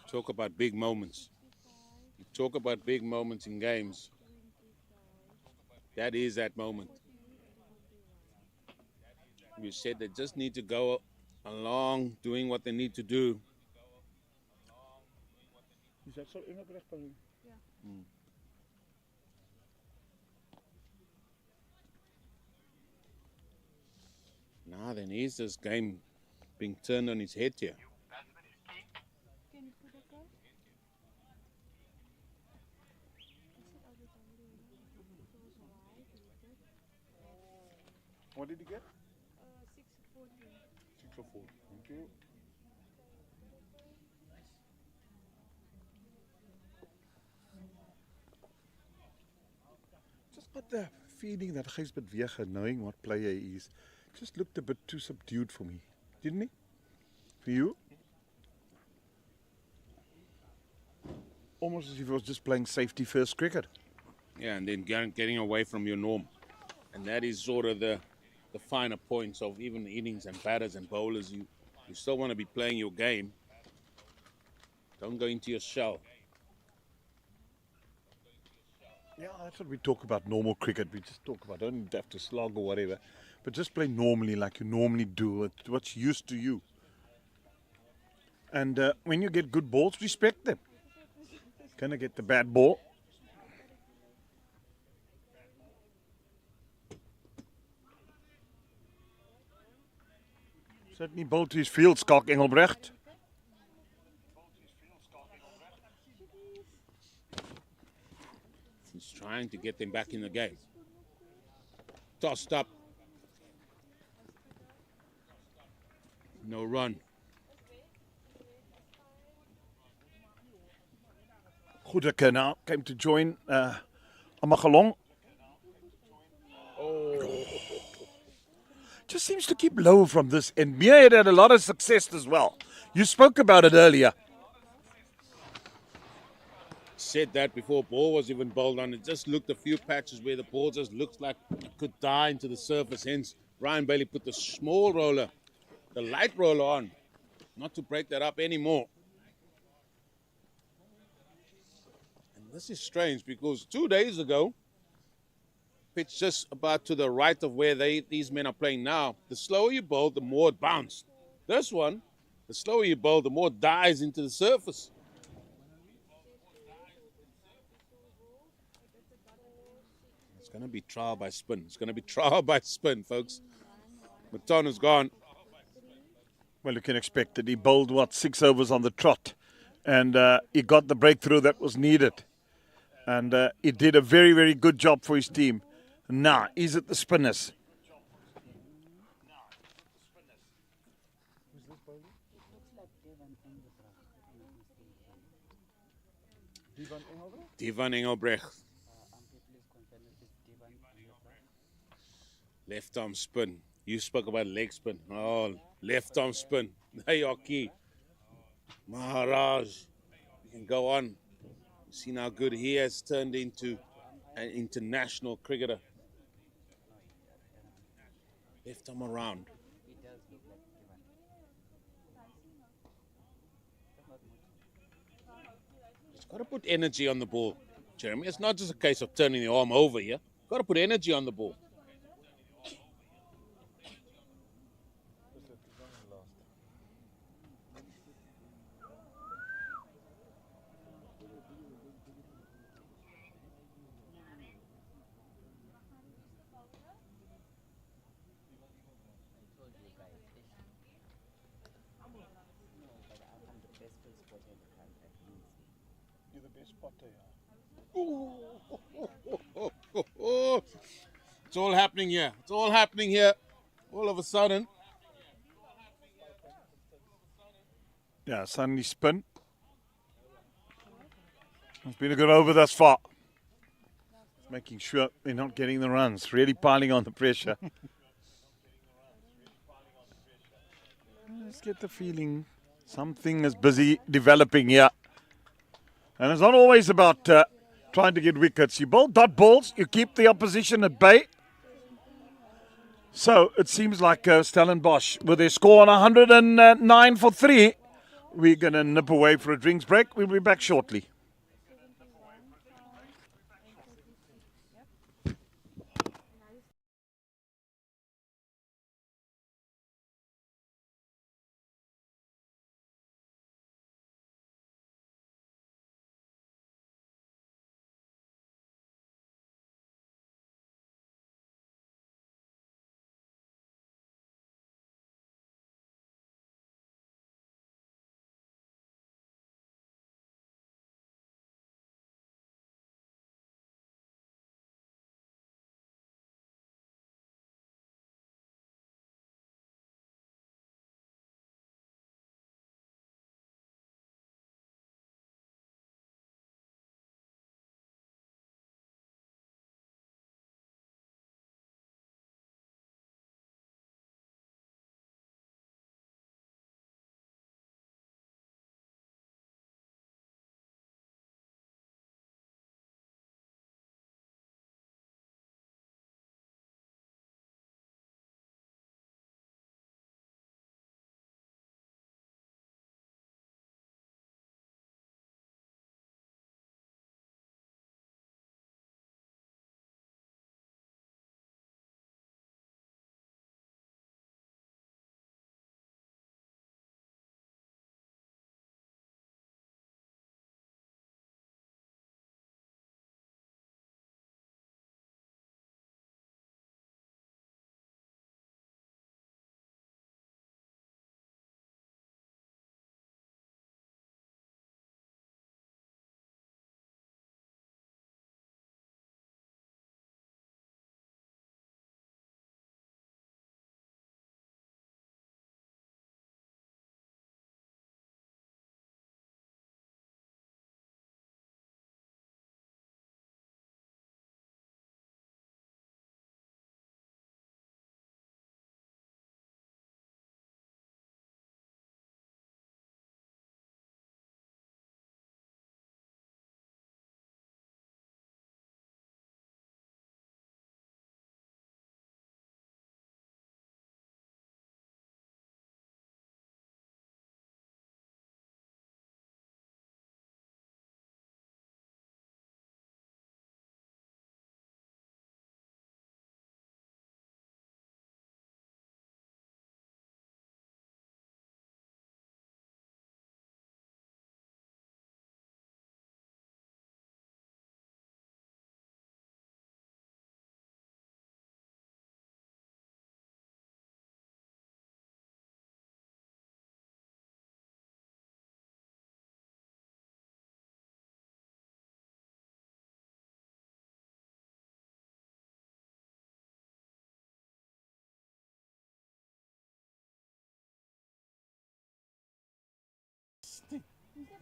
Talk about big moments. You talk about big moments in games. That is that moment. You said they just need to go along doing what they need to do. Is that so? Now then, here's this game being turned on its head here. What did he get? 6 for 4. 6 for 4. Thank you. Just got the feeling that Gijsbert Weger, knowing what player he is, just looked a bit too subdued for me, didn't he? For you? Almost as if he was just playing safety first cricket. Yeah, and then getting away from your norm. And that is sort of the the finer points of even innings and batters and bowlers. You still want to be playing your game. Don't go into your shell. Yeah, that's what we talk about normal cricket. We just talk about, don't have to slog or whatever, but just play normally like you normally do. It's what's used to you. And when you get good balls, respect them. Gonna get the bad ball. Certainly bowled to his field, Skalk Engelbrecht. He's trying to get them back in the game. Tossed up. No run. Goedeke now came to join Amagalong. Just seems to keep low from this end. Mia had a lot of success as well. You spoke about it earlier. Said that before ball was even bowled on. It just looked a few patches where the ball just looks like it could die into the surface. Hence, Ryan Bailey put the small roller, the light roller on, not to break that up anymore. And this is strange because 2 days ago, pitch just about to the right of where these men are playing now. The slower you bowl, the more it bounced. This one, the slower you bowl, the more it dies into the surface. It's going to be trial by spin. It's going to be trial by spin, folks. Matana's gone. Well, you can expect it. He bowled, 6 overs on the trot. And he got the breakthrough that was needed. And he did a very, very good job for his team. Now, he's at the spinners. Divan Engelbrecht. Left arm spin. You spoke about leg spin. Oh, left arm spin. There you are, key. Maharaj. You can go on. See how good he has turned into an international cricketer. Left arm around. He's got to put energy on the ball, Jeremy. It's not just a case of turning the arm over here. Got to put energy on the ball. It's all happening here. It's all happening here. All of a sudden. Yeah, suddenly spin. It's been a good over thus far. Making sure they're not getting the runs. Really piling on the pressure. Let's get the feeling something is busy developing here. And it's not always about trying to get wickets. You bowl dot balls, you keep the opposition at bay. So it seems like Stellenbosch, with their score on 109 for 3, we're going to nip away for a drinks break. We'll be back shortly.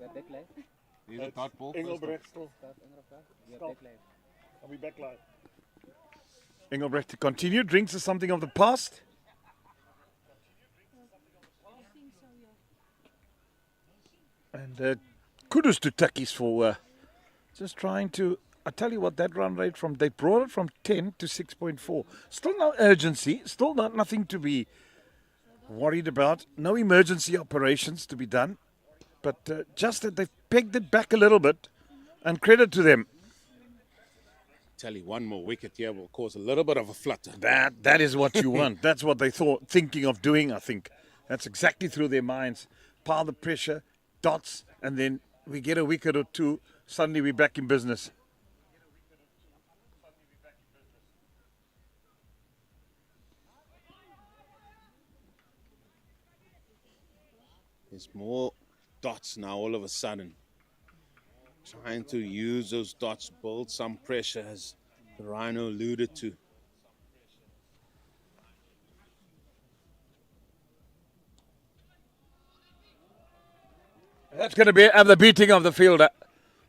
We are back live. Here's a dot ball. first Engelbrecht still. Start Engelbrecht. We are Stop. back live. I'll be back live. Engelbrecht to continue. Drinks is something of the past. And kudos to Tuckies for just trying to. I tell you what, that run rate from they brought it from 10 to 6.4. Still no urgency. Still not nothing to be worried about. No emergency operations to be done. But just that they've pegged it back a little bit, and credit to them. Tell you, one more wicket here will cause a little bit of a flutter. That is what you want. That's what they thought, thinking of doing, I think. That's exactly through their minds. Pile the pressure, dots, and then we get a wicket or two. Suddenly we're back in business. There's more dots now all of a sudden. Trying to use those dots, build some pressure, as the Rhino alluded to. That's going to be the beating of the fielder.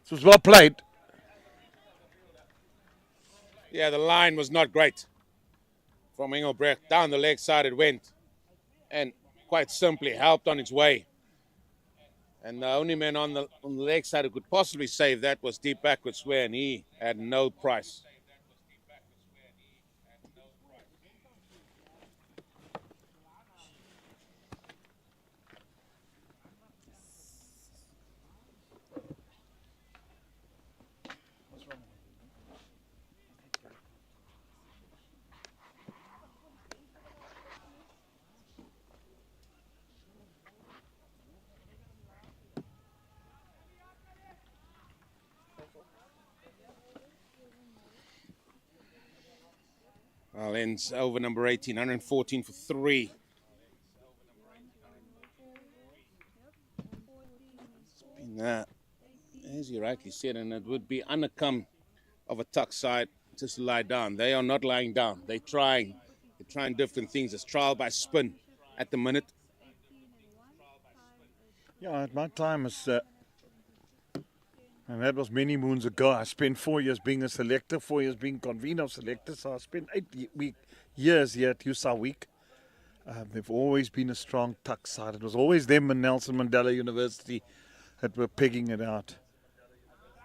This was well played. Yeah, the line was not great. From Engelbrecht, down the leg side it went. And quite simply helped on its way. And the only man on the leg side who could possibly save that was deep backward square, and he had no price. Well, ends over number 18, 114 for 3. It's been, as you rightly said, and it would be unaccustomed of a TUKS side just to lie down. They are not lying down. They're trying different things. It's trial by spin at the minute. Yeah, at my time, and that was many moons ago. I spent 4 years being a selector, 4 years being convener of selectors. So I spent 8 years here at USSA Week. They've always been a strong TUKS side. It was always them and Nelson Mandela University that were pegging it out.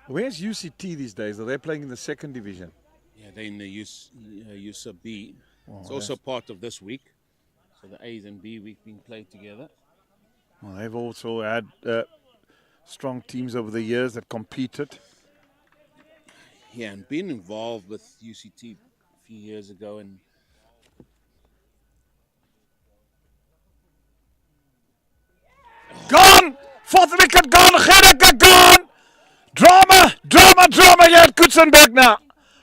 Where's UCT these days? Are they playing in the second division? Yeah, they're in the USSA B. Oh, It's also part of this week. So the A's and B week being played together. Well, they've also had strong teams over the years that competed. Yeah, and been involved with UCT a few years ago. And Gone! Fourth wicket gone! Gericke gone! Drama here at Coetzenberg now.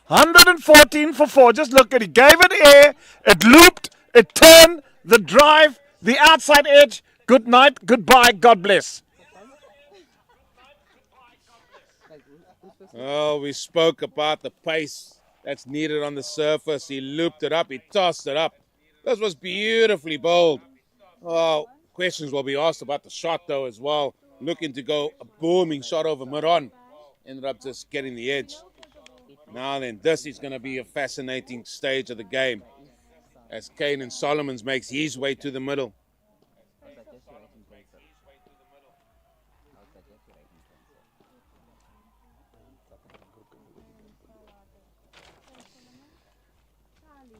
114 for 4. Just look at it. Gave it air. It looped. It turned. The drive. The outside edge. Good night. Goodbye. God bless. oh, we spoke about the pace that's needed on the surface. He looped it up. He tossed it up. This was beautifully bowled. Oh, questions will be asked about the shot, though, as well. Looking to go a booming shot over mid-on. Ended up just getting the edge. Now then, this is going to be a fascinating stage of the game as Caden Solomons makes his way to the middle.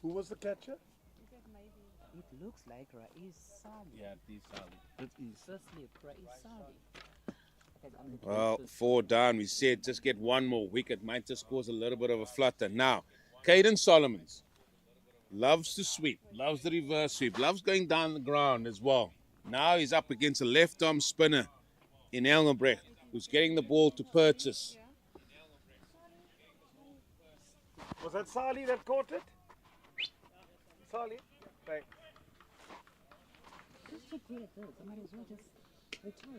Who was the catcher? It looks like Rais Sali. Yeah, these It is. Firstly, Rais Sali. Well, 4 down. We said just get one more wicket. Might just cause a little bit of a flutter. Now, Caden Solomons loves to sweep, loves the reverse sweep, loves going down the ground as well. Now he's up against a left-arm spinner in Engelbrecht, who's getting the ball to purchase. Was that Sali that caught it? Sali? Right.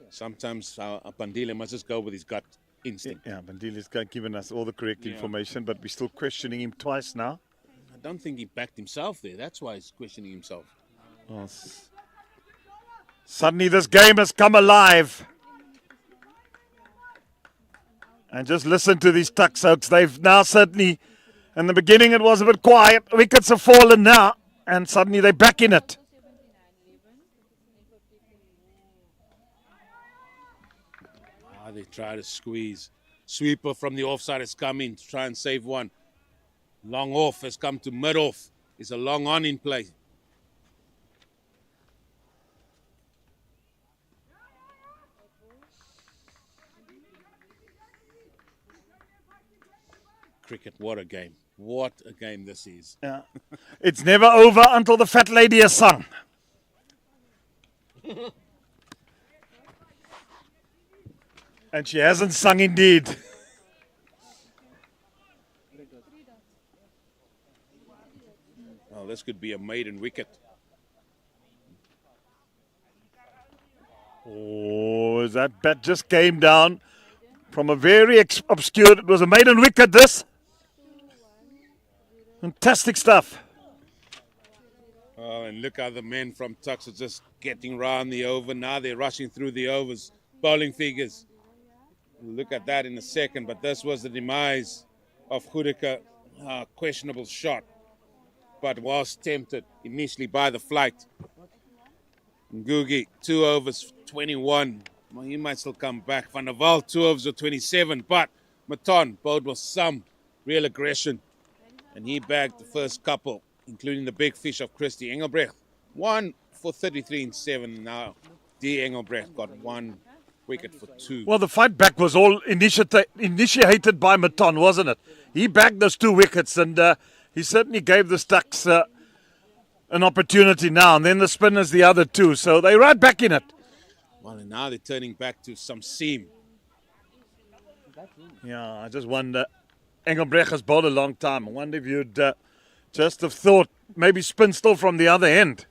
Sometimes Pandile must just go with his gut instinct. Yeah, Bandili's given us all the correct information, but we're still questioning him twice now. I don't think he backed himself there. That's why he's questioning himself. Suddenly this game has come alive. And just listen to these TUKS, folks. They've now certainly, in the beginning it was a bit quiet. Wickets have fallen now, and suddenly they're back in it. They try to squeeze. Sweeper from the offside has come in to try and save one. Long off has come to mid off. It's a long on in play. Cricket, what a game. What a game this is. Yeah. It's never over until the fat lady has sung. And she hasn't sung indeed. Oh, this could be a maiden wicket. Oh, that bat just came down from a very obscure. It was a maiden wicket, this. Fantastic stuff. Oh, and look how the men from TUKS are just getting round the over. Now they're rushing through the overs. Bowling figures. We'll look at that in a second, but this was the demise of Goedeke. Questionable shot, but was tempted initially by the flight. Ngugi, 2 overs, 21. Well, he might still come back. Van der Walt, 2 overs of 27, but Maton bowled with some real aggression, and he bagged the first couple, including the big fish of Christy Engelbrecht. 1 for 33 and 7 now. D. Engelbrecht got 1 wicket for 2. Well, the fight back was all initiated by Maton, wasn't it? He bagged those 2 wickets, and he certainly gave the TUKS an opportunity now. And then the spinners the other 2, so they're right back in it. Well, and now they're turning back to some seam. Yeah, I just wonder. Engelbrecht has bowled a long time. I wonder if you'd just have thought maybe spin still from the other end.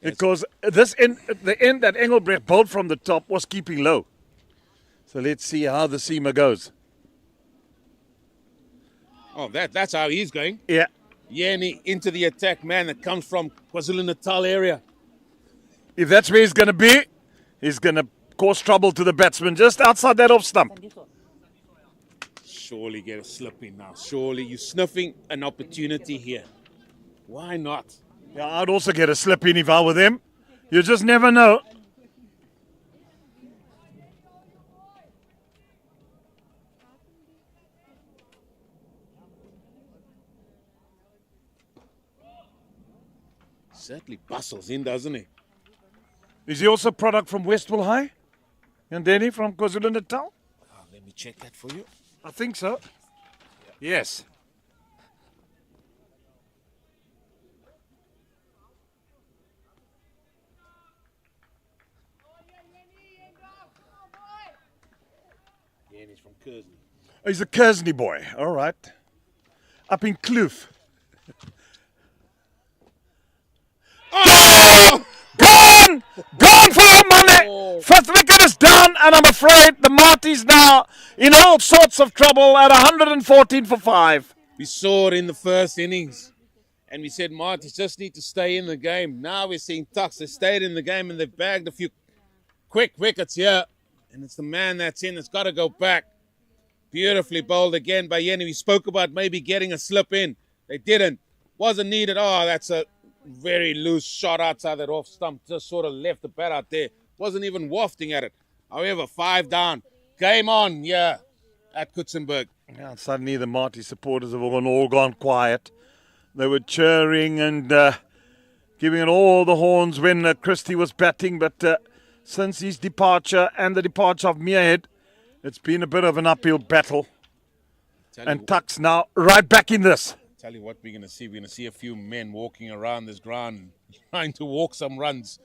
Because the end that Engelbrecht bowled from the top was keeping low. So let's see how the seamer goes. Oh, that's how he's going. Yeah. Yeni into the attack, man, that comes from KwaZulu-Natal area. If that's where he's going to be, he's going to cause trouble to the batsman just outside that off stump. Surely get a slip in now. Surely you're sniffing an opportunity here. Why not? Yeah, I'd also get a slip in if I were them. You just never know. Certainly bustles in, doesn't he? Is he also a product from Westville High? And Danny from KwaZulu-Natal? Oh, let me check that for you. I think so. Yes. Yeni's from Kersney. He's a Kersney boy. All right. Up in Kloof. Oh! Gone! Gone for your money! Fifth wicket is down, and I'm afraid the Marty's now in all sorts of trouble at 114 for 5. We saw it in the first innings, and we said Marty just need to stay in the game. Now we're seeing TUKS. They stayed in the game, and they've bagged a few quick wickets here. And it's the man that's in that's got to go back. Beautifully bowled again by Yeni. We spoke about maybe getting a slip in. They didn't. Wasn't needed. Oh, that's a very loose shot outside that off stump. Just sort of left the bat out there. Wasn't even wafting at it. However, 5 down. Game on, yeah, at Coetzenberg. Yeah, suddenly the Marty supporters have all gone quiet. They were cheering and giving it all the horns when Christie was batting, but since his departure and the departure of Muirhead, it's been a bit of an uphill battle. And TUKS now right back in this. Tell you what we're going to see. We're going to see a few men walking around this ground trying to walk some runs.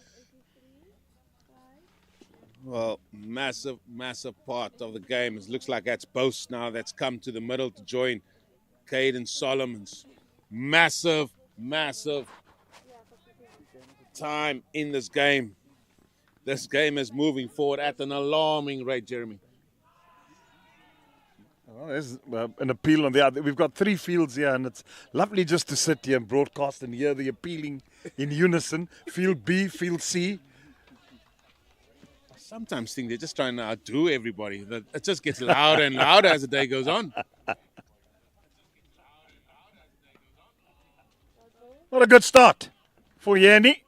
Well, massive, massive part of the game. It looks like that's Bose now that's come to the middle to join Caden Solomons. Massive, massive time in this game. This game is moving forward at an alarming rate, Jeremy. Well, there's an appeal on the other. We've got 3 fields here, and it's lovely just to sit here and broadcast and hear the appealing in unison. Field B, Field C. sometimes think they're just trying to outdo everybody. It just gets louder and louder as the day goes on. What a good start for Yanni.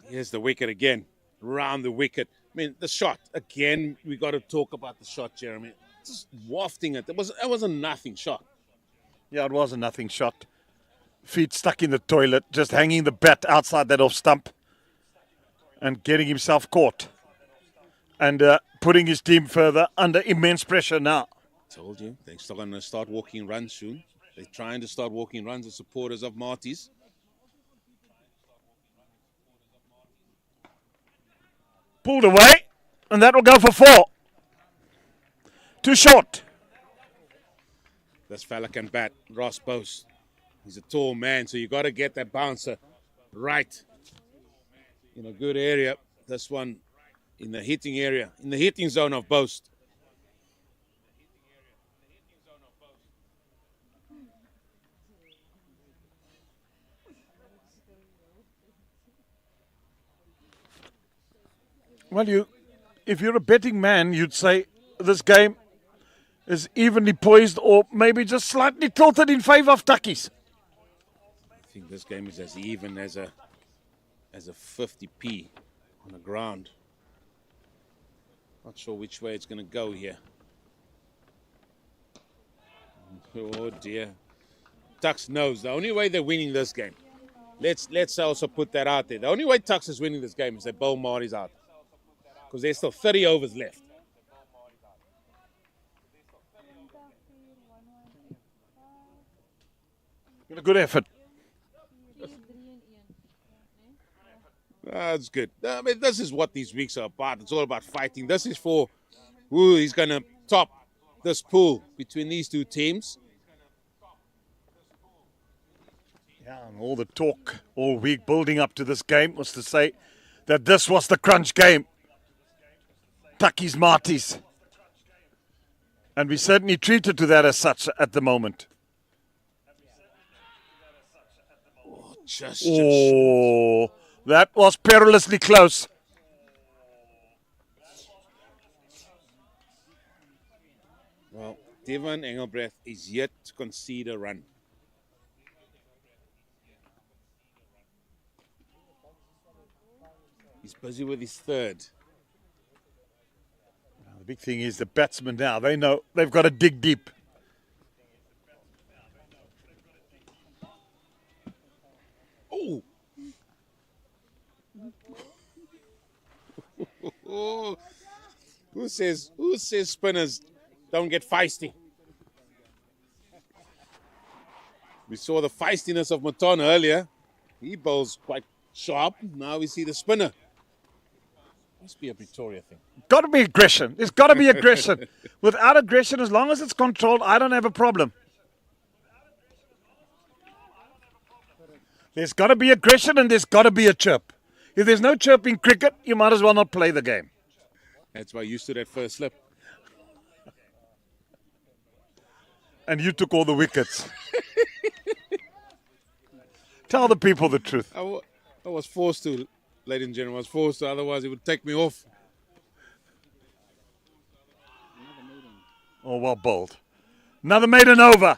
Here's the wicket again. Round the wicket. I mean, the shot. Again, we got to talk about the shot, Jeremy. Just wafting it. It was a nothing shot. Yeah, it was a nothing shot. Feet stuck in the toilet, just hanging the bat outside that off stump and getting himself caught. And putting his team further under immense pressure now. Told you, they're still going to start walking runs soon. They're trying to start walking runs, the supporters of Marty's. Pulled away, and that will go for 4. Too short. This fella can bat, Ross Bose. He's a tall man, so you got to get that bouncer right in a good area. This one in the hitting area, in the hitting zone of Bose. Well, if you're a betting man, you'd say this game is evenly poised or maybe just slightly tilted in favor of Tuckies. I think this game is as even as a 50p on the ground. Not sure which way it's going to go here. Oh dear. TUKS knows the only way they're winning this game. Let's also put that out there. The only way TUKS is winning this game is they bowl Marty's out. Because there's still 30 overs left. A good effort. That's good. I mean, this is what these weeks are about. It's all about fighting. This is for who is going to top this pool between these two teams. Yeah, and all the talk all week building up to this game was to say that this was the crunch game. Tuckies, Marties. And we certainly treated to that as such at the moment. Just. Oh, that was perilously close. Well, Devon Engelbrecht is yet to concede a run. He's busy with his third. The big thing is the batsmen now. They know they've got to dig deep. Oh! Who says spinners don't get feisty? We saw the feistiness of Maton earlier. He bowls quite sharp. Now we see the spinner. Must be a Pretoria thing. Got to be aggression. There's got to be aggression. Without aggression, as long as it's controlled, I don't have a problem. There's got to be aggression and there's got to be a chirp. If there's no chirp in cricket, you might as well not play the game. That's why you used to that first slip. And you took all the wickets. Tell the people the truth. I was forced to, ladies and gentlemen. I was forced to, otherwise it would take me off. Oh, well bowled. Another maiden over.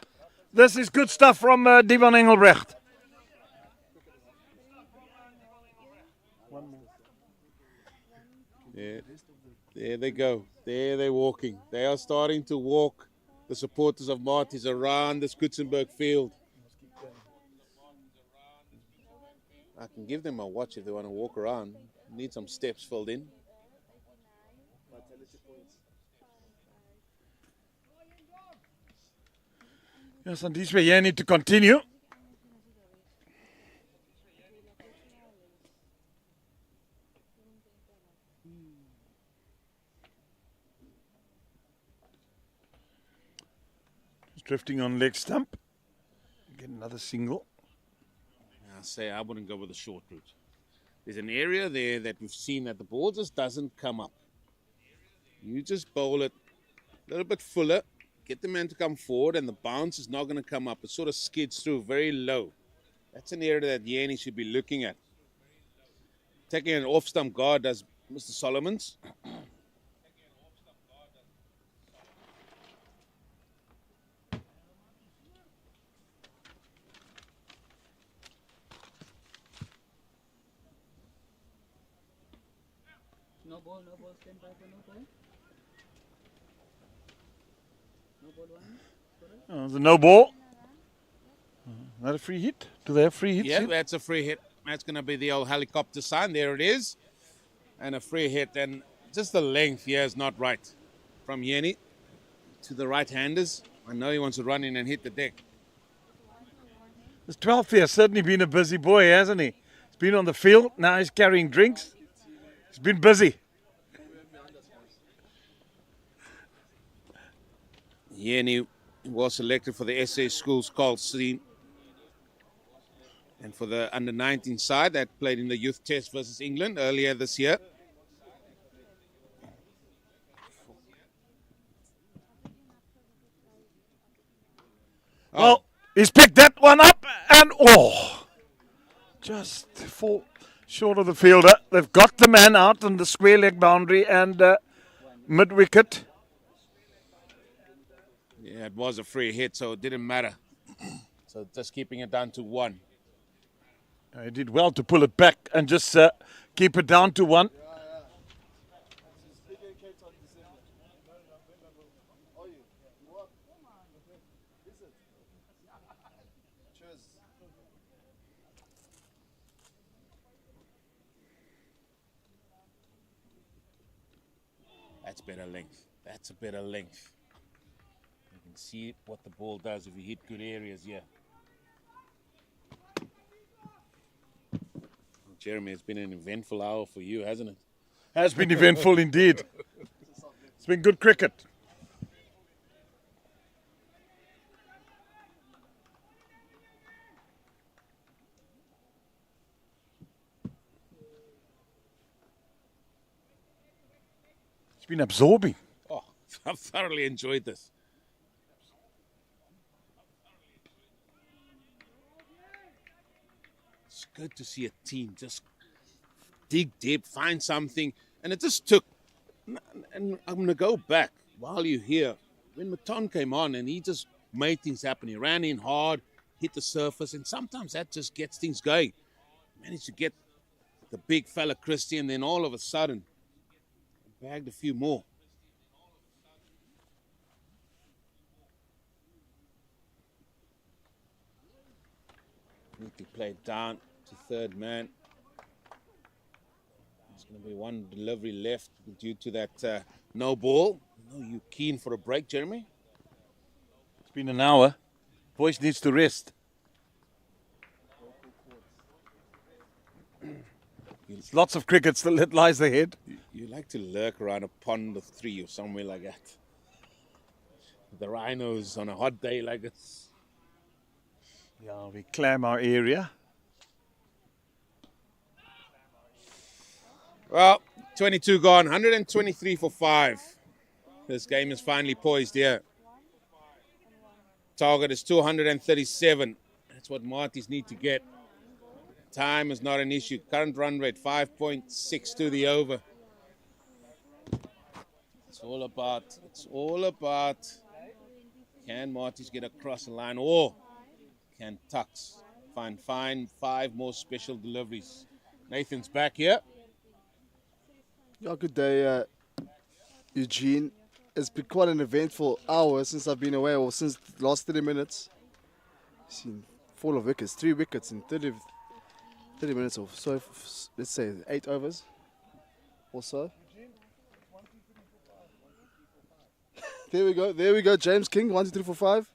This is good stuff from Devon Engelbrecht. Yeah, there they go. There they're walking. They are starting to walk, the supporters of Marty's, around this Coetzenberg field. I can give them a watch if they want to walk around. Need some steps filled in. Yes, and this way you need to continue. Just drifting on leg stump. Get another single. I say I wouldn't go with the short route. There's an area there that we've seen that the ball just doesn't come up. You just bowl it a little bit fuller, get the man to come forward, and the bounce is not going to come up. It sort of skids through very low. That's an area that Yanni should be looking at. Taking an off-stump guard does Mr. Solomons. No ball, stand by for no ball. No ball, one. The no ball. Not a free hit? Do they have free hits? Yeah, here? that's a free hit. That's going to be the old helicopter sign. There it is. And a free hit. And just the length here is not right. From Yanni to the right-handers. I know he wants to run in and hit the deck. This 12th year certainly been a busy boy, hasn't he? He's been on the field. Now he's carrying drinks. He's been busy. Yanni was selected for the SA Schools Call Scene. And for the under-19 side that played in the youth test versus England earlier this year. Well, he's picked that one up and just fall short of the fielder. They've got the man out on the square leg boundary and mid-wicket. Yeah, it was a free hit, so it didn't matter. So just keeping it down to 1. He did well to pull it back and just keep it down to 1. That's better length. That's a better length. You can see what the ball does if you hit good areas here. Jeremy, it's been an eventful hour for you, hasn't it? Has been eventful indeed. It's been good cricket. It's been absorbing. Oh, I've thoroughly enjoyed this. It's good to see a team just dig deep, find something. And it just took, and I'm going to go back while you're here. When Maton came on and he just made things happen. He ran in hard, hit the surface, and sometimes that just gets things going. Managed to get the big fella Christie, and then all of a sudden, bagged a few more. Neatly played down to third man. There's going to be one delivery left due to that no ball. I know you're keen for a break, Jeremy. It's been an hour. Voice needs to rest. There's lots of cricket still that lies ahead. You like to lurk around a pond of 3 or somewhere like that. The rhinos on a hot day like this. Yeah, we clam our area. Well, 22 gone, 123 for 5. This game is finally poised here. Target is 237. That's what Marty's need to get. Time is not an issue. Current run rate, 5.6 to the over. It's all about can Marty's get across the line, or can TUKS find 5 more special deliveries. Nathan's back here. Yeah, good day, Eugene. It's been quite an eventful hour since I've been away, or since the last 30 minutes. Seen fall of wickets, 3 wickets in 30 minutes or so. Let's say 8 overs or so. There we go. James King, 1, 2, 3, 4, 5.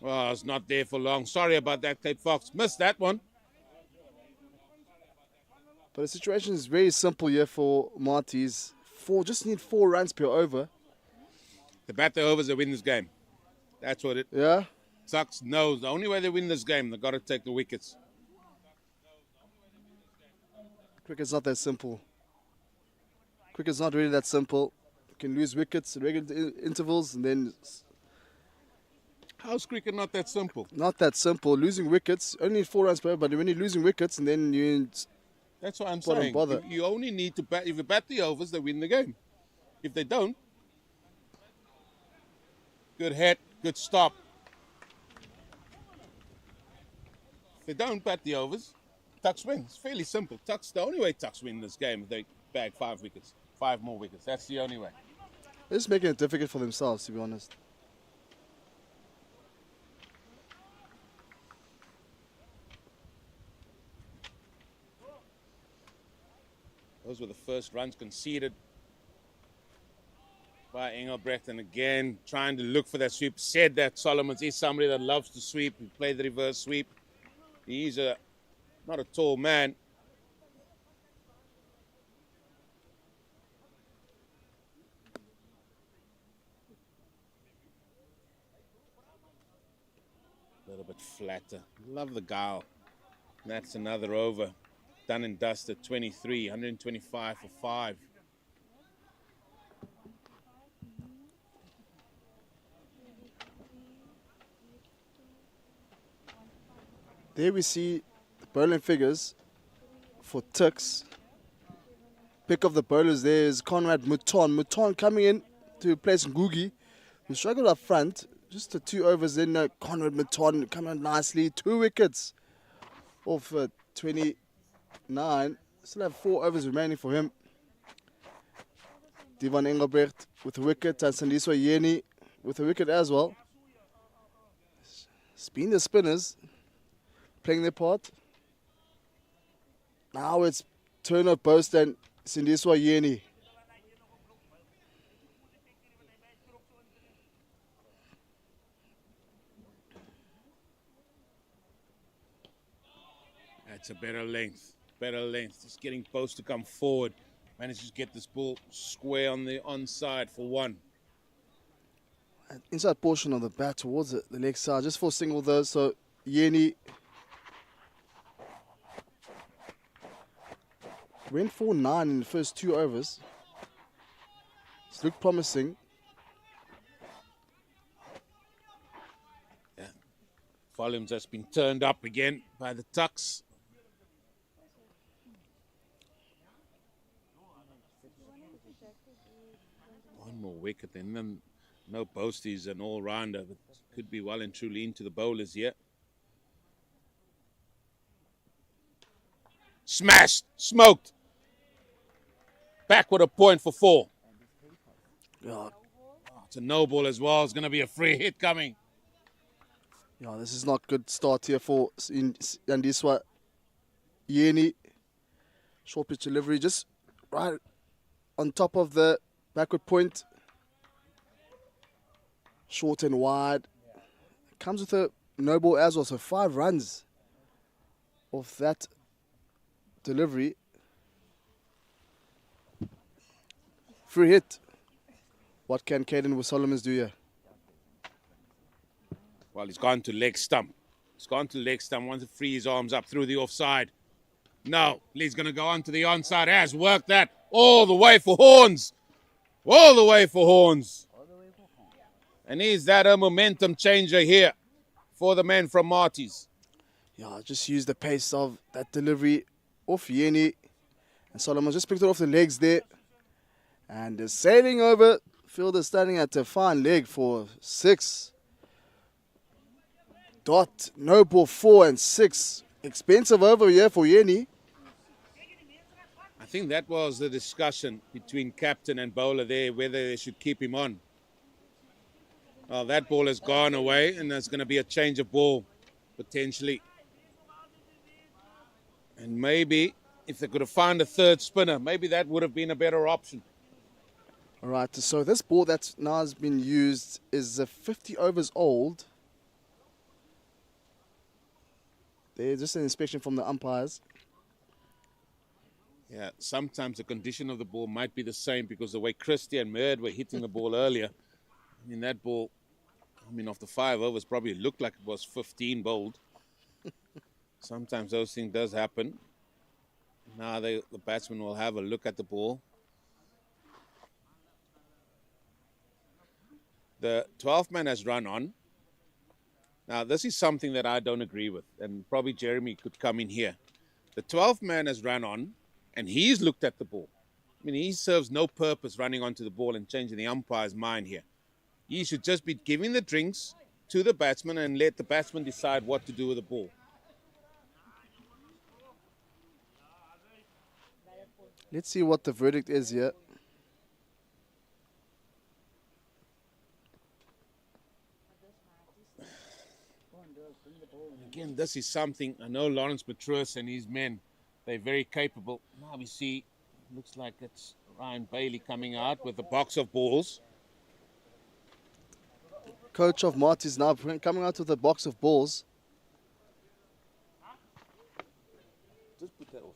Well, it's not there for long. Sorry about that, Cape Fox. Missed that one. But the situation is very simple here for Marty's. Just need 4 runs per over. The batter overs, they win this game. That's what it. Yeah. TUKS knows the only way they win this game, they've got to take the wickets. Cricket's not that simple. Cricket's not really that simple. You can lose wickets at regular intervals, and then How's cricket not that simple? Not that simple. Losing wickets, only 4 runs per over, but when you're losing wickets and then you That's what I'm Bottom saying. bother. You only need to bat. If you bat the overs, they win the game. If they don't, good hit, good stop. If they don't bat the overs, TUKS win. It's fairly simple. TUKS, the only way TUKS win this game is they bag 5 wickets, 5 more wickets. That's the only way. they're just making it difficult for themselves, to be honest. Those were the first runs conceded by Engelbrecht, and again trying to look for that sweep. Said that Solomons is somebody that loves to sweep. He played the reverse sweep. He's not a tall man. A little bit flatter. Love the guile. That's another over. Done and dusted, 23, 125 for 5. There we see the bowling figures for TUKS. Pick of the bowlers there is Conrad Mouton. Mouton coming in to replace Ngugi, who struggled up front. Just the 2 overs in. Conrad Mouton coming on nicely. 2 wickets off 29. Still have 4 overs remaining for him. Divan Engelbrecht with a wicket and Sandiswa Yeni with a wicket as well. It's been the spinners playing their part. Now it's turn of Post and Sindiswa Yeni. That's a better length. Better length. Just getting Post to come forward. Manages to get this ball square on the onside for 1. Inside portion of the bat towards the leg side, just for a single though. So Yeni went for 9 in the first 2 overs. It's looked promising. Yeah. Volumes has been turned up again by the TUKS. One more wicket and then no Posties, an all-rounder, but could be well and truly into the bowlers here. Smashed, smoked. Back with a point for 4. Yeah, It's a no ball as well. It's going to be a free hit coming. yeah, this is not good start here for Sindiswa Yeni. Short pitch delivery, just right on top of the backward point. Short and wide. Comes with a no ball as well, so 5 runs off that delivery. Free hit. What can Caden with Solomons do here? Well, he's gone to leg stump. He's gone to leg stump. Wants to free his arms up through the offside. No, Lee's going to go on to the onside. Has worked that all the way for Horns. All the way for Horns. And is that a momentum changer here for the men from Marty's? Yeah, just use the pace of that delivery off Yeni. And Solomon just picked it off the legs there. And is sailing over. Fielder standing at a fine leg for 6. Dot, no ball 4 and 6. Expensive over here for Yeni. I think that was the discussion between captain and bowler there, whether they should keep him on. Well, that ball has gone away, and there's going to be a change of ball, potentially. And maybe, if they could have found a third spinner, maybe that would have been a better option. All right, so this ball that now has been used is 50 overs old. There's just an inspection from the umpires. Yeah, sometimes the condition of the ball might be the same because the way Christie and Merd were hitting the ball earlier. I mean, that ball, after 5 overs, probably looked like it was 15 bowled. Sometimes those things does happen. Now the batsman will have a look at the ball. The 12th man has run on. Now, this is something that I don't agree with, and probably Jeremy could come in here. The 12th man has run on, and he's looked at the ball. I mean, he serves no purpose running onto the ball and changing the umpire's mind here. He should just be giving the drinks to the batsman and let the batsman decide what to do with the ball. Let's see what the verdict is here. Again, this is something, I know Lawrence Matruis and his men, they're very capable. Now we see, looks like it's Ryan Bailey coming out with a box of balls. Coach of Marty's now coming out with a box of balls. Just put that off.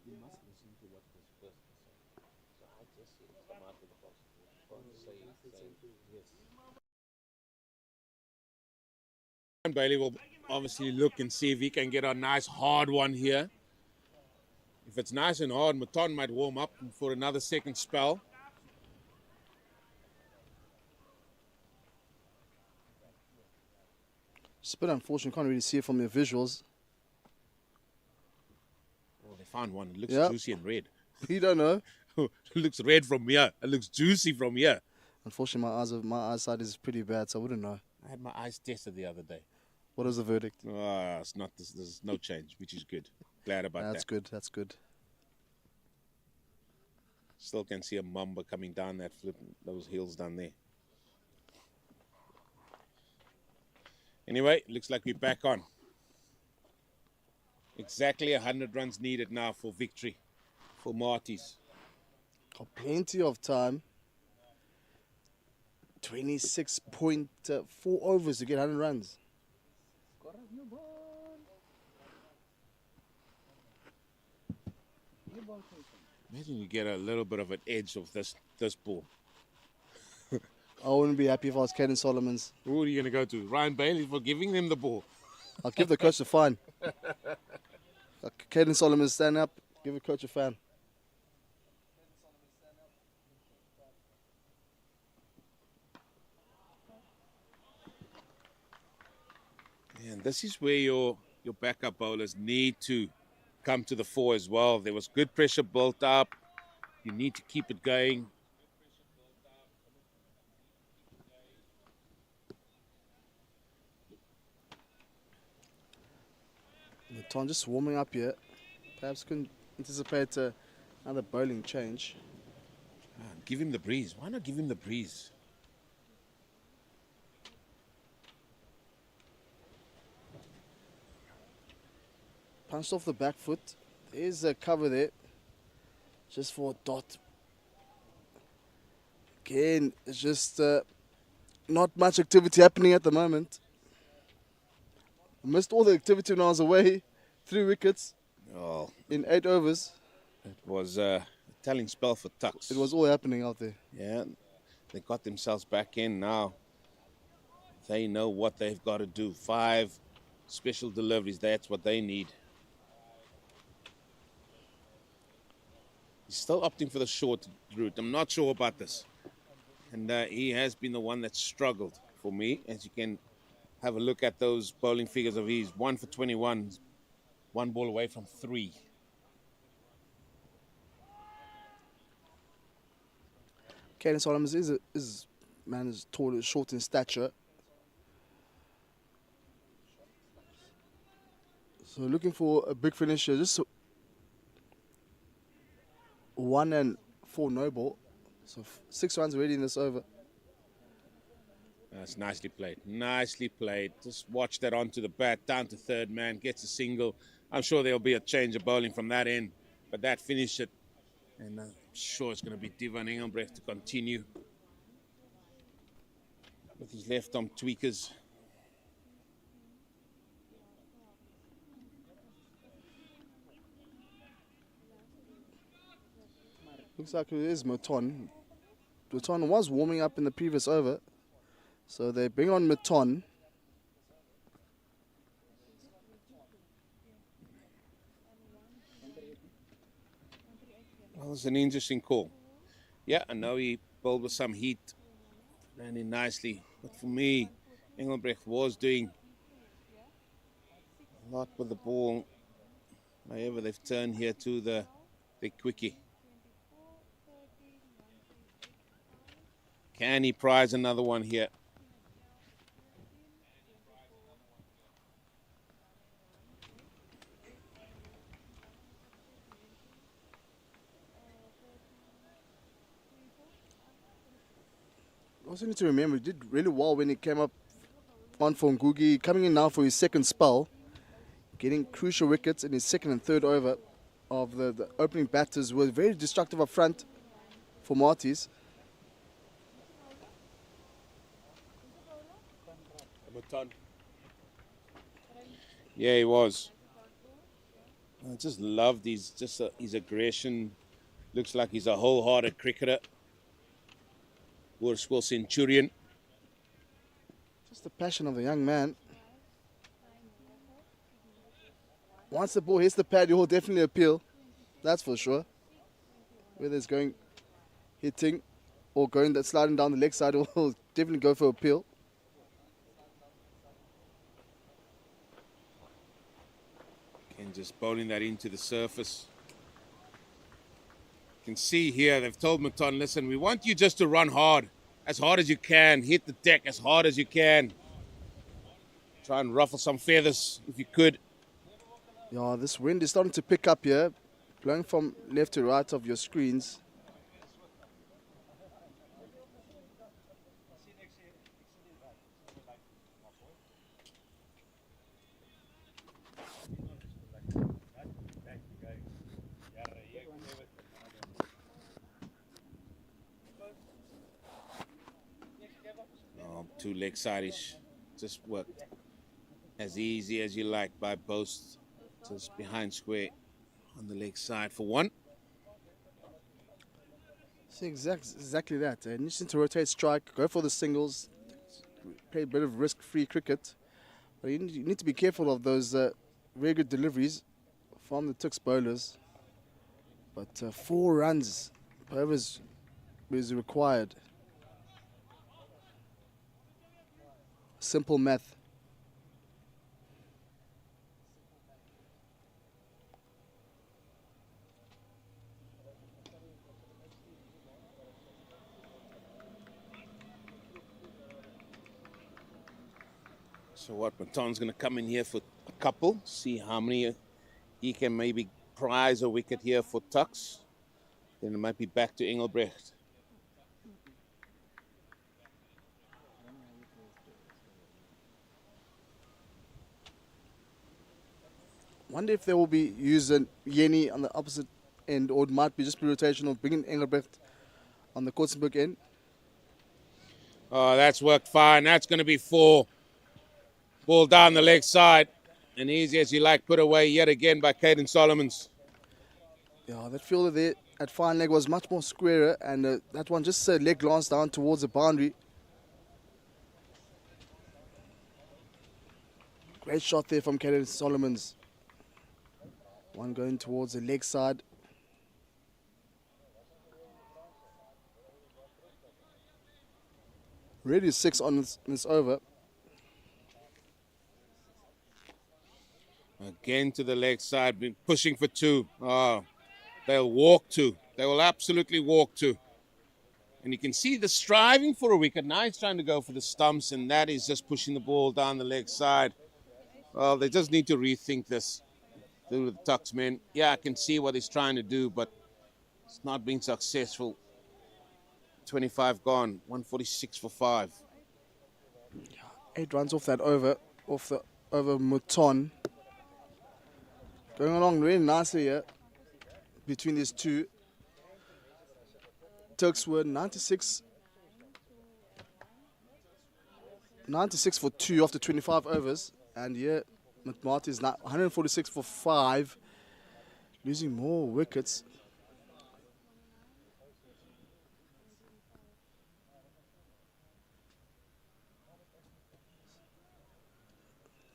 You must listen to what this person says. So I just see it come out with a box of balls. Yes. And Bailey will obviously look and see if he can get a nice hard one here. If it's nice and hard, Maton might warm up for another second spell. It's a bit unfortunate, can't really see it from your visuals. Oh, they found one. It looks Yep. juicy and red. You don't know. It looks red from here. It looks juicy from here. Unfortunately, my eyesight is pretty bad, so I wouldn't know. I had my eyes tested the other day. What is the verdict? It's not. There's no change, which is good. Glad about That's that. good. That's good. Still can see a mamba coming down that flip, those hills down there. Anyway, looks like we're back on. Exactly 100 runs needed now for victory for Marty's. Got plenty of time. 26.4 overs to get 100 runs. Imagine you get a little bit of an edge of this ball. I wouldn't be happy if I was Caden Solomons. Who are you going to go to? Ryan Bailey for giving them the ball. I'll give the coach a fine. Caden Solomons, stand up. Give the coach a fan. And this is where your backup bowlers need to come to the fore as well. There was good pressure built up. You need to keep it going. Tom just warming up here. Perhaps can anticipate another bowling change. Give him the breeze. Why not give him the breeze? Punched off the back foot. There's a cover there. Just for a dot. Again, it's just not much activity happening at the moment. Missed all the activity when I was away. 3 wickets Oh, in 8 overs. it was a telling spell for TUKS. It was all happening out there. Yeah, they got themselves back in now. They know what they've got to do. 5 special deliveries, that's what they need. He's still opting for the short route. I'm not sure about this. And he has been the one that struggled for me. As you can have a look at those bowling figures of his. 1 for 21, 1 ball away from 3. Caden Solomons is tall, short in stature. So looking for a big finish here. Just 1 and 4 no ball. So 6 runs already in this over. That's nicely played. Nicely played. Just watch that onto the bat, down to third man, gets a single. I'm sure there'll be a change of bowling from that end, but that finished it. And I'm sure it's going to be Divan Engelbrecht to continue with his left arm tweakers. Looks like it is Maton. Maton was warming up in the previous over. So they bring on Maton. Well, it's an interesting call. Yeah, I know he bowled with some heat, ran in nicely. But for me, Engelbrecht was doing a lot with the ball. However, they've turned here to the quickie. Can he prize another one here? Also need to remember, he did really well when he came up on for Ngugi, coming in now for his second spell, getting crucial wickets in his second and third over of the opening batters. Were very destructive up front for Marty's. Yeah, he was. I just loved his aggression. Looks like he's a wholehearted cricketer. Worshipful centurion. Just the passion of the young man. Once the ball hits the pad, he will definitely appeal. That's for sure. Whether it's going hitting or going sliding down the leg side, will definitely go for appeal. And just bowling that into the surface. You can see here they've told Maton, listen, we want you just to run hard as you can, hit the deck as hard as you can. Try and ruffle some feathers if you could. Yeah, this wind is starting to pick up here, blowing from left to right of your screens. Oh, too leg side-ish. Just worked as easy as you like by post. Just behind square on the leg side for one. See, exactly that. You just need to rotate strike, go for the singles, play a bit of risk-free cricket. But you need to be careful of those very good deliveries from the TUKS bowlers. But 4 runs per over is required. Simple math. So what, Maton's going to come in here for a couple, see how many he can maybe prize a wicket here for TUKS. Then it might be back to Engelbrecht. Wonder if they will be using Yeni on the opposite end, or it might be just be rotational, bringing Engelbrecht on the Coetzenberg end. Oh, that's worked fine. That's going to be 4. Ball down the leg side. And easy as you like, put away yet again by Caden Solomons. Yeah, that fielder there at fine leg was much more squarer, and that one just leg glanced down towards the boundary. Great shot there from Caden Solomons. One going towards the leg side. Really 6 on this over. Again to the leg side, been pushing for 2. Oh, they'll walk 2. They will absolutely walk 2. And you can see the striving for a wicket. Now he's trying to go for the stumps, and that is just pushing the ball down the leg side. Well, they just need to rethink this. The TUKS men. Yeah, I can see what he's trying to do, but it's not been successful. 25 gone, 146 for 5. 8 runs off that over, over Mouton. Going along really nicely here between these two. TUKS were 96 for 2 after 25 overs, and here Marty is now 146 for 5, losing more wickets.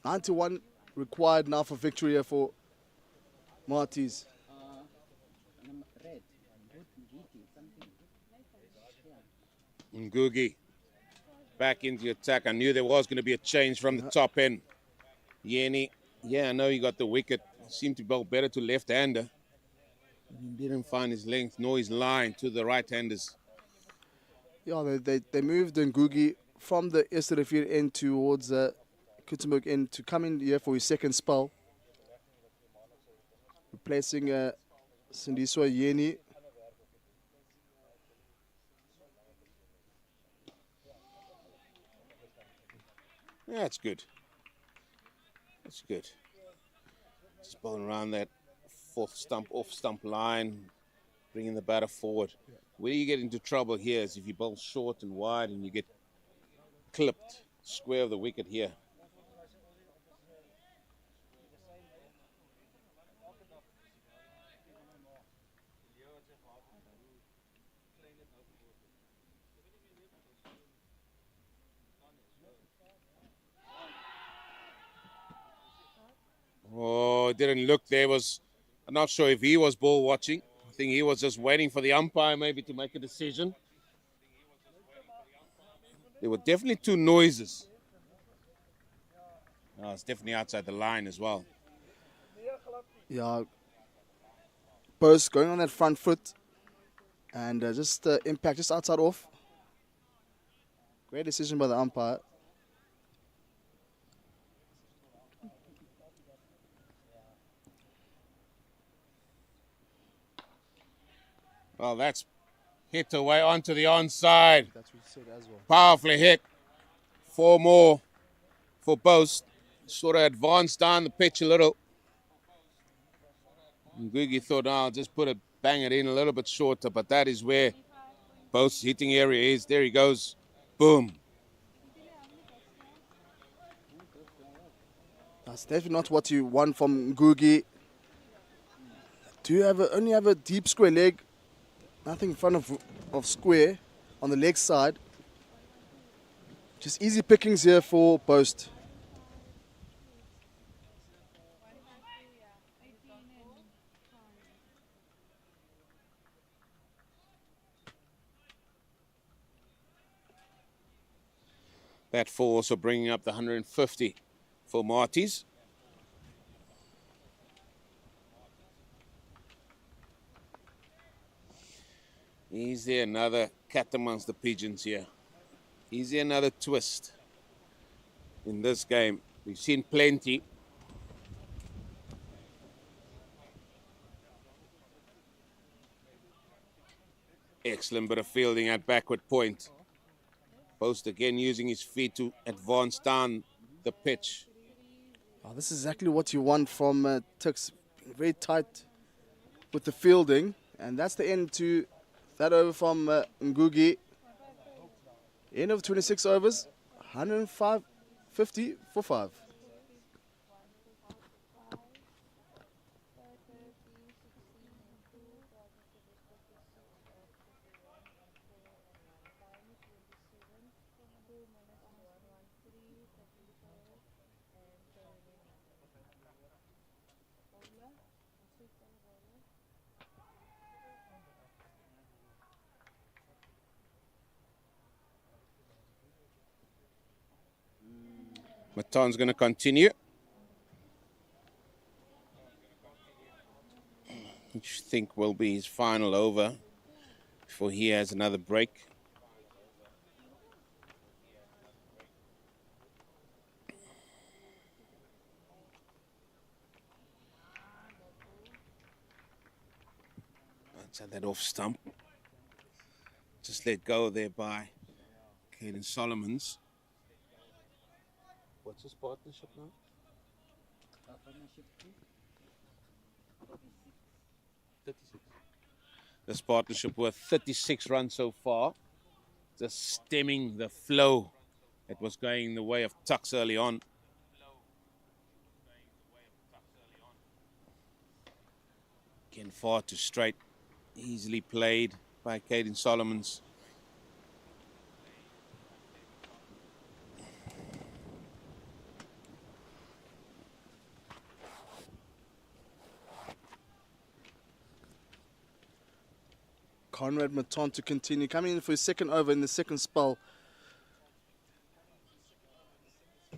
$91 required now for victory here for MATIES. Red. Good, something. Ngugi. back into attack. I knew there was going to be a change from the top end. Yeni, yeah, I know he got the wicket. Seemed to bowl better to left-hander. He didn't find his length nor his line to the right-handers. Yeah, they moved Ngugi from the yesterday field end towards Coetzenberg end to come in here for his second spell. Replacing Sindiswa Yeni. Yeah, that's good. That's good. Just bowling around that fourth stump, off stump line, bringing the batter forward. Where you get into trouble here is if you bowl short and wide and you get clipped square of the wicket here. Oh, it didn't look there. I'm not sure if he was ball watching. I think he was just waiting for the umpire maybe to make a decision. There were definitely two noises. Oh, it's definitely outside the line as well. Yeah, Post going on that front foot and just impact just outside off. Great decision by the umpire. Well, that's hit away onto the onside. That's what he said as well. Powerfully hit. 4 more for Post. Sort of advanced down the pitch a little. And Guigi thought, I'll just bang it in a little bit shorter, but that is where Post's hitting area is. There he goes. Boom. That's definitely not what you want from Ngugi. Do you only have a deep square leg? Nothing in front of square on the leg side. Just easy pickings here for Post. That 4 also bringing up the 150 for Marty's. Is there another cat amongst the pigeons here? Is there another twist in this game? We've seen plenty. Excellent bit of fielding at backward point. Post again using his feet to advance down the pitch. Oh, this is exactly what you want from TUKS. Being very tight with the fielding. And that's the end to that over from Ngugi. End of 26 overs. 105.50 for 5. Maton's going to continue. Which I think will be his final over before he has another break. Outside that off stump. Just let go there by Caden Solomons. What's his partnership now? Partnership 36. This partnership worth 36 runs so far. Just stemming the flow that was going the way of TUKS early on. Again, far too straight. Easily played by Caden Solomons. Conrad Maton to continue. Coming in for his second over in the second spell.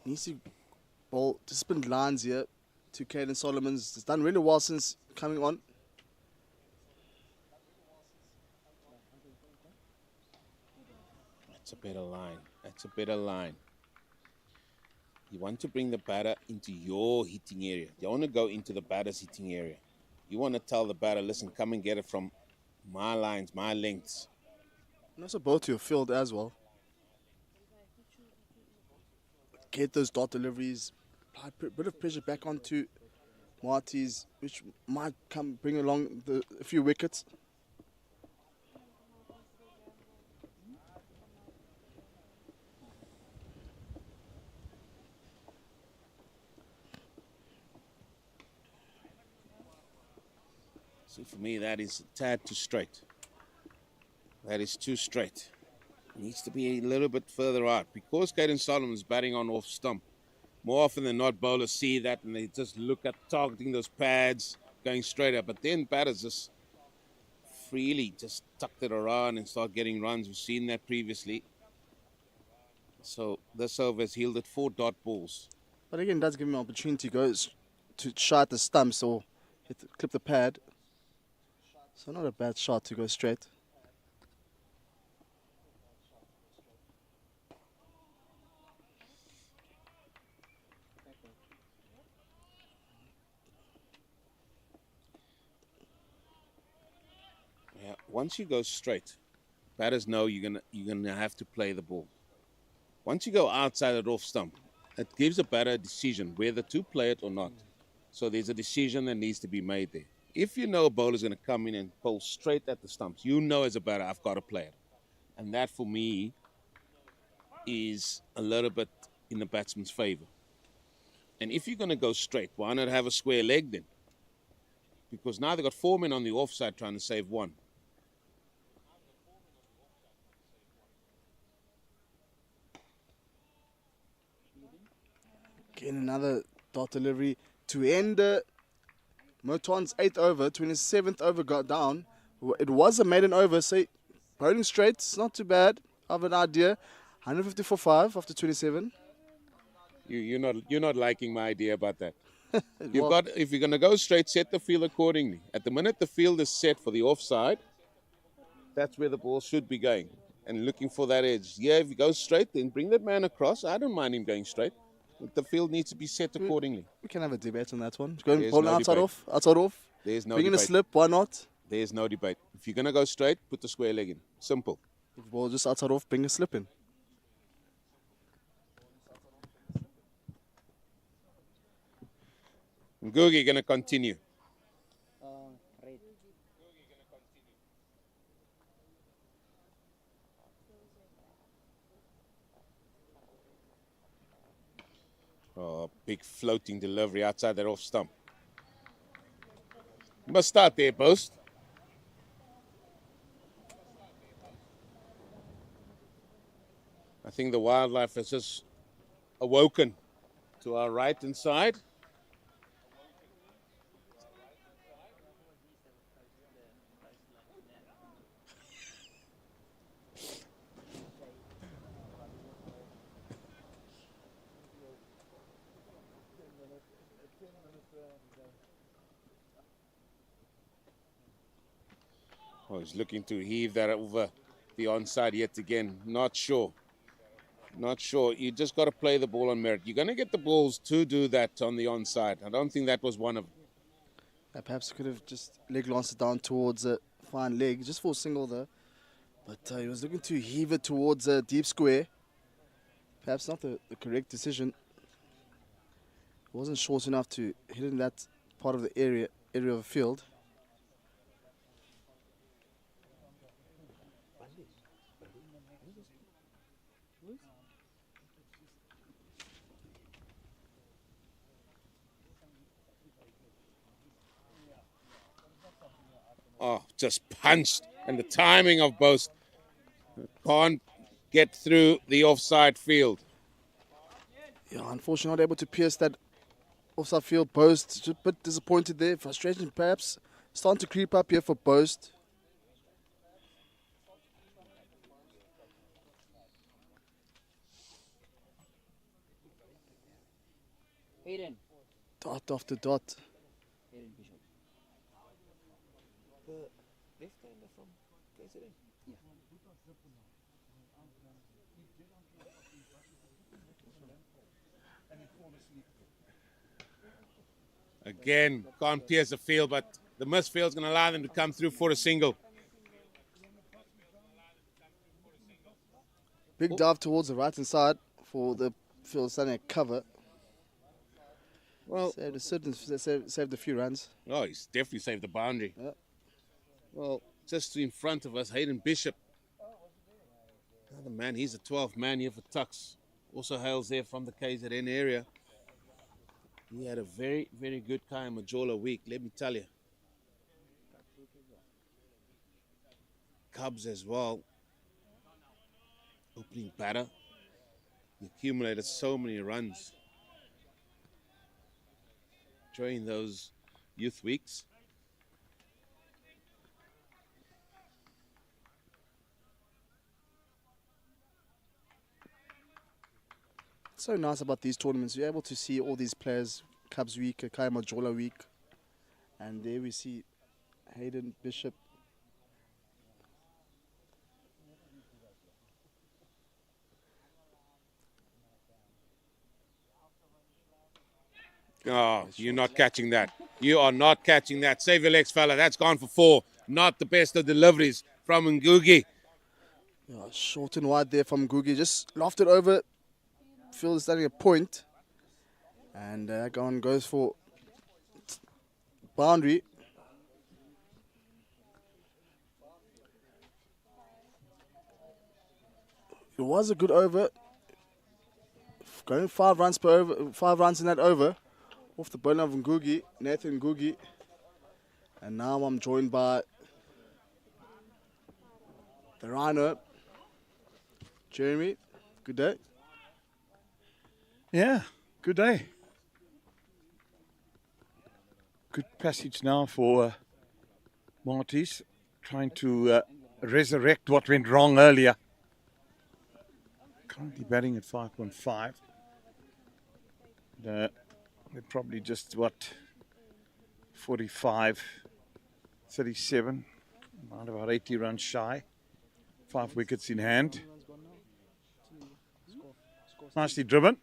needs to bowl disciplined lines here to Caden Solomons. He's done really well since coming on. That's a better line. That's a better line. You want to bring the batter into your hitting area. You don't want to go into the batter's hitting area. You want to tell the batter, listen, come and get it from my lines, my lengths. And also both to your field as well. Get those dot deliveries. Apply a bit of pressure back onto Marty's, which might bring along a few wickets. See, for me, that is a tad too straight. That is too straight. Needs to be a little bit further out. Because Caden Solomon's batting on off stump, more often than not, bowlers see that and they just look at targeting those pads, going straight up. But then batters just freely just tuck it around and start getting runs. We've seen that previously. So this over has yielded 4 dot balls. But again, it does give him an opportunity to shot the stumps or clip the pad. So not a bad shot to go straight. Yeah, once you go straight, batters know you're gonna have to play the ball. Once you go outside that off stump, it gives a batter a decision whether to play it or not. So there's a decision that needs to be made there. If you know a bowler's going to come in and bowl straight at the stumps, you know as a batter, I've got to play it. And that, for me, is a little bit in the batsman's favor. And if you're going to go straight, why not have a square leg then? Because now they've got 4 men on the offside trying to save 1. Again, another dot delivery to end Moton's 8th over, 27th over got down. It was a maiden over, so bowling straight, it's not too bad. I have an idea. 150 for 5 after 27. You're not liking my idea about that. Well, If you're going to go straight, set the field accordingly. At the minute the field is set for the offside, that's where the ball should be going. And looking for that edge. Yeah, if you go straight, then bring that man across. I don't mind him going straight. But the field needs to be set accordingly. we can have a debate on that one. Going There's bowling no outside debate. off, outside off. There's no Bring in a debate. slip, why not? There's no debate. If you're going to go straight, put the square leg in. Simple. If the ball just outside off, bring a slip in. Ngugi going to continue. Red. Oh, big floating delivery outside that off stump. Must start there, post. I think the wildlife has just awoken to our right hand side. Oh, he's looking to heave that over the onside yet again. Not sure. Not sure. You just got to play the ball on merit. You're going to get the balls to do that on the onside. I don't think that was one of them. Perhaps could have just leg lanced it down towards a fine leg, just for a single there. But he was looking to heave it towards a deep square. Perhaps not the correct decision. It wasn't short enough to hit in that part of the area of the field. Oh, just punched. And the timing of both can't get through the offside field. Yeah, unfortunately not able to pierce that offside field. Boast, just a bit disappointed there. Frustration perhaps starting to creep up here for Boast. Hayden. Dot after dot. Hayden Bishop. The left-hander from KZN. Yeah. Again, can't pierce the field, but the missed field's going to allow them to come through for a single. Big dive towards the right hand side for the field standing at cover. Well, Saved a few runs. oh, he's definitely saved the boundary. Yeah. Well, just in front of us, Hayden Bishop. Another man, he's a 12th man here for TUKS. Also hails there from the KZN area. He had a very, very good Kaya Majola week, let me tell you. Cubs as well. Opening batter. He accumulated so many runs during those youth weeks. So nice about these tournaments. You're able to see all these players, Cubs week, Kaya Majola week. And there we see Hayden Bishop. Oh, you're not catching that. You are not catching that. Save your legs, fella. That's gone for 4. Not the best of deliveries from Ngugi. Yeah, short and wide there from Gugi. Just lofted over. Field is starting a point. And that one goes for boundary. It was a good over. Going 5 runs per over, 5 runs in that over. Off the bowling of Ngugi, Nathan Ngugi. And now I'm joined by the Rhino, Jeremy. Good day. Yeah, good day. Good passage now for Marty's, trying to resurrect what went wrong earlier. Currently batting at 5.5. They're probably just, 45, 37, around about 80 runs shy. 5 wickets in hand. Nicely driven.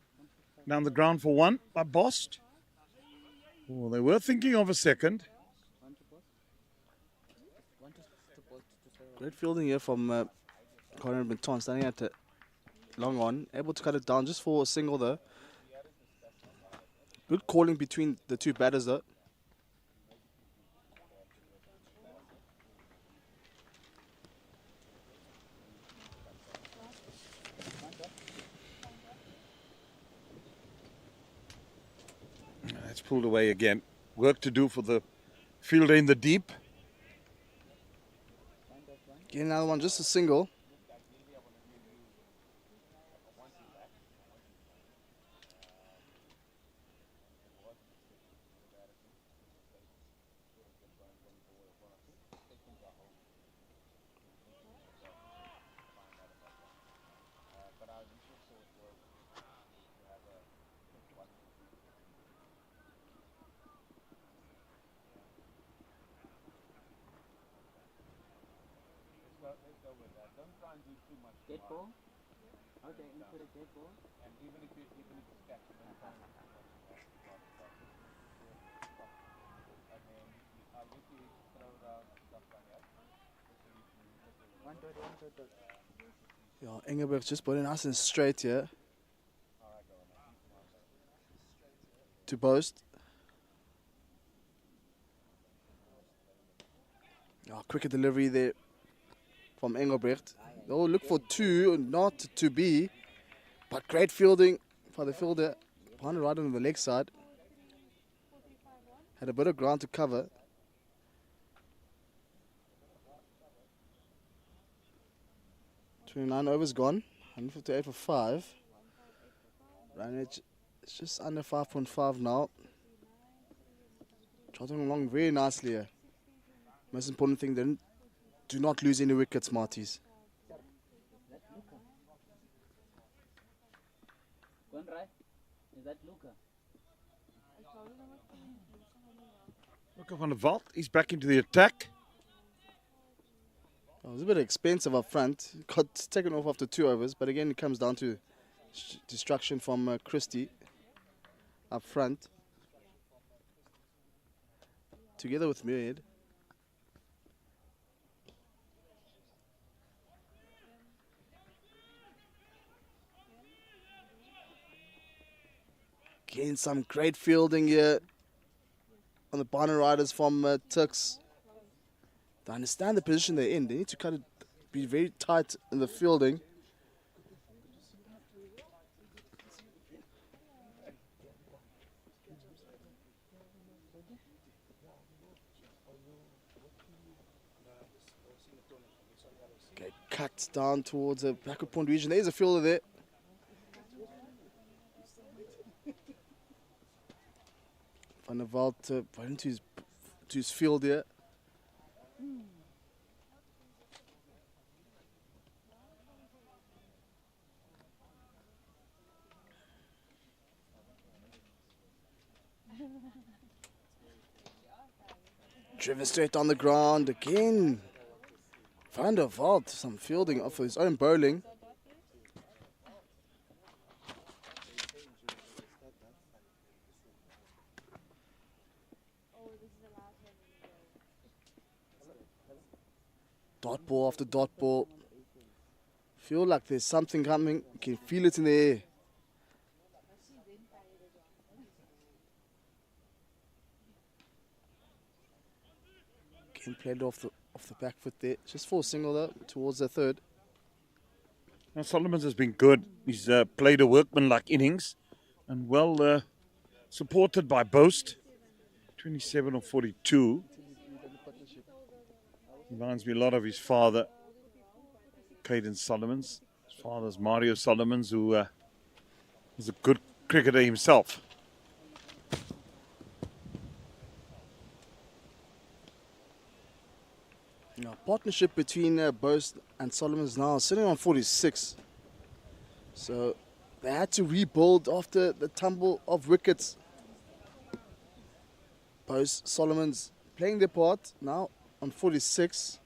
Down the ground for 1 by Bost. Well, they were thinking of a second. Great fielding here from Conor Benton, standing at the long on. Able to cut it down just for a single though. Good calling between the two batters though. That's pulled away again. Work to do for the fielder in the deep. Get another one, just a single. Dead ball? Okay, you put a dead ball. And even if you catch it, and then I'll let you throw it out stuff like that. One dot. Yeah, Engelberg's just putting us in straight here. To Bost. Yeah, quicker delivery there from Engelbrecht. Oh, look for 2, not to be. But great fielding for the fielder. Behind right on the leg side. Had a bit of ground to cover. "29 overs gone. 158 for 5. Ranage is just under 5.5 now. Trotting along very nicely here. Most important thing, then, do not lose any wickets, Marties. Gone right? Is that Luca? Booker van der Walt, he's back into the attack. It was a bit expensive up front. Got taken off after 2 overs, but again it comes down to destruction from Christie up front. Together with Myriad. Again, some great fielding here on the Barner Riders from TUKS. They understand the position they're in. They need to kind of be very tight in the fielding. Okay, cut down towards the backward point region. There's a fielder there. Van der Walt right into his field here. Driven straight on the ground again. Van der Walt, some fielding off his own bowling. Dot ball after dot ball. Feel like there's something coming. You can feel it in the air. Game played off the back foot there. Just for a single though, towards the third. Now Solomons has been good. He's played a workman-like innings and well supported by Boast. 27 of 42. Reminds me a lot of his father, Caden Solomons. His father's Mario Solomons, who was a good cricketer himself. Now, partnership between Boast and Solomons now sitting on 46. So they had to rebuild after the tumble of wickets. Boast, Solomons playing their part now on 46.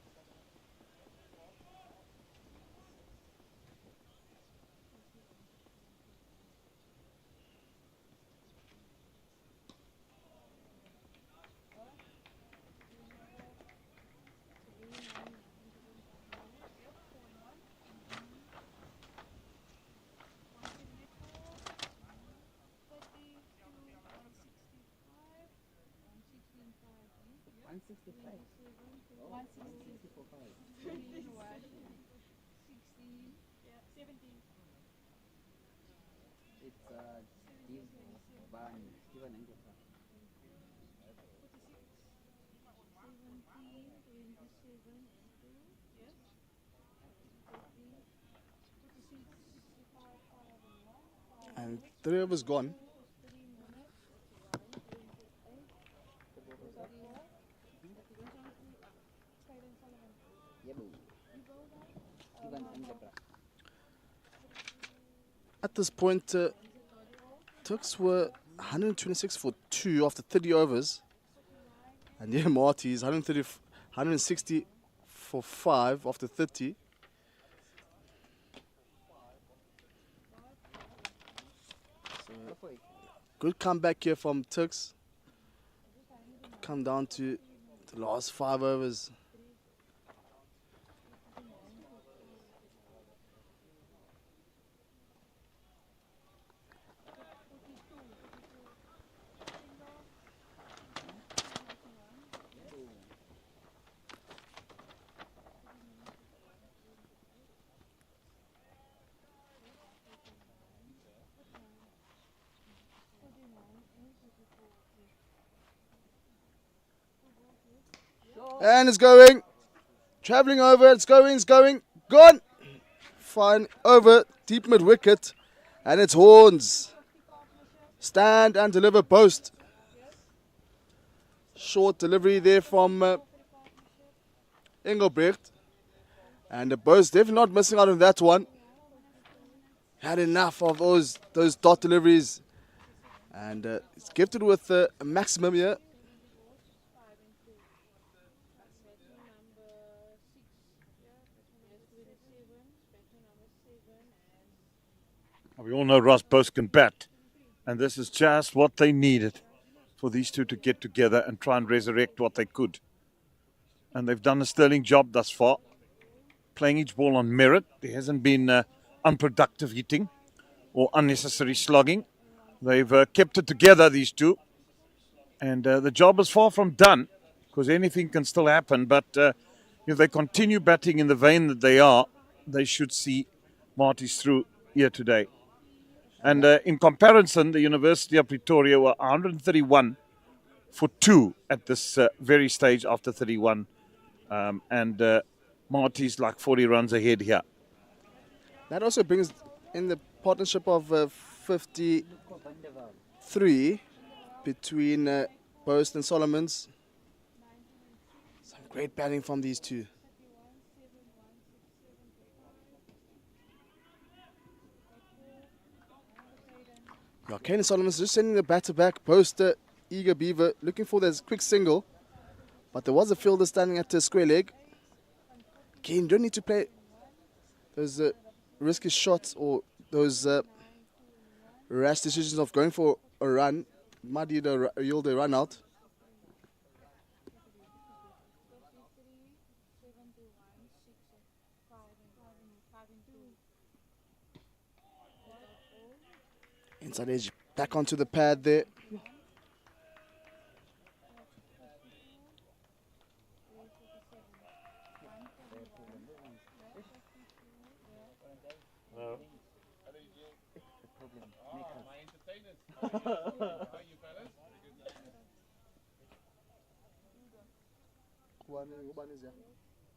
And 3 overs gone. At this point, TUKS were 126 for 2 after 30 overs. And yeah, Marty is 160 for 5 after 30. So, good comeback here from TUKS. Come down to the last 5 overs. And it's going. Travelling over. It's going. Gone. Fine. Over. Deep mid wicket. And it's Horns. Stand and deliver Boast. Short delivery there from Engelbrecht. And the Boast definitely not missing out on that one. Had enough of those dot deliveries. And it's gifted with a maximum here. We all know Ross both can bat, and this is just what they needed for these two to get together and try and resurrect what they could. And they've done a sterling job thus far, playing each ball on merit. There hasn't been unproductive hitting or unnecessary slogging. They've kept it together, these two. And the job is far from done, because anything can still happen. But if they continue batting in the vein that they are, they should see MATIES through here today. And in comparison, the University of Pretoria were 131 for 2 at this very stage after 31. And MATIES like 40 runs ahead here. That also brings in the partnership of 53 between Post and Solomons. Some great batting from these two. Yeah, Kane and Solomons just sending the batter back. Post, eager beaver, looking for this quick single. But there was a fielder standing at the square leg. Kane, you don't need to play those risky shots or those rash decisions of going for a run. Might yield a run out. Inside edge, back onto the pad there.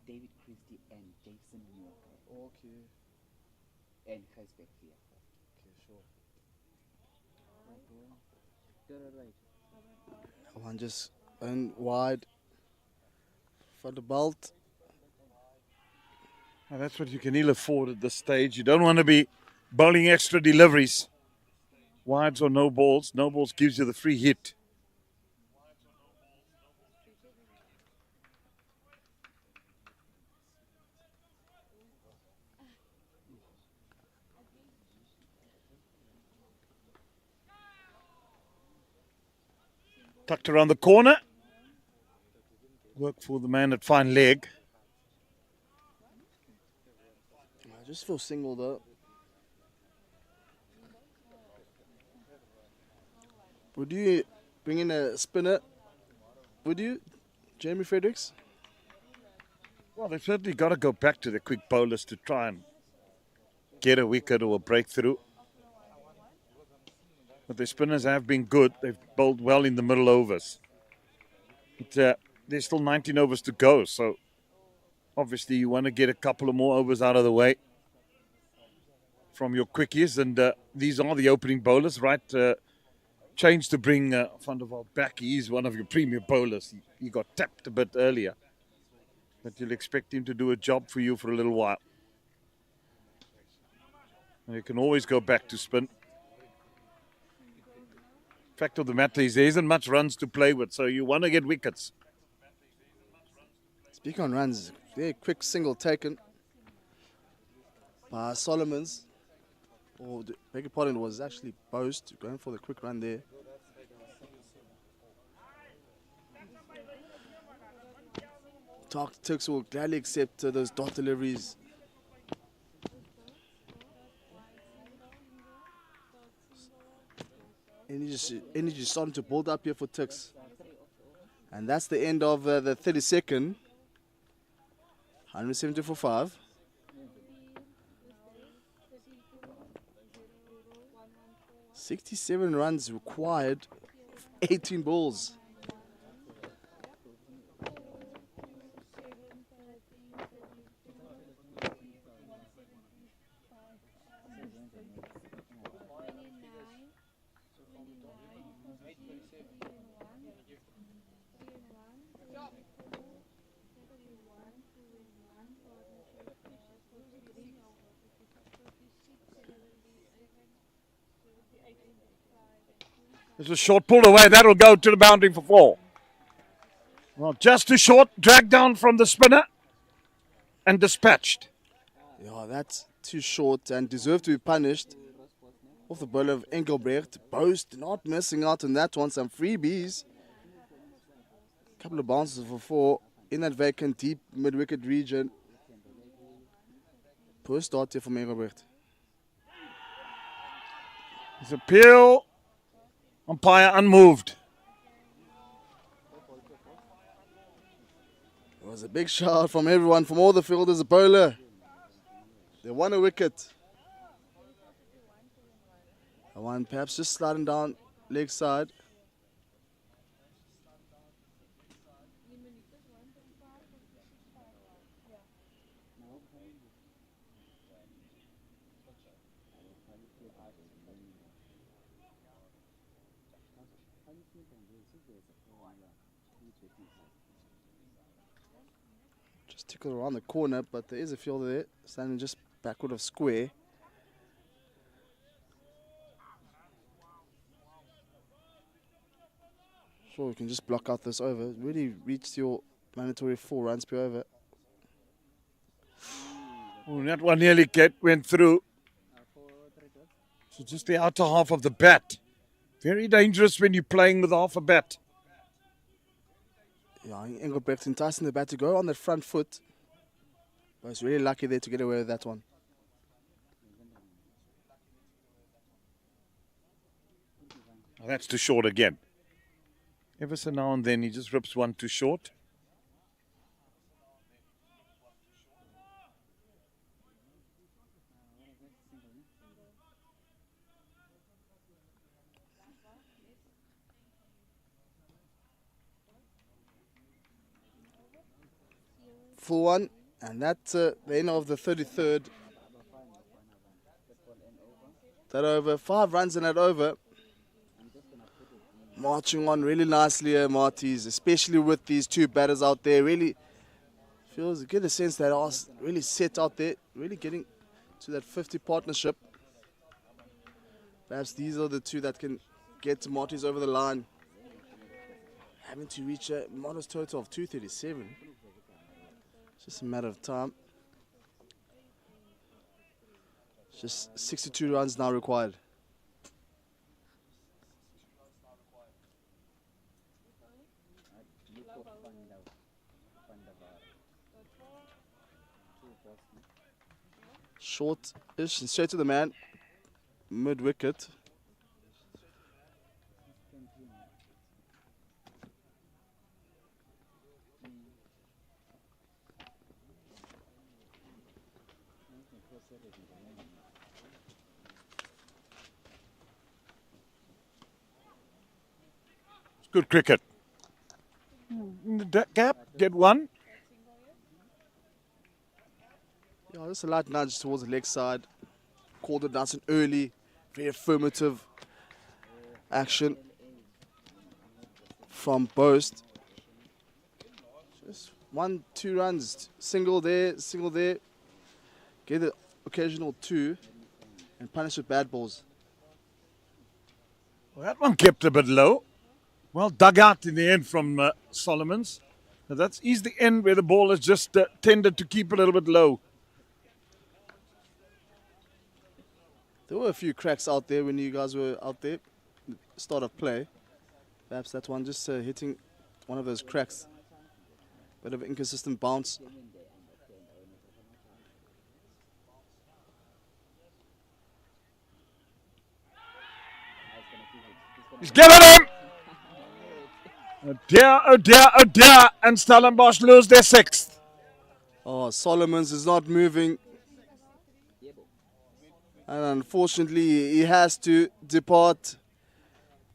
David Christie and Jason Walker. Okay. And Coetzenberg here. Okay, sure. Right. One just went wide for the belt. Now that's what you can ill afford at this stage. You don't want to be bowling extra deliveries. Wides or no balls. No balls gives you the free hit. Tucked around the corner. Work for the man at fine leg. I just feel single though. Would you bring in a spinner? Would you, Jamie Fredericks? Well, they've certainly got to go back to the quick bowlers to try and get a wicket or a breakthrough. But their spinners have been good. They've bowled well in the middle overs. But there's still 19 overs to go, so obviously you want to get a couple of more overs out of the way from your quickies. And these are the opening bowlers, right? Change to bring Van der Walt back. He's one of your premier bowlers. He got tapped a bit earlier. But you'll expect him to do a job for you for a little while. And you can always go back to spin. Fact of the matter is there isn't much runs to play with, so you want to get wickets. Speaking on runs, very quick single taken by Solomons. Or the beg your pardon, was actually Post going for the quick run there. TUKS will gladly accept those dot deliveries. Energy starting to build up here for TUKS. And that's the end of the 32nd. 170 for 5. $67 runs required, 18 balls. There's a short pull away. That'll go to the boundary for 4. Well, just too short. Dragged down from the spinner and dispatched. Yeah, that's too short and deserved to be punished. Off the bowler of Engelbrecht. Boast not missing out on that one. Some freebies. Couple of bounces for 4 in that vacant deep mid-wicket region. Poor start here from Engelbrecht. His appeal. Umpire unmoved. It was a big shout from everyone, from all the fielders. The bowler. They won a wicket. One perhaps just sliding down leg side. Just tickle around the corner, but there is a fielder there, standing just backward of square. Sure, you can just block out this over. Really reached your mandatory 4 runs per over. Oh, that one nearly went through. So just the outer half of the bat. Very dangerous when you're playing with half a bat. Yeah, Engelbrecht enticing the bat to go on the front foot. But he's really lucky there to get away with that one. Oh, that's too short again. Ever so now and then he just rips one too short. Full one, and that's the end of the 33rd. That over, 5 runs in that over. Marching on really nicely here, Marty's, especially with these 2 batters out there. Really feels, get a sense that are really set out there, really getting to that 50 partnership. Perhaps these are the 2 that can get Marty's over the line. Having to reach a modest total of 237. It's just a matter of time. Just 62 runs now required. Short-ish and straight to the man. Mid-wicket. Good cricket. In the gap, get one. Yeah, just a light nudge towards the leg side. Called it nice and early. Very affirmative action from Boast. Just 1, 2 runs. Single there, single there. Get the occasional 2 and punish with bad balls. Well, that one kept a bit low. Well dug out in the end from Solomons. Now that's eased the end where the ball has just tended to keep a little bit low. There were a few cracks out there when you guys were out there. Start of play. Perhaps that one just hitting one of those cracks. Bit of inconsistent bounce. He's given him! Oh dear, oh dear, oh dear. And Stellenbosch lose their 6th. Oh, Solomons is not moving. And unfortunately, he has to depart.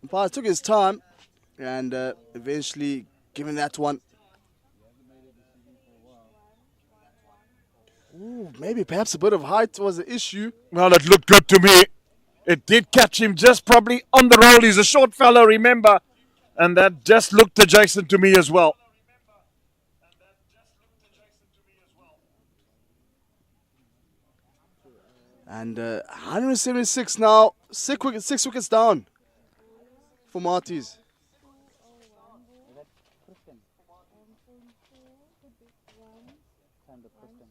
Umpire took his time and eventually given that one. Ooh, maybe perhaps a bit of height was the issue. Well, it looked good to me. It did catch him just probably on the roll. He's a short fellow, remember. And that just looked adjacent to me as well. And 176 now, 6 wickets down for MATIES. time to push them.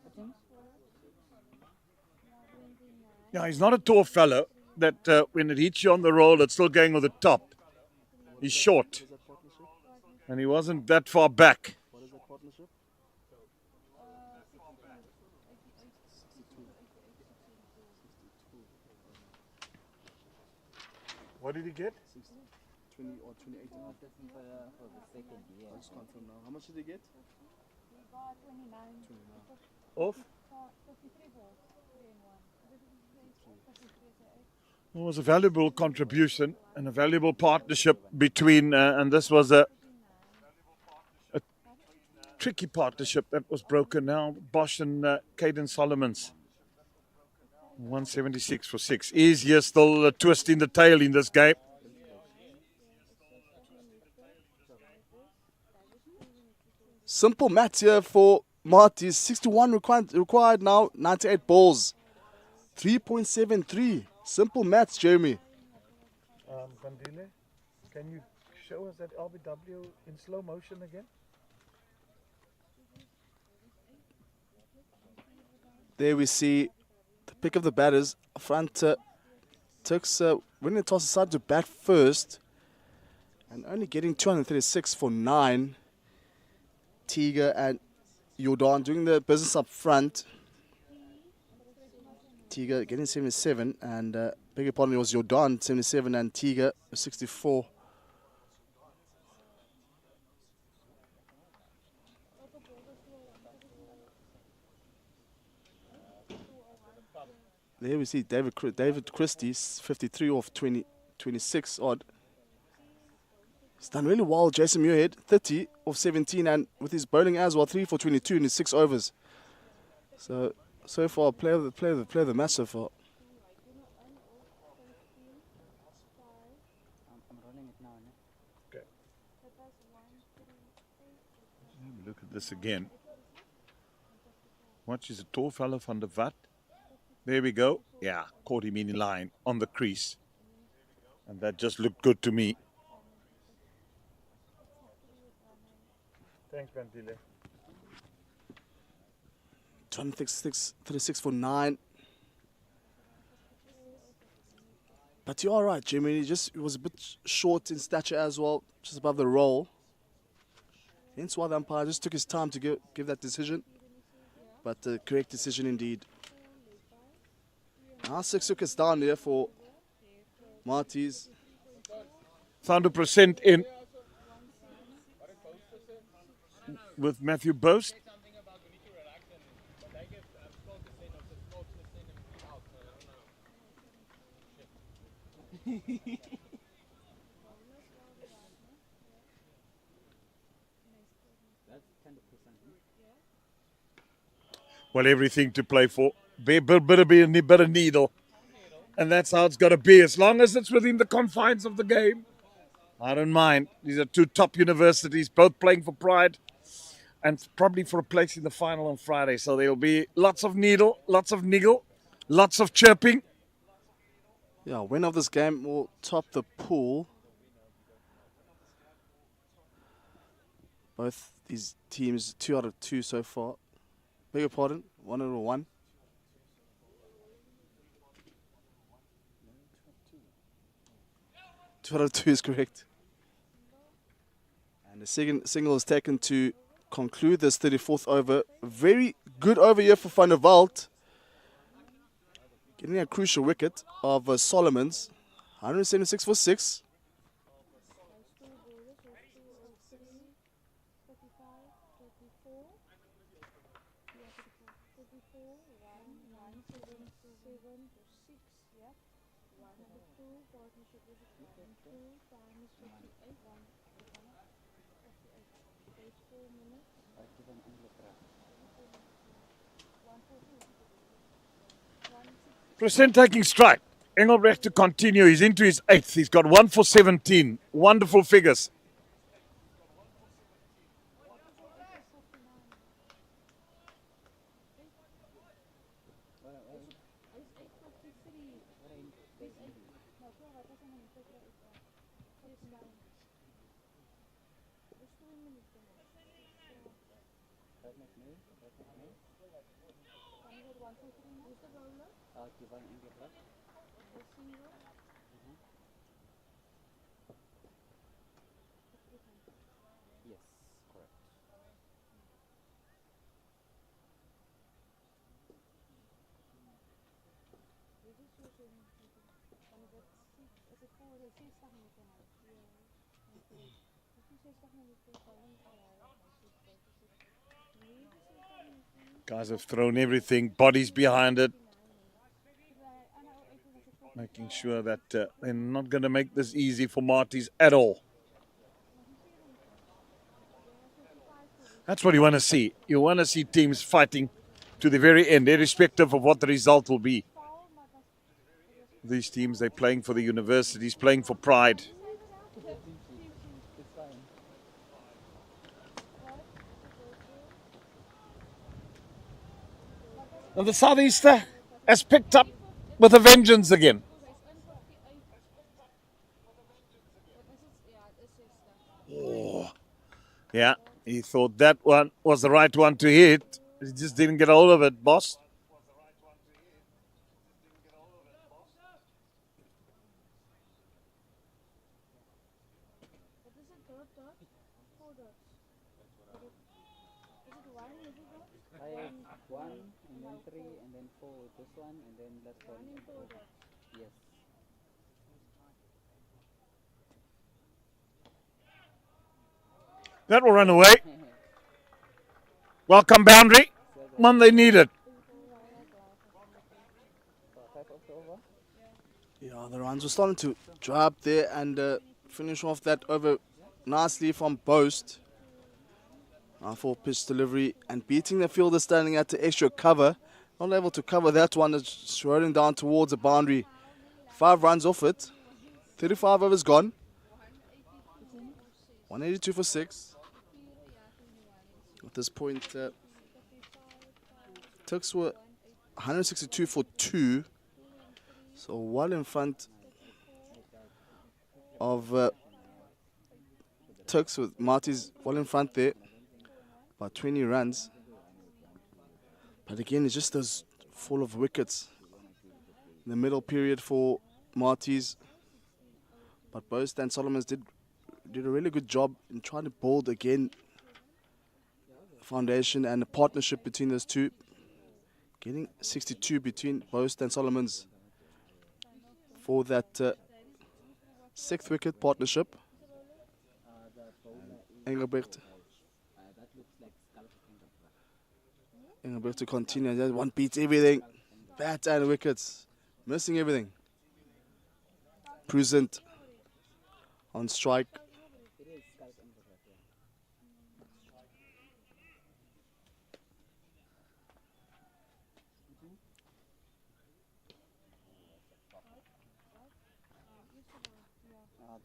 Attends? Yeah, he's not a tall fellow that when it hits you on the roll, it's still going with the top. He's short. What is that partnership? And he wasn't that far back. What is that partnership? What did he get? 20 or 28. No, this is for the second year. I just can't tell now. How much did he get? Off? It was a valuable contribution and a valuable partnership between, and this was a tricky partnership that was broken now. Bosch and Caden Solomons. 176 for 6. Easier still twisting the tail in this game. Simple maths here for Marty. 61 required now. 98 balls. 3.73. Simple maths, Jeremy. Bandile, can you show us that LBW in slow motion again? There we see the pick of the batters. Front TUKS winning the toss aside to bat first. And only getting 236 for 9. Tiger and Jordan doing the business up front. Tiger getting 77 and beg your pardon, it was Jordan 77 and Tiger 64. There we see David Christie 53 off 26 odd. He's done really well. Jason Muirhead 30 off 17 and with his bowling as well 3 for 22 in his 6 overs. So far, player of the match so far. I'm rolling it now. Ne? Okay. Let me look at this again. Watch, is a tall fellow van der Vat. There we go. Yeah, caught him in line on the crease. And that just looked good to me. Thanks, Bandile. 36 for 9. But you're all right, Jimmy. He was a bit short in stature as well, just above the roll. Hence why the umpire just took his time to give that decision. But the correct decision indeed. Now 6 wickets down there for MATIES. 100% in with Matthew Boast. Well, everything to play for. Better be a better needle. And that's how it's got to be. As long as it's within the confines of the game, I don't mind. These are two top universities, both playing for pride and probably for a place in the final on Friday. So there'll be lots of needle, lots of niggle, lots of chirping. Yeah, win of this game will top the pool. Both these teams 2 out of 2 so far. Beg your pardon, 1 out of 1. Two out of 2 is correct. And the second single is taken to conclude this 34th over. Very good over here for Van der Walt. Getting a crucial wicket of Solomons. 176 for 6. Percent taking strike. Engelbrecht to continue. He's into his 8th. He's got 1 for 17. Wonderful figures. Divine India Club. Yes, correct. Guys have thrown everything, bodies behind it, making sure that they're not going to make this easy for Marty's at all. That's what you want to see. You want to see teams fighting to the very end, irrespective of what the result will be. These teams, they're playing for the universities, playing for pride. It's fine. And the Southeaster has picked up with a vengeance again. Oh, yeah, he thought that one was the right one to hit. He just didn't get a hold of it, boss. I have 1 and then 3 and then 4 with this one and then last one. Yes. That will run away. Welcome boundary. One they needed. Yeah, the runs were starting to dry up there and finish off that over nicely from Boast. For pitch delivery and beating the fielder standing at the extra cover. Not able to cover that one. It's rolling down towards the boundary. 5 runs off it. 35 overs gone. 182 for 6. At this point, TUKS were 162 for 2. So well in front of TUKS with Marty's well in front there. About 20 runs. But again, it's just those full of wickets in the middle period for Marty's. But both and Solomons did a really good job in trying to build again the foundation and the partnership between those two. Getting 62 between Boast and Solomons for that 6th wicket partnership. Engelbrecht to continue. That one beats everything. Bat and wickets. Missing everything. Present on strike.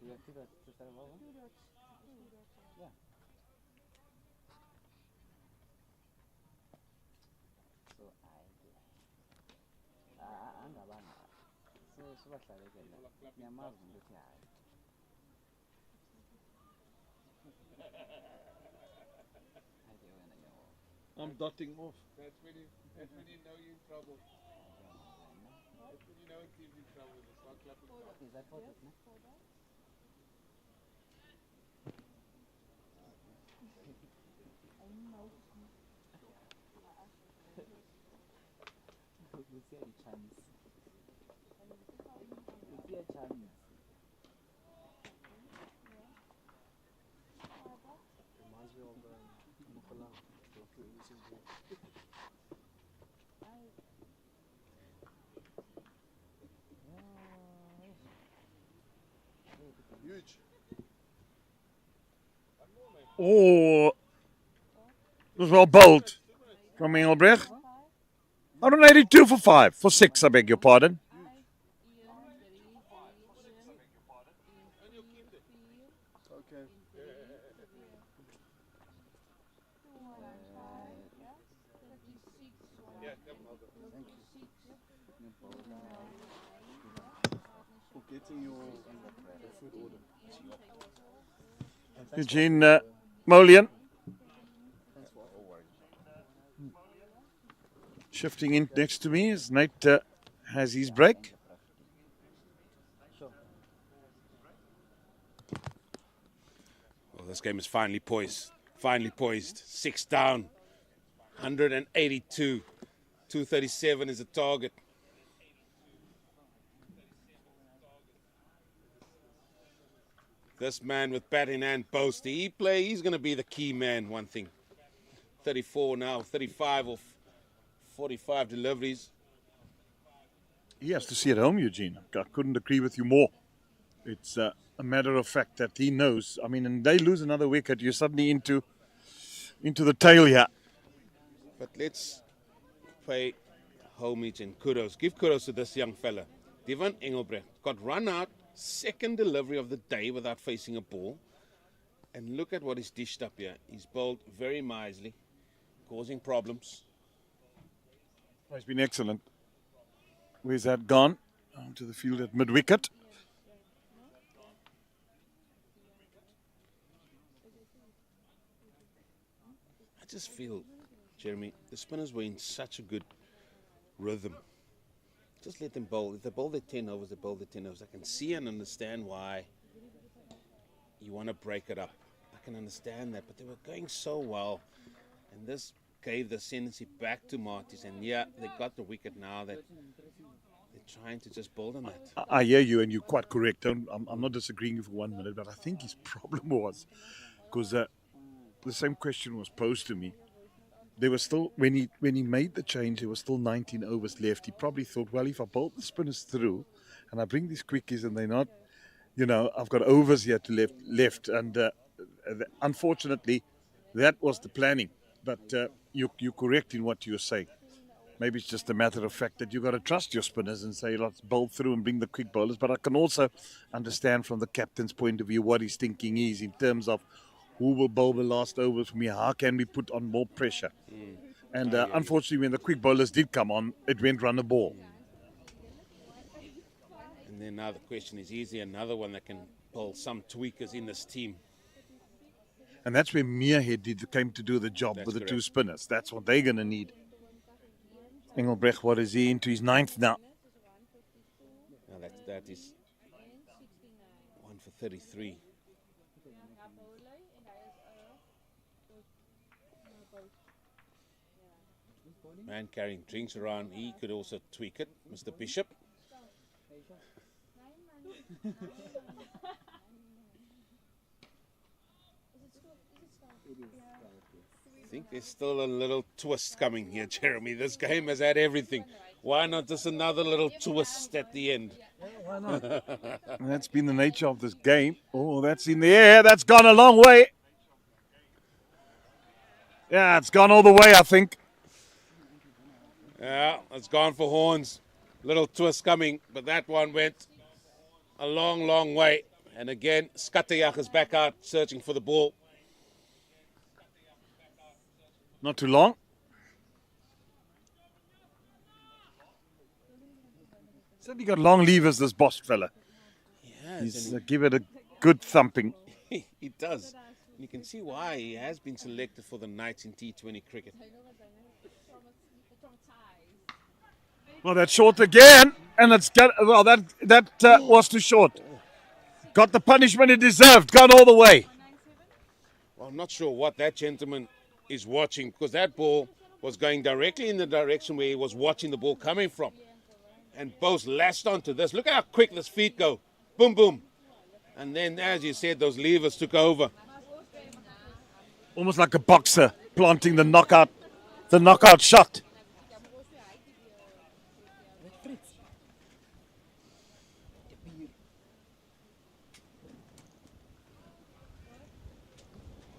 Do you have 2 dots to start over? Yeah. So angabanga sibahlabekela ngiyamazi ukuthi hayi I'm dotting off. That's when you know you're in trouble. That's when you know it gives you trouble. It's not clapping. Is that 4 dots, no? You see a chance. You see a chance. Reminds me of Mukhala. Huge. Oh, this was well bowled from Engelbrecht. 182 for 5, for 6, I beg your pardon. Okay. For getting your food order. Eugene Molian. Shifting in next to me is Nate has his break. Well, this game is finally poised. Finally poised. 6 down. 182. 237 is the target. This man with bat in hand, Boasty. He's going to be the key man, one thing. 34 now, 35 or 45 deliveries. He has to see at home, Eugene. I couldn't agree with you more. It's a matter of fact that he knows. I mean, and they lose another wicket, you're suddenly into the tail here. But let's pay homage and kudos. Give kudos to this young fella. Devon Engelbrecht got run out, second delivery of the day without facing a ball. And look at what he's dished up here. He's bowled very miserly, causing problems. He's been excellent. Where's that gone? Onto the field at mid-wicket. I just feel, Jeremy, the spinners were in such a good rhythm. Just let them bowl. If they bowl their 10 overs, they bowl their 10 overs. I can see and understand why you want to break it up. I can understand that, but they were going so well. And this gave the ascendancy back to Marty's. And yeah, they got the wicket now that they're trying to just build on that. I hear you, and you're quite correct. I'm not disagreeing with you for 1 minute, but I think his problem was, because the same question was posed to me. There was still, when he made the change, there was still 19 overs left. He probably thought, well, if I bowl the spinners through and I bring these quickies and they're not, I've got overs here to left. And unfortunately, that was the planning. But you're correct in what you're saying. Maybe it's just a matter of fact that you've got to trust your spinners and say, let's bowl through and bring the quick bowlers. But I can also understand from the captain's point of view what his thinking is in terms of who will bowl the last over for me? How can we put on more pressure? And unfortunately, when the quick bowlers did come on, it went run the ball. And then now the question is there another one that can pull some tweakers in this team? And that's where Meerhead came to do the job with the two spinners. That's what they're going to need. Engelbrecht, what is he? Into his 9th now. Now that is 1 for 33. Man carrying drinks around, he could also tweak it, Mr. Bishop. I think there's still a little twist coming here, Jeremy. This game has had everything. Why not just another little twist at the end? Why not? That's been the nature of this game. Oh, that's in the air. That's gone a long way. Yeah, it's gone all the way, I think. Yeah, it's gone for horns. Little twist coming, but that one went a long, long way. And again, Skatejach is back out searching for the ball. Not too long. Certainly got long levers, this boss fella. He's give it a good thumping. He does. And you can see why he has been selected for the Knights in T20 cricket. Well, that's short again, and it's got, well, that was too short. Got the punishment it deserved, gone all the way. Well, I'm not sure what that gentleman is watching, because that ball was going directly in the direction where he was watching the ball coming from. And both lashed onto this. Look at how quick this feet go. Boom, boom. And then, as you said, those levers took over. Almost like a boxer planting the knockout shot.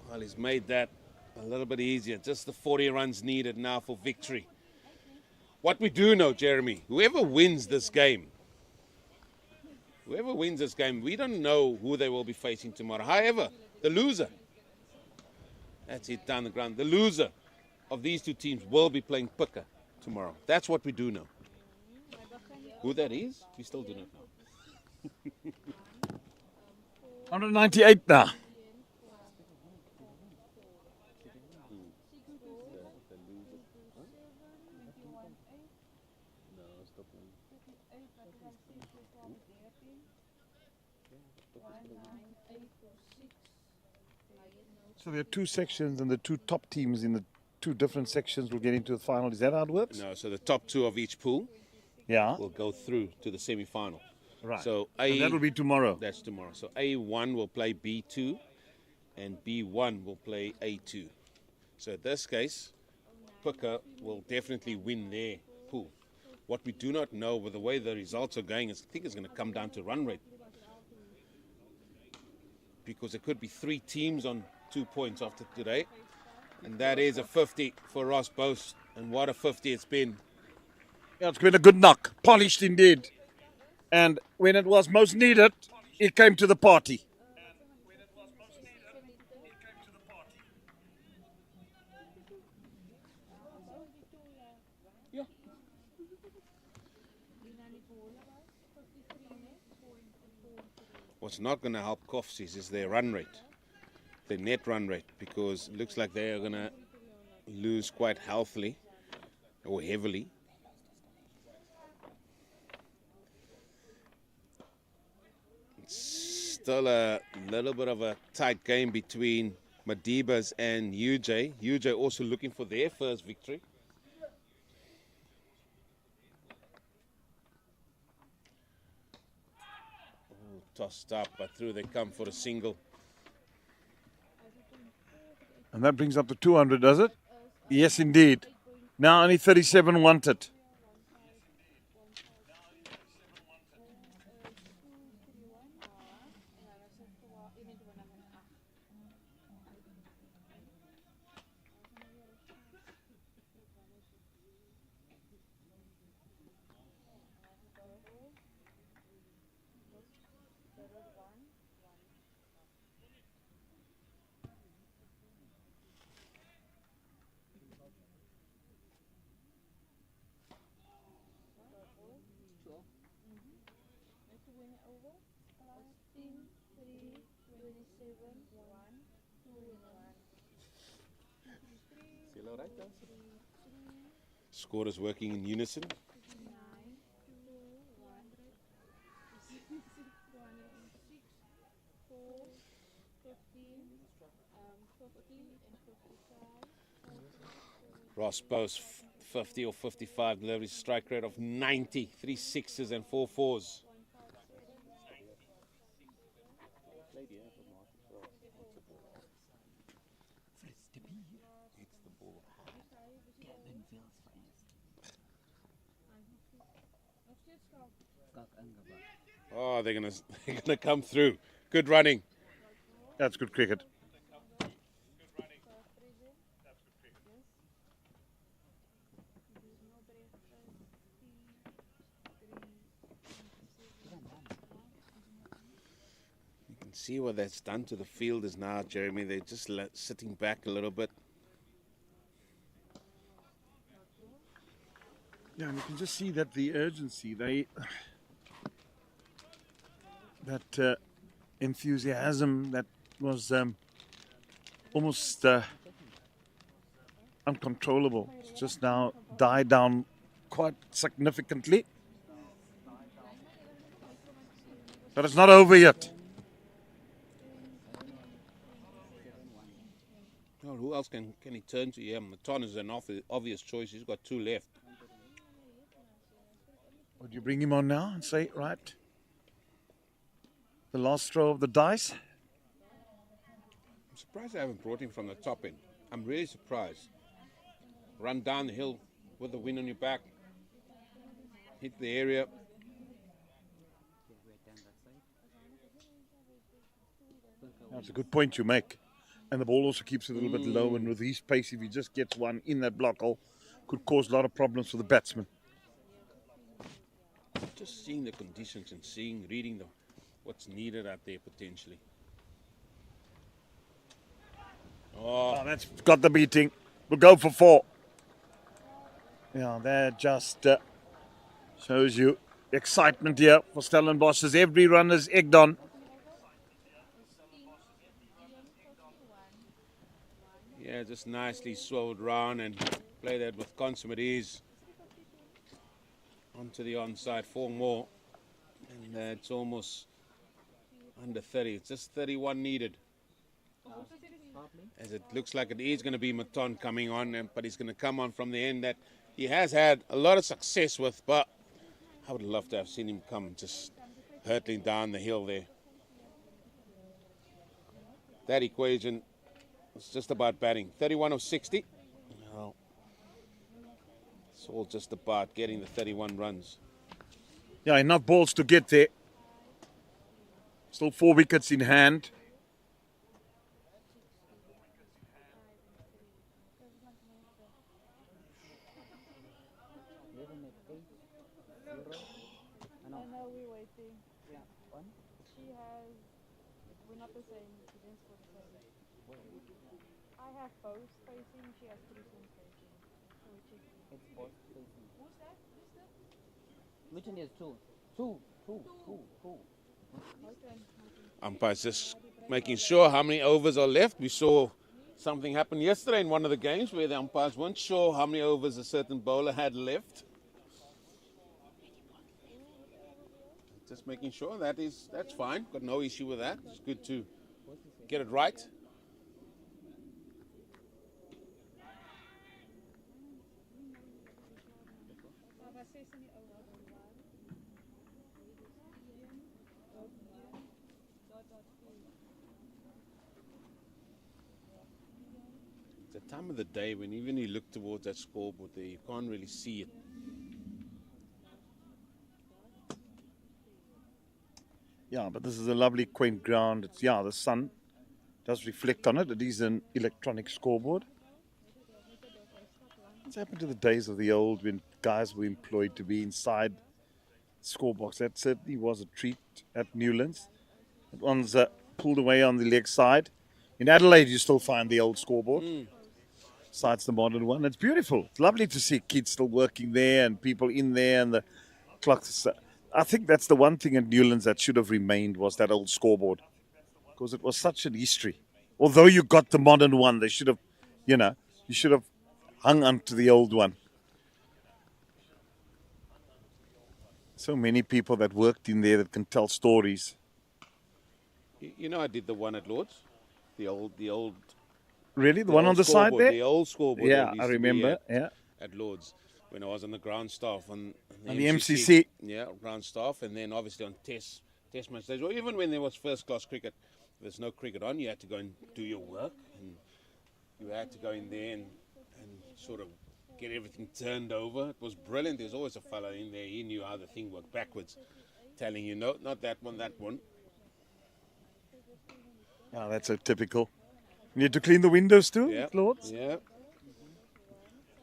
Well, he's made that a little bit easier. Just the 40 runs needed now for victory. What we do know, Jeremy, whoever wins this game, we don't know who they will be facing tomorrow. However, the loser, that's it down the ground, the loser of these two teams will be playing Pika tomorrow. That's what we do know. Who that is, we still do not know. 198 now. So there are two sections, and the two top teams in the two different sections will get into the final. Is that how it works? No, so the top two of each pool Yeah. will go through to the semi-final. Right. So And that will be tomorrow. That's tomorrow. So A1 will play B2, and B1 will play A2. So in this case, Picker will definitely win their pool. What we do not know with the way the results are going is I think it's going to come down to run rate. Because there could be 3 teams on 2 points after today. And that is a 50 for Ross Boast. And what a 50 it's been. Yeah, it's been a good knock. Polished indeed. And when it was most needed, it came to the party. What's not going to help Coffsies is their run rate, their net run rate, because it looks like they are going to lose quite healthily or heavily. It's still a little bit of a tight game between Madibas and UJ. UJ also looking for their first victory. Tossed up, but through they come for a single. And that brings up to 200, does it? Yes, indeed. Now only 37 wanted. Scorers working in unison. Ross Bose 50 or 55 deliveries, strike rate of 90, 3 sixes and 4 fours. Oh, they're gonna come through. Good running. That's good cricket. You can see what that's done to the fielders now, Jeremy. They're just sitting back a little bit. Yeah, and you can just see that the urgency, that enthusiasm that was almost uncontrollable. It's just now died down quite significantly. But it's not over yet. Well, who else can he turn to? Yeah, Maton is an obvious choice. He's got 2 left. Would you bring him on now and say, right, the last throw of the dice? I'm surprised I haven't brought him from the top end. I'm really surprised. Run down the hill with the wind on your back. Hit the area. That's a good point you make. And the ball also keeps it a little bit low, and with his pace, if he just gets one in that block hole, could cause a lot of problems for the batsman. Just seeing the conditions and reading what's needed out there potentially. Oh, that's got the beating. We'll go for 4. Yeah, that just shows you excitement here for Stellenbosch as every runner's egged on. Yeah, just nicely swelled round and play that with consummate ease. onto the onside, 4 more. And it's almost under 30. It's just 31 needed. As it looks like it is going to be Maton coming on, but he's going to come on from the end that he has had a lot of success with, but I would love to have seen him come just hurtling down the hill there. That equation is just about batting. 31 of 60. Well, it's all just about getting the 31 runs. Yeah, enough balls to get there. Still 4 wickets in hand. I know we're waiting. Yeah. One? She has. We're not the same. We didn't score the same. I have both facing. She has 3 swings facing. So we check. It's both facing. Who's that? Which one is 2? 2. Umpires just making sure how many overs are left. We saw something happen yesterday in one of the games where the umpires weren't sure how many overs a certain bowler had left. Just making sure that's fine. Got no issue with that. It's good to get it right. It's the time of the day when even you look towards that scoreboard there, you can't really see it. Yeah, but this is a lovely quaint ground. It's, yeah, the sun does reflect on it. It is an electronic scoreboard. What's happened to the days of the old when guys were employed to be inside scorebox? That certainly was a treat at Newlands. That one's pulled away on the leg side. In Adelaide, you still find the old scoreboard. Besides the modern one. It's beautiful. It's lovely to see kids still working there and people in there and the clocks. I think that's the one thing at Newlands that should have remained was that old scoreboard. Because it was such an history. Although you got the modern one, they should have, you should have hung on to the old one. So many people that worked in there that can tell stories. You know, I did the one at Lord's, the old. Really, the one on the side there? The old scoreboard. Yeah, that used I to be remember. Yeah, at Lord's when I was on the ground staff on the MCC. Yeah, ground staff, and then obviously on test match days, or even when there was first class cricket. There's no cricket on. You had to go and do your work, and you had to go in there and sort of get everything turned over. It was brilliant. There's always a fellow in there. He knew how the thing worked backwards, telling you, no, not that one, that one. Oh, that's so typical. You need to clean the windows too, Yeah, Lords? yeah.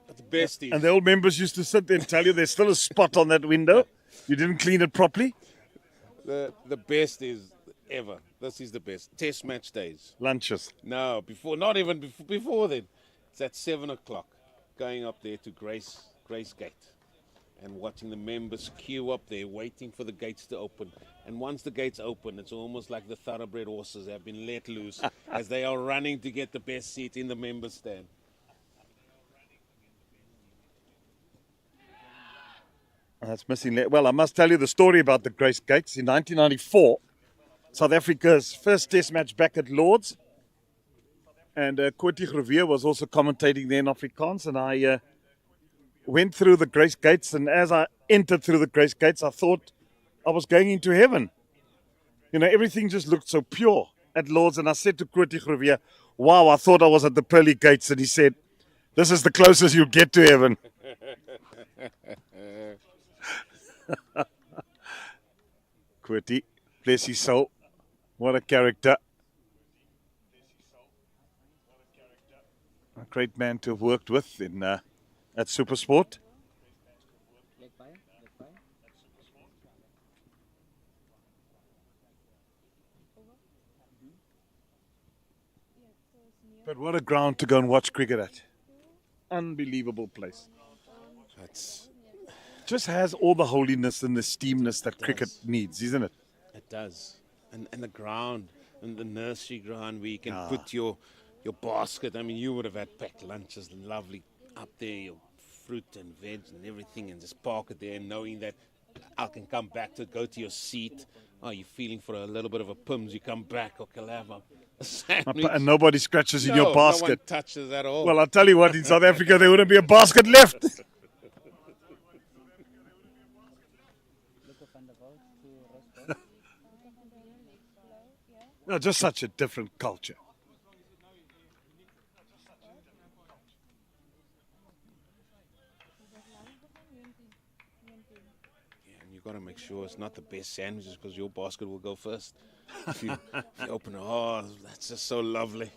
But the best is... And the old members used to sit there and tell you there's still a spot on that window. You didn't clean it properly. The best is ever. This is the best. Test match days. Lunches. No, not even before then. It's at 7 o'clock, going up there to Grace Gate and watching the members queue up there, waiting for the gates to open. And once the gates open, it's almost like the thoroughbred horses have been let loose as they are running to get the best seat in the members' stand. That's missing. Well, I must tell you the story about the Grace Gates. In 1994, South Africa's first test match back at Lord's. And Coetzenberg was also commentating there in Afrikaans. And I went through the Grace Gates. And as I entered through the Grace Gates, I thought I was going into heaven. You know, everything just looked so pure at Lord's. And I said to Coetzenberg, wow, I thought I was at the pearly gates. And he said, this is the closest you'll get to heaven. Quirty, bless his soul. What a character. A great man to have worked with in at Supersport. But what a ground to go and watch cricket at. Unbelievable place. That's... Just has all the holiness and the steamness that cricket needs, isn't it? It does. And the ground, and the nursery ground where you can put your basket. I mean, you would have had packed lunches, lovely up there, your fruit and veg and everything and just park it there, knowing that I can come back to go to your seat. Oh, you're feeling for a little bit of a pims, you come back, or can have a sandwich. And nobody scratches in your No one basket. touches at all. Well, I'll tell you what, in South Africa, there wouldn't be a basket left. No, just such a different culture. And you've got to make sure it's not the best sandwiches because your basket will go first. If you open it, oh, that's just so lovely.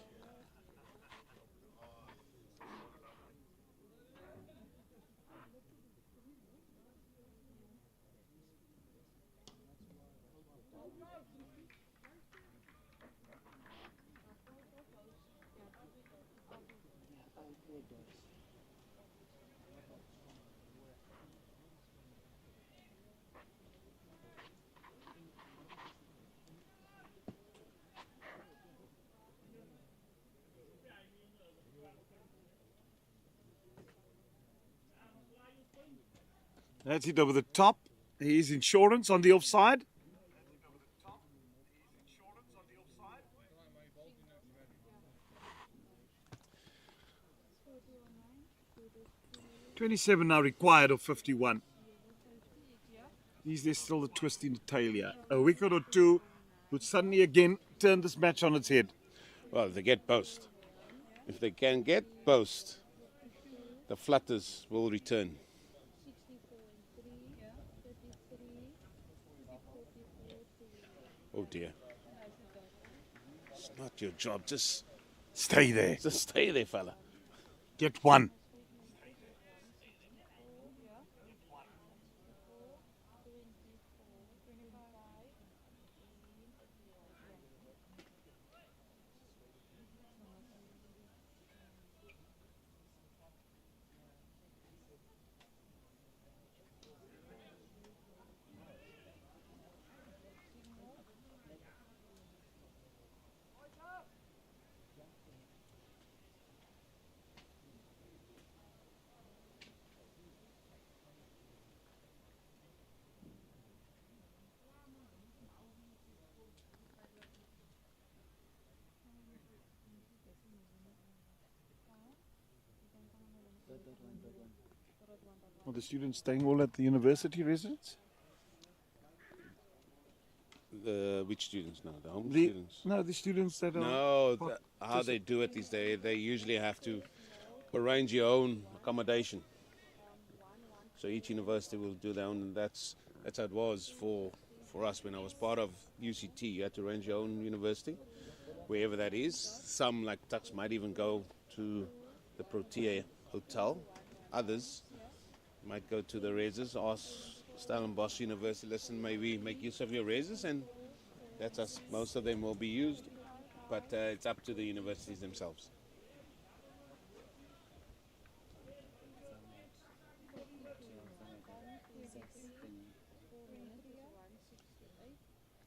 That's it over the top. Here's insurance on the offside. $27 now required of 51. Is there still a twist in the tail here? A wicket or two would suddenly again turn this match on its head. Well, they get post. If they can get post, the flutters will return. Oh dear. It's not your job. Just Stay there. stay there, fella. Get one. Are the students staying all at the university residence? Which students now? The home The, students? no, the students that are... No, how they do it is they usually have to arrange your own accommodation. So each university will do their own, and that's how it was for us when I was part of UCT. You had to arrange your own university, wherever that is. Some, like TUKS, might even go to the Protea Hotel. Others might go to the reses, ask Stellenbosch University, listen, maybe make use of your reses, and that's us. Most of them will be used, but it's up to the universities themselves.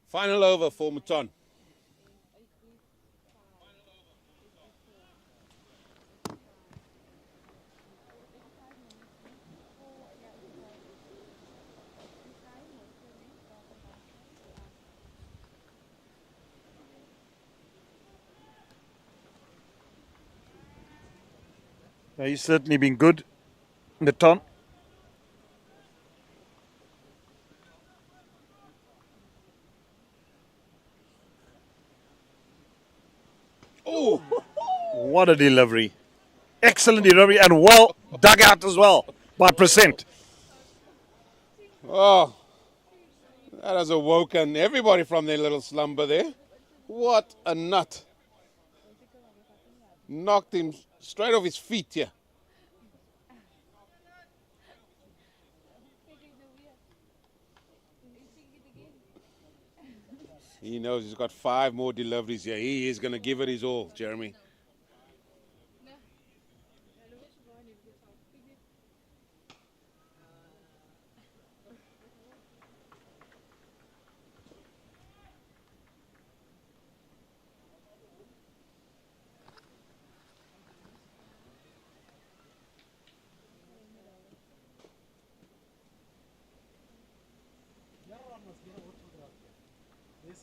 Final over for Mouton. He's certainly been good in the ton. Oh, What a delivery. Excellent delivery and well dug out as well by Percent. oh, that has awoken everybody from their little slumber there. What a nut. Knocked him straight off his feet here. He knows he's got 5 more deliveries here. He is going to give it his all, Jeremy.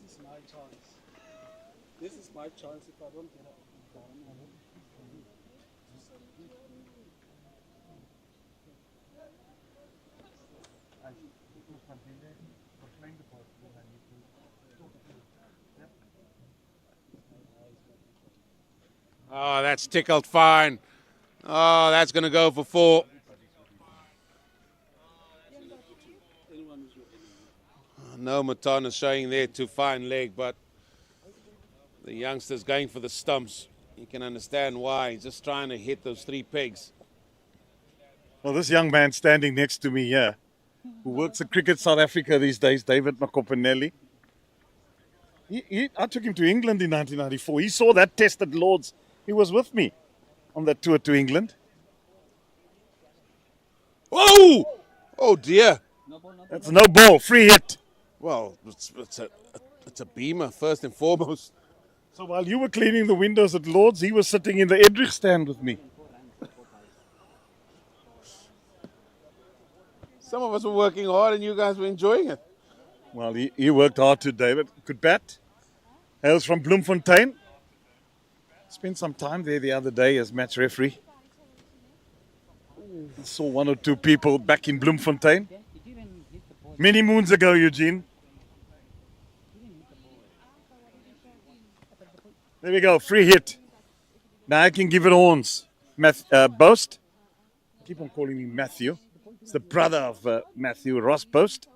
This is my chance. This is my chance if I don't get it. Oh, that's tickled fine. Oh, that's going to go for 4. No, Matana's showing there to fine leg, but the youngster's going for the stumps. You can understand why. He's just trying to hit those 3 pegs. Well, this young man standing next to me here, who works at Cricket South Africa these days, David Makopanelli. I took him to England in 1994. He saw that test at Lord's. He was with me on that tour to England. Oh! Oh, dear. That's no ball, free hit. Well, it's a beamer, first and foremost. So while you were cleaning the windows at Lord's, he was sitting in the Edrich stand with me. Some of us were working hard and you guys were enjoying it. Well, he worked hard too, David. Good bat. Hails from Bloemfontein. Spent some time there the other day as match referee. Saw 1 or 2 people back in Bloemfontein. Many moons ago, Eugene. There we go, free hit. Now I can give it horns. Boast. Keep on calling me Matthew. It's the brother of Matthew, Ross Boast.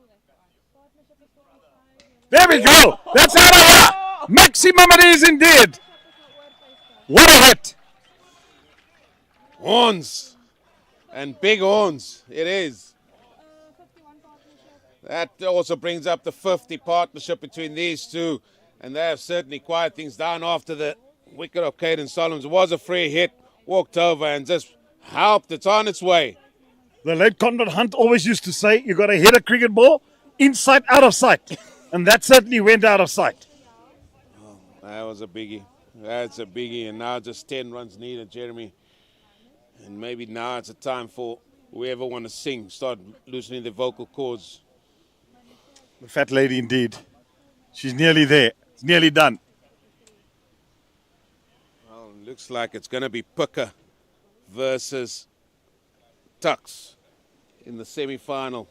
There we go. That's out of here. Maximum it is indeed. What a hit. Horns. And big horns. It is. That also brings up the 50 partnership between these two. And they have certainly quieted things down after the wicket of Caden Solomons. It was a free hit. Walked over and just helped it on its way. The late Conrad Hunt always used to say, you got to hit a cricket ball inside, out of sight. And that certainly went out of sight. Oh, that was a biggie. That's a biggie. And now just 10 runs needed, Jeremy. And maybe now it's a time for whoever want to sing, start loosening the vocal cords. The fat lady indeed. She's nearly there. It's nearly done. Well, it looks like it's going to be Puka versus TUKS in the semi-final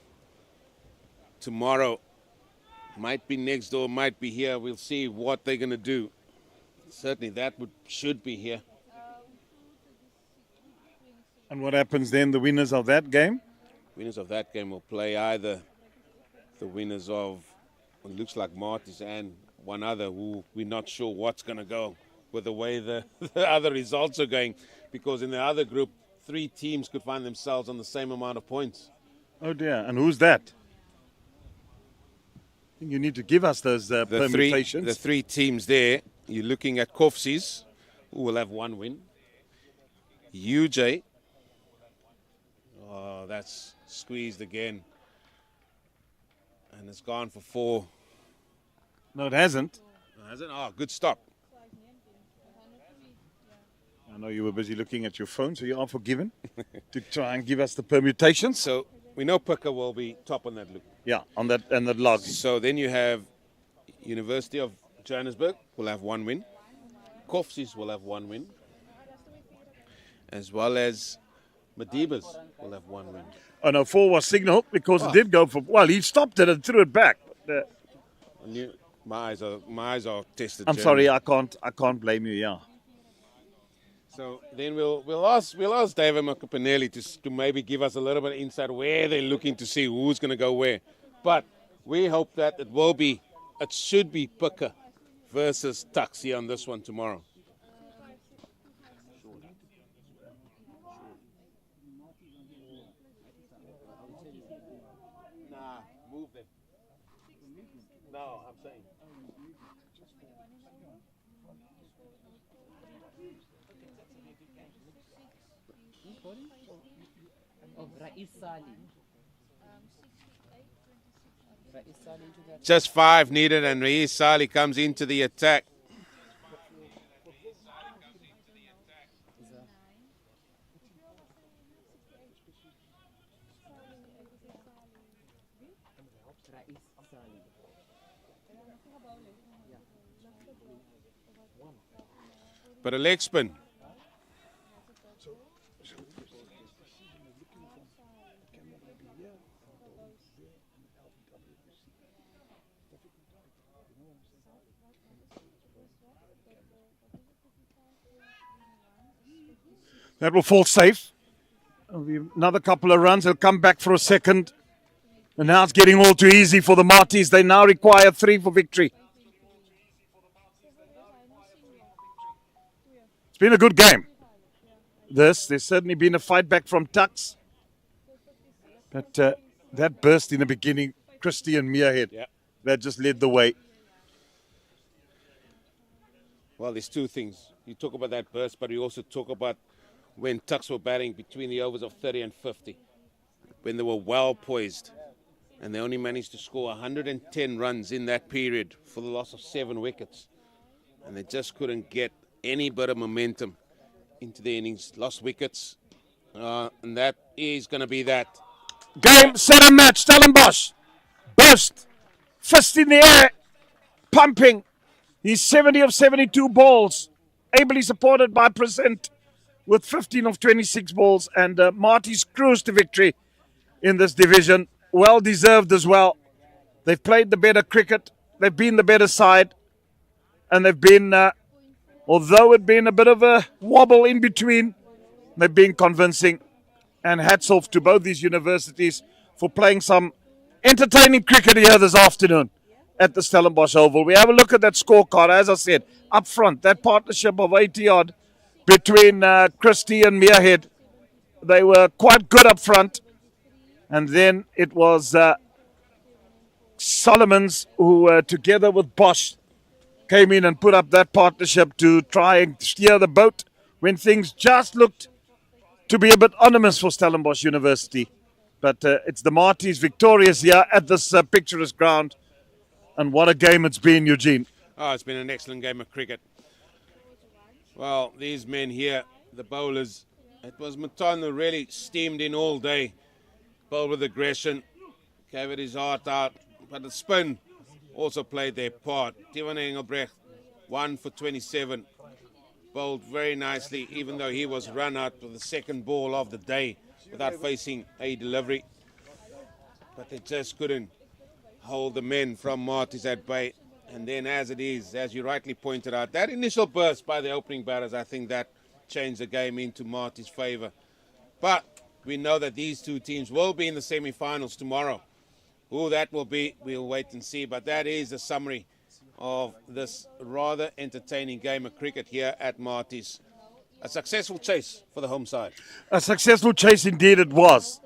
tomorrow. Might be next door, might be here. We'll see what they're going to do. Certainly that should be here. And what happens then? The winners of that game? Winners of that game will play either the winners of, it looks like Marty's and one other who we're not sure what's going to go with the way the other results are going. Because in the other group, 3 teams could find themselves on the same amount of points. Oh dear. And who's that? I think you need to give us those permutations. The 3 teams there, you're looking at Coetzenberg, who will have 1 win. UJ, oh, that's squeezed again. And it's gone for 4. No, it hasn't. Hasn't? Oh, good stop. I know you were busy looking at your phone, so you are forgiven to try and give us the permutations. So we know Puka will be top on that look. Yeah, on that and the log. So then you have University of Johannesburg will have 1 win. Coetzenberg will have 1 win. As well as MATIES will have 1 win. Oh no, 4 was signaled because it did go for. Well, he stopped it and threw it back. But, my eyes are tested. I'm Jeremy. sorry, I can't blame you. Yeah. So then we'll ask David Makopanelli to maybe give us a little bit of insight where they're looking to see who's going to go where. But we hope that it should be Puka versus TUKS here on this one tomorrow. Nah, move them. No, I'm saying. Just 5 needed, and Raiz Sali comes into the attack. But a leg spin. That will fall safe. Another couple of runs. He'll come back for a second. And now it's getting all too easy for the Marties. They now require 3 for victory. It's been a good game. There's certainly been a fight back from TUKS. But that burst in the beginning, Christie and Muirhead, that just led the way. Well, there's two things. You talk about that burst, but you also talk about when TUKS were batting between the overs of 30 and 50, when they were well poised, and they only managed to score 110 runs in that period for the loss of 7 wickets. And they just couldn't get any bit of momentum into the innings. Lost wickets, and that is going to be that. Game, set and match. Stellenbosch. Burst. Fist in the air. Pumping. He's 70 of 72 balls. Ably supported by Present with 15 of 26 balls. And Marty's cruised to victory in this division. Well deserved as well. They've played the better cricket. They've been the better side. And they've been, although it's been a bit of a wobble in between, they've been convincing. And hats off to both these universities for playing some entertaining cricket here this afternoon at the Stellenbosch Oval. We have a look at that scorecard. As I said, up front, that partnership of 80-odd between Christie and Muirhead. They were quite good up front. And then it was Solomons who, together with Bosch, came in and put up that partnership to try and steer the boat when things just looked to be a bit ominous for Stellenbosch University. But it's the Marties victorious here at this picturesque ground. And what a game it's been, Eugene. Oh, it's been an excellent game of cricket. Well, these men here, the bowlers, it was Matano really steamed in all day. Bowled with aggression, gave it his heart out. But the spin also played their part. Tivan Engelbrecht, 1 for 27. Bowled very nicely, even though he was run out with the second ball of the day without facing a delivery. But they just couldn't hold the men from Marty's at bay. And then as it is, as you rightly pointed out, that initial burst by the opening batters, I think that changed the game into Marty's favour. But we know that these two teams will be in the semi-finals tomorrow. Who that will be, we'll wait and see. But that is the summary of this rather entertaining game of cricket here at Marty's. A successful chase for the home side. A successful chase indeed it was.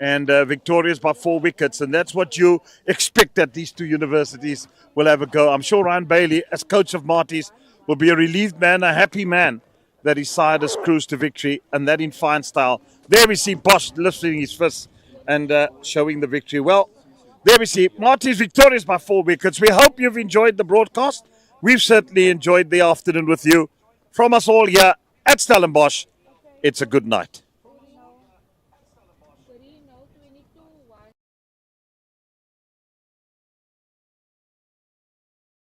And victorious by 4 wickets. And that's what you expect that these two universities will have a go. I'm sure Ryan Bailey, as coach of Marty's, will be a relieved man, a happy man that his side has cruised to victory, and that in fine style. There we see Bosch lifting his fist and showing the victory. Well, there we see Marty's victorious by 4 wickets. We hope you've enjoyed the broadcast. We've certainly enjoyed the afternoon with you. From us all here at Stellenbosch, it's a good night.